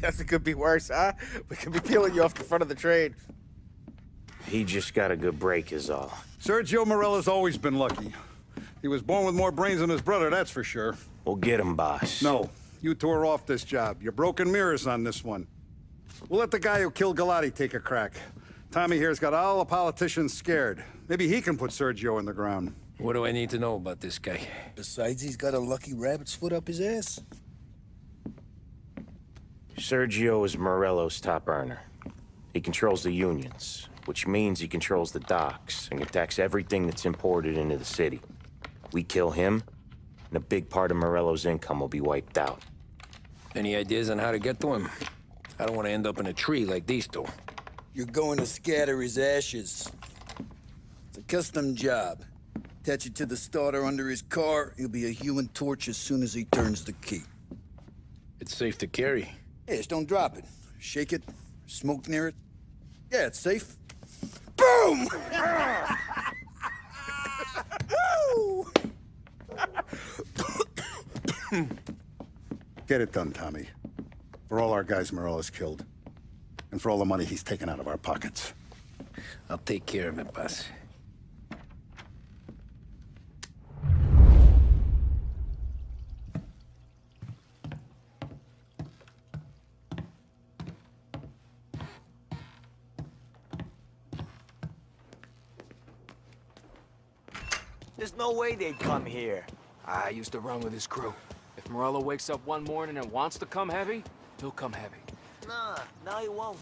Nothing could be worse, huh? We could be peeling you off the front of the train. He just got a good break is all. Sergio Morella's always been lucky. He was born with more brains than his brother, that's for sure. We'll get him, boss. No, you tore off this job. You're broken mirrors on this one. We'll let the guy who killed Galati take a crack. Tommy here's got all the politicians scared. Maybe he can put Sergio in the ground. What do I need to know about this guy? Besides, he's got a lucky rabbit's foot up his ass. Sergio is Morello's top earner. He controls the unions, which means he controls the docks and attacks everything that's imported into the city. We kill him, and a big part of Morello's income will be wiped out. Any ideas on how to get to him? I don't want to end up in a tree like these two. You're going to scatter his ashes. It's a custom job. Attach it to the starter under his car. He'll be a human torch as soon as he turns the key. It's safe to carry. Yeah, just don't drop it. Shake it, smoke near it. Yeah, it's safe. Boom! Get it done, Tommy. For all our guys Morella's killed. And for all the money he's taken out of our pockets. I'll take care of it, boss. There's no way they'd come here. I used to run with his crew. If Morello wakes up one morning and wants to come heavy, he'll come heavy. Nah, no he won't.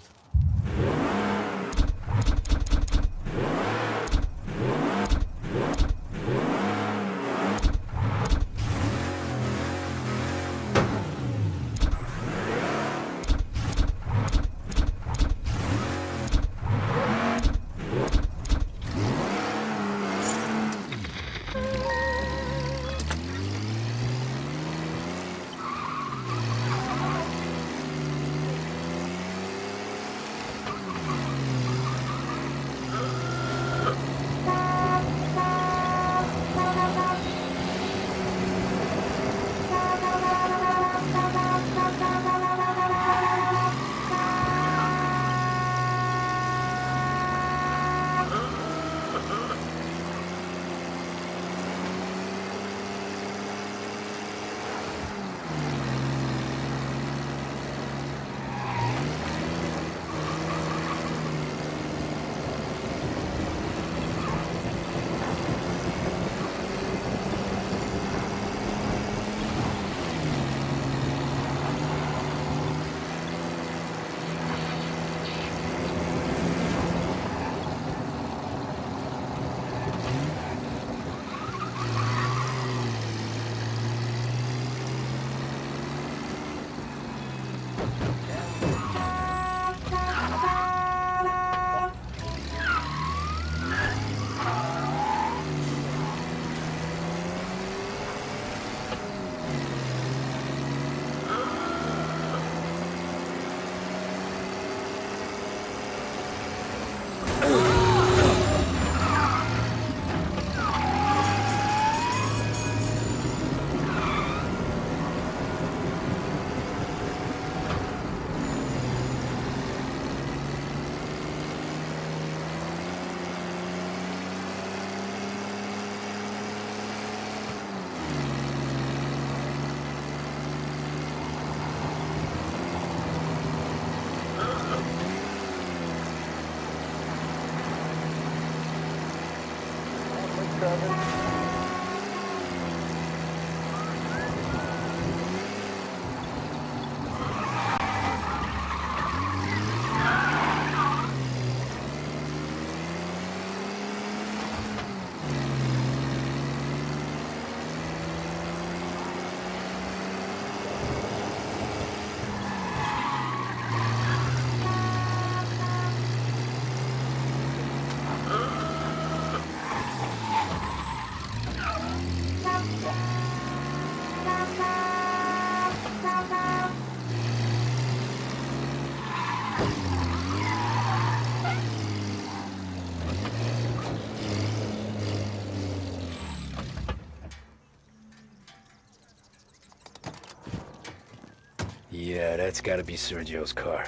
Yeah, that's gotta be Sergio's car.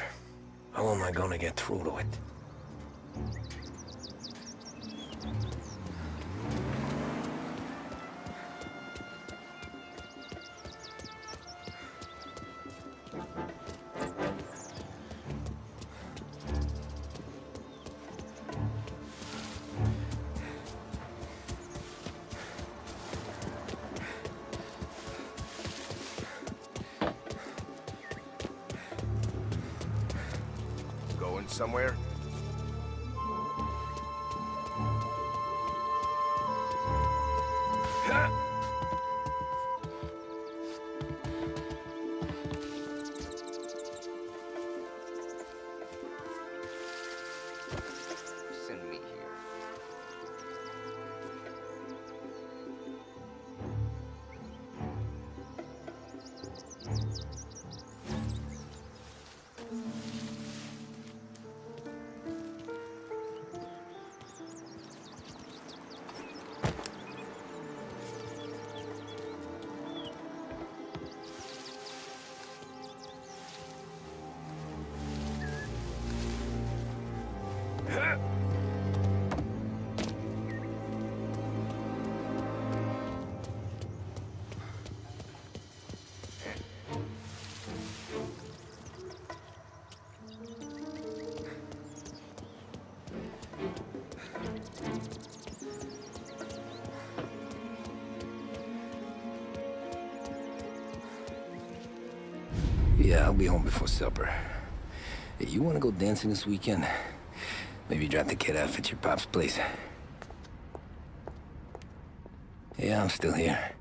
How am I gonna get through to it? Going somewhere? Send me here. Yeah, I'll be home before supper. Hey, you wanna go dancing this weekend? Maybe drop the kid off at your pop's place. Yeah, I'm still here.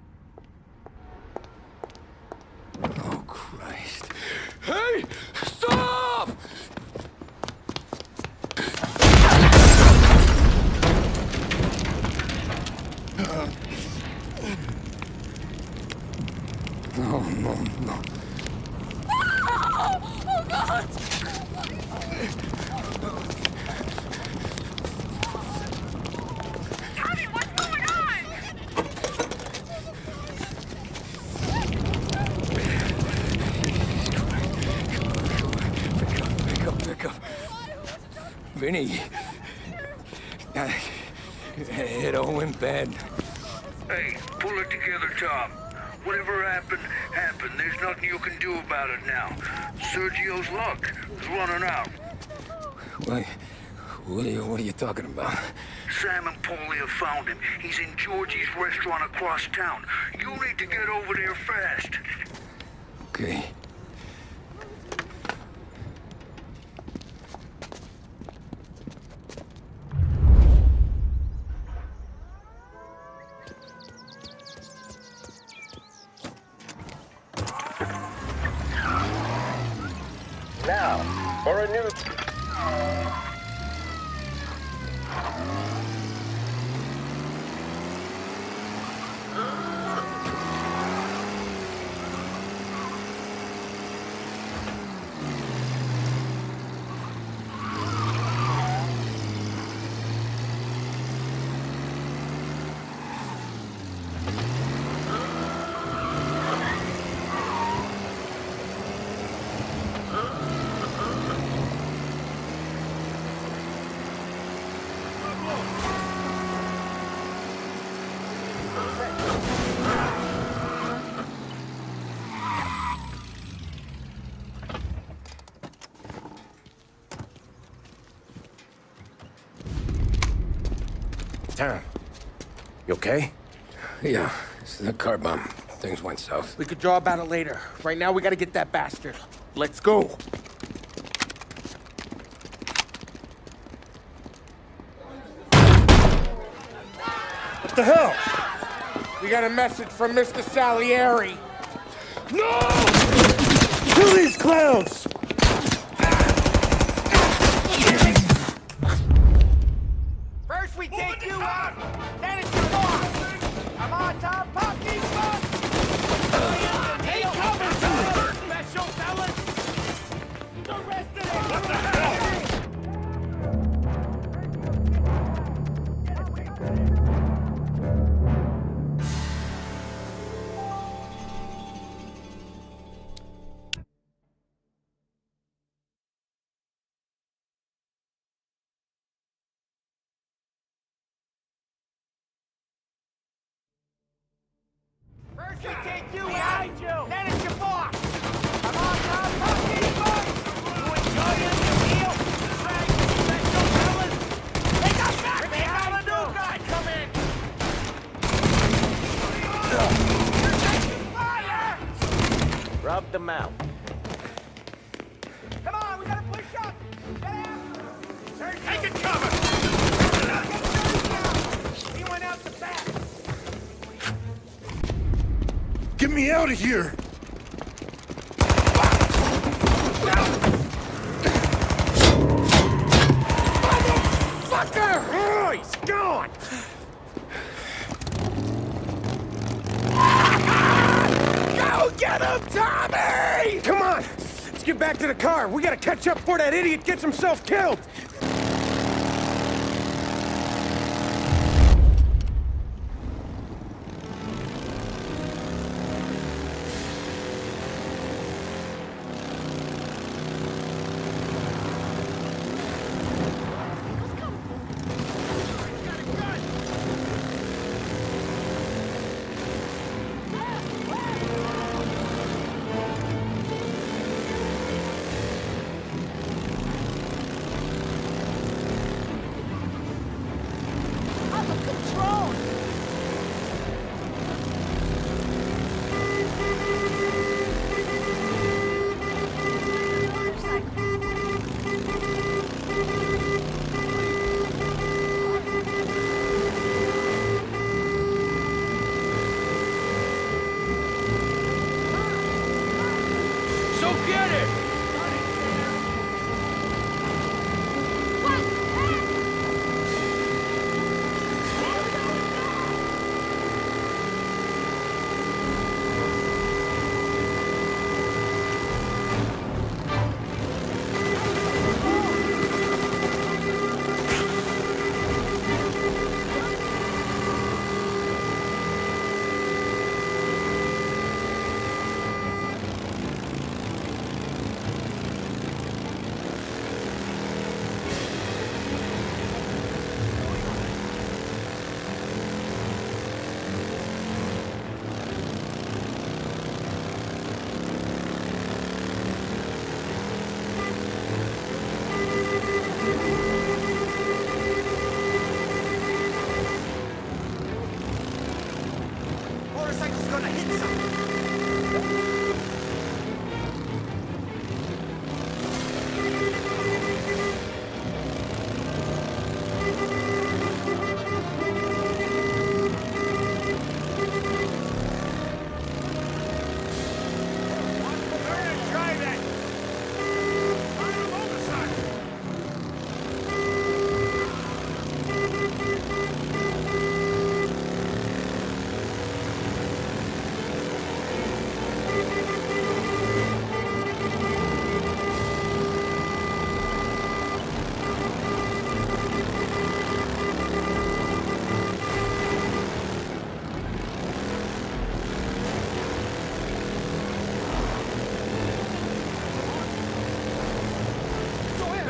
Oh, Christ. Hey! Stop! No, no, no. Oh, God! Tommy, what's going on? Pick up. Vinny. It all went bad. Hey, pull it together, Tom. Whatever happened, happened. There's nothing you can do about it now. Sergio's luck is running out. What are you talking about? Sam and Paulie have found him. He's in Georgie's restaurant across town. You need to get over there fast. Okay. Now, for a new... Tom, you okay? Yeah, it's a car bomb. Things went south. We could draw about it later. Right now, we gotta get that bastard. Let's go. What the hell? We got a message from Mr. Salieri. No! Kill these clowns! First we take you out, then it's your boss. Come on, Tom, pop these guns! Take cover, fellas! Special fellas! The rest of it! What the hell? hugged them out. Come on, we gotta push up! Get after him! Take it cover! He went out the back! Get me out of here! Motherfucker! Oh, he's gone! Go get him, Tommy! Come on! Let's get back to the car. We gotta catch up before that idiot gets himself killed!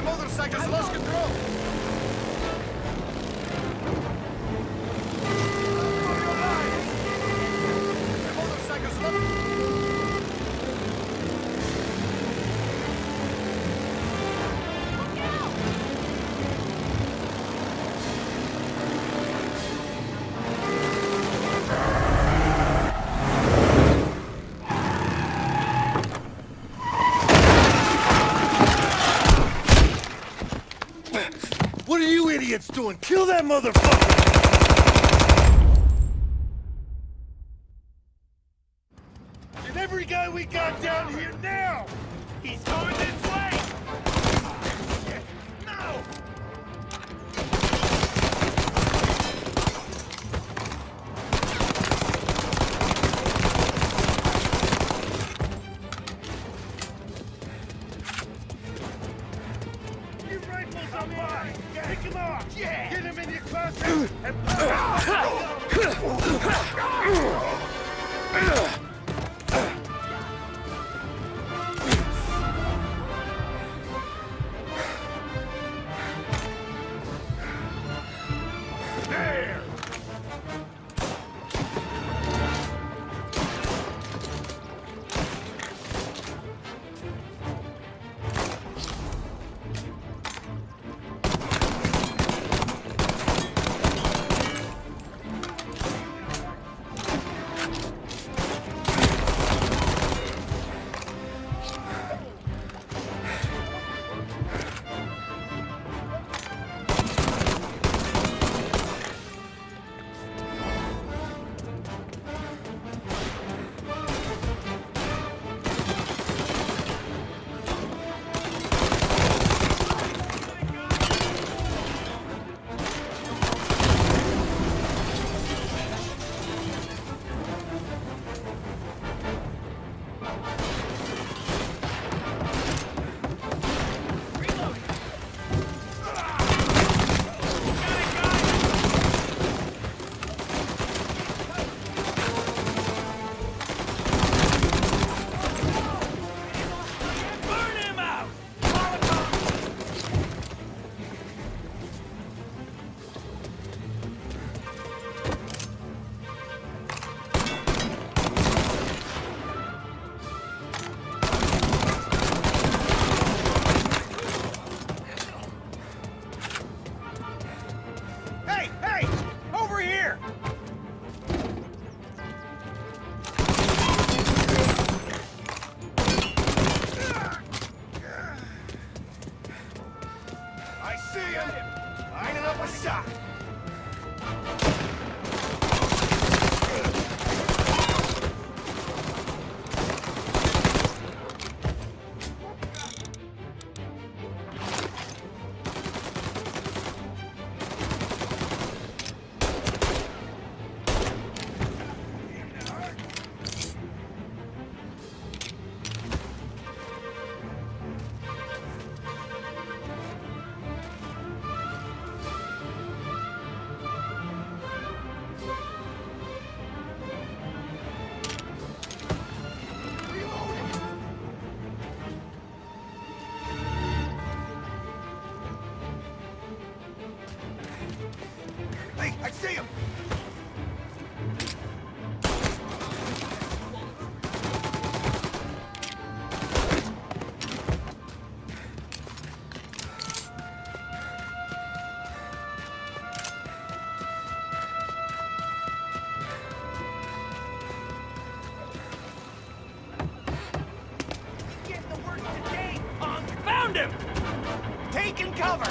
Motorcycle's lost control! What are you idiots doing? Kill that motherfucker! Get every guy we got down here now! He's going this way! No! Your rifles on mine! Pick him off! Yeah! Get him in your closet and... him! Taking cover!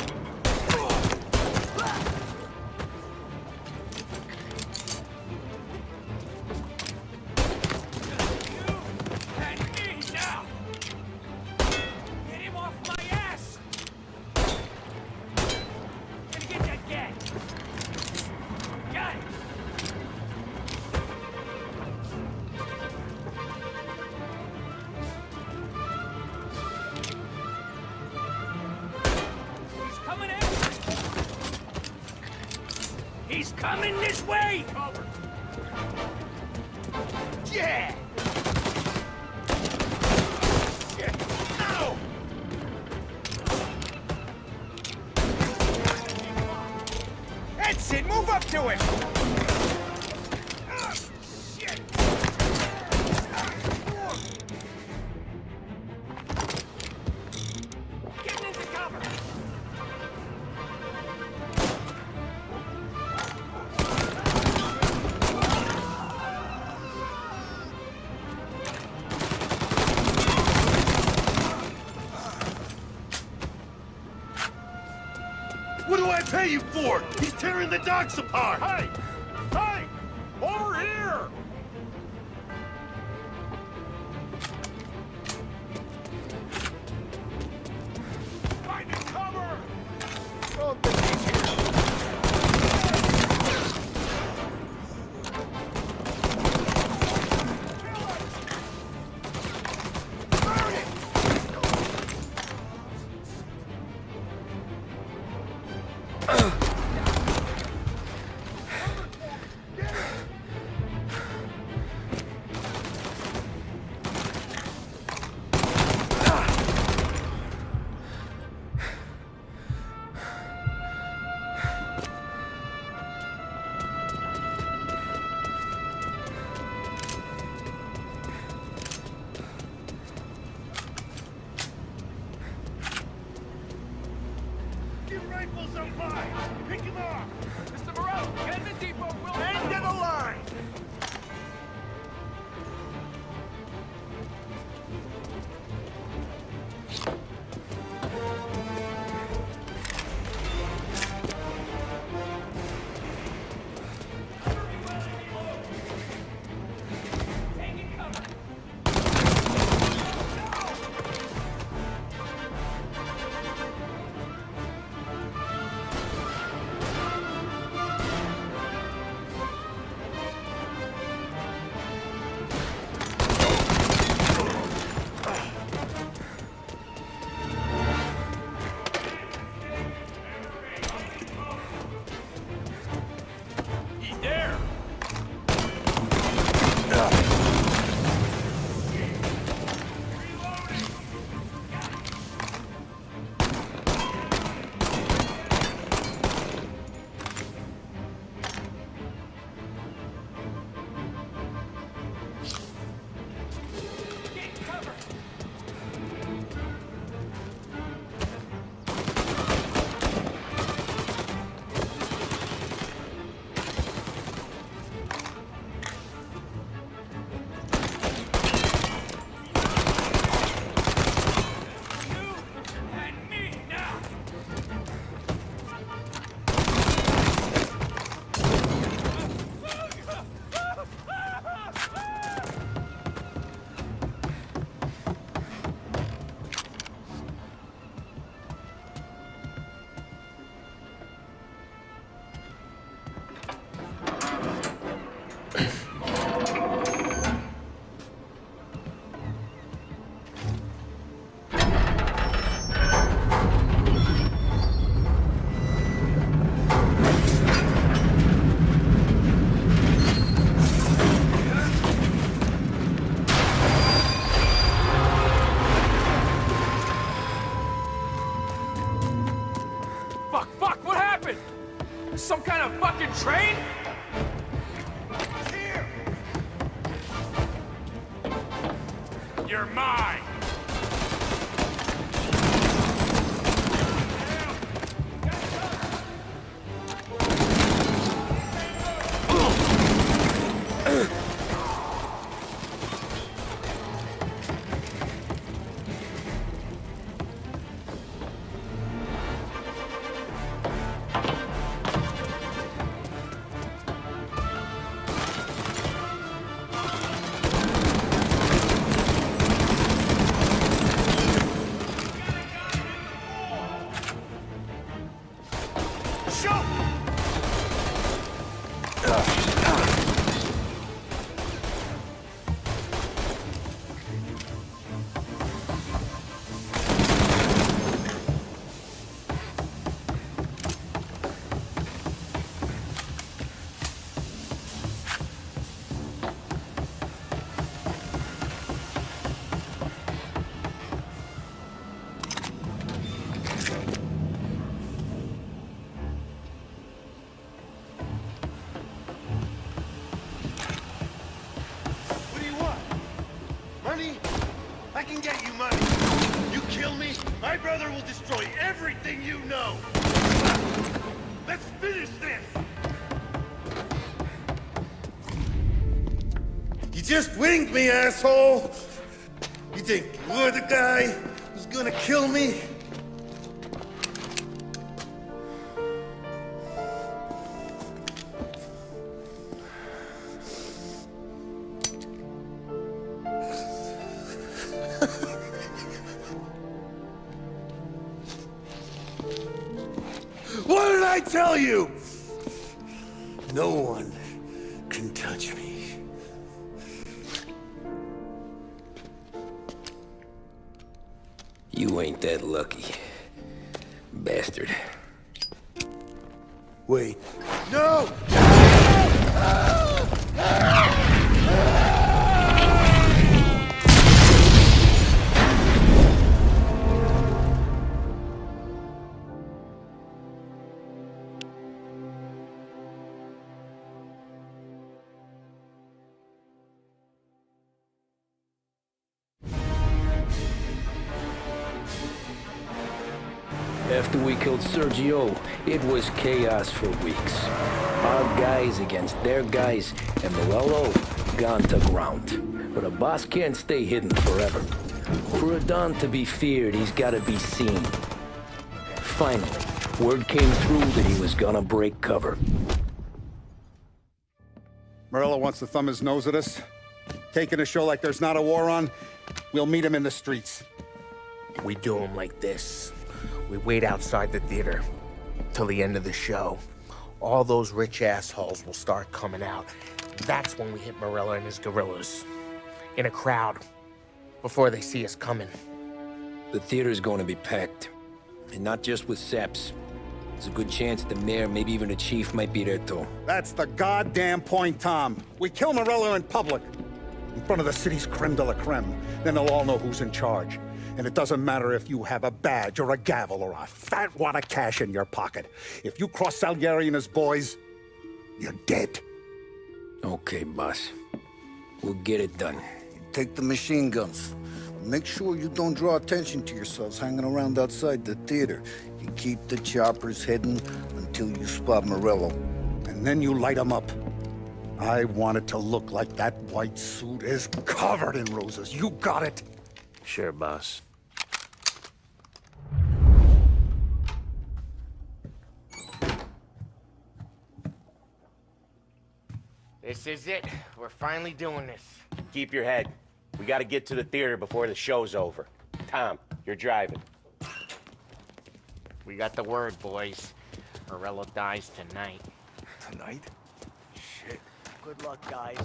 He's coming this way! Yeah! Shit! No! That's it! Move up to it! Shit! Get into cover! What do I pay you for? He's tearing the docks apart! Hey! Hey! Over here! Find cover! Don't think he's here. Burn it! Get rifles up high! Pick him off! Mr. Morello, get in the depot, we'll... End of the line! Some kind of fucking train? Here! You're mine! can get you money. You kill me, my brother will destroy everything you know. Let's finish this. You just winged me, asshole. You think you're the guy who's gonna kill me? What did I tell you? No one can touch me. You ain't that lucky, bastard. Wait. No! After we killed Sergio, it was chaos for weeks. Our guys against their guys, and Morello gone to ground. But a boss can't stay hidden forever. For a Don to be feared, he's gotta be seen. Finally, word came through that he was gonna break cover. Morello wants to thumb his nose at us. Taking a show like there's not a war on, we'll meet him in the streets. We do him like this. We wait outside the theater till the end of the show. All those rich assholes will start coming out. That's when we hit Morello and his guerrillas. In a crowd, before they see us coming. The theater's going to be packed. And not just with saps. There's a good chance the mayor, maybe even the chief, might be there too. That's the goddamn point, Tom. We kill Morello in public. In front of the city's creme de la creme. Then they'll all know who's in charge. And it doesn't matter if you have a badge or a gavel or a fat wad of cash in your pocket. If you cross Salieri and his boys, you're dead. Okay, boss. We'll get it done. Take the machine guns. Make sure you don't draw attention to yourselves hanging around outside the theater. You keep the choppers hidden until you spot Morello. And then you light them up. I want it to look like that white suit is covered in roses. You got it? Sure, boss. This is it. We're finally doing this. Keep your head. We gotta get to the theater before the show's over. Tom, you're driving. We got the word, boys. Morello dies tonight. Tonight? Shit. Good luck, guys.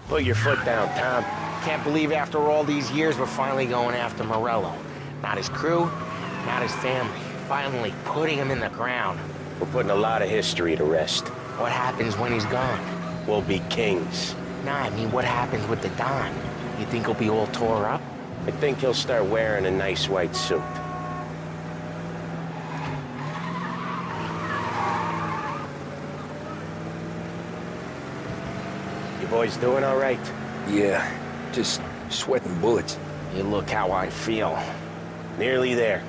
Put your foot down, Tom. Can't believe after all these years we're finally going after Morello. Not his crew, not his family. Finally putting him in the ground. We're putting a lot of history to rest. What happens when he's gone? We'll be kings. Nah, I mean, what happens with the Don? You think he'll be all tore up? I think he'll start wearing a nice white suit. You boys doing all right? Yeah, just sweating bullets. You look how I feel. Nearly there.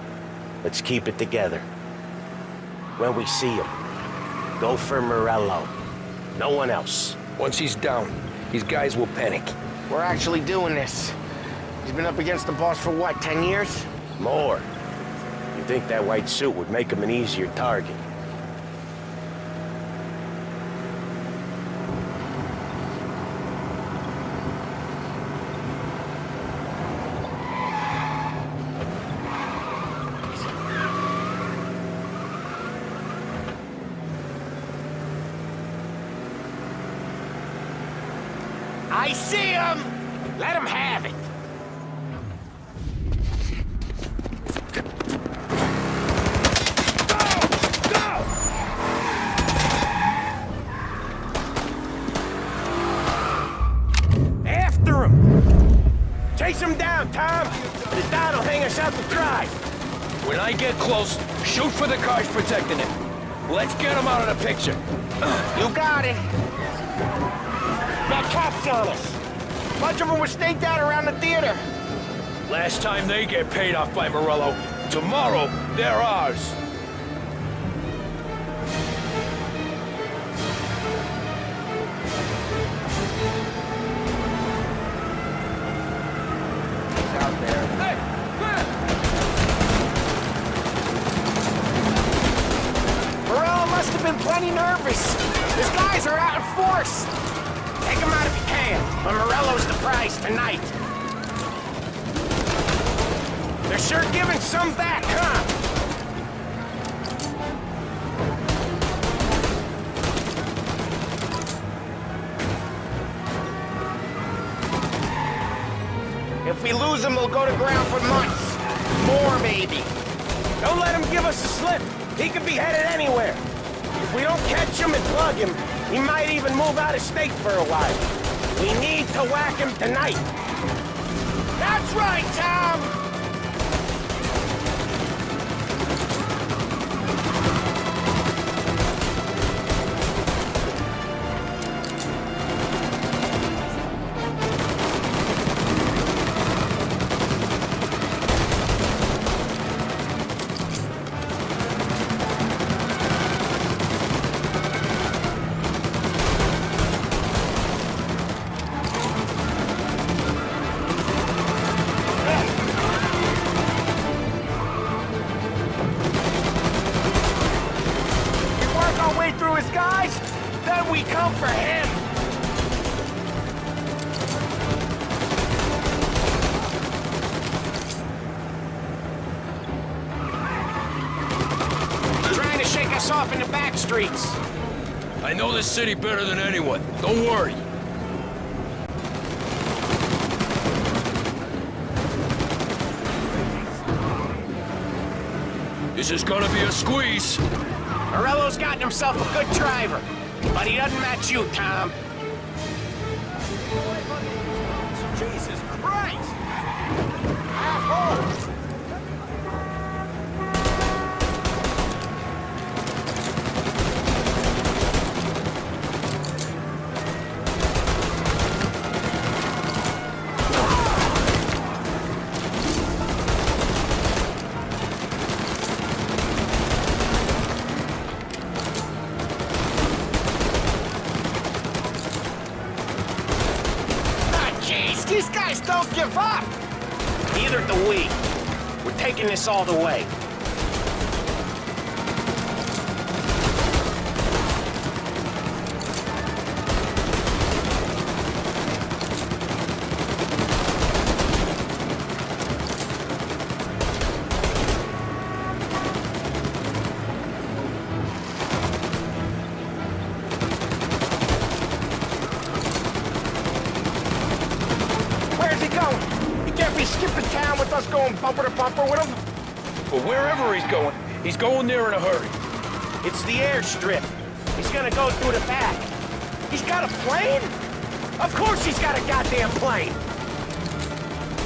Let's keep it together. When we see him, go for Morello. No one else. Once he's down, these guys will panic. We're actually doing this. He's been up against the boss for what, 10 years? More. You think that white suit would make him an easier target? I see him! Let him have it! After him! Chase him down, Tom! The Don will hang us out to dry! When I get close, shoot for the cars protecting him. Let's get him out of the picture. You got it. Got cops on us. A bunch of them were staked out around the theater. Last time they get paid off by Morello, tomorrow they're ours. He's out there. Hey! Morello must have been plenty nervous. His guys are out in force. Take him out if you can, but Morello's the prize tonight. They're sure giving some back, huh? If we lose him, we'll go to ground for months. More, maybe. Don't let him give us a slip. He could be headed anywhere. If we don't catch him and plug him, he might even move out of state for a while. We need to whack him tonight. That's right, Tom! We come for him! Trying to shake us off in the back streets. I know this city better than anyone. Don't worry. This is gonna be a squeeze. Morello's gotten himself a good driver. But he doesn't match you, Tom. Jesus Christ! Asshole! These guys don't give up! Neither do we. We're taking this all the way. Skipping town with us going bumper to bumper with him? But wherever he's going there in a hurry. It's the airstrip. He's gonna go through the back. He's got a plane? Of course he's got a goddamn plane.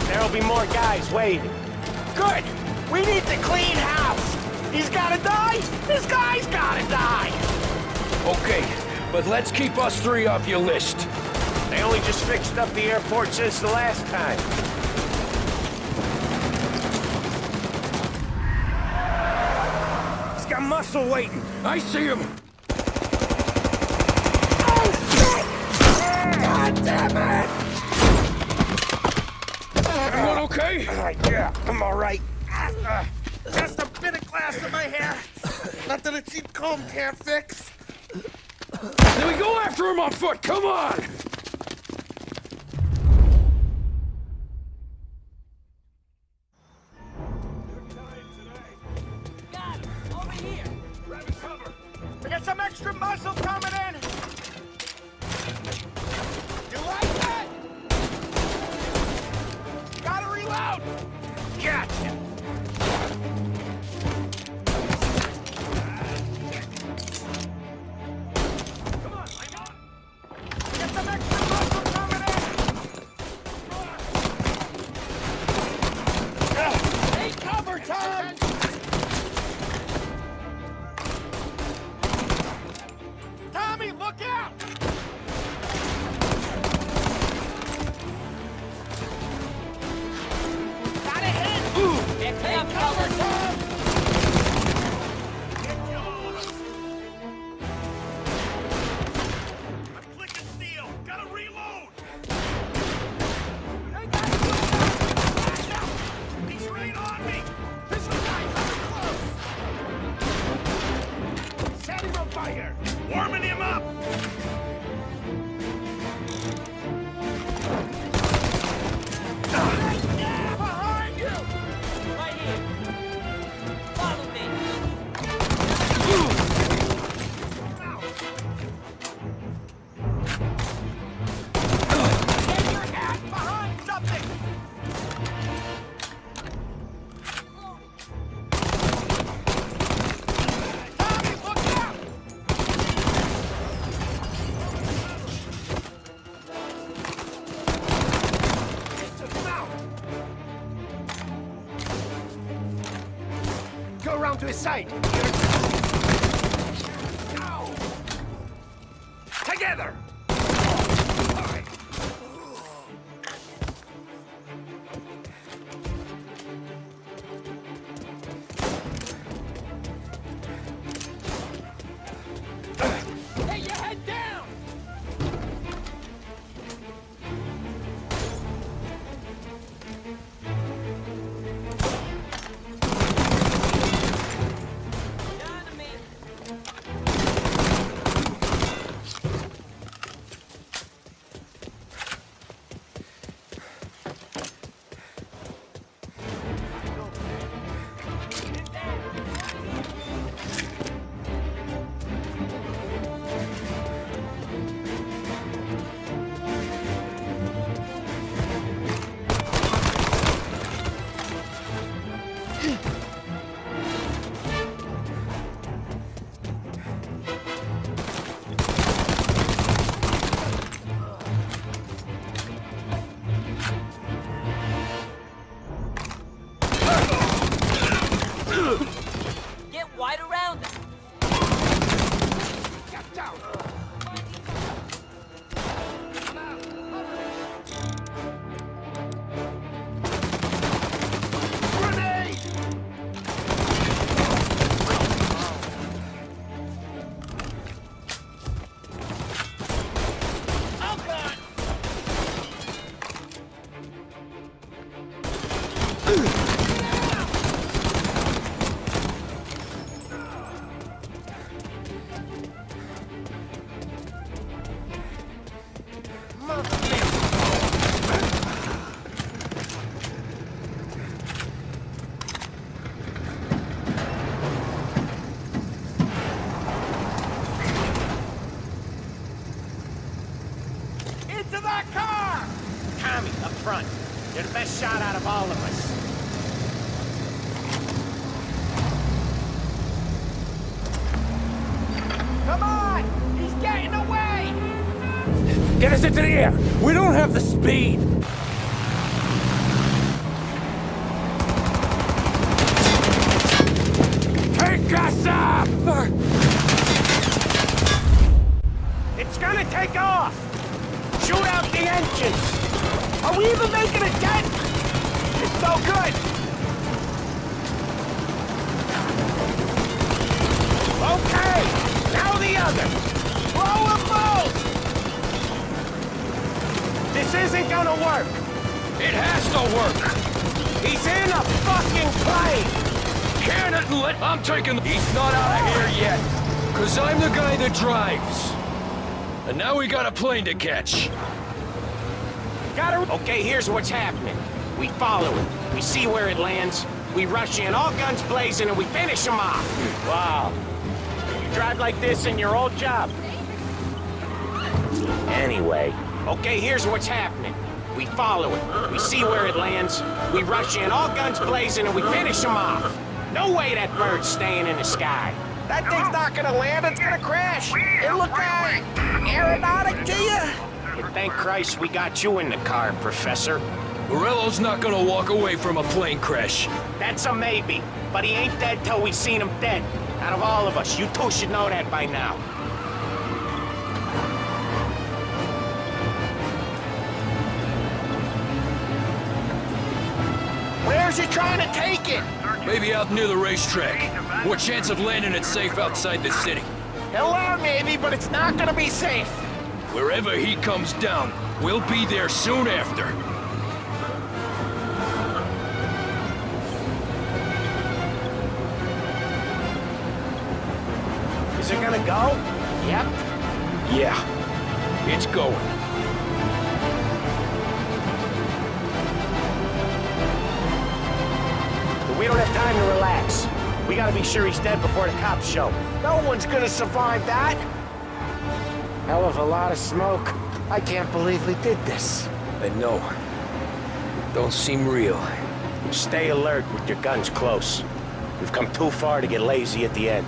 There'll be more guys waiting. Good! We need to clean house. He's gotta die? This guy's gotta die. Okay, but let's keep us three off your list. They only just fixed up the airport since the last time. Got muscle waiting. I see him. Oh, shit! God damn it! Everyone okay? Yeah, I'm all right. Just a bit of glass in my hair. Nothing a cheap comb can't fix. Then we go after him on foot. Come on! Get some extra muscle coming in! You like that? Gotta reload! Gotcha! Come on, I know! Get some extra muscle coming in! Take cover, Tom! go around to his side. Together! Hey, your head down! Get wide around them. Get down. Grenade! Into that car! Tommy, up front. You're the best shot out of all of us. Come on! He's getting away! Get us into the air! We don't have the speed! Take us up! It's gonna take off! Shoot out the engines! Are we even making a dent? It's no good! Okay, now the other! Blow them both! This isn't gonna work! It has to work! He's in a fucking plane! Can it let... I'm taking... He's not out of here yet. Cause I'm the guy that drives. And now we got a plane to catch. Okay, here's what's happening. We follow it. We see where it lands. We rush in, all guns blazing, and we finish him off. Wow. You drive like this in your old job? Anyway. Okay, here's what's happening. We follow it. We see where it lands. We rush in, all guns blazing, and we finish him off. No way that bird's staying in the sky. That thing's not gonna land, it's gonna crash. It look aeronautic to you? And thank Christ we got you in the car, Professor. Morello's not gonna walk away from a plane crash. That's a maybe, but he ain't dead till we seen him dead. Out of all of us, you two should know that by now. Where's he trying to take it? Maybe out near the racetrack. More chance of landing it safe outside the city. He'll land maybe, but it's not gonna be safe. Wherever he comes down, we'll be there soon after. Is it gonna go? Yep. Yeah, it's going. But we don't have time to relax. We gotta be sure he's dead before the cops show. No one's gonna survive that. Hell of a lot of smoke. I can't believe we did this. I know. Don't seem real. Stay alert with your guns close. We've come too far to get lazy at the end.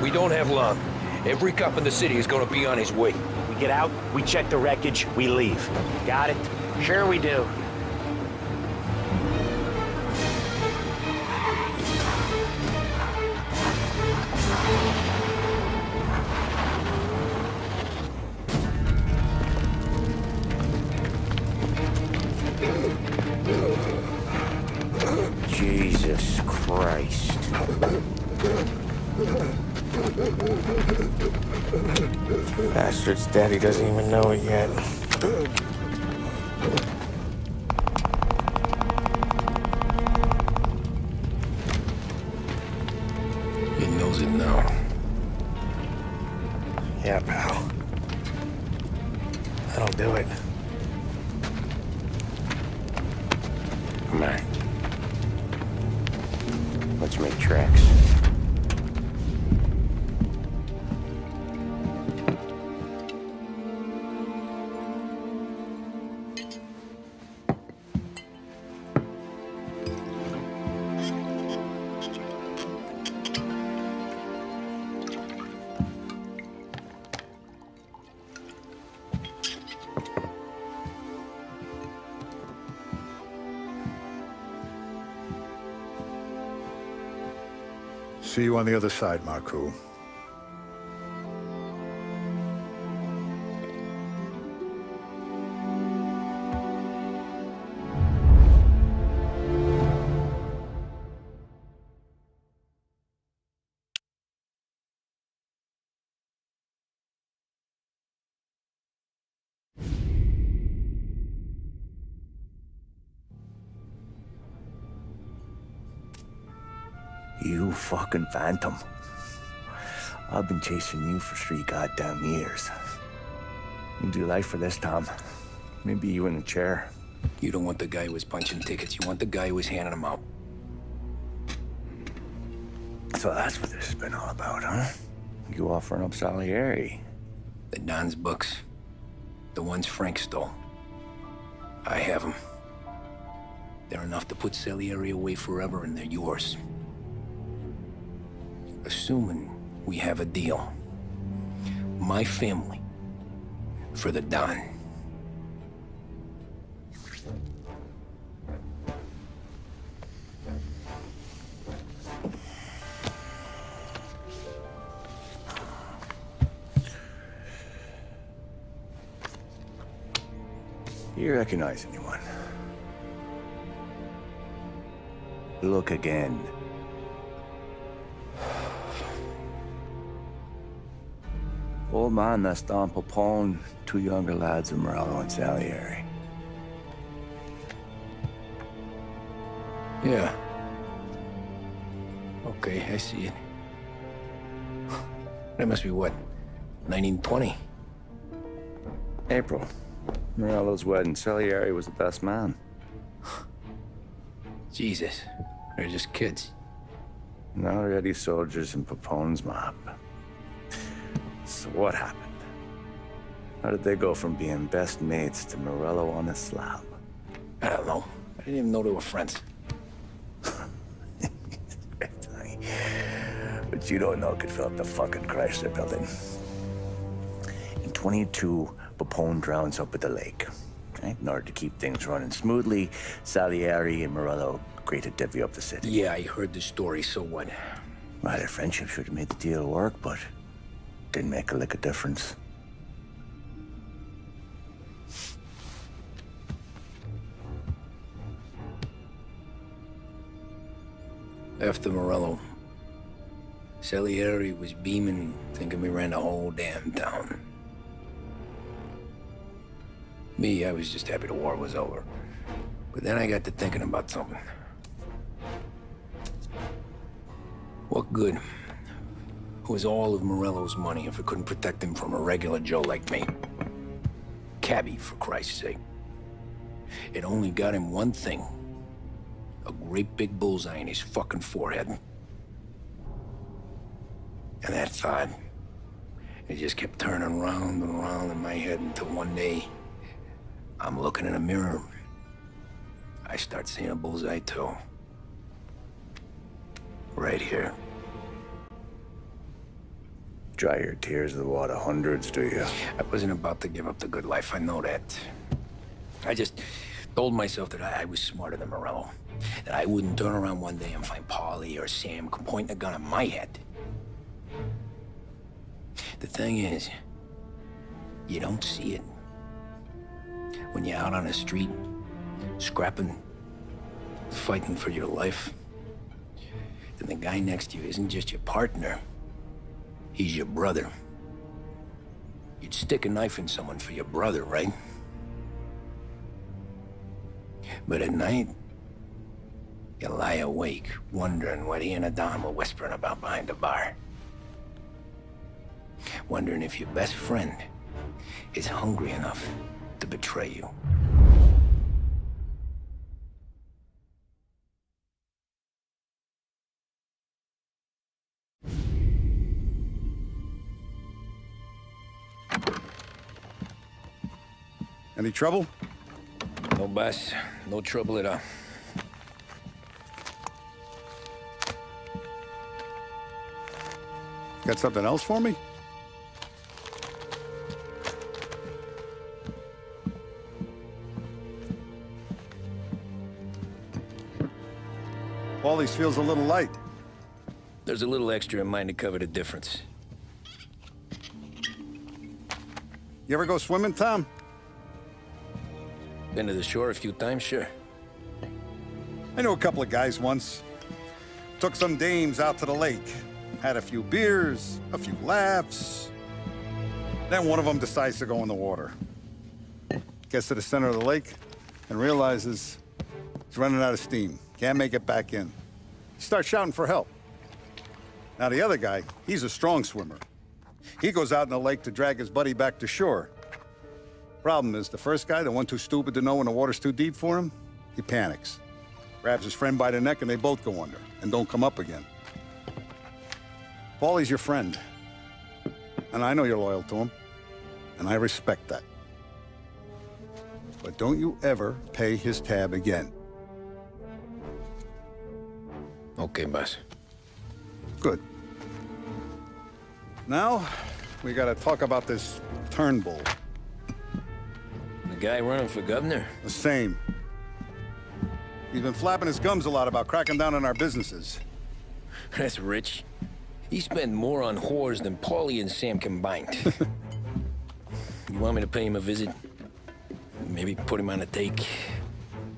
We don't have long. Every cop in the city is gonna be on his way. We get out, we check the wreckage, we leave. Got it? Sure we do. Christ. Bastard's daddy doesn't even know it yet. He knows it now. Yeah, pal. That'll do it. Come on. Let's make tracks. See you on the other side, Marku. You fucking phantom. I've been chasing you for 3 goddamn years. You do life for this, Tom. Maybe you in a chair. You don't want the guy who was punching tickets. You want the guy who was handing them out. So that's what this has been all about, huh? You offering up Salieri. The Don's books. The ones Frank stole. I have them. They're enough to put Salieri away forever, and they're yours. Assuming we have a deal. My family for the Don. Do you recognize anyone? Look again. Old man that's Don Popone, 2 younger lads of Morello and Salieri. Yeah. Okay, I see it. That must be what, 1920? April. Morello's wedding. Salieri was the best man. Jesus, they're just kids. Now already soldiers in Popone's mob. So what happened? How did they go from being best mates to Morello on a slab? I don't know. I didn't even know they were friends. But you don't know could fill up the fucking Chrysler building. In 22, Popone drowns up at the lake. Okay? In order to keep things running smoothly, Salieri and Morello agreed to divvy up the city. Yeah, I heard the story, so what? Well, their friendship should have made the deal work, but didn't make a lick of difference. After Morello, Salieri was beaming, thinking we ran the whole damn town. Me, I was just happy the war was over. But then I got to thinking about something. What good was all of Morello's money if it couldn't protect him from a regular Joe like me? Cabbie, for Christ's sake. It only got him one thing. A great big bullseye in his fucking forehead. And that thought, it just kept turning round and round in my head until one day, I'm looking in a mirror. I start seeing a bullseye too. Right here. Dry your tears with the water hundreds, do you? I wasn't about to give up the good life, I know that. I just told myself that I was smarter than Morello. That I wouldn't turn around one day and find Paulie or Sam pointing a gun at my head. The thing is, you don't see it. When you're out on the street, scrapping, fighting for your life, then the guy next to you isn't just your partner. He's your brother. You'd stick a knife in someone for your brother, right? But at night, you lie awake, wondering what he and Adam were whispering about behind the bar. Wondering if your best friend is hungry enough to betray you. Any trouble? No, boss. No trouble at all. Got something else for me? Paulie's feels a little light. There's a little extra in mine to cover the difference. You ever go swimming, Tom? Been to the shore a few times, sure. I knew a couple of guys once. Took some dames out to the lake. Had a few beers, a few laughs. Then one of them decides to go in the water. Gets to the center of the lake and realizes he's running out of steam. Can't make it back in. Starts shouting for help. Now the other guy, he's a strong swimmer. He goes out in the lake to drag his buddy back to shore. Problem is, the first guy, the one too stupid to know when the water's too deep for him, he panics. Grabs his friend by the neck and they both go under and don't come up again. Paulie's your friend. And I know you're loyal to him. And I respect that. But don't you ever pay his tab again. Okay, boss. Good. Now, we gotta talk about this Turnbull. The guy running for governor? The same. He's been flapping his gums a lot about cracking down on our businesses. That's rich. He spent more on whores than Paulie and Sam combined. You want me to pay him a visit? Maybe put him on a take?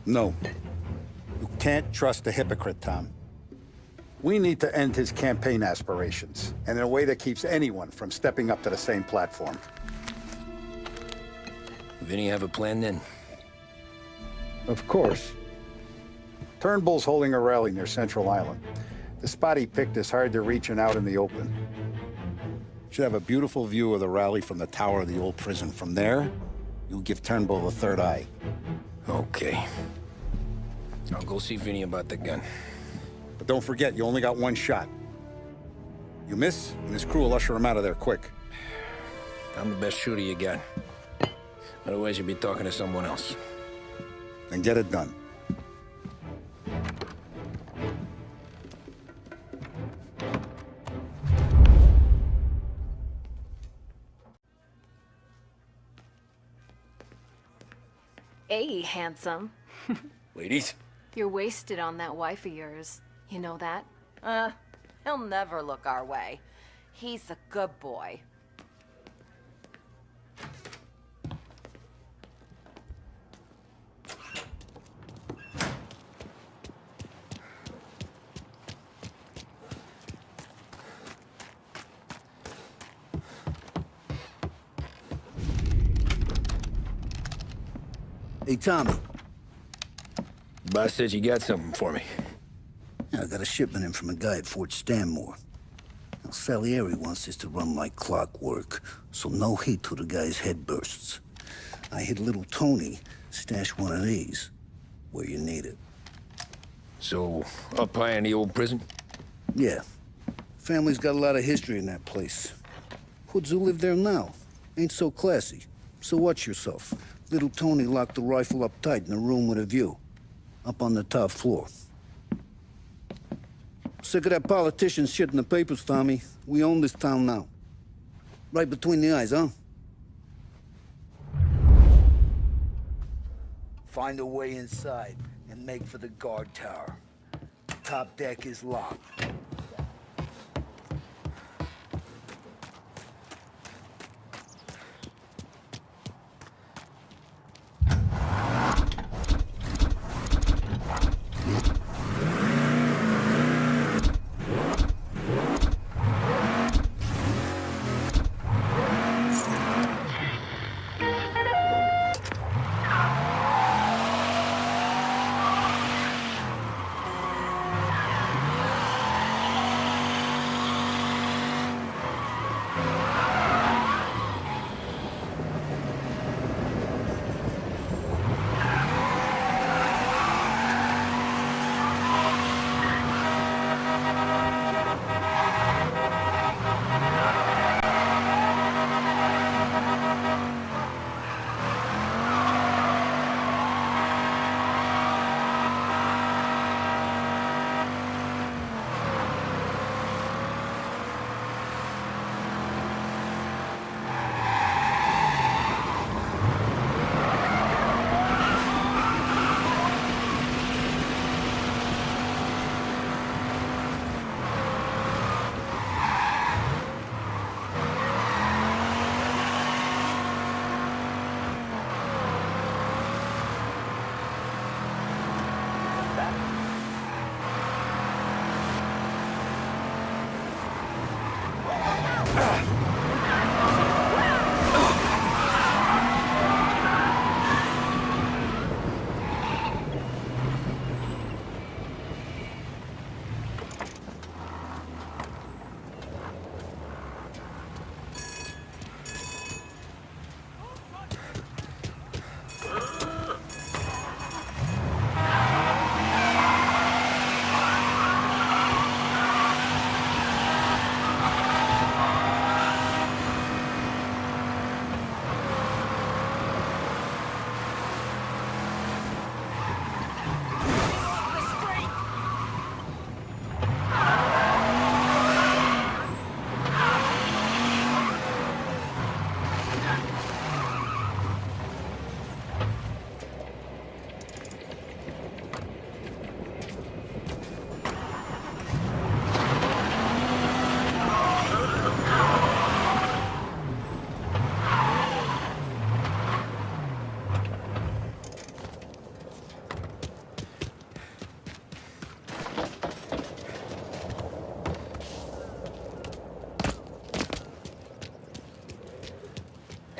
No. You can't trust a hypocrite, Tom. We need to end his campaign aspirations, and in a way that keeps anyone from stepping up to the same platform. Vinny have a plan then? Of course. Turnbull's holding a rally near Central Island. The spot he picked is hard to reach and out in the open. Should have a beautiful view of the rally from the tower of the old prison. From there, you'll give Turnbull the third eye. Okay. I'll go see Vinny about the gun. But don't forget, you only got one shot. You miss, and his crew will usher him out of there quick. I'm the best shooter you got. Otherwise, you'll be talking to someone else. Then get it done. Hey, handsome. Ladies? You're wasted on that wife of yours. You know that? He'll never look our way. He's a good boy. Hey, Tommy. Boss says you got something for me. Yeah, I got a shipment in from a guy at Fort Stanmore. Now, Salieri wants this to run like clockwork, so no heat till the guy's head bursts. I hit little Tony stash one of these where you need it. So, up high in the old prison? Yeah. Family's got a lot of history in that place. Hoods who live there now ain't so classy. So watch yourself. Little Tony locked the rifle up tight in a room with a view. Up on the top floor. Sick of that politician shit in the papers, Tommy. We own this town now. Right between the eyes, huh? Find a way inside and make for the guard tower. Top deck is locked.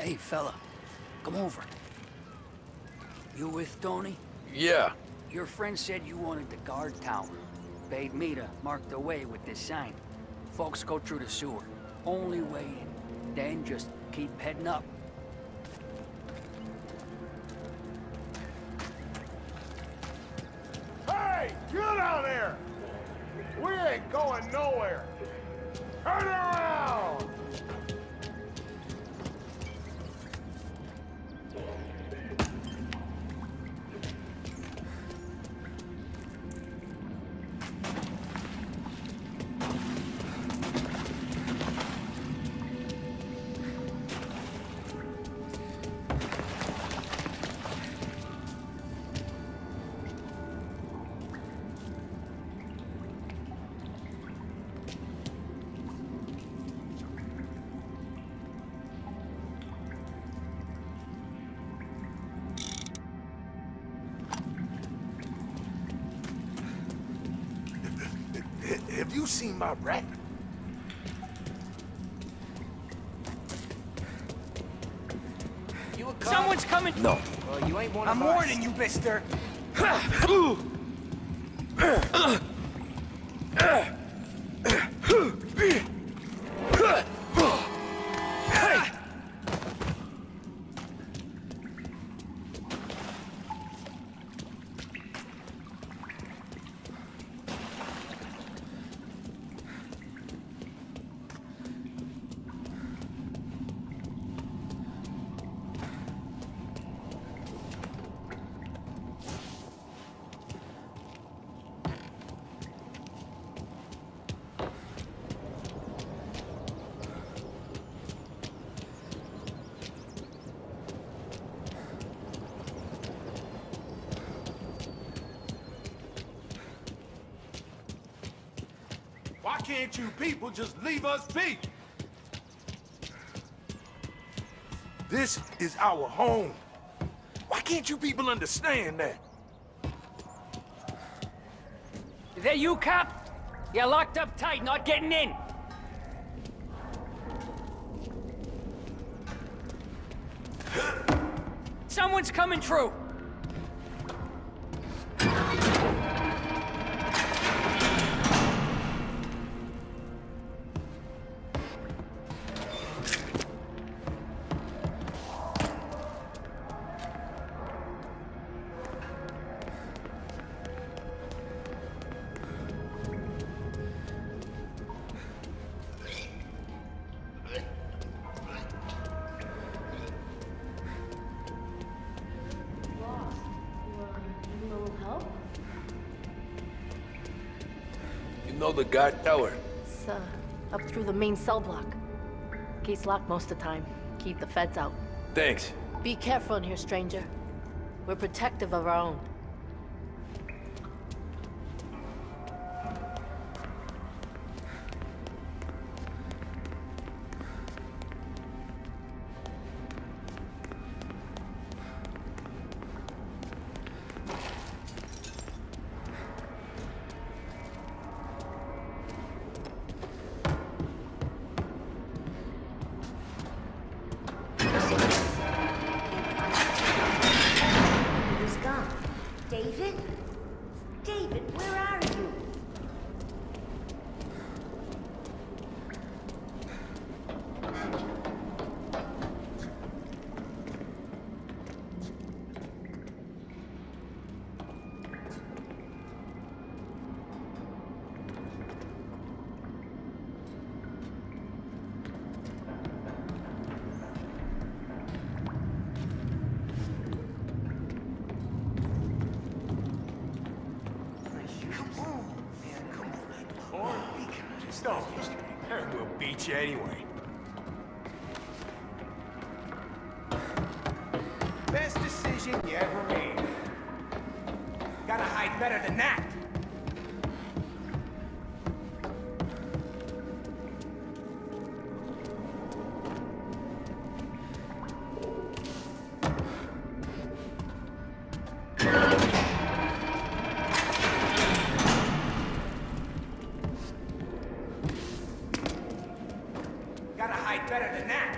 Hey, fella. Come over. You with Tony? Yeah. Your friend said you wanted the guard tower. Paid me to mark the way with this sign. Folks go through the sewer. Only way in. Then just keep heading up. Hey, get out there! We ain't going nowhere! Turn around! Have you seen my rat? You a cop? Someone's coming! No. Well, you ain't one of I'm us. warning you, mister! Why can't you people just leave us be? This is our home. Why can't you people understand that? Is that you, cop? You're locked up tight, not getting in. Someone's coming through. You know the guard tower? It's, up through the main cell block. Gate's locked most of the time. Keep the feds out. Thanks. Be careful in here, stranger. We're protective of our own. Who's gone? David? David, where are you? No, we'll beat you anyway. Best decision you ever made. Gotta hide better than that. Gotta hide better than that.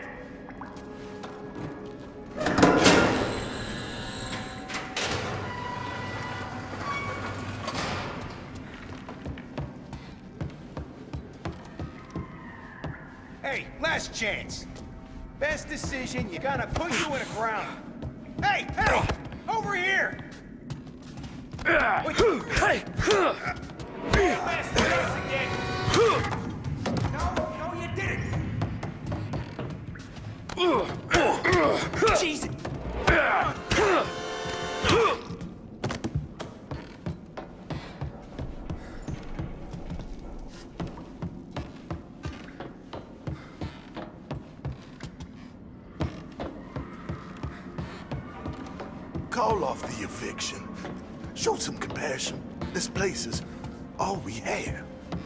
Hey, last chance. Best decision, you're gonna put you in the ground. Hey, hey! Over here! Hey! Last chance again! No, you didn't! Jesus! Call off the eviction. Show some compassion. This place is all we have.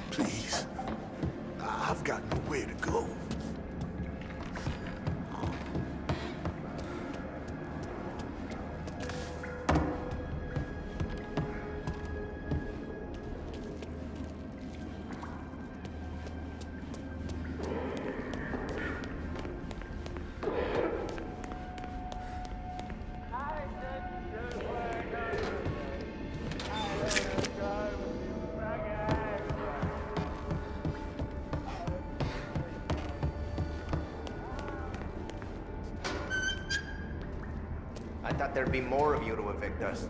Please. I've got nowhere to go. I thought there'd be more of you to evict us.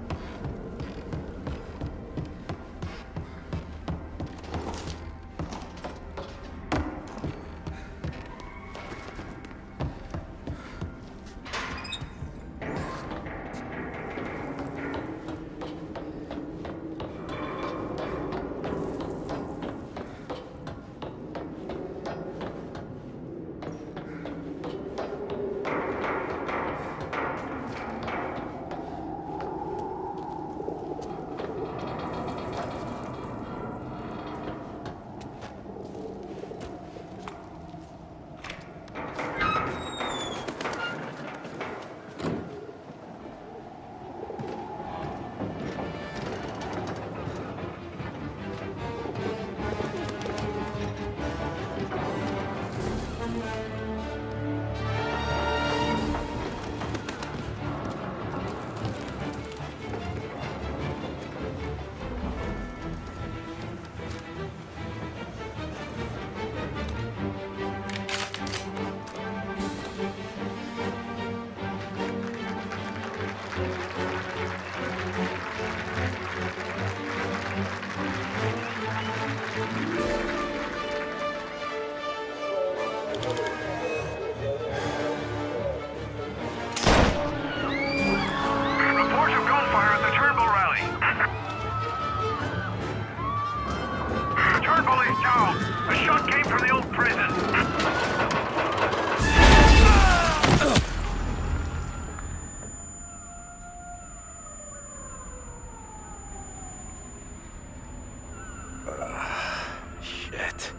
Shit.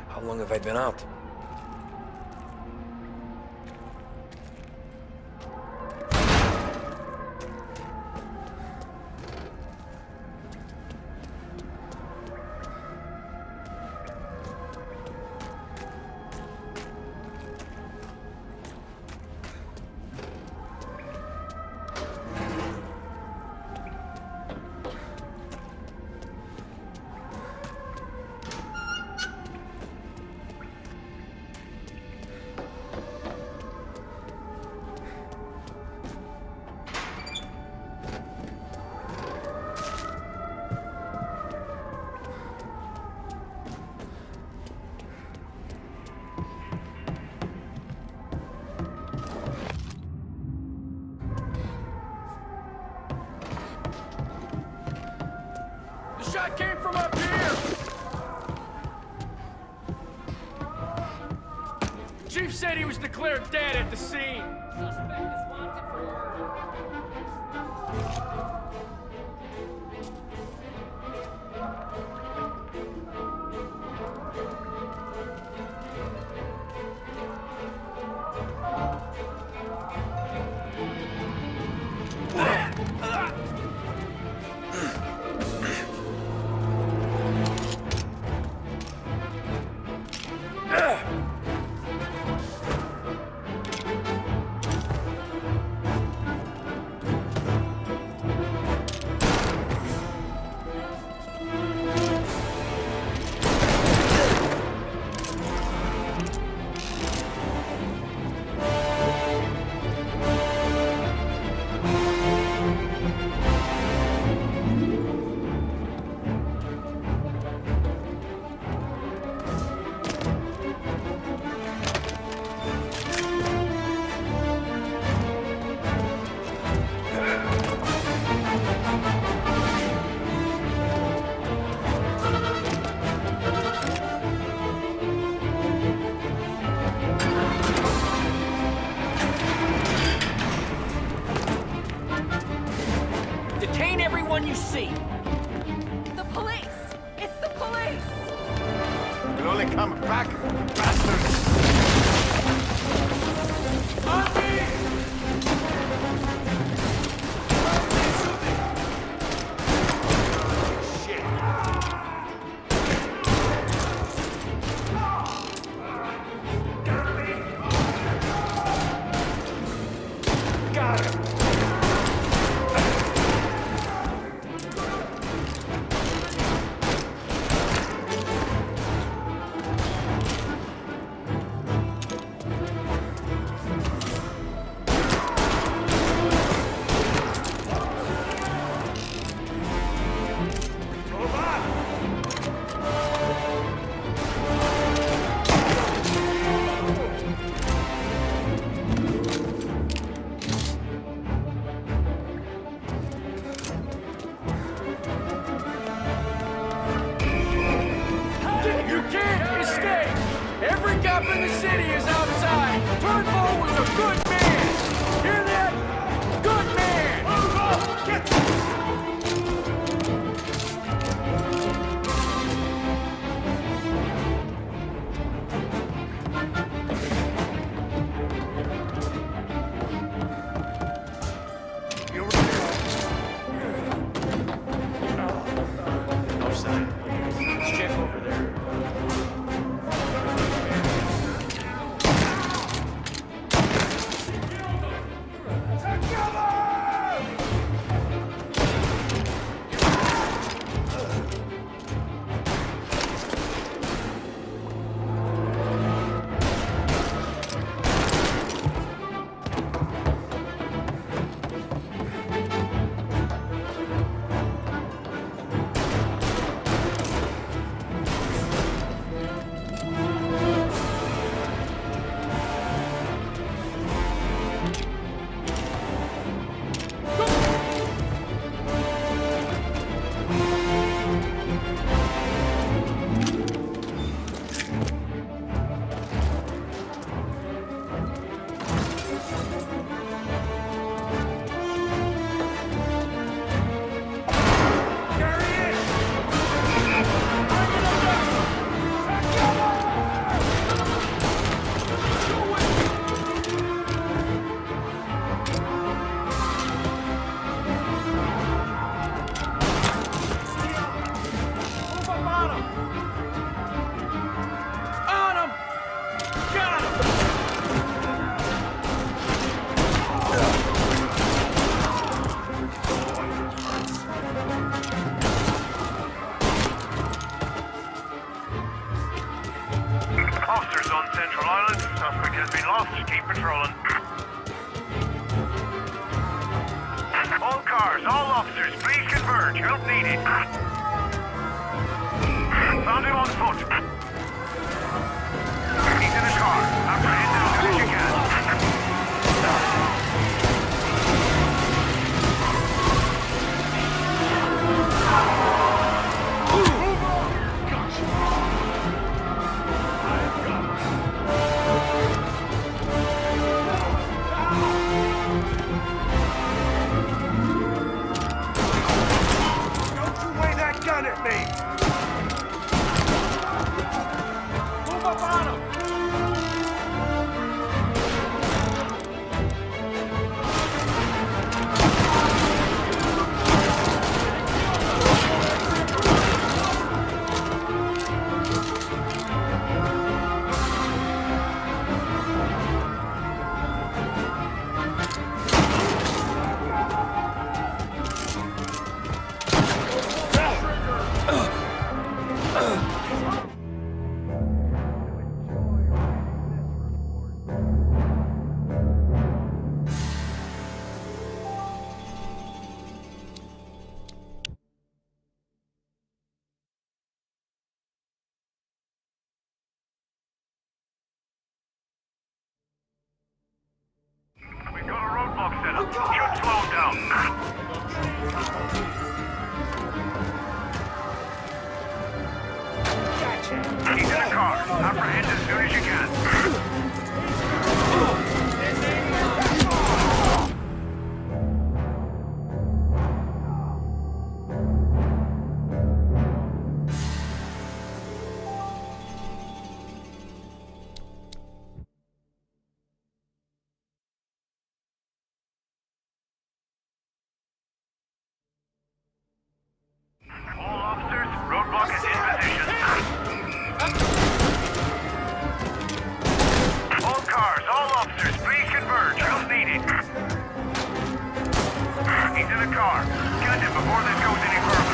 How long have I been out? The shot came from up here! Chief said he was declared dead at the scene. Suspect is wanted for finally coming back, bastards! Officers on Central Island. Suspect has been lost. Keep patrolling. All cars, all officers, please converge. Help needed. Found him on foot. He's in a car. Apprehend as soon as you can. Don't you wave that gun at me! car. Get him before this goes any further.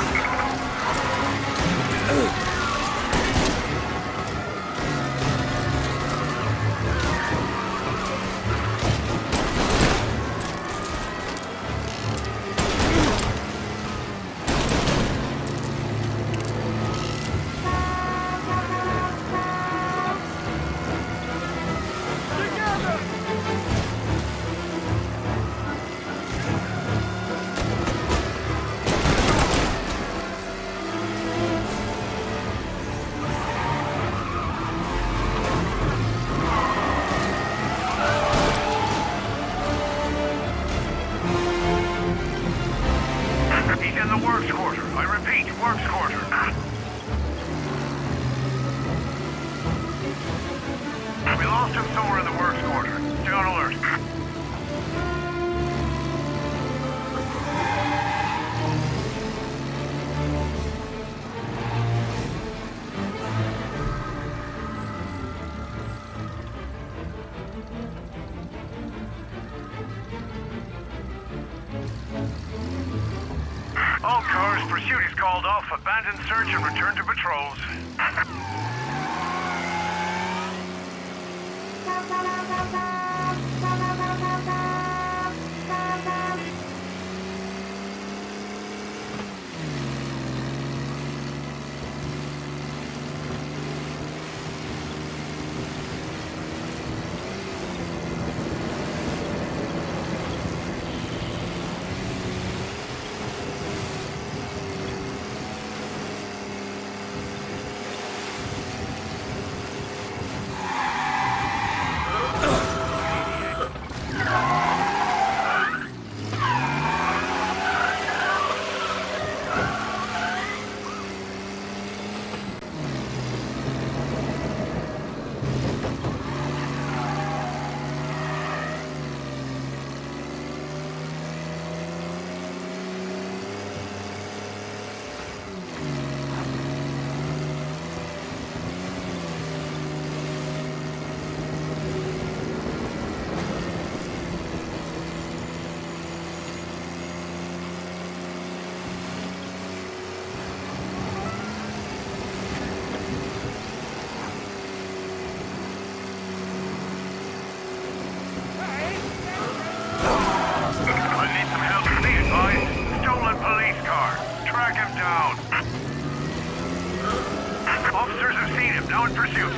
He's in the works quarter. I repeat, works quarter. We lost him somewhere in the works quarter. Stay on alert. All cars, pursuit is called off. Abandon search and return to patrols. Officers have seen him, now in pursuit.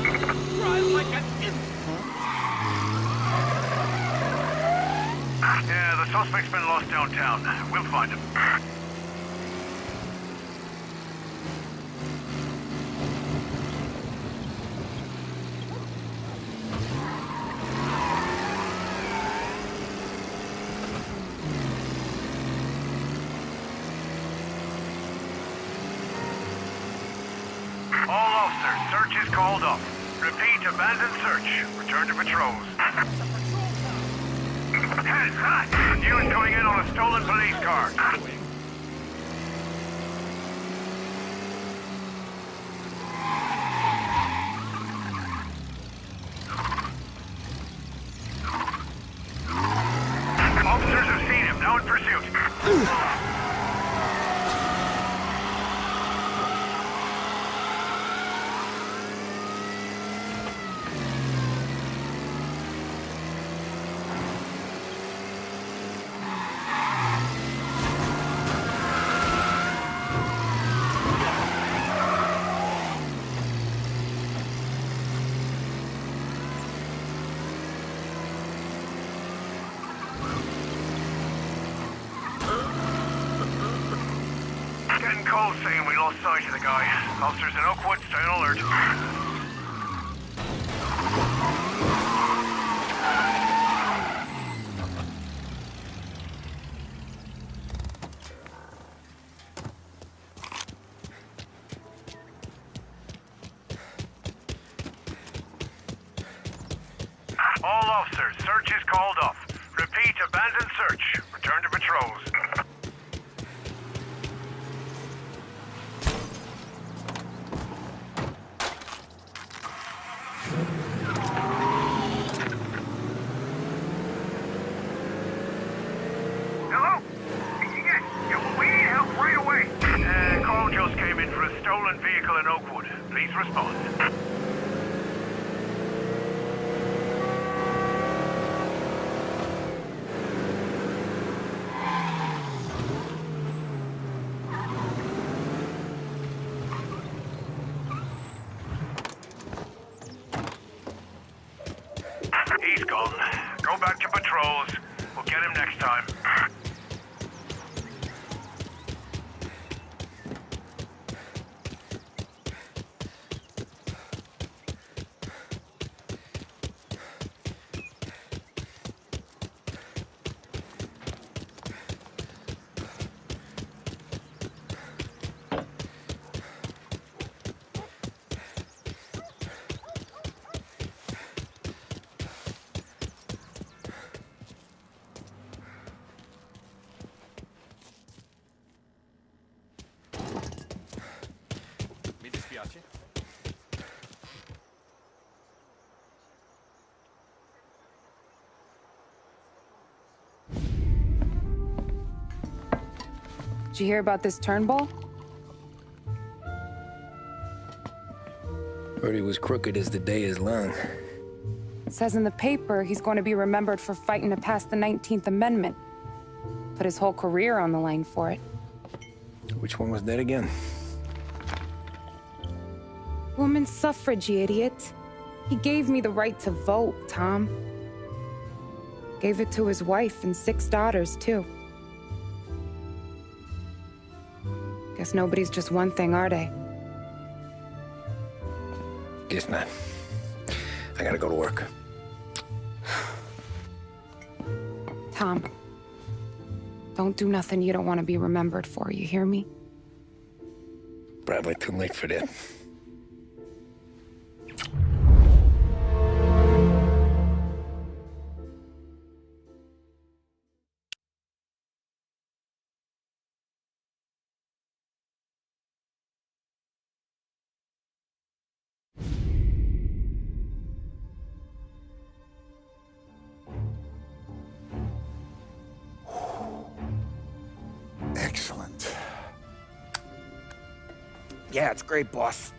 Drive like an Yeah, the suspect's been lost downtown. We'll find him. All officers, search is called off. Repeat, abandon search. Return to patrols. News coming in on a stolen police car. Officers have seen him, now in pursuit. Getting calls saying we lost sight of the guy. Officers in Oakwood, stay on alert. All officers, search is called off. Repeat, abandon search. Return to patrols. Hello? Yes. He's gone. Go back to patrols. We'll get him next time. Mi dispiace. Did you hear about this Turnbull? Heard he was crooked as the day is long. It says in the paper he's going to be remembered for fighting to pass the 19th Amendment. Put his whole career on the line for it. Which one was that again? Women's suffrage, you idiot. He gave me the right to vote, Tom. Gave it to his wife and 6 daughters, too. Guess nobody's just one thing, are they? Guess not. I gotta go to work. Tom, don't do nothing you don't want to be remembered for, you hear me? Probably too late for that. Excellent. Yeah, it's great, boss.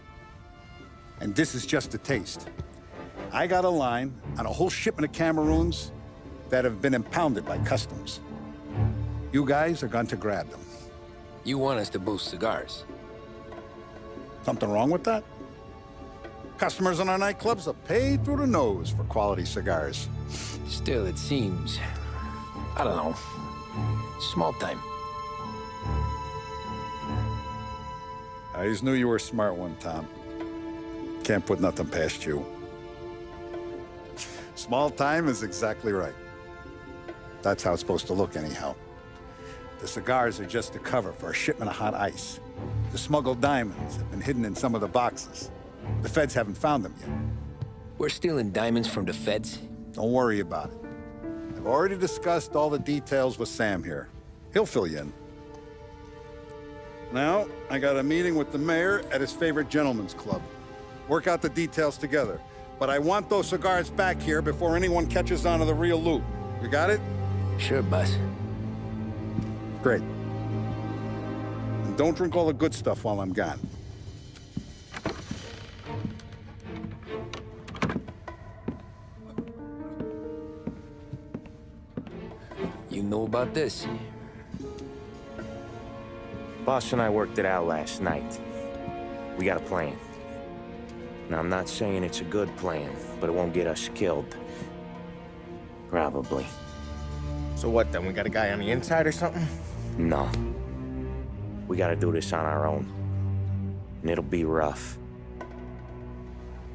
And this is just a taste. I got a line on a whole shipment of Cameroons that have been impounded by customs. You guys are going to grab them. You want us to boost cigars? Something wrong with that? Customers in our nightclubs are paid through the nose for quality cigars. Still, it seems... I don't know. Small time. I always knew you were a smart one, Tom. Can't put nothing past you. Small time is exactly right. That's how it's supposed to look anyhow. The cigars are just a cover for a shipment of hot ice. The smuggled diamonds have been hidden in some of the boxes. The feds haven't found them yet. We're stealing diamonds from the feds? Don't worry about it. I've already discussed all the details with Sam here. He'll fill you in. Now, I got a meeting with the mayor at his favorite gentleman's club. Work out the details together. But I want those cigars back here before anyone catches on to the real loot. You got it? Sure, boss. Great. And don't drink all the good stuff while I'm gone. You know about this? Boss and I worked it out last night. We got a plan. Now, I'm not saying it's a good plan, but it won't get us killed. Probably. So what then? We got a guy on the inside or something? No. We gotta do this on our own. And it'll be rough.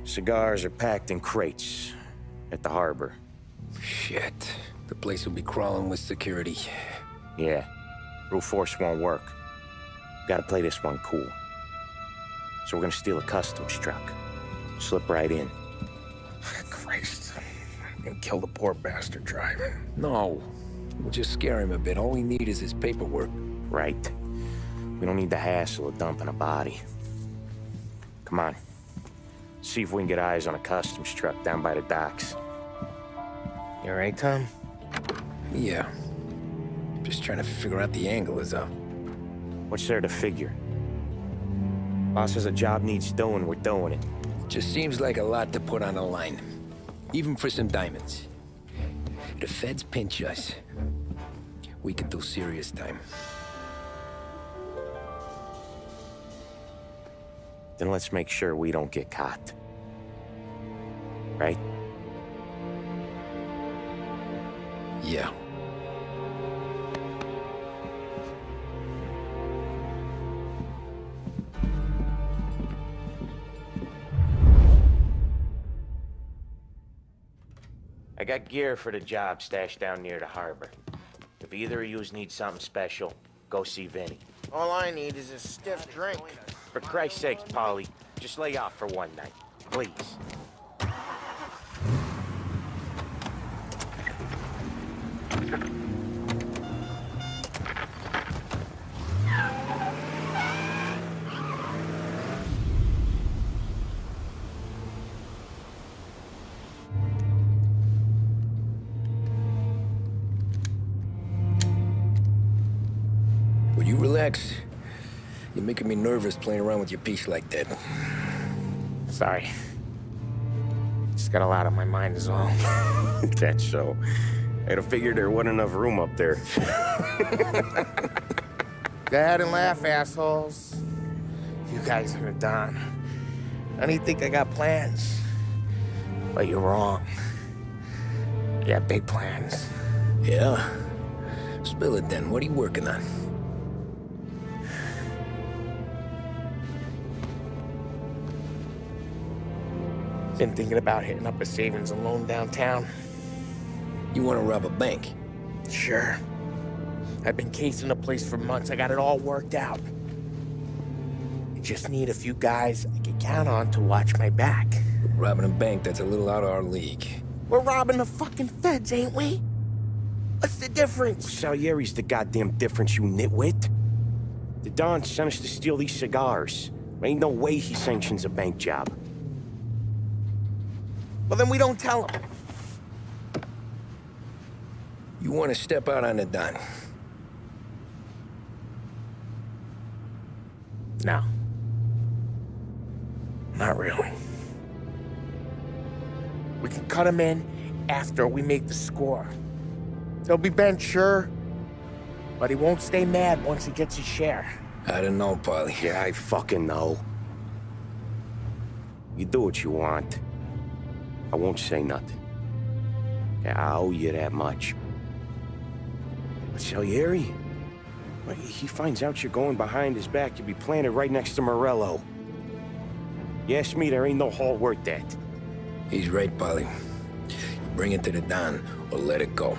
Cigars are packed in crates at the harbor. Shit. The place will be crawling with security. Yeah. Brute force won't work. Gotta play this one cool. So we're gonna steal a customs truck. Slip right in. Christ. And kill the poor bastard driver. No. We'll just scare him a bit. All we need is his paperwork. Right. We don't need the hassle of dumping a body. Come on. See if we can get eyes on a customs truck down by the docks. You all right, Tom? Yeah. Just trying to figure out the angle is up. What's there to figure? Boss says a job needs doing, we're doing it. Just seems like a lot to put on the line. Even for some diamonds. The feds pinch us. We could do serious time. Then let's make sure we don't get caught. Right? Yeah. I got gear for the job stashed down near the harbor. If either of yous need something special, go see Vinny. All I need is a stiff drink. For Christ's sakes, Polly, just lay off for one night, please. Will you relax? You're making me nervous playing around with your piece like that. Sorry. Just got a lot on my mind is all. That's so. I'd have figured there wasn't enough room up there. Go ahead and laugh, assholes. You guys are done. I don't think I got plans. But you're wrong. I got big plans. Yeah? Spill it then. What are you working on? Been thinking about hitting up a savings and loan downtown. You want to rob a bank? Sure. I've been casing the place for months. I got it all worked out. I just need a few guys I can count on to watch my back. Robbing a bank, that's a little out of our league. We're robbing the fucking feds, ain't we? What's the difference? Salieri's the goddamn difference, you nitwit. The Don sent us to steal these cigars. Ain't no way he sanctions a bank job. Well, then we don't tell him. You want to step out on the Don? No. Not really. We can cut him in after we make the score. He'll be bent, sure, but he won't stay mad once he gets his share. I don't know, Polly. Yeah, I fucking know. You do what you want. I won't say nothing. Yeah, I owe you that much. But Salieri, when he finds out you're going behind his back, you'll be planted right next to Morello. You ask me, there ain't no haul worth that. He's right, Polly. You bring it to the Don, or let it go.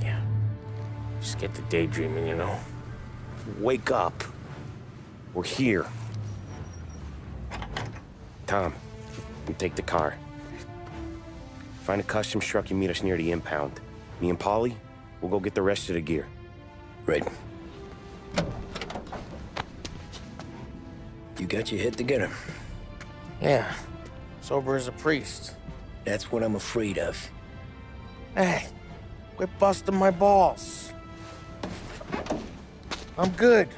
Yeah. Just get to daydreaming, you know? Wake up. We're here. Tom, you take the car. Find a customs truck and meet us near the impound. Me and Polly, we'll go get the rest of the gear. Right. You got your head together. Yeah. Sober as a priest. That's what I'm afraid of. Hey, quit busting my balls. I'm good.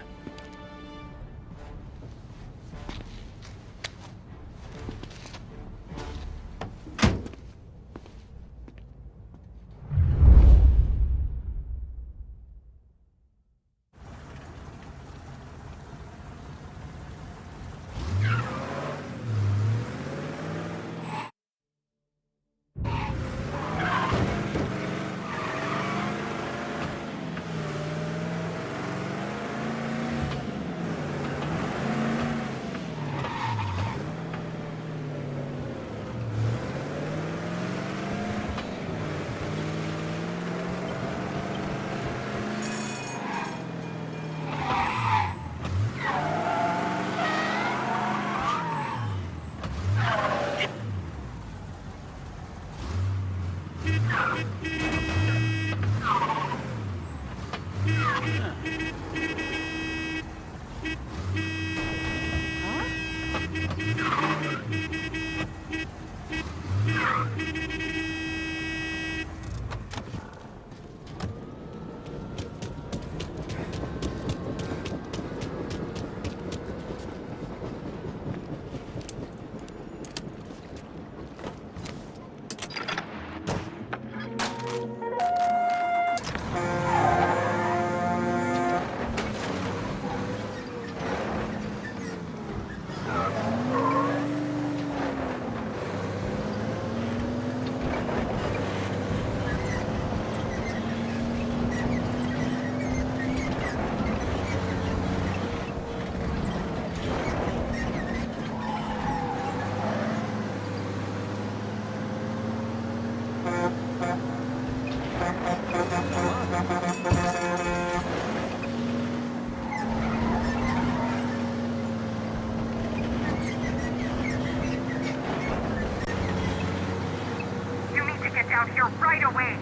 away.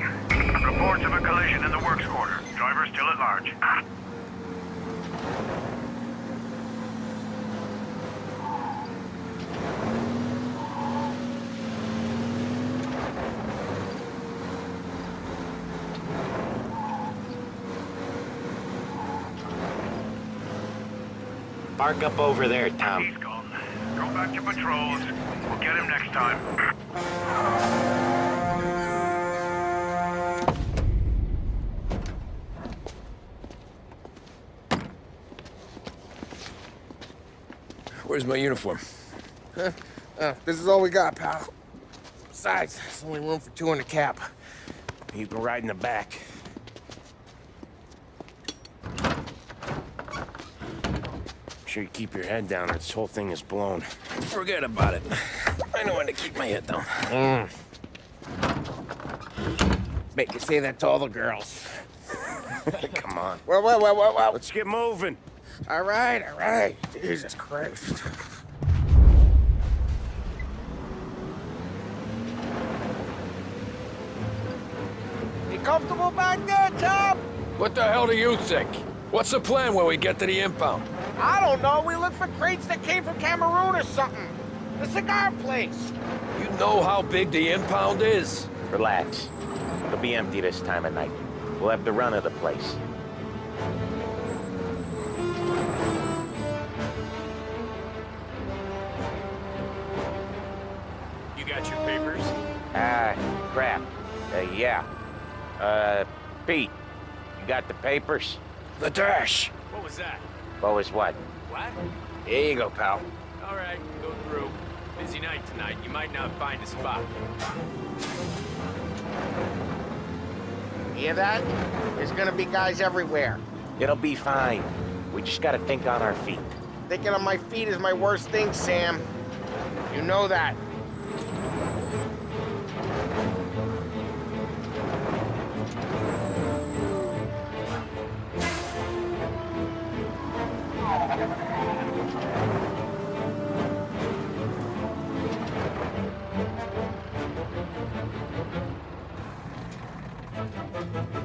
Reports of a collision in the works quarter. Driver still at large. Park up over there, Tom. He's gone. Go back to patrols. We'll get him next time. Where's my uniform? Huh? This is all we got, pal. Besides, there's only room for 2 in the cab. You can ride in the back. Sure you keep your head down or this whole thing is blown. Forget about it. I know when to keep my head down. Make you say that to all the girls. Come on. Well. Let's get moving. All right. Jesus Christ. You comfortable back there, Tom? What the hell do you think? What's the plan when we get to the impound? I don't know. We look for crates that came from Cameroon or something. The cigar place. You know how big the impound is? Relax. It'll be empty this time of night. We'll have the run of the place. You got your papers? Crap. Yeah. Pete, you got the papers? The dash. What was that? What was what? What? Here you go, pal. All right, go through. Busy night tonight. You might not find a spot. Hear that? There's gonna be guys everywhere. It'll be fine. We just gotta think on our feet. Thinking on my feet is my worst thing, Sam. You know that.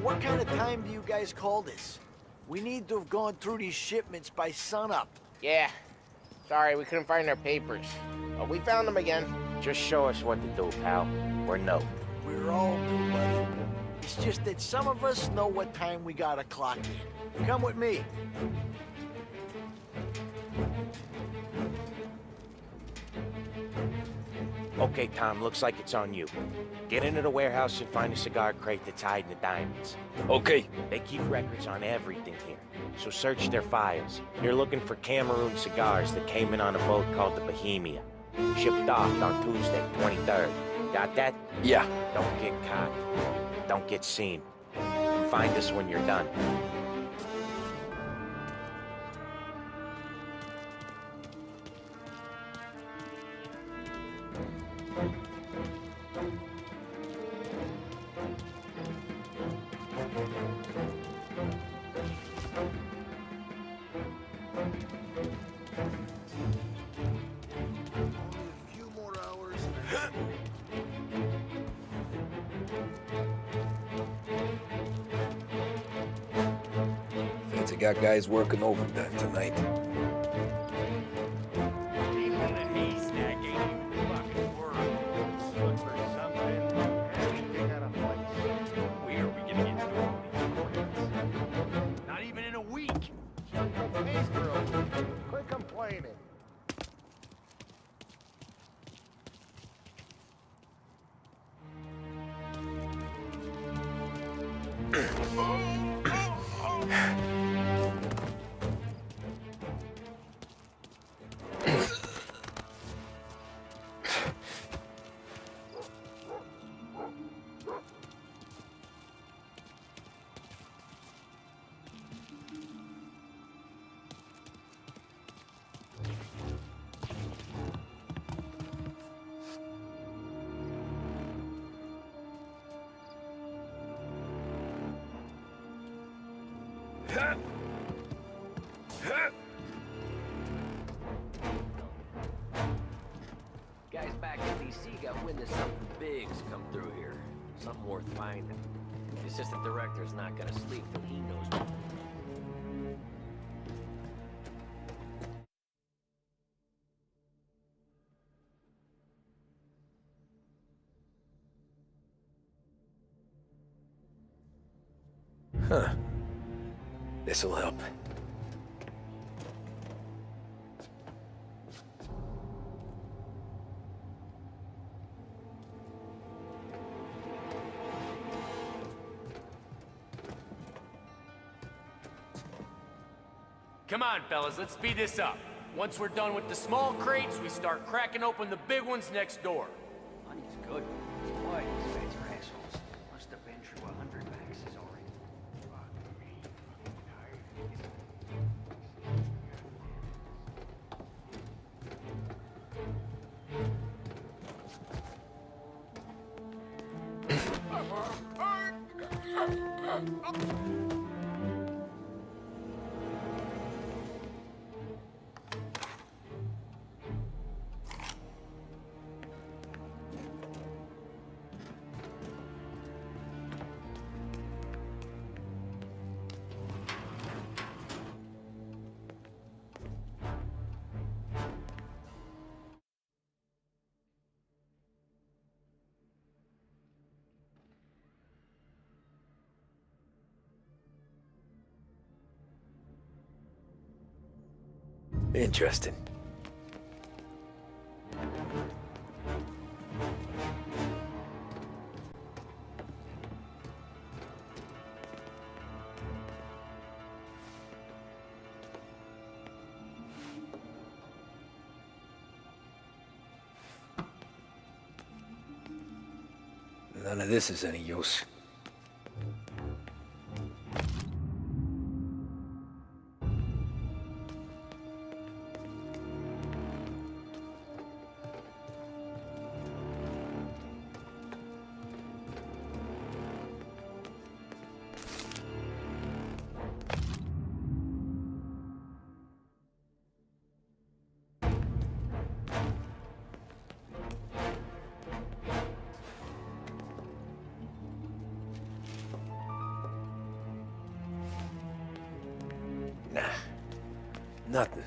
What kind of time do you guys call this? We need to have gone through these shipments by sunup. Yeah. Sorry, we couldn't find our papers. But we found them again. Just show us what to do, pal. Or no. We're all new, buddy. It's just that some of us know what time we gotta clock in. Come with me. Okay, Tom, looks like it's on you. Get into the warehouse and find a cigar crate that's hiding the diamonds. Okay. They keep records on everything here, so search their files. You're looking for Cameroon cigars that came in on a boat called the Bohemia. Shipped docked on Tuesday, 23rd. Got that? Yeah. Don't get caught. Don't get seen. And find us when you're done. Fancy got guys working overtime tonight. Even in a haystack ain't even fucking work. Look for something. Everything out of place. Where are we gonna get through all these plans? Not even in a week. Hey, girl. Quit complaining. Guys back in DC got wind that something big's come through here. Something worth finding. The assistant director's not gonna sleep till he knows. Huh. This'll help. Come on, fellas, let's speed this up. Once we're done with the small crates, we start cracking open the big ones next door. Money's good. Boy, these guys are assholes. Must have been through 100 maxes already. Interesting. None of this is any use. Nah, nothing.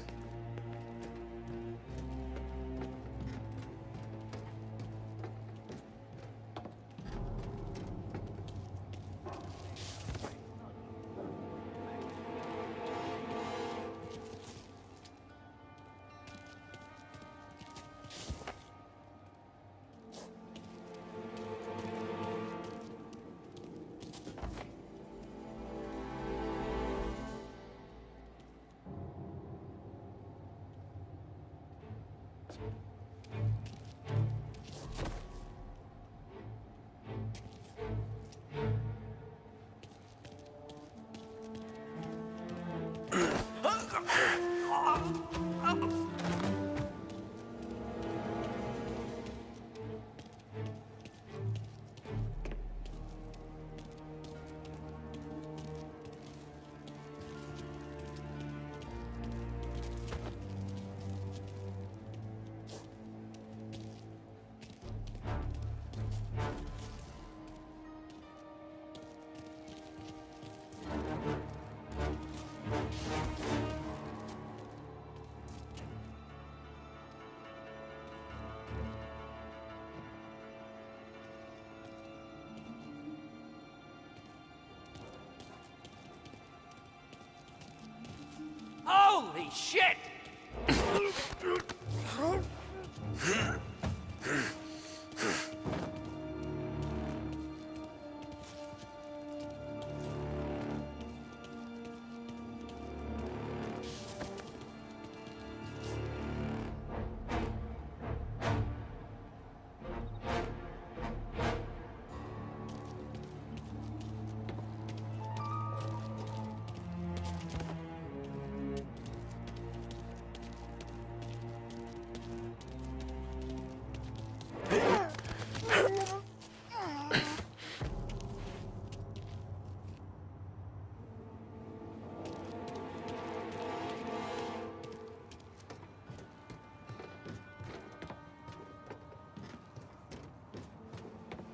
Holy shit!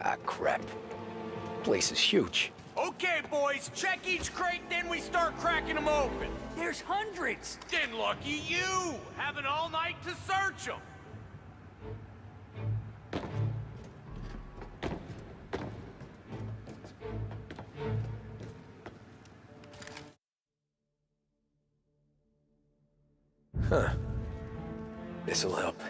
Ah, crap. Place is huge. Okay, boys, check each crate, then we start cracking them open. There's hundreds. Then lucky you, having all night to search them. Huh. This'll help.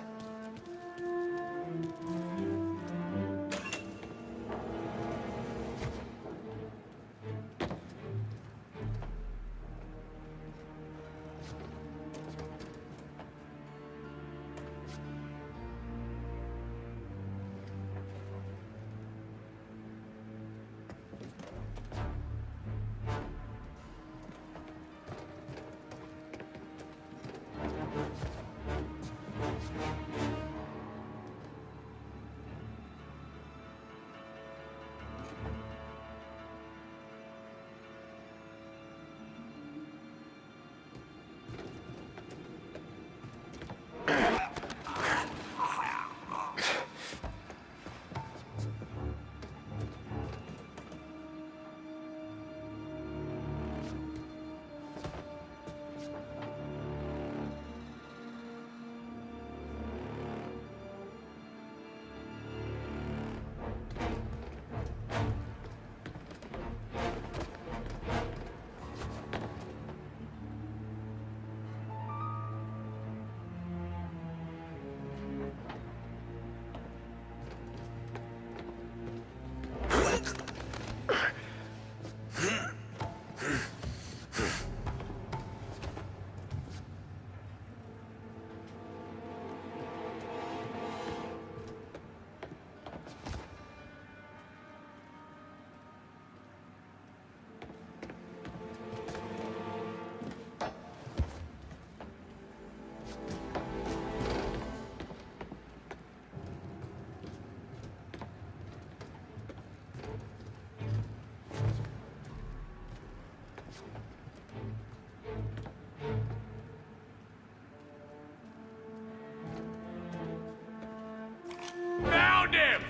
Found him!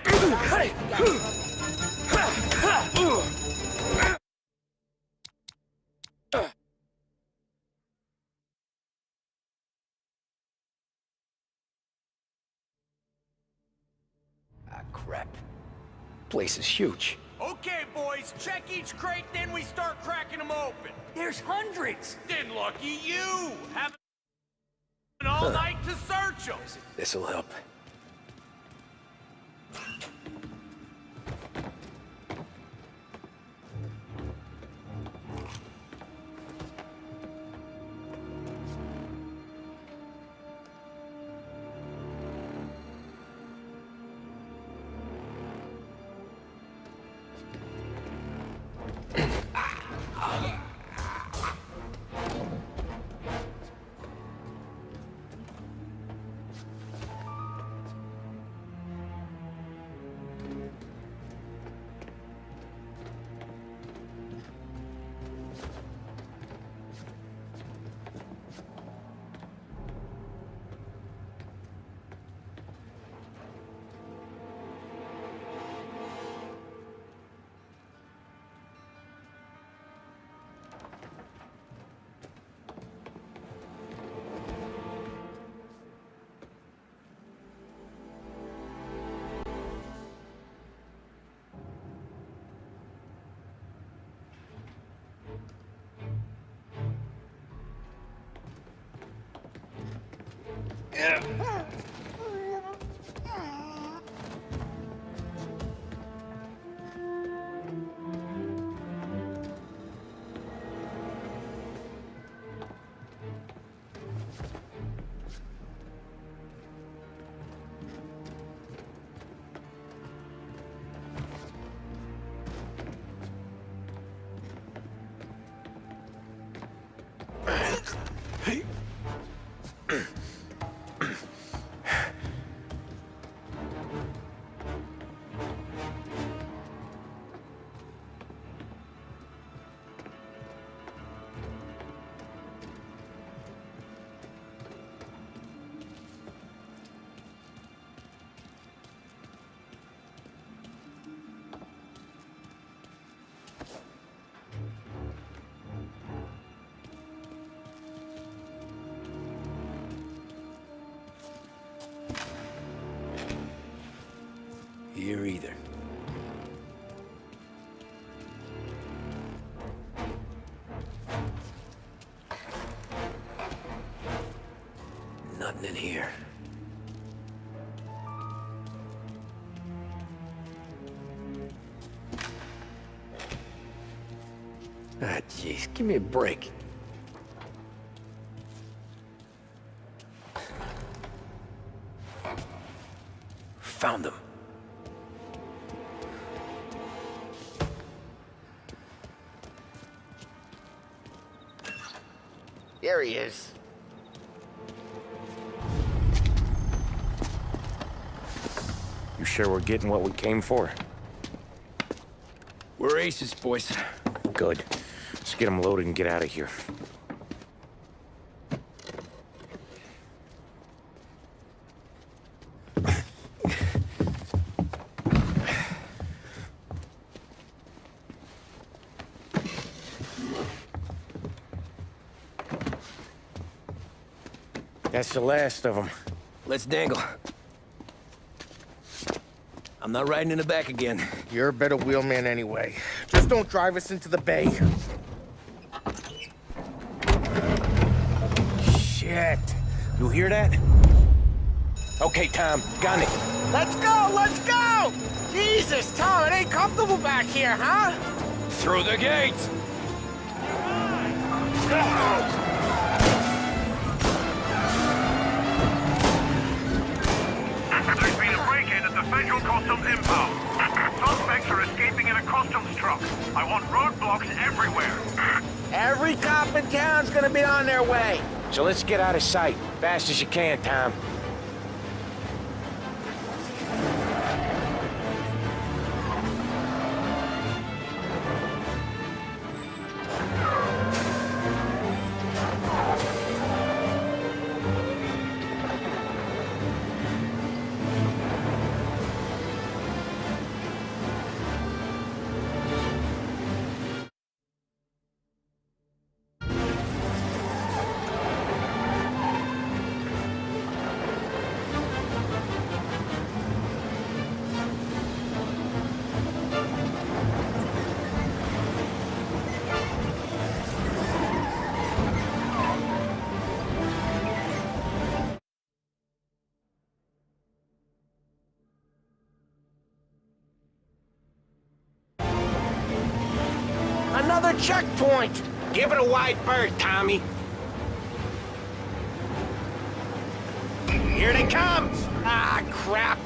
Ah, crap. Place is huge. Okay, boys, check each crate, then we start cracking them open. There's hundreds. Then lucky you, having all night to search them. This'll help. here either. Nothing in here. Ah, jeez, give me a break. Found them. There he is. You sure we're getting what we came for? We're aces, boys. Good. Let's get them loaded and get out of here. That's the last of them. Let's dangle. I'm not riding in the back again. You're a better wheelman anyway. Just don't drive us into the bay. Shit. You hear that? Okay, Tom, gun it. Let's go! Let's go! Jesus, Tom, it ain't comfortable back here, huh? Through the gates! There's been a break-in at the Federal Customs impound. Suspects are escaping in a customs truck. I want roadblocks everywhere. Every cop in town's gonna be on their way. So let's get out of sight. Fast as you can, Tom. Another checkpoint! Give it a wide berth, Tommy. Here they come! Ah, crap!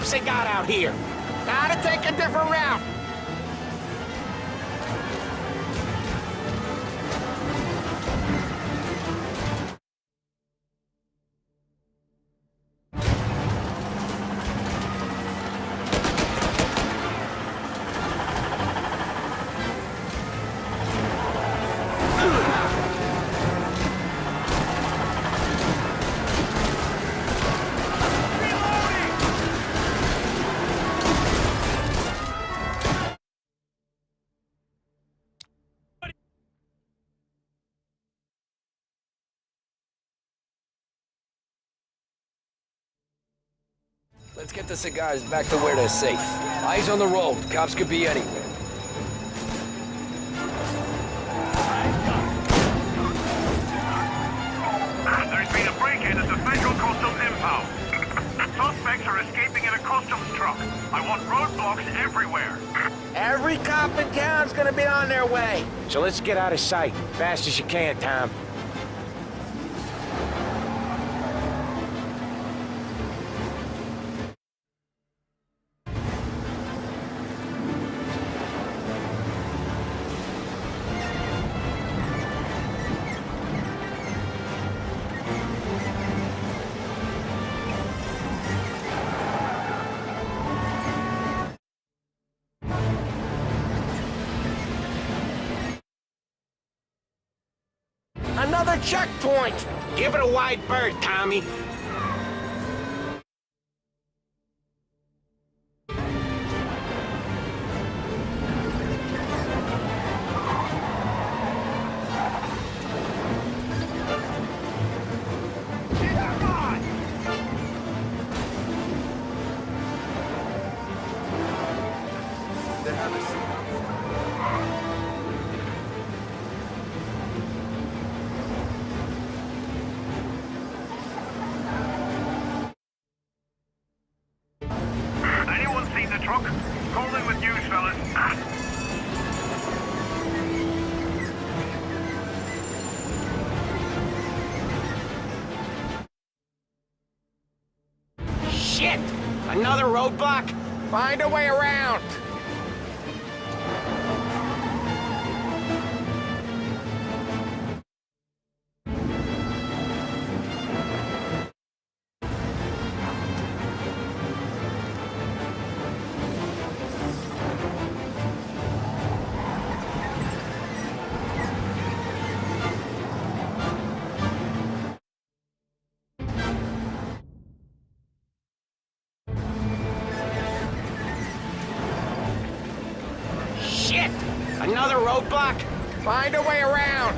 cops they got out here? Gotta take a different route. Let's get the cigars back to where they're safe. Eyes on the road. Cops could be anywhere. There's been a break-in at the Federal Customs impound. Suspects are escaping in a customs truck. I want roadblocks everywhere. Every cop in town's gonna be on their way. So let's get out of sight. Fast as you can, Tom. Another checkpoint. Give it a wide berth, Tommy. Anyone seen the truck? Call in with news, fellas. Shit! Another roadblock? Find a way around. Shit! Another roadblock? Find a way around.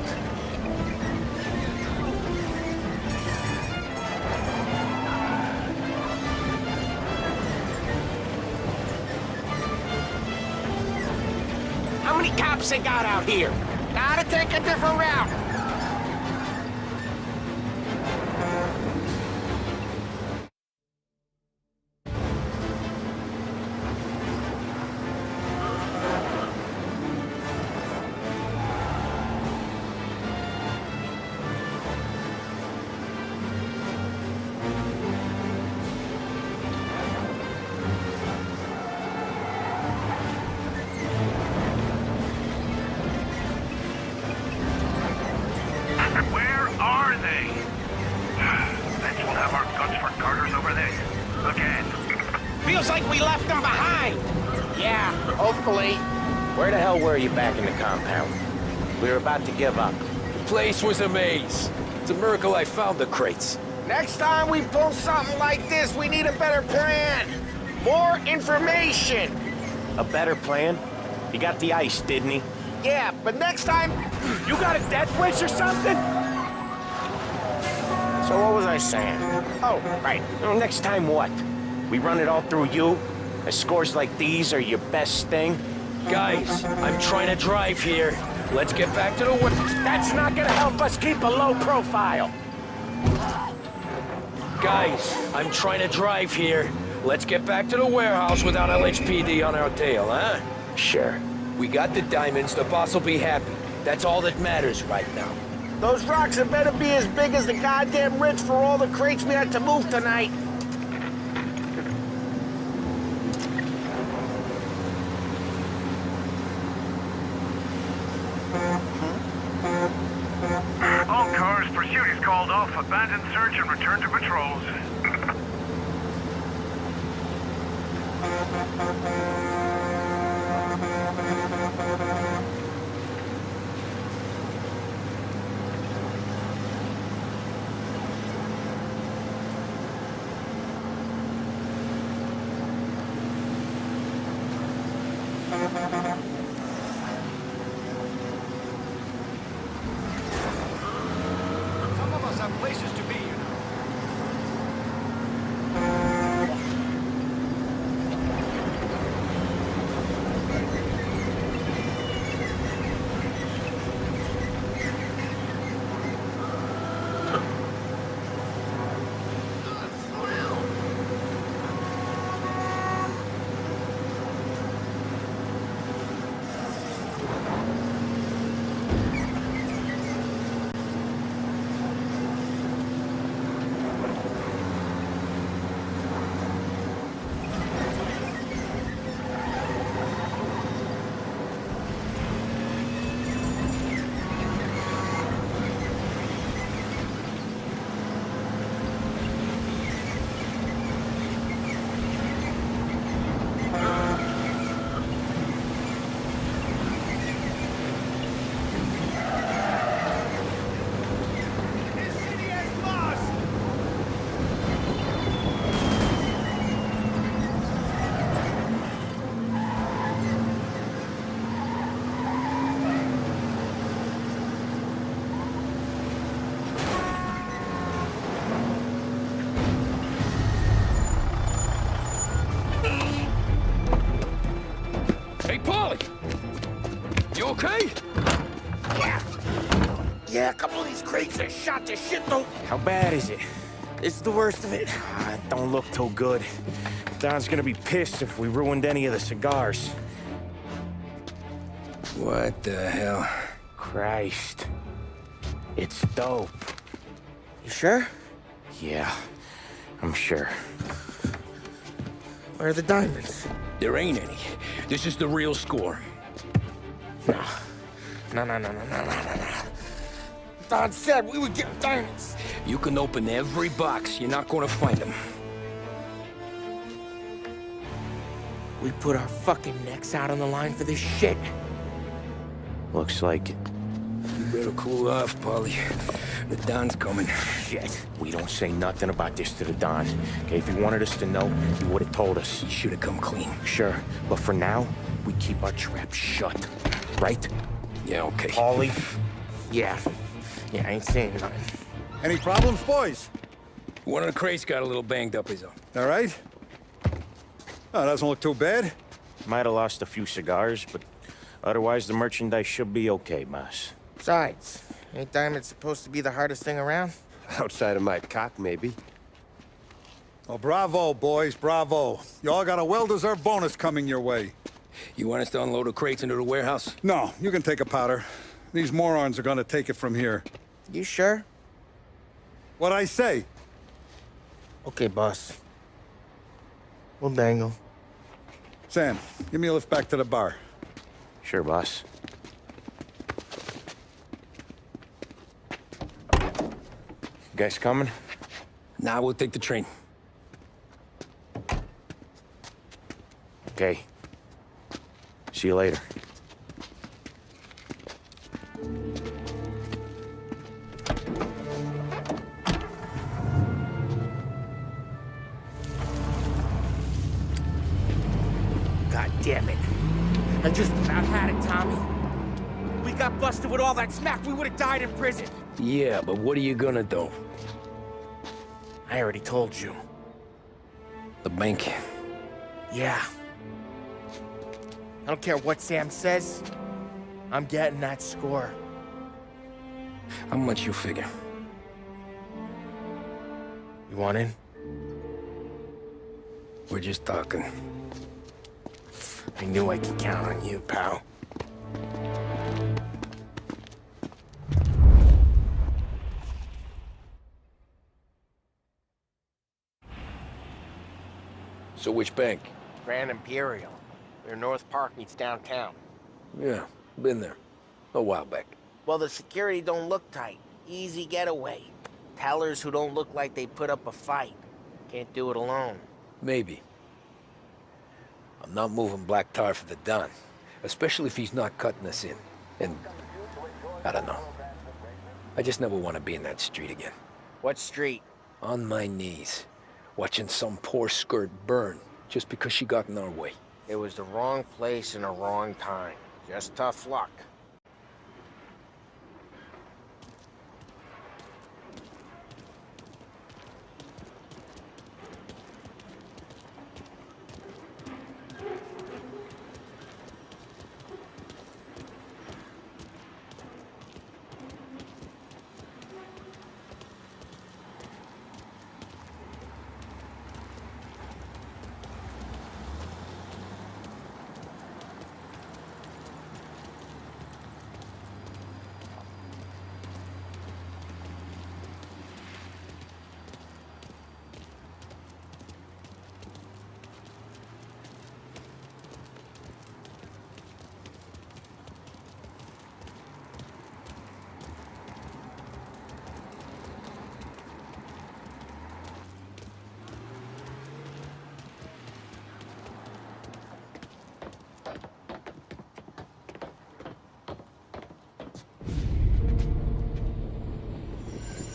How many cops they got out here? Gotta take a different route. Where are they? Bet we'll have our guns for garters over there. Again. Feels like we left them behind. Yeah, hopefully. Where the hell were you back in the compound? We were about to give up. The place was a maze. It's a miracle I found the crates. Next time we pull something like this, we need a better plan. More information. A better plan? He got the ice, didn't he? Yeah, but next time, you got a death wish or something? So what was I saying? Oh, right. Well, next time what? We run it all through you? Scores like these are your best thing? Guys, I'm trying to drive here. Let's get back to the work. That's not gonna help us keep a low profile. Guys, I'm trying to drive here. Let's get back to the warehouse without LHPD on our tail, huh? Sure. We got the diamonds, the boss will be happy. That's all that matters right now. Those rocks had better be as big as the goddamn ridge for all the crates we had to move tonight. All cars, pursuit is called off. Abandon search and return to patrols. Some of us have places to be, you know. Hey, Paulie! You okay? Yeah, a couple of these crates are shot to shit, though. How bad is it? It's the worst of it. It don't look too good. Don's gonna be pissed if we ruined any of the cigars. What the hell? Christ. It's dope. You sure? Yeah, I'm sure. Where are the diamonds? There ain't any. This is the real score. No. No. Don said we would get diamonds. You can open every box. You're not gonna find them. We put our fucking necks out on the line for this shit. Looks like it. You better cool off, Paulie. The Don's coming. Shit. We don't say nothing about this to the Don. Okay, if he wanted us to know, he would have told us. He should have come clean. Sure, but for now, we keep our trap shut. Right? Yeah, okay. Paulie? Yeah, I ain't saying nothing. Any problems, boys? One of the crates got a little banged up, is all. All right? Oh, doesn't look too bad. Might have lost a few cigars, but otherwise the merchandise should be okay, boss. Besides, ain't diamonds supposed to be the hardest thing around? Outside of my cock, maybe. Well, bravo, boys, bravo. You all got a well-deserved bonus coming your way. You want us to unload the crates into the warehouse? No, you can take a powder. These morons are gonna take it from here. You sure? What'd I say? Okay, boss. We'll dangle. Sam, give me a lift back to the bar. Sure, boss. You guys coming? Nah, we'll take the train. Okay. See you later. God damn it. I just about had it, Tommy. We got busted with all that smack, we would've died in prison. Yeah, but what are you gonna do? I already told you. The bank. Yeah. I don't care what Sam says. I'm getting that score. How much you figure? You want in? We're just talking. I knew I could count on you, pal. So which bank? Grand Imperial. Where North Park meets downtown. Yeah, been there. A while back. Well, the security don't look tight. Easy getaway. Tellers who don't look like they put up a fight. Can't do it alone. Maybe. I'm not moving black tar for the Don. Especially if he's not cutting us in. And... I don't know. I just never want to be in that street again. What street? On my knees. Watching some poor skirt burn just because she got in our way. It was the wrong place and the wrong time. Just tough luck.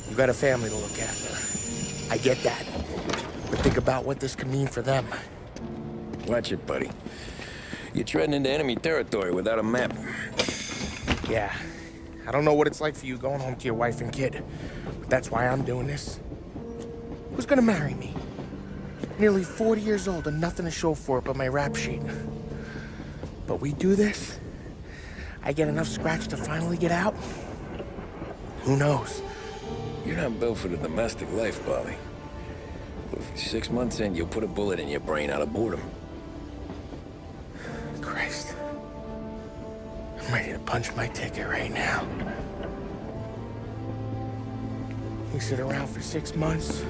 You got a family to look after. I get that. But think about what this could mean for them. Watch it, buddy. You're treading into enemy territory without a map. Yeah. I don't know what it's like for you going home to your wife and kid. But that's why I'm doing this. Who's gonna marry me? Nearly 40 years old and nothing to show for it but my rap sheet. But we do this, I get enough scratch to finally get out? Who knows? You're not built for the domestic life, Bobby. 6 months in, you'll put a bullet in your brain out of boredom. Christ. I'm ready to punch my ticket right now. We sit around for 6 months,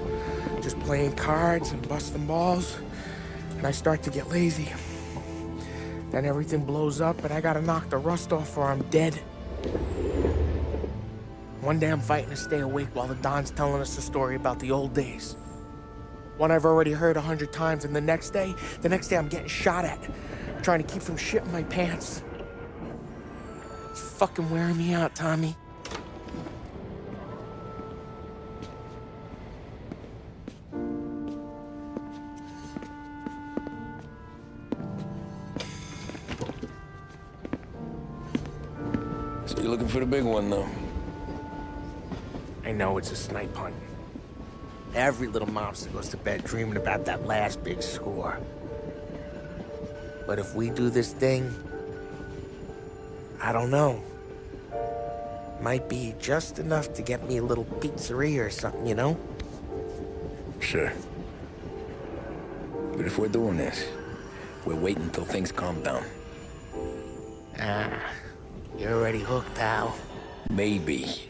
just playing cards and busting balls, and I start to get lazy. Then everything blows up, and I gotta knock the rust off or I'm dead. One day I'm fighting to stay awake while the Don's telling us a story about the old days. One I've already heard 100 times, and the next day I'm getting shot at, trying to keep from shitting my pants. It's fucking wearing me out, Tommy. So you're looking for the big one, though? I know it's a snipe hunt. Every little mobster goes to bed dreaming about that last big score. But if we do this thing, I don't know. Might be just enough to get me a little pizzeria or something, you know? Sure. But if we're doing this, we're waiting until things calm down. Ah, you're already hooked, pal. Maybe.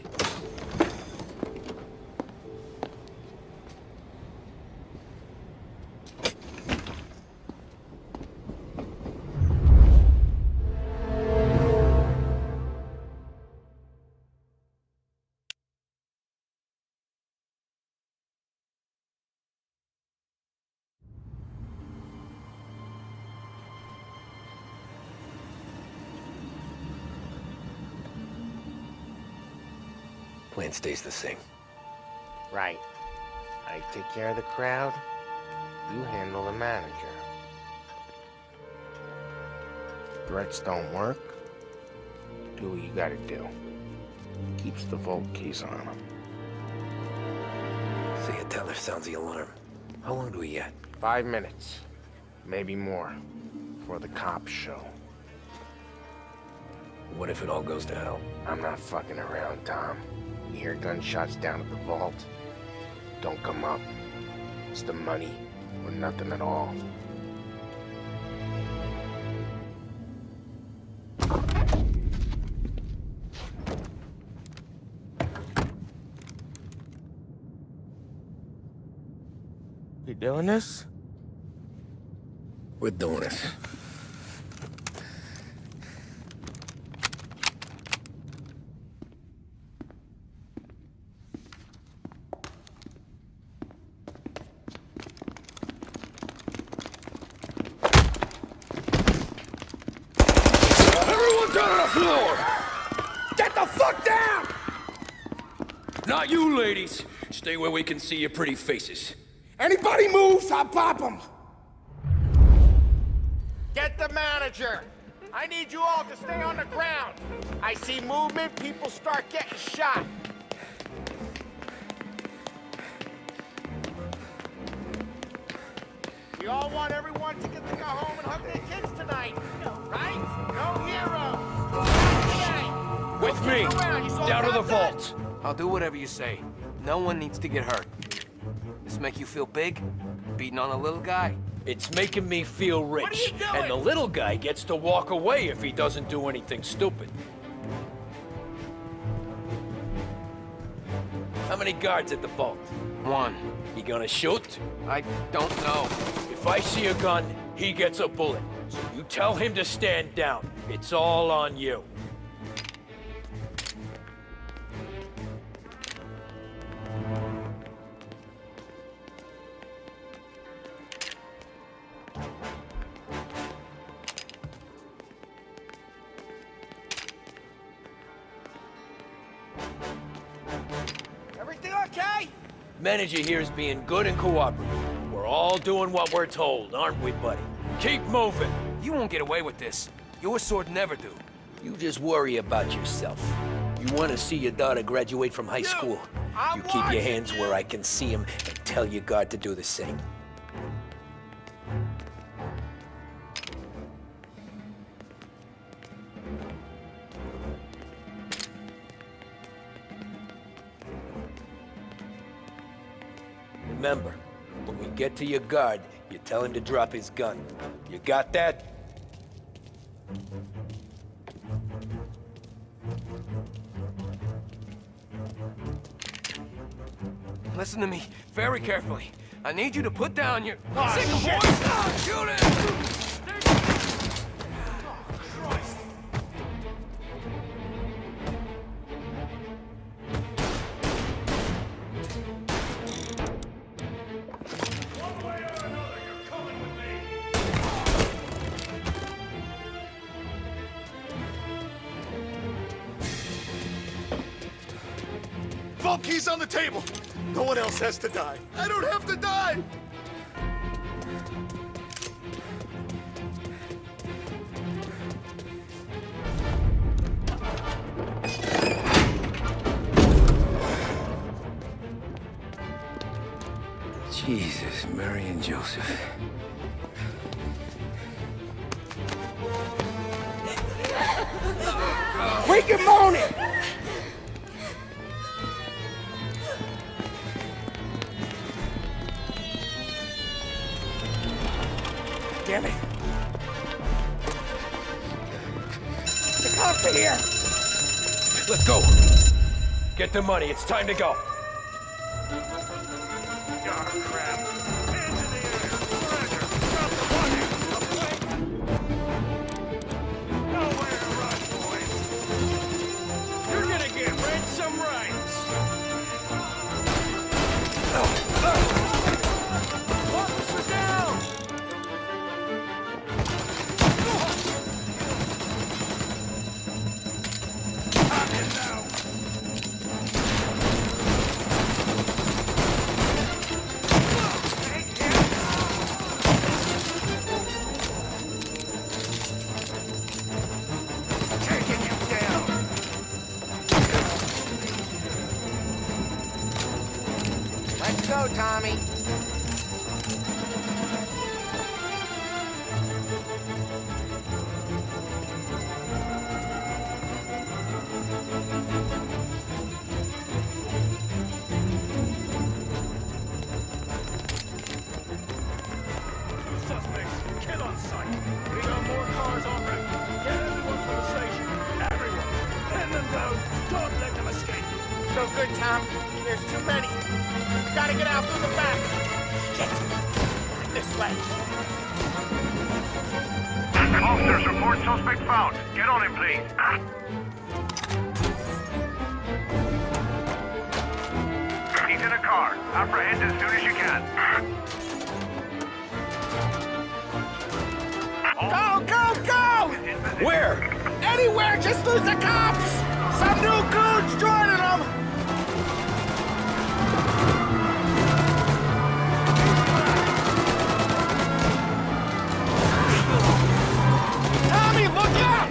Plan stays the same. Right. I take care of the crowd, you handle the manager. Threats don't work, do what you gotta do. Keeps the vault keys on him. See a teller sounds the alarm. How long do we get? 5 minutes, maybe more, before the cops show. What if it all goes to hell? I'm not fucking around, Tom. You hear gunshots down at the vault? Don't come up. It's the money, or nothing at all. You doing this? We're doing this. floor! Get the fuck down! Not you, ladies. Stay where we can see your pretty faces. Anybody moves, I'll pop them. Get the manager. I need you all to stay on the ground. I see movement, people start getting shot. We all want everyone to get to go home and hug their kids tonight, right? No heroes. With me. Down to the vault. I'll do whatever you say. No one needs to get hurt. This make you feel big? Beating on a little guy? It's making me feel rich. What are you doing? And the little guy gets to walk away if he doesn't do anything stupid. How many guards at the vault? One. You gonna shoot? I don't know. If I see a gun, he gets a bullet. So you tell him to stand down. It's all on you. Everything okay? Manager here is being good and cooperative. We're all doing what we're told, aren't we, buddy? Keep moving. You won't get away with this. Your sword never do. You just worry about yourself. You want to see your daughter graduate from high school. You keep your hands where I can see them and tell your guard to do the same. Remember, when we get to your guard, you tell him to drop his gun. You got that? Listen to me very carefully. I need you to put down your... Oh, Sick shit. boys! Shoot it! Vault keys on the table. No one else has to die. I don't have to die. Jesus, Mary and Joseph. Quick and moan it! Damn it. The cops are here. Let's go. Get the money. It's time to go. God, crap. Hands in the air. Treasure. Drop the money. Nowhere to run, boys. You're gonna get ransom rights. Officer down! Let's go, Tommy. Suspects, kill on sight. We got more cars on route. Get everyone to the station. Everyone. Pin them down. Don't let them escape. So good, Tom. There's too many. We gotta get out through the back. Shit. This way. Officers report suspect found. Get on him, please. He's in a car. Apprehend as soon as you can. Go, go, go! Where? anywhere, just lose the cops! Some new goons joining them! Tommy, look out!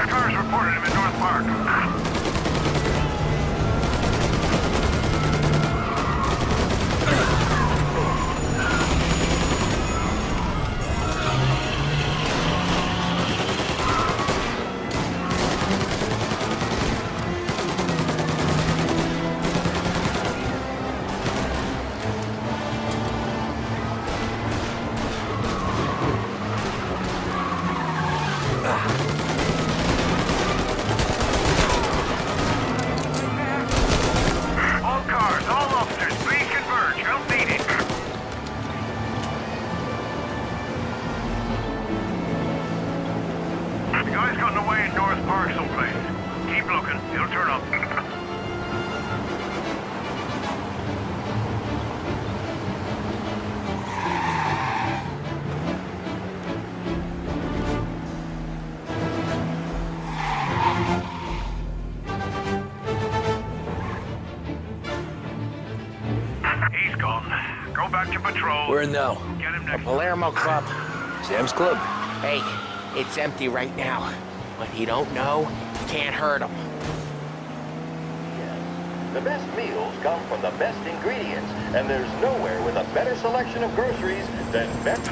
Cars reported him in North Park. All cars, all officers, please converge. Help needed. The guy's gotten away in North Park someplace. Keep looking. He'll turn up. He's gone. Go back to patrol. Where now? Get him next. Palermo Club. Sam's Club. Hey, it's empty right now. But he don't know, can't hurt him. The best meals come from the best ingredients, and there's nowhere with a better selection of groceries than best.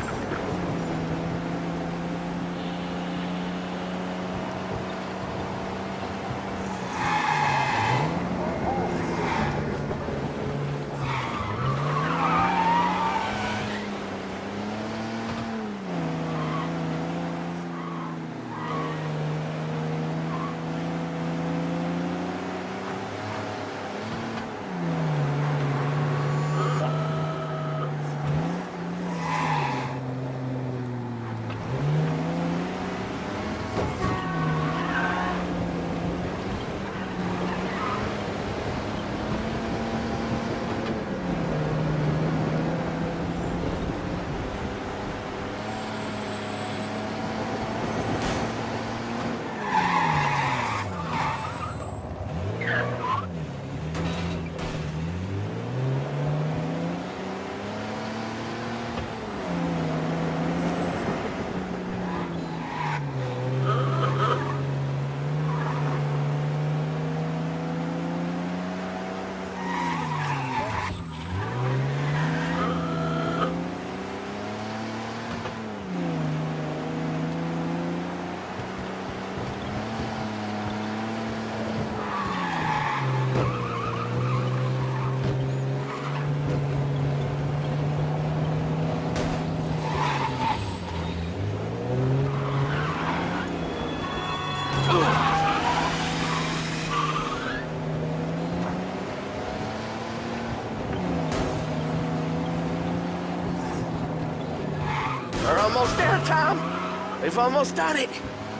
We're almost there, Tom. We've almost done it.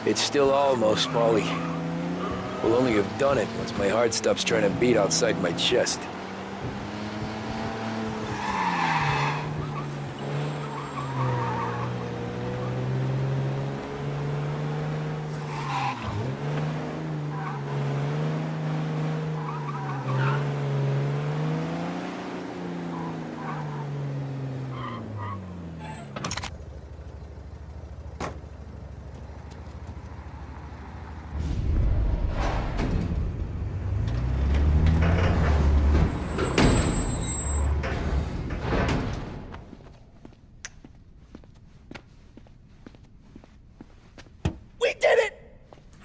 It's still almost, Paulie. We'll only have done it once my heart stops trying to beat outside my chest.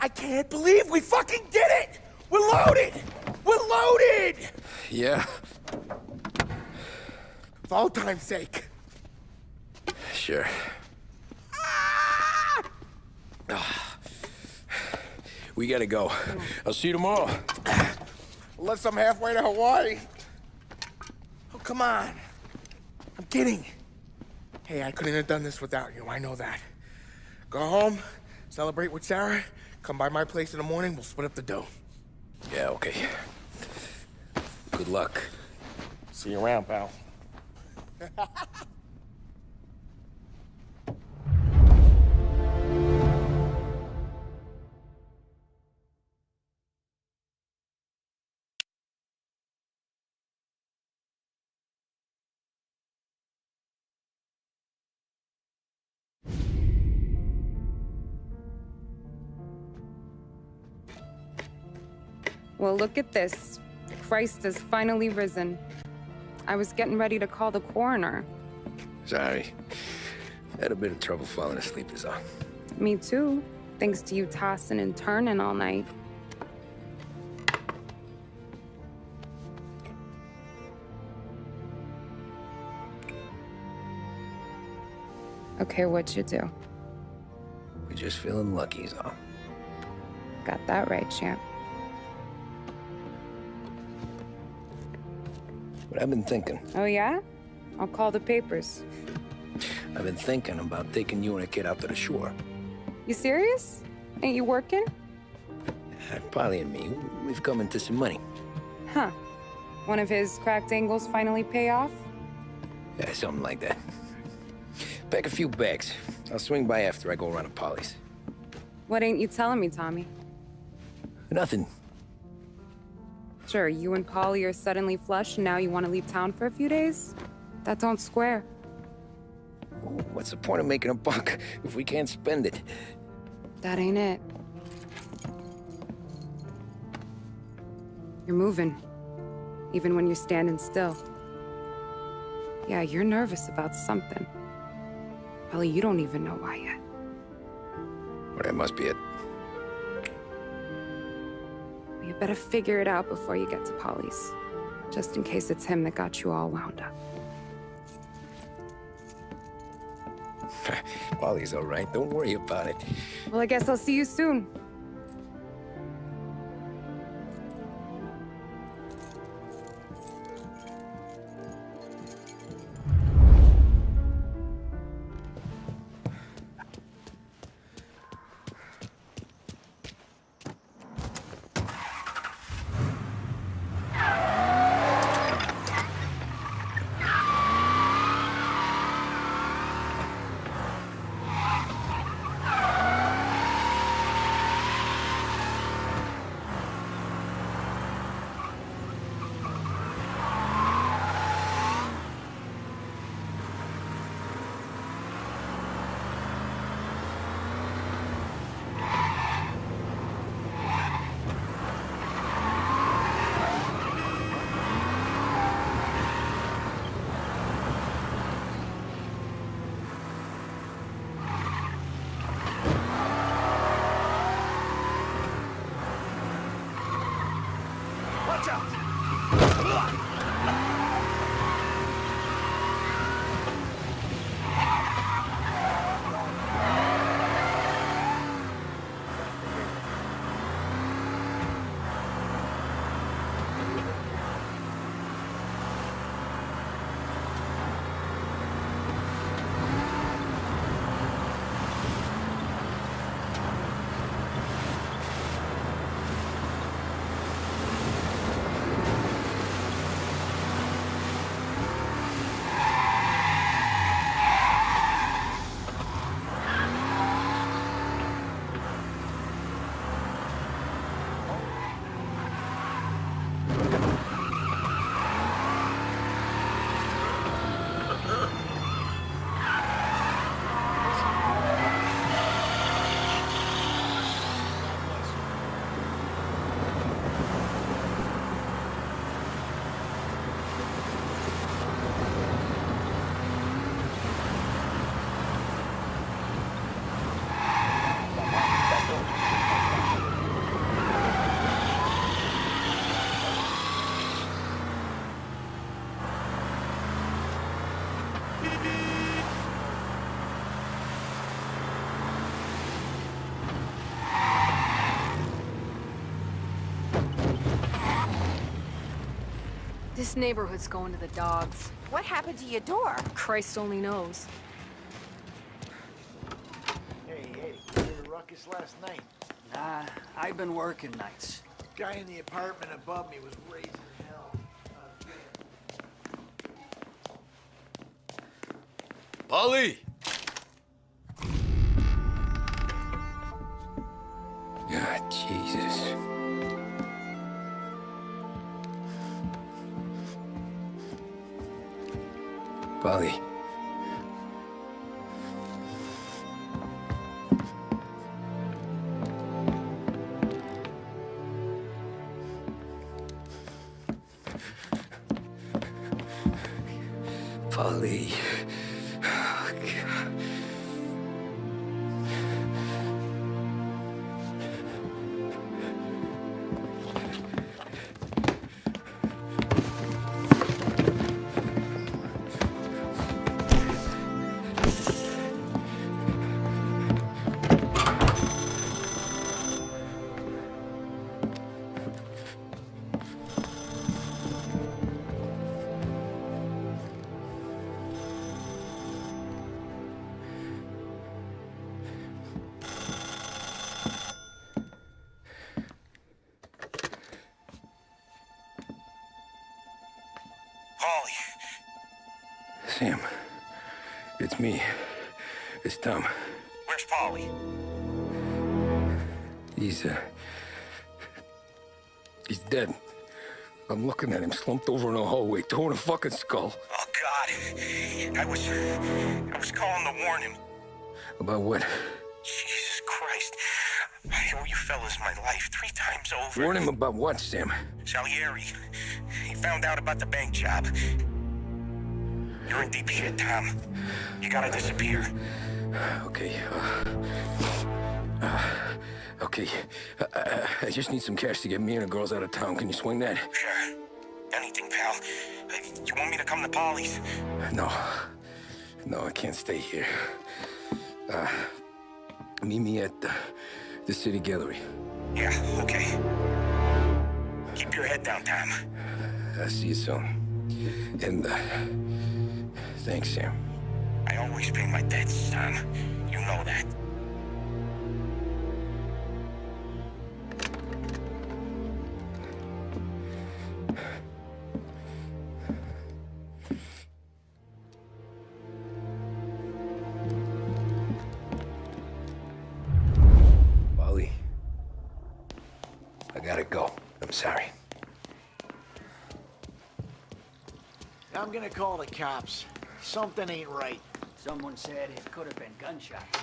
I can't believe we fucking did it! We're loaded! We're loaded! Yeah. For all time's sake. Sure. Ah! We gotta go. I'll see you tomorrow. Unless I'm halfway to Hawaii. Oh, come on. I'm kidding. Hey, I couldn't have done this without you. I know that. Go home, celebrate with Sarah, come by my place in the morning, we'll split up the dough. Yeah, okay. Good luck. See you around, pal. Well, look at this. Christ has finally risen. I was getting ready to call the coroner. Sorry. Had a bit of trouble falling asleep is all. Me too, thanks to you tossing and turning all night. Okay, what'd you do? We're just feeling lucky is all. Got that right, champ. But I've been thinking. Oh, yeah? I'll call the papers. I've been thinking about taking you and a kid out to the shore. You serious? Ain't you working? Polly and me, we've come into some money. Huh. One of his cracked angles finally pay off? Yeah, something like that. Pack a few bags. I'll swing by after I go around to Polly's. What ain't you telling me, Tommy? Nothing. Sure, you and Polly are suddenly flush and now you want to leave town for a few days? That don't square. What's the point of making a buck if we can't spend it? That ain't it. You're moving, even when you're standing still. Yeah, you're nervous about something. Probably you don't even know why yet. Well, that must be it. You better figure it out before you get to Polly's. Just in case it's him that got you all wound up. Polly's all right. Don't worry about it. Well, I guess I'll see you soon. Watch out! This neighborhood's going to the dogs. What happened to your door? Christ only knows. Hey, Eddie, you heard a ruckus last night? Nah, I've been working nights. Guy in the apartment above me was raising hell. Polly! God, Jesus. Polly. Polly. Oh, God. Sam, it's me. It's Tom. Where's Polly? He's dead. I'm looking at him slumped over in a hallway, torn a fucking skull. Oh, God. I was calling to warn him. About what? Jesus Christ. I owe you fellas my life 3 times over. Warn him about what, Sam? Salieri. He found out about the bank job. You're in deep shit, Tom. You gotta disappear. Okay. Okay. I just need some cash to get me and the girls out of town. Can you swing that? Sure. Anything, pal. You want me to come to Polly's? No. No, I can't stay here. Meet me at the city gallery. Yeah, okay. Keep your head down, Tom. I'll see you soon. And, thanks, Sam. I always pay my debts, Tom. You know that. Polly, I gotta go. I'm sorry. I'm gonna call the cops. Something ain't right. Someone said it could have been gunshots.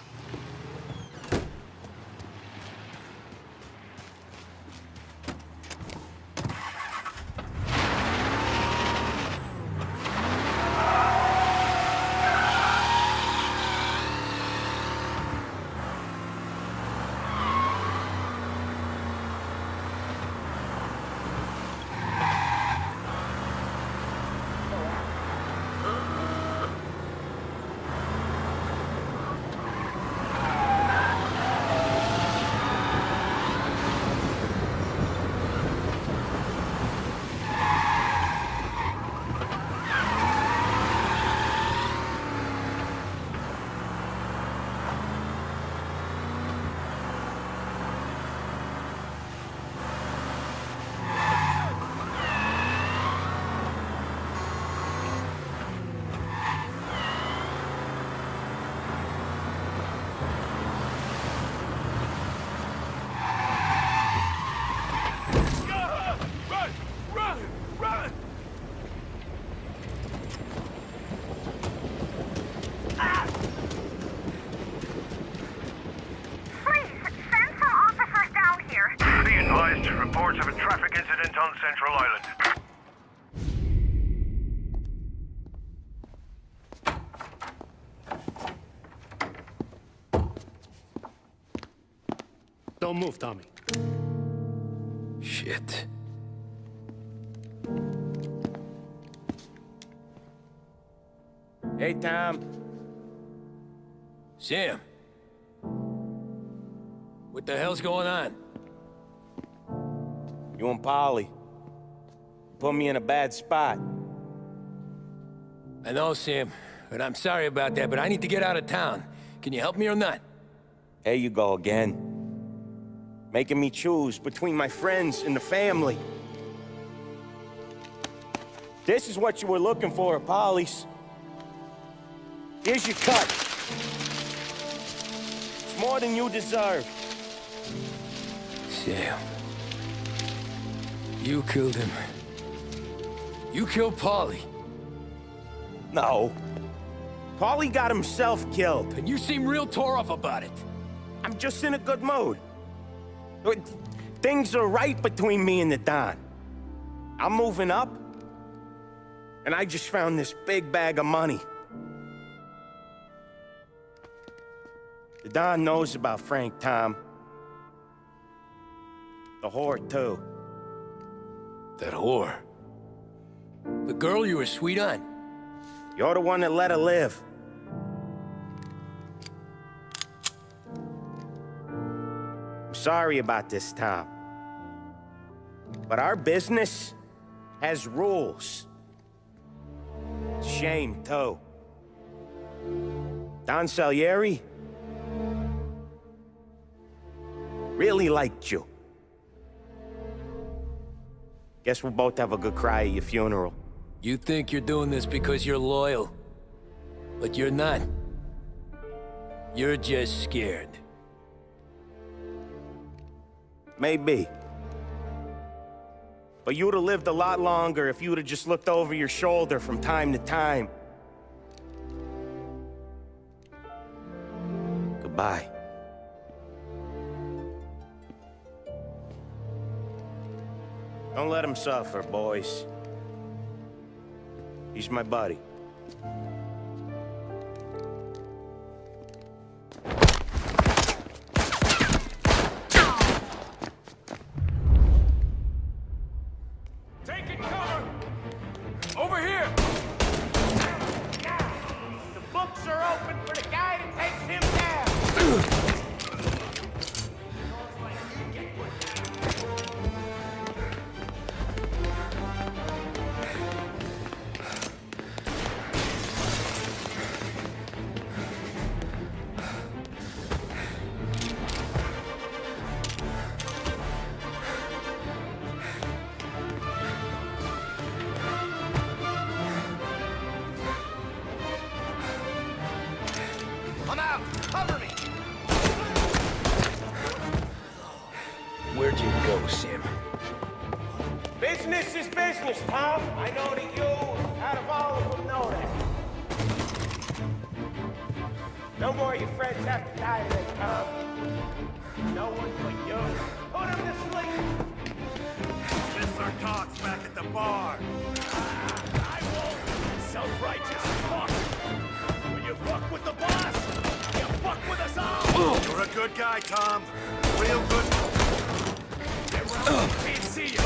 Reports of a traffic incident on Central Island. Don't move, Tommy. Shit. Hey, Tom. Sam. What the hell's going on? You and Polly. put me in a bad spot. I know, Sam, and I'm sorry about that, but I need to get out of town. Can you help me or not? There you go again. Making me choose between my friends and the family. This is what you were looking for at Polly's. Here's your cut. It's more than you deserve. Sam. You killed him. You killed Paulie. No. Paulie got himself killed. And you seem real tore up about it. I'm just in a good mood. Things are right between me and the Don. I'm moving up, and I just found this big bag of money. The Don knows about Frank, Tom. The whore, too. That whore? The girl you were sweet on? You're the one that let her live. I'm sorry about this, Tom. But our business has rules. Shame, too. Don Salieri really liked you. Guess we'll both have a good cry at your funeral. You think you're doing this because you're loyal, but you're not. You're just scared. Maybe. But you'd have lived a lot longer if you'd have just looked over your shoulder from time to time. Goodbye. Don't let him suffer, boys. He's my buddy. Taking cover! Over here! The books are open for the guy that takes him down. I'm out! Cover me! Where'd you go, Sam? Business is business, Tom. I know that you, out of all of them, know that. No more of your friends have to die today, Tom. No one but you. Put him to sleep. Mr. Talks back at the bar. I won't. Self-righteous fuck. When you fuck with the boss, you fuck with us all. You're a good guy, Tom. Real good. Can't see you.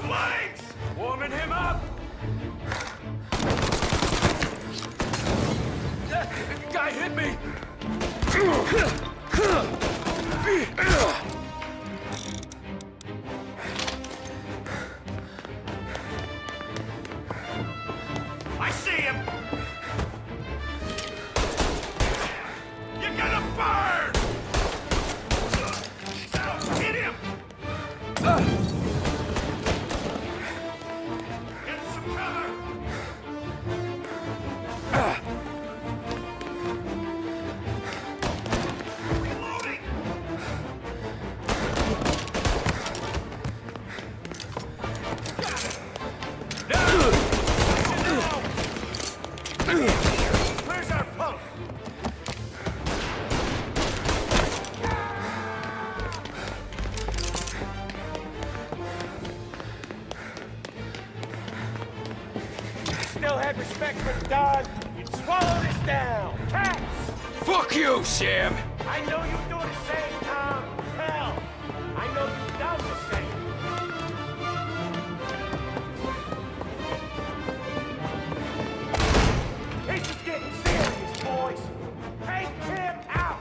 Flames! Warming him up! The guy hit me! I see him! You're gonna burn! Hit him! Get some cover! Reloading! Where's our pump? Still had respect for the dog, you'd swallow this down. Cats! Fuck you, Sam! I know you'd do the same, Tom. Hell, I know you've done the same. This is getting serious, boys. Take him out!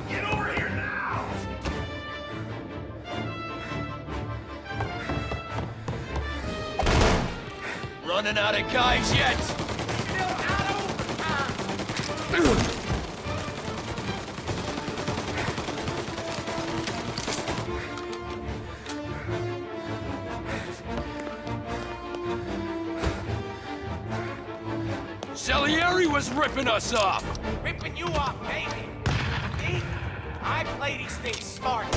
Get over here now! Running out of guys yet? Salieri was ripping us off! Ripping you off, baby. Me? I play these things smart.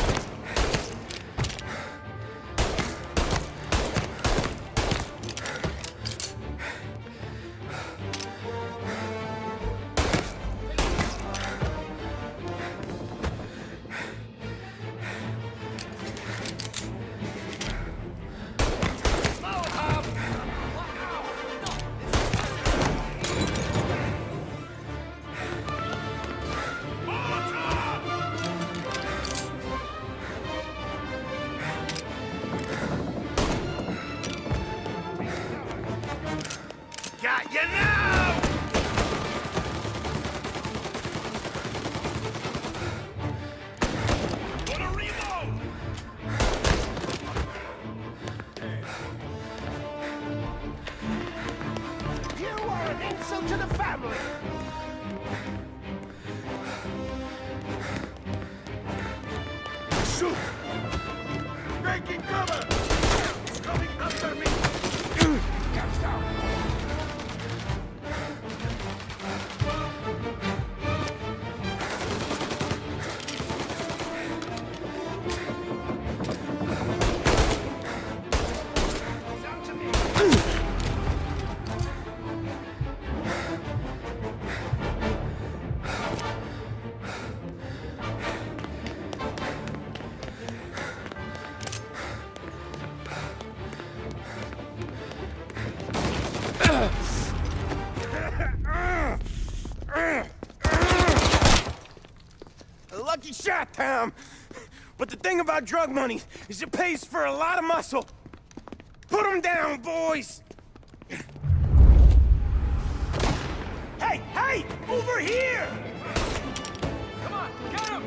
Got you now! Gonna reload! You are an insult to the family! Shoot! Breaking cover! He's coming after me! Catch down! A lucky shot, Tom! But the thing about drug money is it pays for a lot of muscle. Put him down, boys! Hey, hey! Over here! Come on, get him!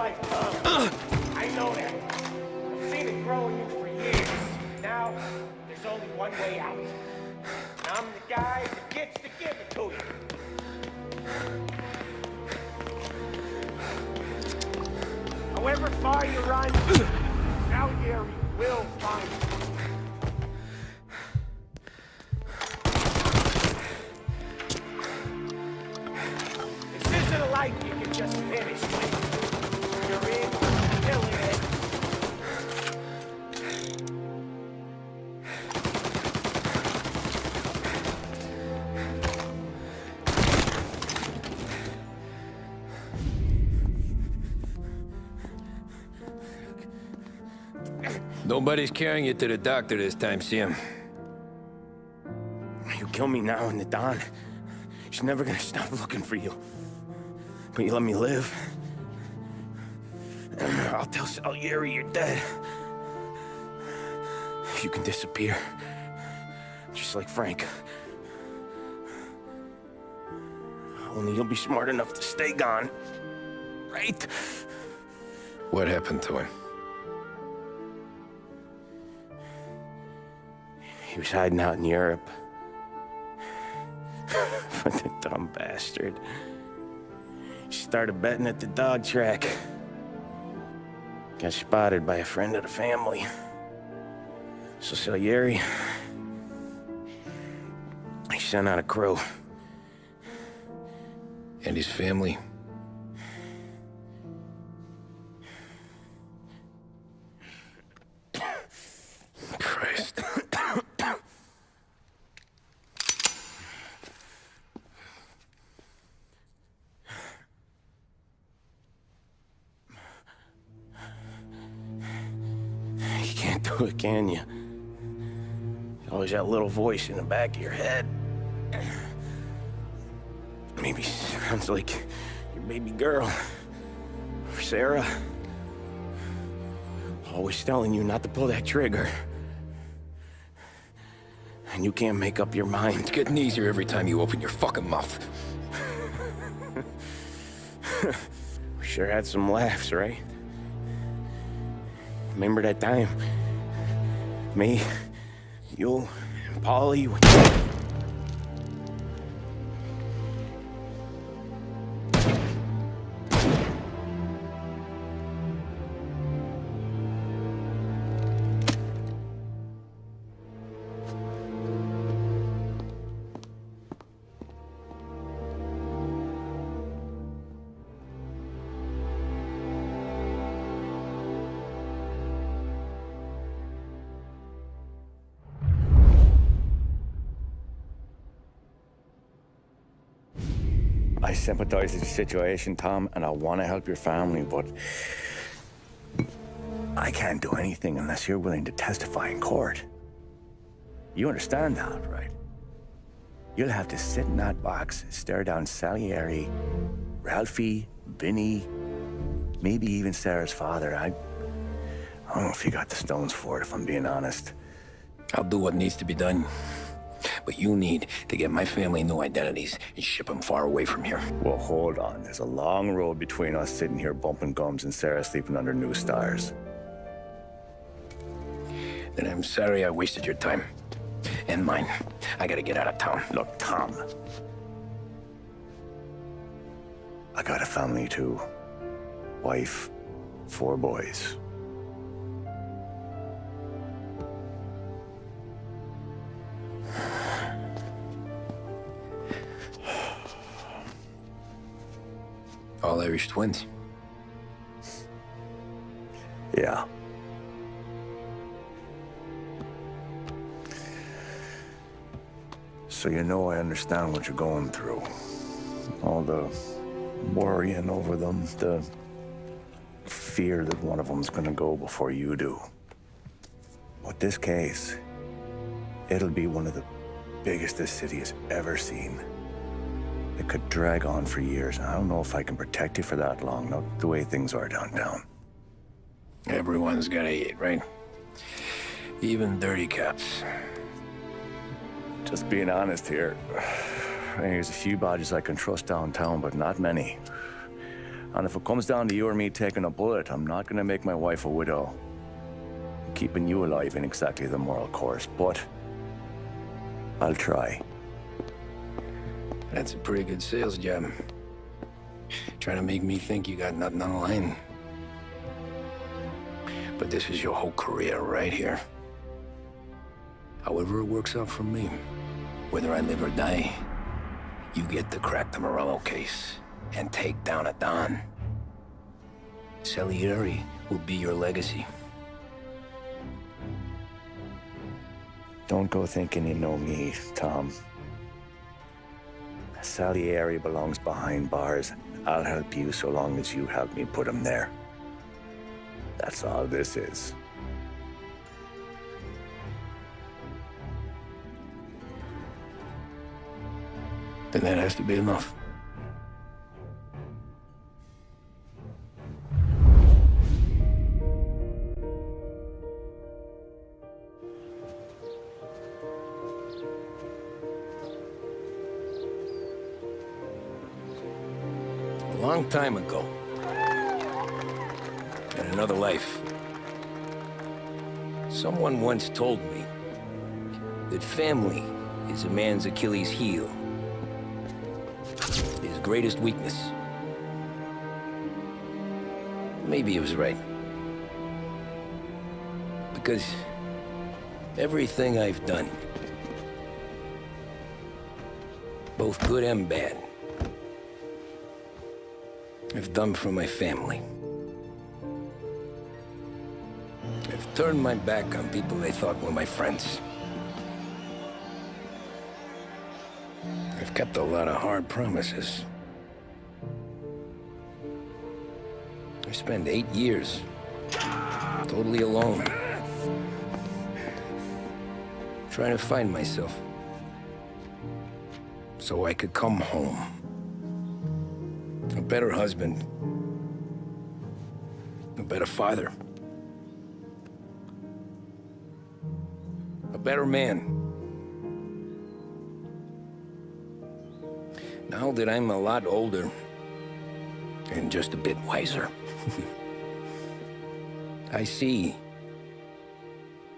life, Tom. I know that. I've seen it grow in you for years. Now, there's only one way out. And I'm the guy that gets to give it to you. However far you run, Salieri will find you. This isn't a life you can just finish with. You're in, killing it. Nobody's carrying you to the doctor this time, Sam. You kill me now in the dawn. She's never gonna stop looking for you. But you let me live. I'll tell Salieri you're dead. You can disappear. Just like Frank. Only you'll be smart enough to stay gone. Right? What happened to him? He was hiding out in Europe. But the dumb bastard. He started betting at the dog track. Got spotted by a friend of the family. So Salieri, he sent out a crew. And his family? Christ. You can't do it, can you? There's always that little voice in the back of your head. Maybe sounds like your baby girl. Or Sarah. Always telling you not to pull that trigger. And you can't make up your mind. It's getting easier every time you open your fucking mouth. We sure had some laughs, right? Remember that time? Me, you, and Polly. I sympathize with the situation, Tom, and I want to help your family, but I can't do anything unless you're willing to testify in court. You understand that, right? You'll have to sit in that box, stare down Salieri, Ralphie, Vinny, maybe even Sarah's father. I don't know if you got the stones for it, if I'm being honest. I'll do what needs to be done. But you need to get my family new identities and ship them far away from here. Well, hold on. There's a long road between us sitting here bumping gums and Sarah sleeping under new stars. Then I'm sorry I wasted your time. And mine. I gotta get out of town. Look, Tom. I got a family too. Wife, 4 boys. All Irish twins. Yeah. So you know I understand what you're going through. All the worrying over them, the fear that one of them's gonna go before you do. But this case, it'll be one of the biggest this city has ever seen. It could drag on for years, and I don't know if I can protect you for that long, not the way things are downtown. Everyone's gotta eat, right? Even dirty cops. Just being honest here, there's a few bodies I can trust downtown, but not many. And if it comes down to you or me taking a bullet, I'm not gonna make my wife a widow. Keeping you alive ain't exactly the moral course, but I'll try. That's a pretty good sales job. Trying to make me think you got nothing on the line. But this is your whole career right here. However it works out for me, whether I live or die, you get to crack the Morello case and take down a Don. Salieri will be your legacy. Don't go thinking you know me, Tom. Salieri belongs behind bars. I'll help you so long as you help me put him there. That's all this is. Then that has to be enough. A long time ago, in another life, someone once told me that family is a man's Achilles heel, his greatest weakness. Maybe he was right. Because everything I've done, both good and bad, I've done for my family. I've turned my back on people they thought were my friends. I've kept a lot of hard promises. I spent 8 years totally alone, trying to find myself so I could come home. A better husband, a better father, a better man. Now that I'm a lot older and just a bit wiser, I see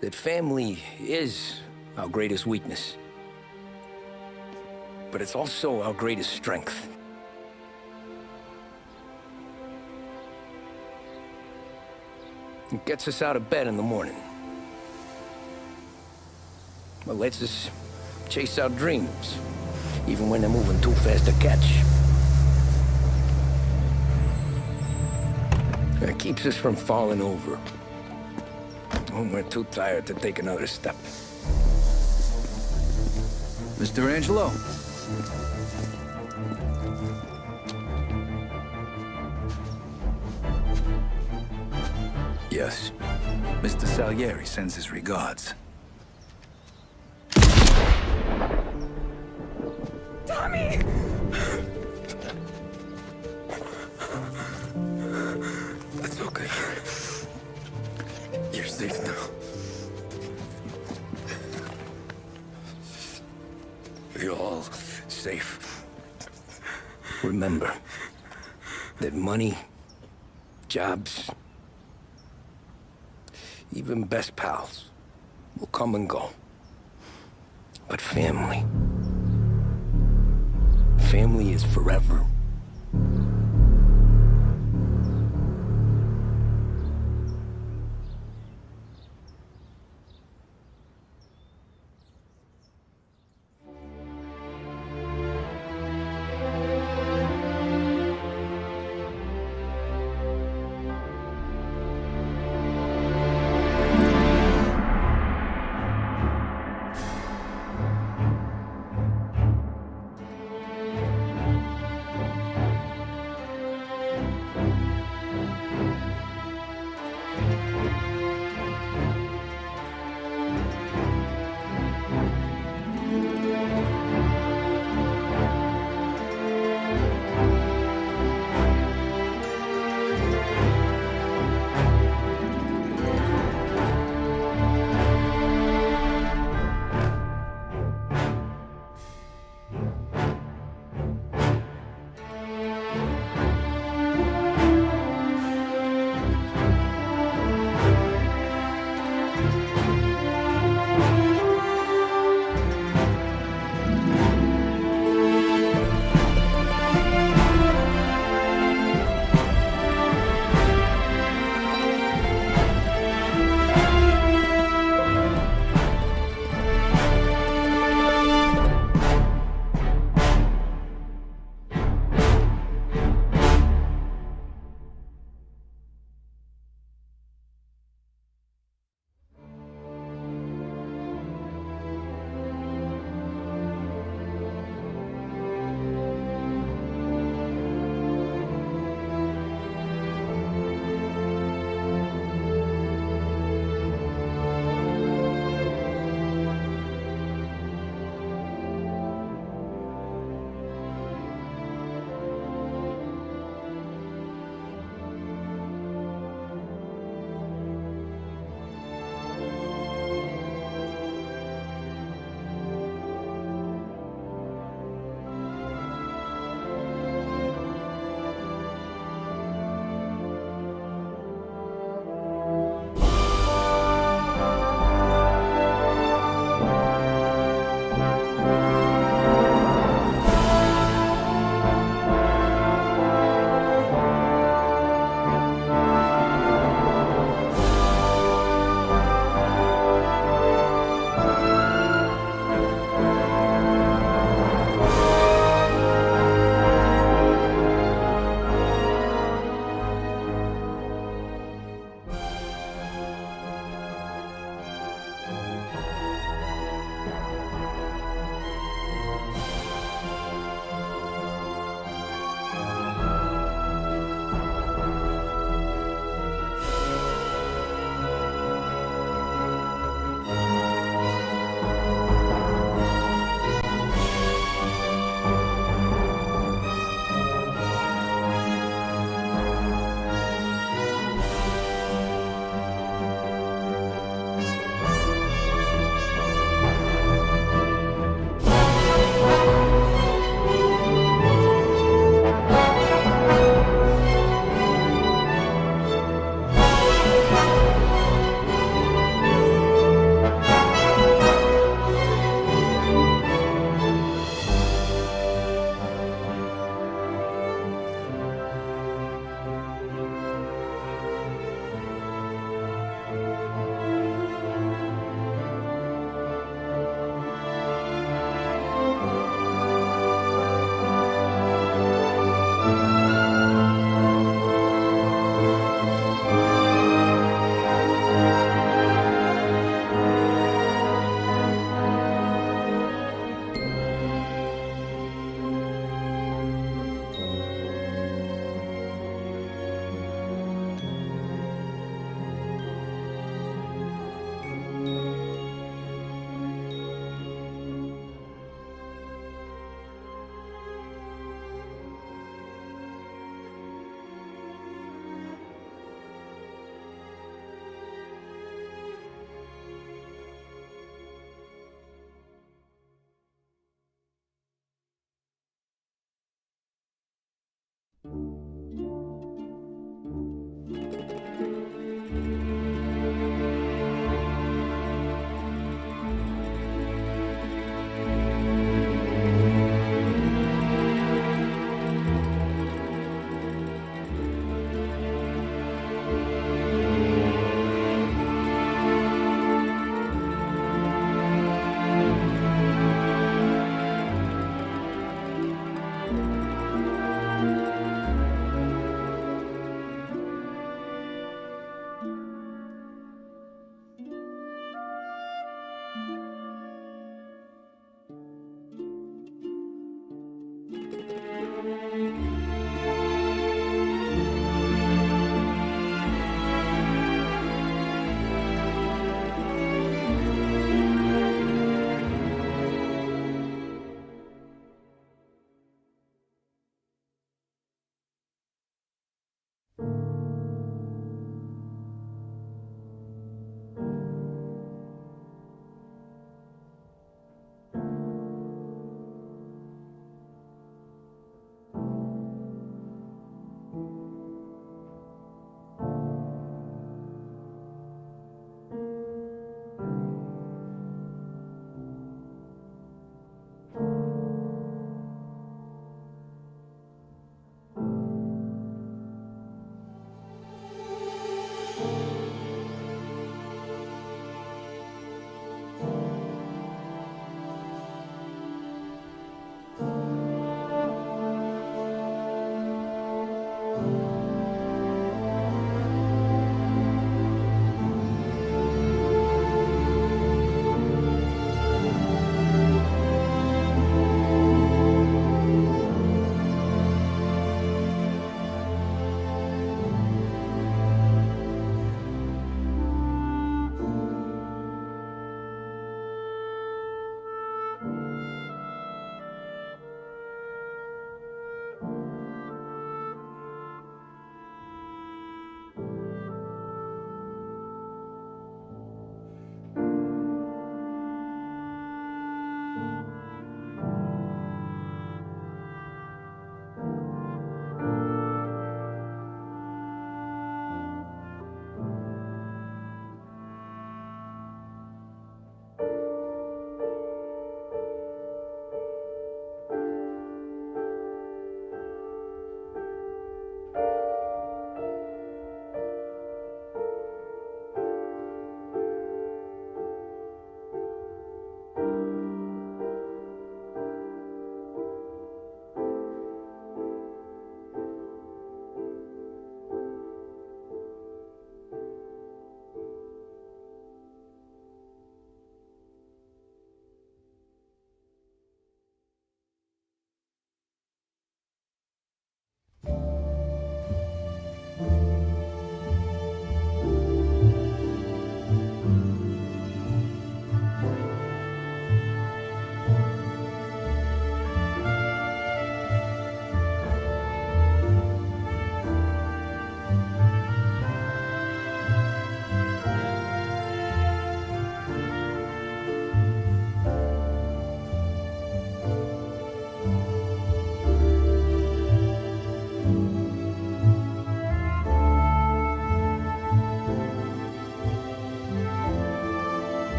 that family is our greatest weakness, but it's also our greatest strength. It gets us out of bed in the morning. It lets us chase our dreams, even when they're moving too fast to catch. It keeps us from falling over when we're too tired to take another step. Mr. Angelo. Yes. Mr. Salieri sends his regards. Tommy! That's okay. You're safe now. You're all safe. Remember that money, jobs, even best pals will come and go. But family is forever.